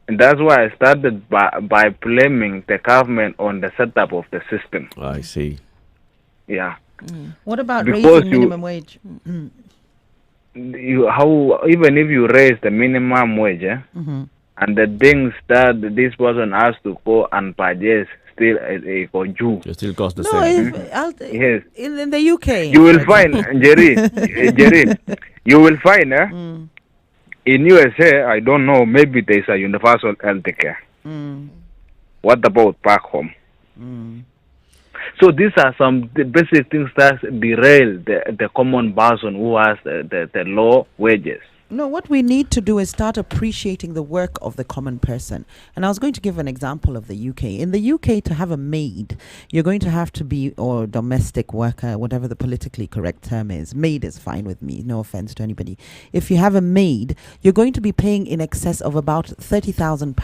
And that's why I started by blaming the government on the setup of the system. I see. Yeah. What about raising minimum wage? Even if you raise the minimum wage, and the things that this person has to go and purchase still for you. It still costs the same. Yes. In the UK. You will find, Jerry, you will find, in USA, I don't know, maybe there's a universal health care. What about back home? So these are some basic things that derail the common person who has the low wages. No, what we need to do is start appreciating the work of the common person. And I was going to give an example of the UK. In the UK, to have a maid, you're going to have to be, or domestic worker, whatever the politically correct term is. Maid is fine with me, no offense to anybody. If you have a maid, you're going to be paying in excess of about 30,000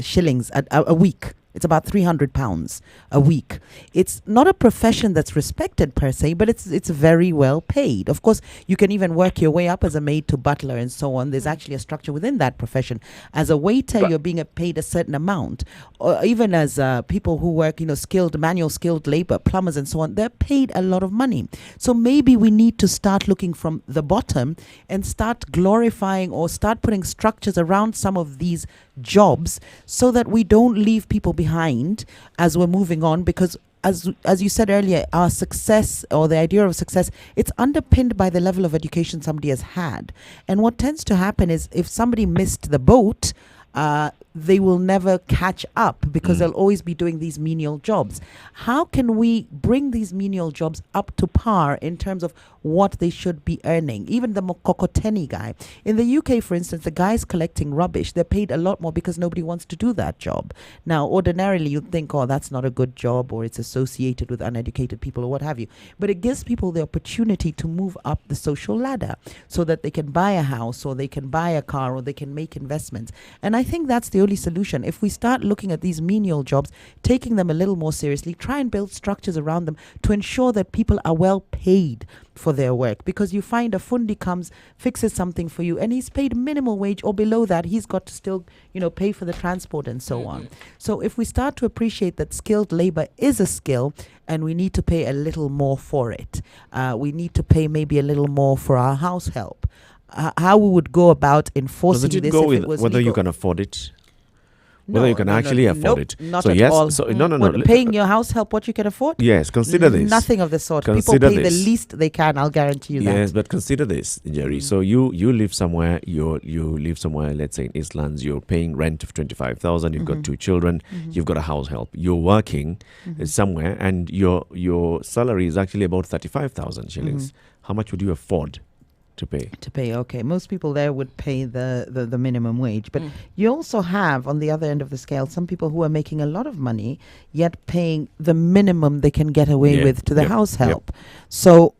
shillings a week. It's about £300 a week. It's not a profession that's respected per se, but it's very well paid. Of course, you can even work your way up as a maid to butler and so on. There's actually a structure within that profession. As a waiter, you're being paid a certain amount. Or even as people who work, manual skilled labor, plumbers and so on, they're paid a lot of money. So maybe we need to start looking from the bottom and start glorifying or start putting structures around some of these jobs so that we don't leave people behind. behind as we're moving on, because as you said earlier, our success, or the idea of success, it's underpinned by the level of education somebody has had. And what tends to happen is, if somebody missed the boat, they will never catch up, because they'll always be doing these menial jobs. How can we bring these menial jobs up to par in terms of what they should be earning? Even the Mokokoteni guy. In the UK, for instance, the guys collecting rubbish, they're paid a lot more because nobody wants to do that job. Now, ordinarily, you'd think, oh, that's not a good job, or it's associated with uneducated people, or what have you. But it gives people the opportunity to move up the social ladder so that they can buy a house, or they can buy a car, or they can make investments. And I think that's the only solution. If we start looking at these menial jobs, taking them a little more seriously, try and build structures around them to ensure that people are well paid for their work. Because you find a fundi comes, fixes something for you, and he's paid minimal wage, or below that he's got to still, pay for the transport and so on. So if we start to appreciate that skilled labor is a skill, and we need to pay a little more for it, we need to pay maybe a little more for our house help. How we would go about enforcing this, go if with it was whether legal. you can afford it? Whether you can actually afford it. Not so at yes, all. so What, paying your house help what you can afford? Yes, consider this. Nothing of the sort. Consider People pay this. the least they can, I'll guarantee you that. Yes, but consider this, Jerry. So you live somewhere, you live somewhere, let's say in Eastlands, you're paying rent of 25,000, you've got 2 children, you've got a house help. You're working somewhere, and your salary is actually about 35,000 shillings. How much would you afford to pay? Okay, most people there would pay the minimum wage, but you also have, on the other end of the scale, some people who are making a lot of money yet paying the minimum they can get away with to the house help. So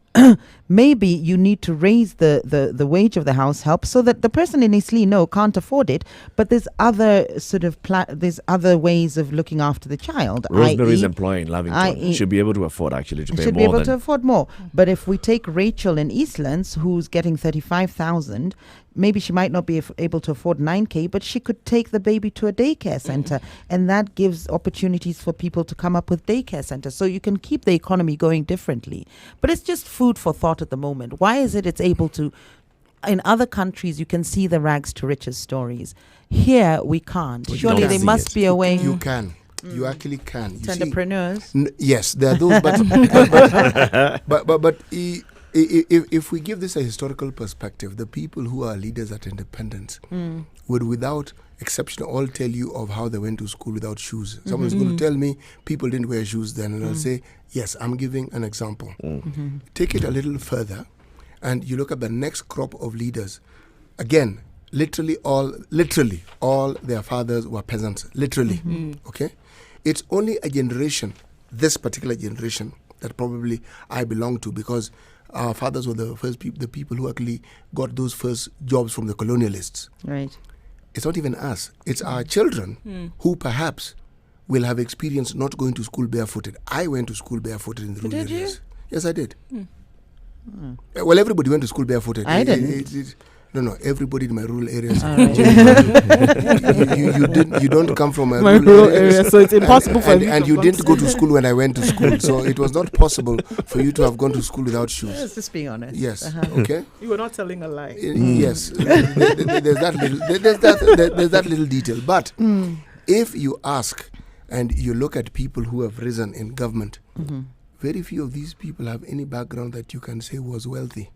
maybe you need to raise the wage of the house help so that the person in Eastleigh can't afford it, but there's other sort of there's other ways of looking after the child. Rosemary's employer in Lavington should be able to afford actually to pay more. Should be able to afford more. But if we take Rachel in Eastlands, who's getting 35,000, maybe she might not be able to afford 9K, but she could take the baby to a daycare center, and that gives opportunities for people to come up with daycare centers. So you can keep the economy going differently. But it's just food for thought at the moment. Why is it's able to? In other countries, you can see the rags to riches stories. Here, we can't. Surely there must be a way. You can. You actually can. You entrepreneurs. Yes, there are those, but if we give this a historical perspective, the people who are leaders at independence would, without exception, all tell you of how they went to school without shoes. Someone's going to tell me people didn't wear shoes then, and I'll say, yes, I'm giving an example. Take it a little further, and you look at the next crop of leaders. Again, literally all their fathers were peasants. Literally, okay? It's only a generation, this particular generation, that probably I belong to, because our fathers were the first people, the people who actually got those first jobs from the colonialists. Right. It's not even us. It's our children who perhaps will have experienced not going to school barefooted. I went to school barefooted in the rural areas. Yes, I did. Well, everybody went to school barefooted. I didn't. No, everybody in my rural areas. You don't come from a my rural area, so it's impossible for you. And you didn't go to school when I went to school, so it was not possible for you to have gone to school without shoes. Let's just be honest. Yes. Okay. You were not telling a lie. Yes. There's that little detail. But if you ask and you look at people who have risen in government, very few of these people have any background that you can say was wealthy.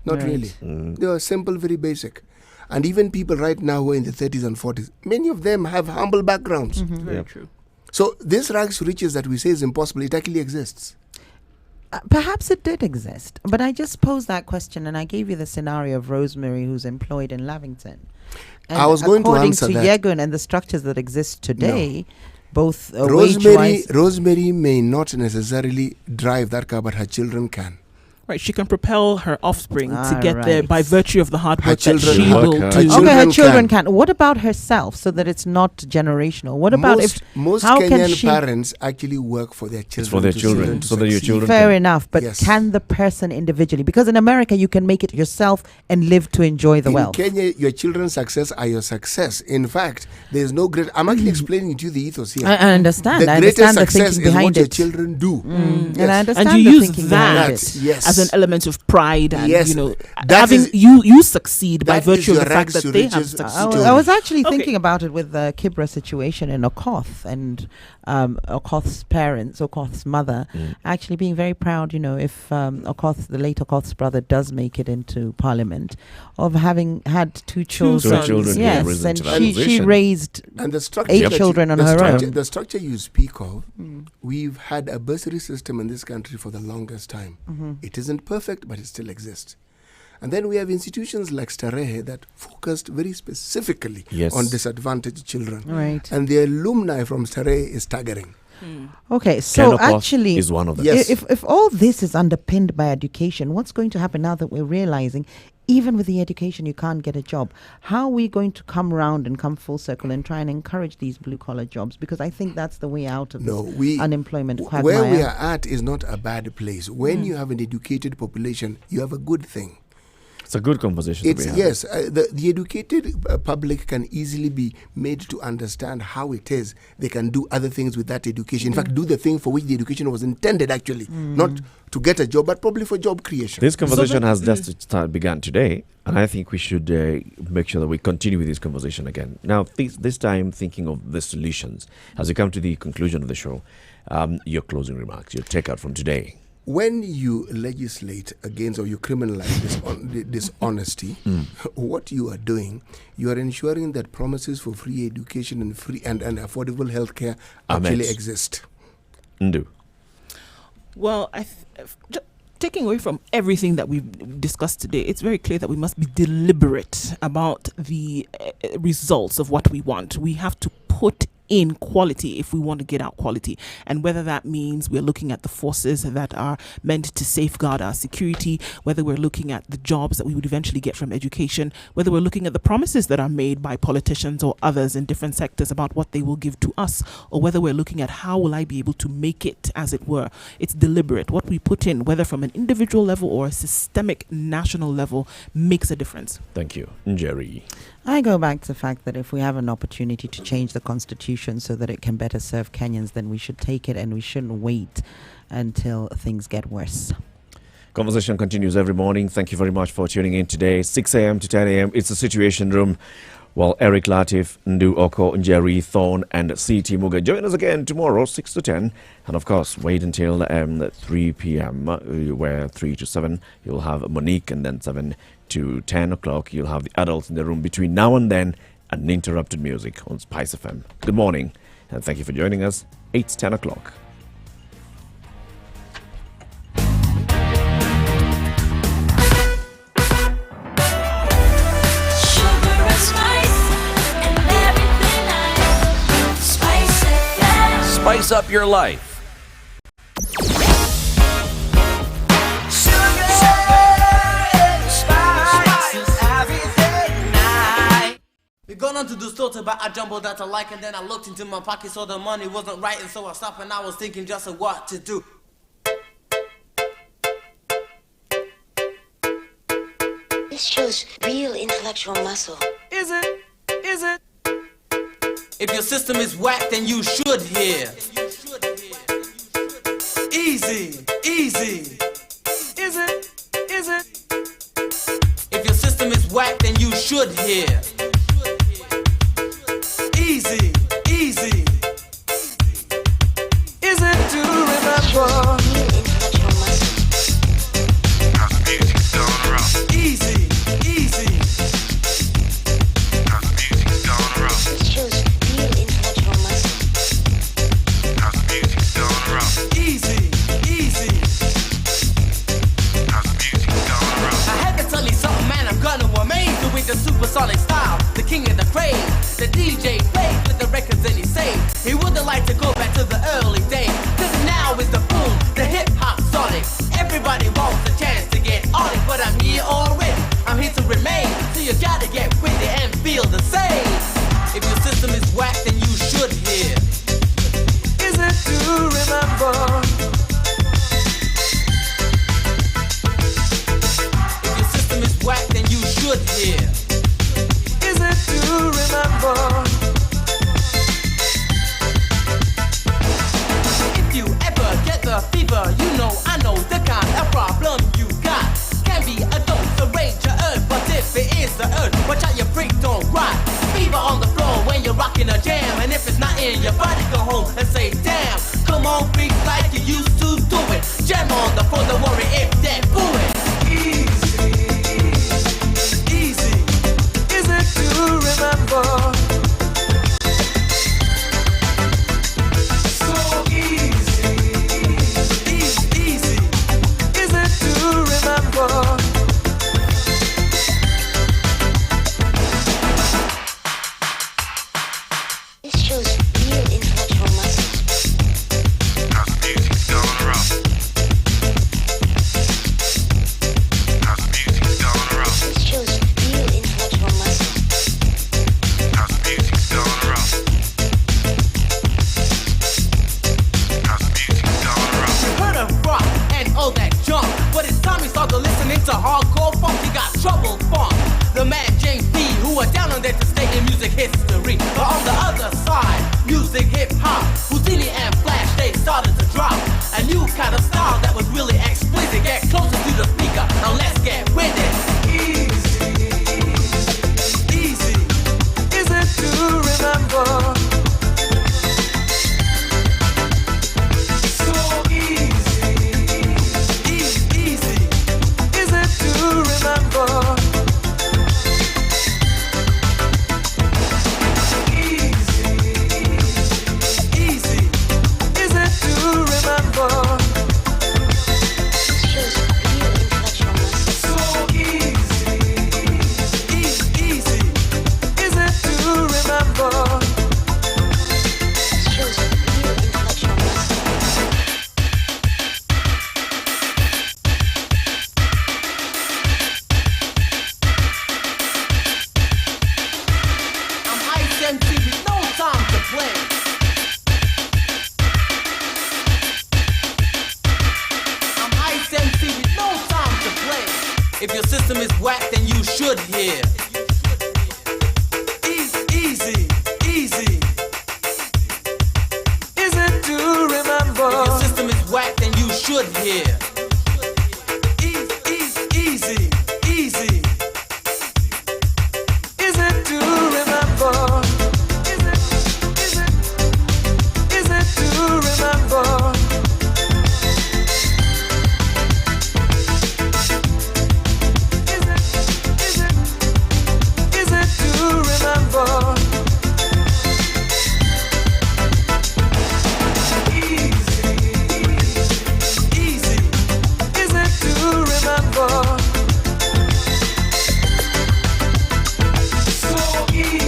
Not really. They are simple, very basic. And even people right now who are in the 30s and 40s, many of them have humble backgrounds. Very true. So this rags to riches that we say is impossible, it actually exists. Perhaps it did exist, but I just posed that question, and I gave you the scenario of Rosemary, who's employed in Lavington. And I was going to answer that. According to Yegun and the structures that exist today, both Rosemary may not necessarily drive that car, but her children can. Right, she can propel her offspring to get there by virtue of the hard work that children she will do. Her children can. What about herself, so that it's not generational? What about most Kenyan parents actually work for their children? It's for their children, so that your children. Fair enough, but can the person individually? Because in America, you can make it yourself and live to enjoy the wealth. In Kenya, your children's success are your success. In fact, there is no great. I'm actually explaining to you the ethos here. I understand. The greatest success is what your children do. And I understand. And you use that as as an element of pride and Yes, you know that having is- you succeed by that virtue is of the your fact rags that to they have riches succeeded. I was actually Okay. thinking about it with the Kibra situation in Okoth and Okoth's parents, Okoth's mother, actually being very proud, you know, if the late Okoth's brother does make it into parliament, of having had two children. Yes, and she raised and the structure 8 that children on the her structure, own. The structure you speak of, we've had a bursary system in this country for the longest time. It isn't perfect, but it still exists. And then we have institutions like Starehe that focused very specifically on disadvantaged children. Right. And the alumni from Starehe is staggering. Okay, so Kenokoth actually, is one of them. Yes. if all this is underpinned by education, what's going to happen now that we're realizing even with the education you can't get a job? How are we going to come around and come full circle and try and encourage these blue-collar jobs? Because I think that's the way out of this unemployment quagmire. Where we are at is not a bad place. When you have an educated population, you have a good thing. It's a good conversation. It's yes. The educated public can easily be made to understand how it is they can do other things with that education. In fact, do the thing for which the education was intended, actually, not to get a job, but probably for job creation. This conversation has just begun today, and I think we should make sure that we continue with this conversation again. Now, this time, thinking of the solutions as we come to the conclusion of the show. Your closing remarks, your takeout from today. When you legislate against or you criminalize dishonesty, what you are doing, you are ensuring that promises for free education and free and affordable healthcare actually exist. Ndu. Well, taking away from everything that we've discussed today, it's very clear that we must be deliberate about the results of what we want. We have to put in quality if we want to get out quality, and whether that means we're looking at the forces that are meant to safeguard our security, whether we're looking at the jobs that we would eventually get from education, whether we're looking at the promises that are made by politicians or others in different sectors about what they will give to us, or whether we're looking at how will I be able to make it, as it were. It's deliberate. What we put in, whether from an individual level or a systemic national level, makes a difference. Thank you. Njeri. I go back to the fact that if we have an opportunity to change the constitution so that it can better serve Kenyans, then we should take it and we shouldn't wait until things get worse. Conversation continues every morning. Thank you very much for tuning in today. 6 a.m. to 10 a.m. It's the Situation Room. Well, Eric Latif, Ndu Oko, Njeri Thorne, and C.T. Muga. Join us again tomorrow, 6 to 10. And of course, wait until 3 p.m., where 3 to 7, you'll have Monique, and then 7 to 10 o'clock, you'll have the adults in the room. Between now and then, uninterrupted music on Spice FM. Good morning, and thank you for joining us. 8 to 10 o'clock. Spice up your life. We gone on to the store to buy a jumbo that I like, and then I looked into my pocket, so the money wasn't right, and so I stopped and I was thinking just of what to do. This shows real intellectual muscle. Is it? Is it? If your system is whack, then you should hear. Easy, easy. Is it? Is it? If your system is whack, then you should hear. Easy, easy. Is it to remember? Easy, easy. Easy, easy. I had to tell you something, man. I'm gonna amaze you with the supersonic style. more beats like you used to do it. Jam on the floor, don't worry if they boo it. Easy, easy, is it to remember? So easy, easy, is it to remember? This shows real intellectual muscles. House music's going around. House music's going around. This shows real intellectual muscles. House music's going around. House music's going around. You heard of rock and all that junk, but it's time you start to listening to hardcore funk. You got Trouble Funk, the man James B, who are down on there to stay in music history. But on the other side, music hip hop, Houdini and Flash, they started to drop a new kind of style that was really explicit. Get closer to the speaker, now let's get with it. Easy, easy, is it to remember? So easy, easy, is it to remember? Easy, easy, is it to remember? This shows real intellectual muscles. So easy, easy, is it to remember? This shows real intellectual muscles. I'm Ice MC with no time to play. I'm Ice MC with no time to play. If your system is whack, then you should hear. Easy, easy. Is it to remember? If your system is whack, then you should hear. Easy, easy. Is it to remember? Is it to remember? Is it to remember? Easy, easy. Is it to remember? So easy,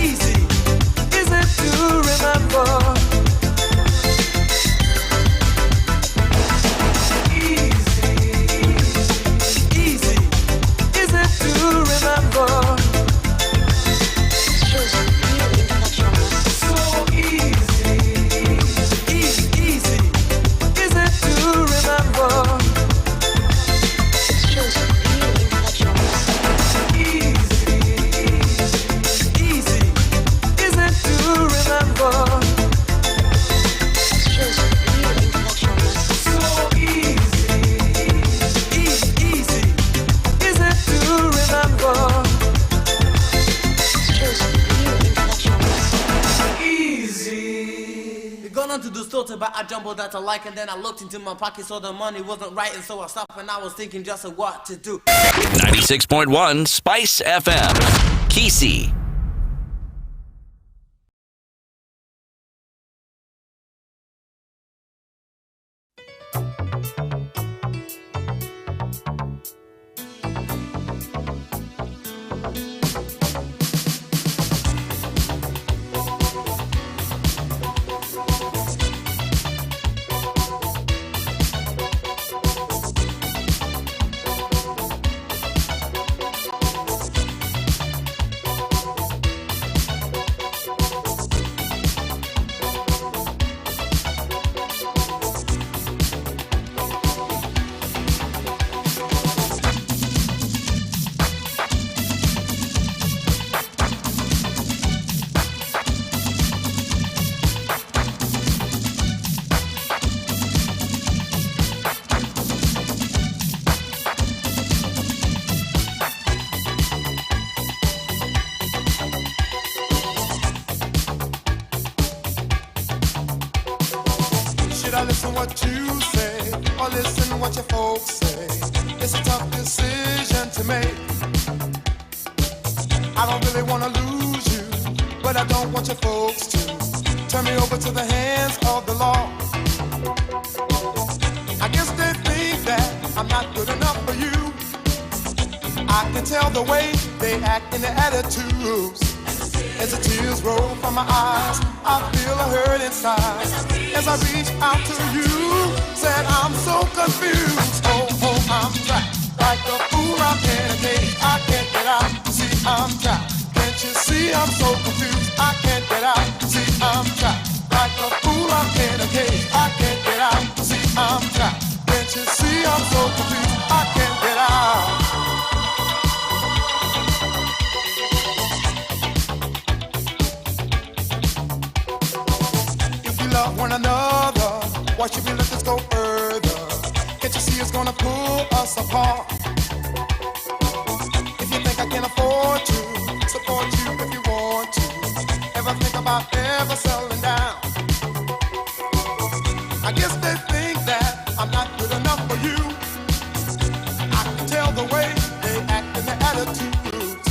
easy. Is it to remember? Easy, easy. Is it to remember? This shows real intellectual muscles. So easy, easy. Is it to remember? This shows real intellectual muscles. Easy, easy. Is it to remember? This shows real intellectual muscles. So easy, easy. Is it to remember? This shows real intellectual muscles. Easy. You're going on to the store to buy a jumbo that I like, and then I looked into my pocket, so the money wasn't right, and so I stopped and I was thinking just of what to do. 96.1 Spice FM. Kesey. what your folks say. It's a tough decision to make. I don't really want to lose you, but I don't want your folks to turn me over to the hands of the law. I guess they think that I'm not good enough for you. I can tell the way they act in their attitudes. As the tears roll from my eyes, I feel a hurt inside. As I reach out to you, said I'm so confused. Oh, I'm trapped. Like a fool, I'm in a cage. I can't get out. See, I'm trapped. Can't you see I'm so confused? I can't get out. See, I'm trapped. Like a fool, I'm in a cage. I can't get out. See, I'm trapped. Can't you see I'm so confused? I can't get out. Love one another, why should we let this go further? Can't you see it's gonna pull us apart? If you think I can afford to support you if you want to, ever think about ever settling down? I guess they think that I'm not good enough for you. I can tell the way they act and their attitudes.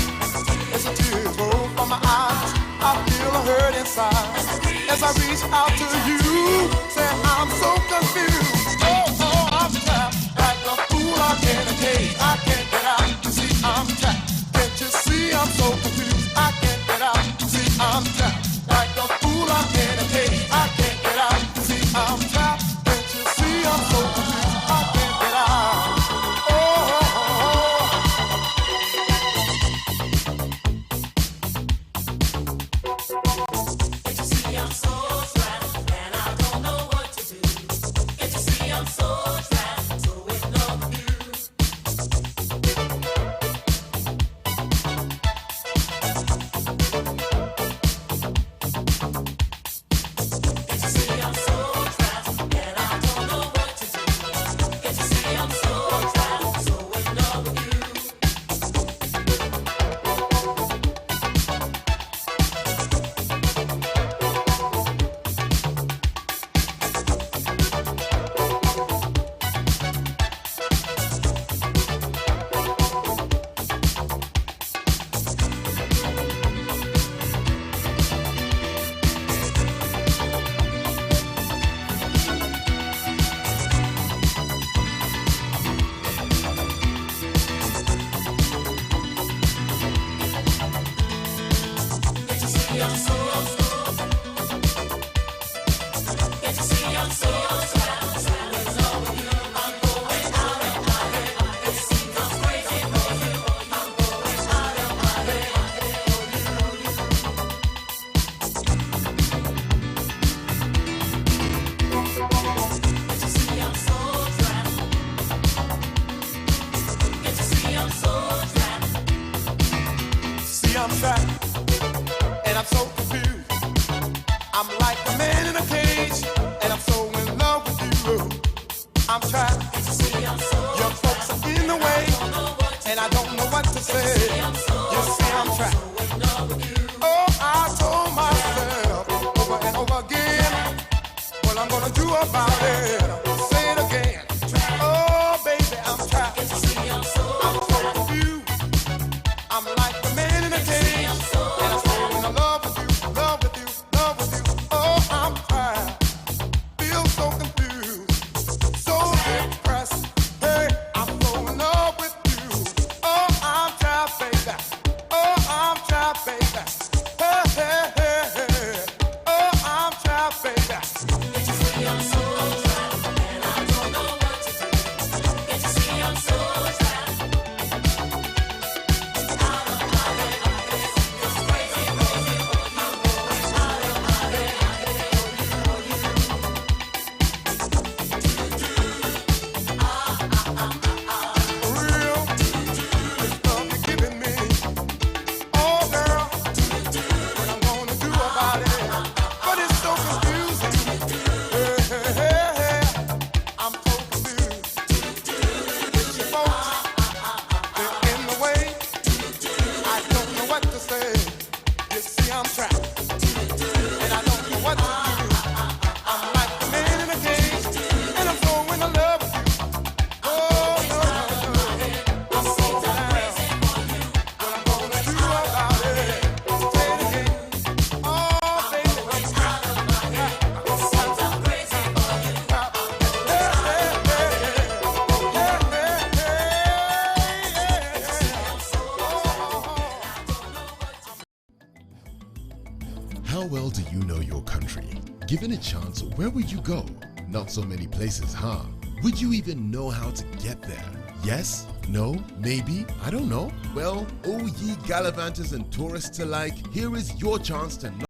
As the tears roll from my eyes, I feel a hurt inside. As I reach out to you, say I'm so confused. Oh, I'm trapped like a fool. I'm in a cage. I can't get out. You see, I'm trapped. Can't you see I'm so confused? I can't get out. You see, I'm trapped like a fool. I'm in a cage. I can't get out. You see, I'm trapped. Can't you see I'm so confused? I can't get out. I'm trapped and I'm so confused. I'm like a man in a cage and I'm so in love with you. I'm trapped. Your folks are in the way and I don't know what to say. You see I'm trapped. Oh, I told myself over and over again what I'm gonna do about it. Say it again. Oh, baby, I'm trapped. I'm so confused. I'm like a man in a cage, and I'm so in love with you, love with you, love with you. Oh, I'm tired, feel so confused, so depressed. Hey, I'm so in love with you. Oh, I'm trapped, baby. Oh, I'm trapped, baby. Hey, hey, hey, hey. Oh, I'm trapped, baby. Can't you see I'm so well do you know your country? Given a chance, where would you go? Not so many places, huh? Would you even know how to get there? Yes? No? Maybe? I don't know. Well, oh ye gallivanters and tourists alike, here is your chance to know.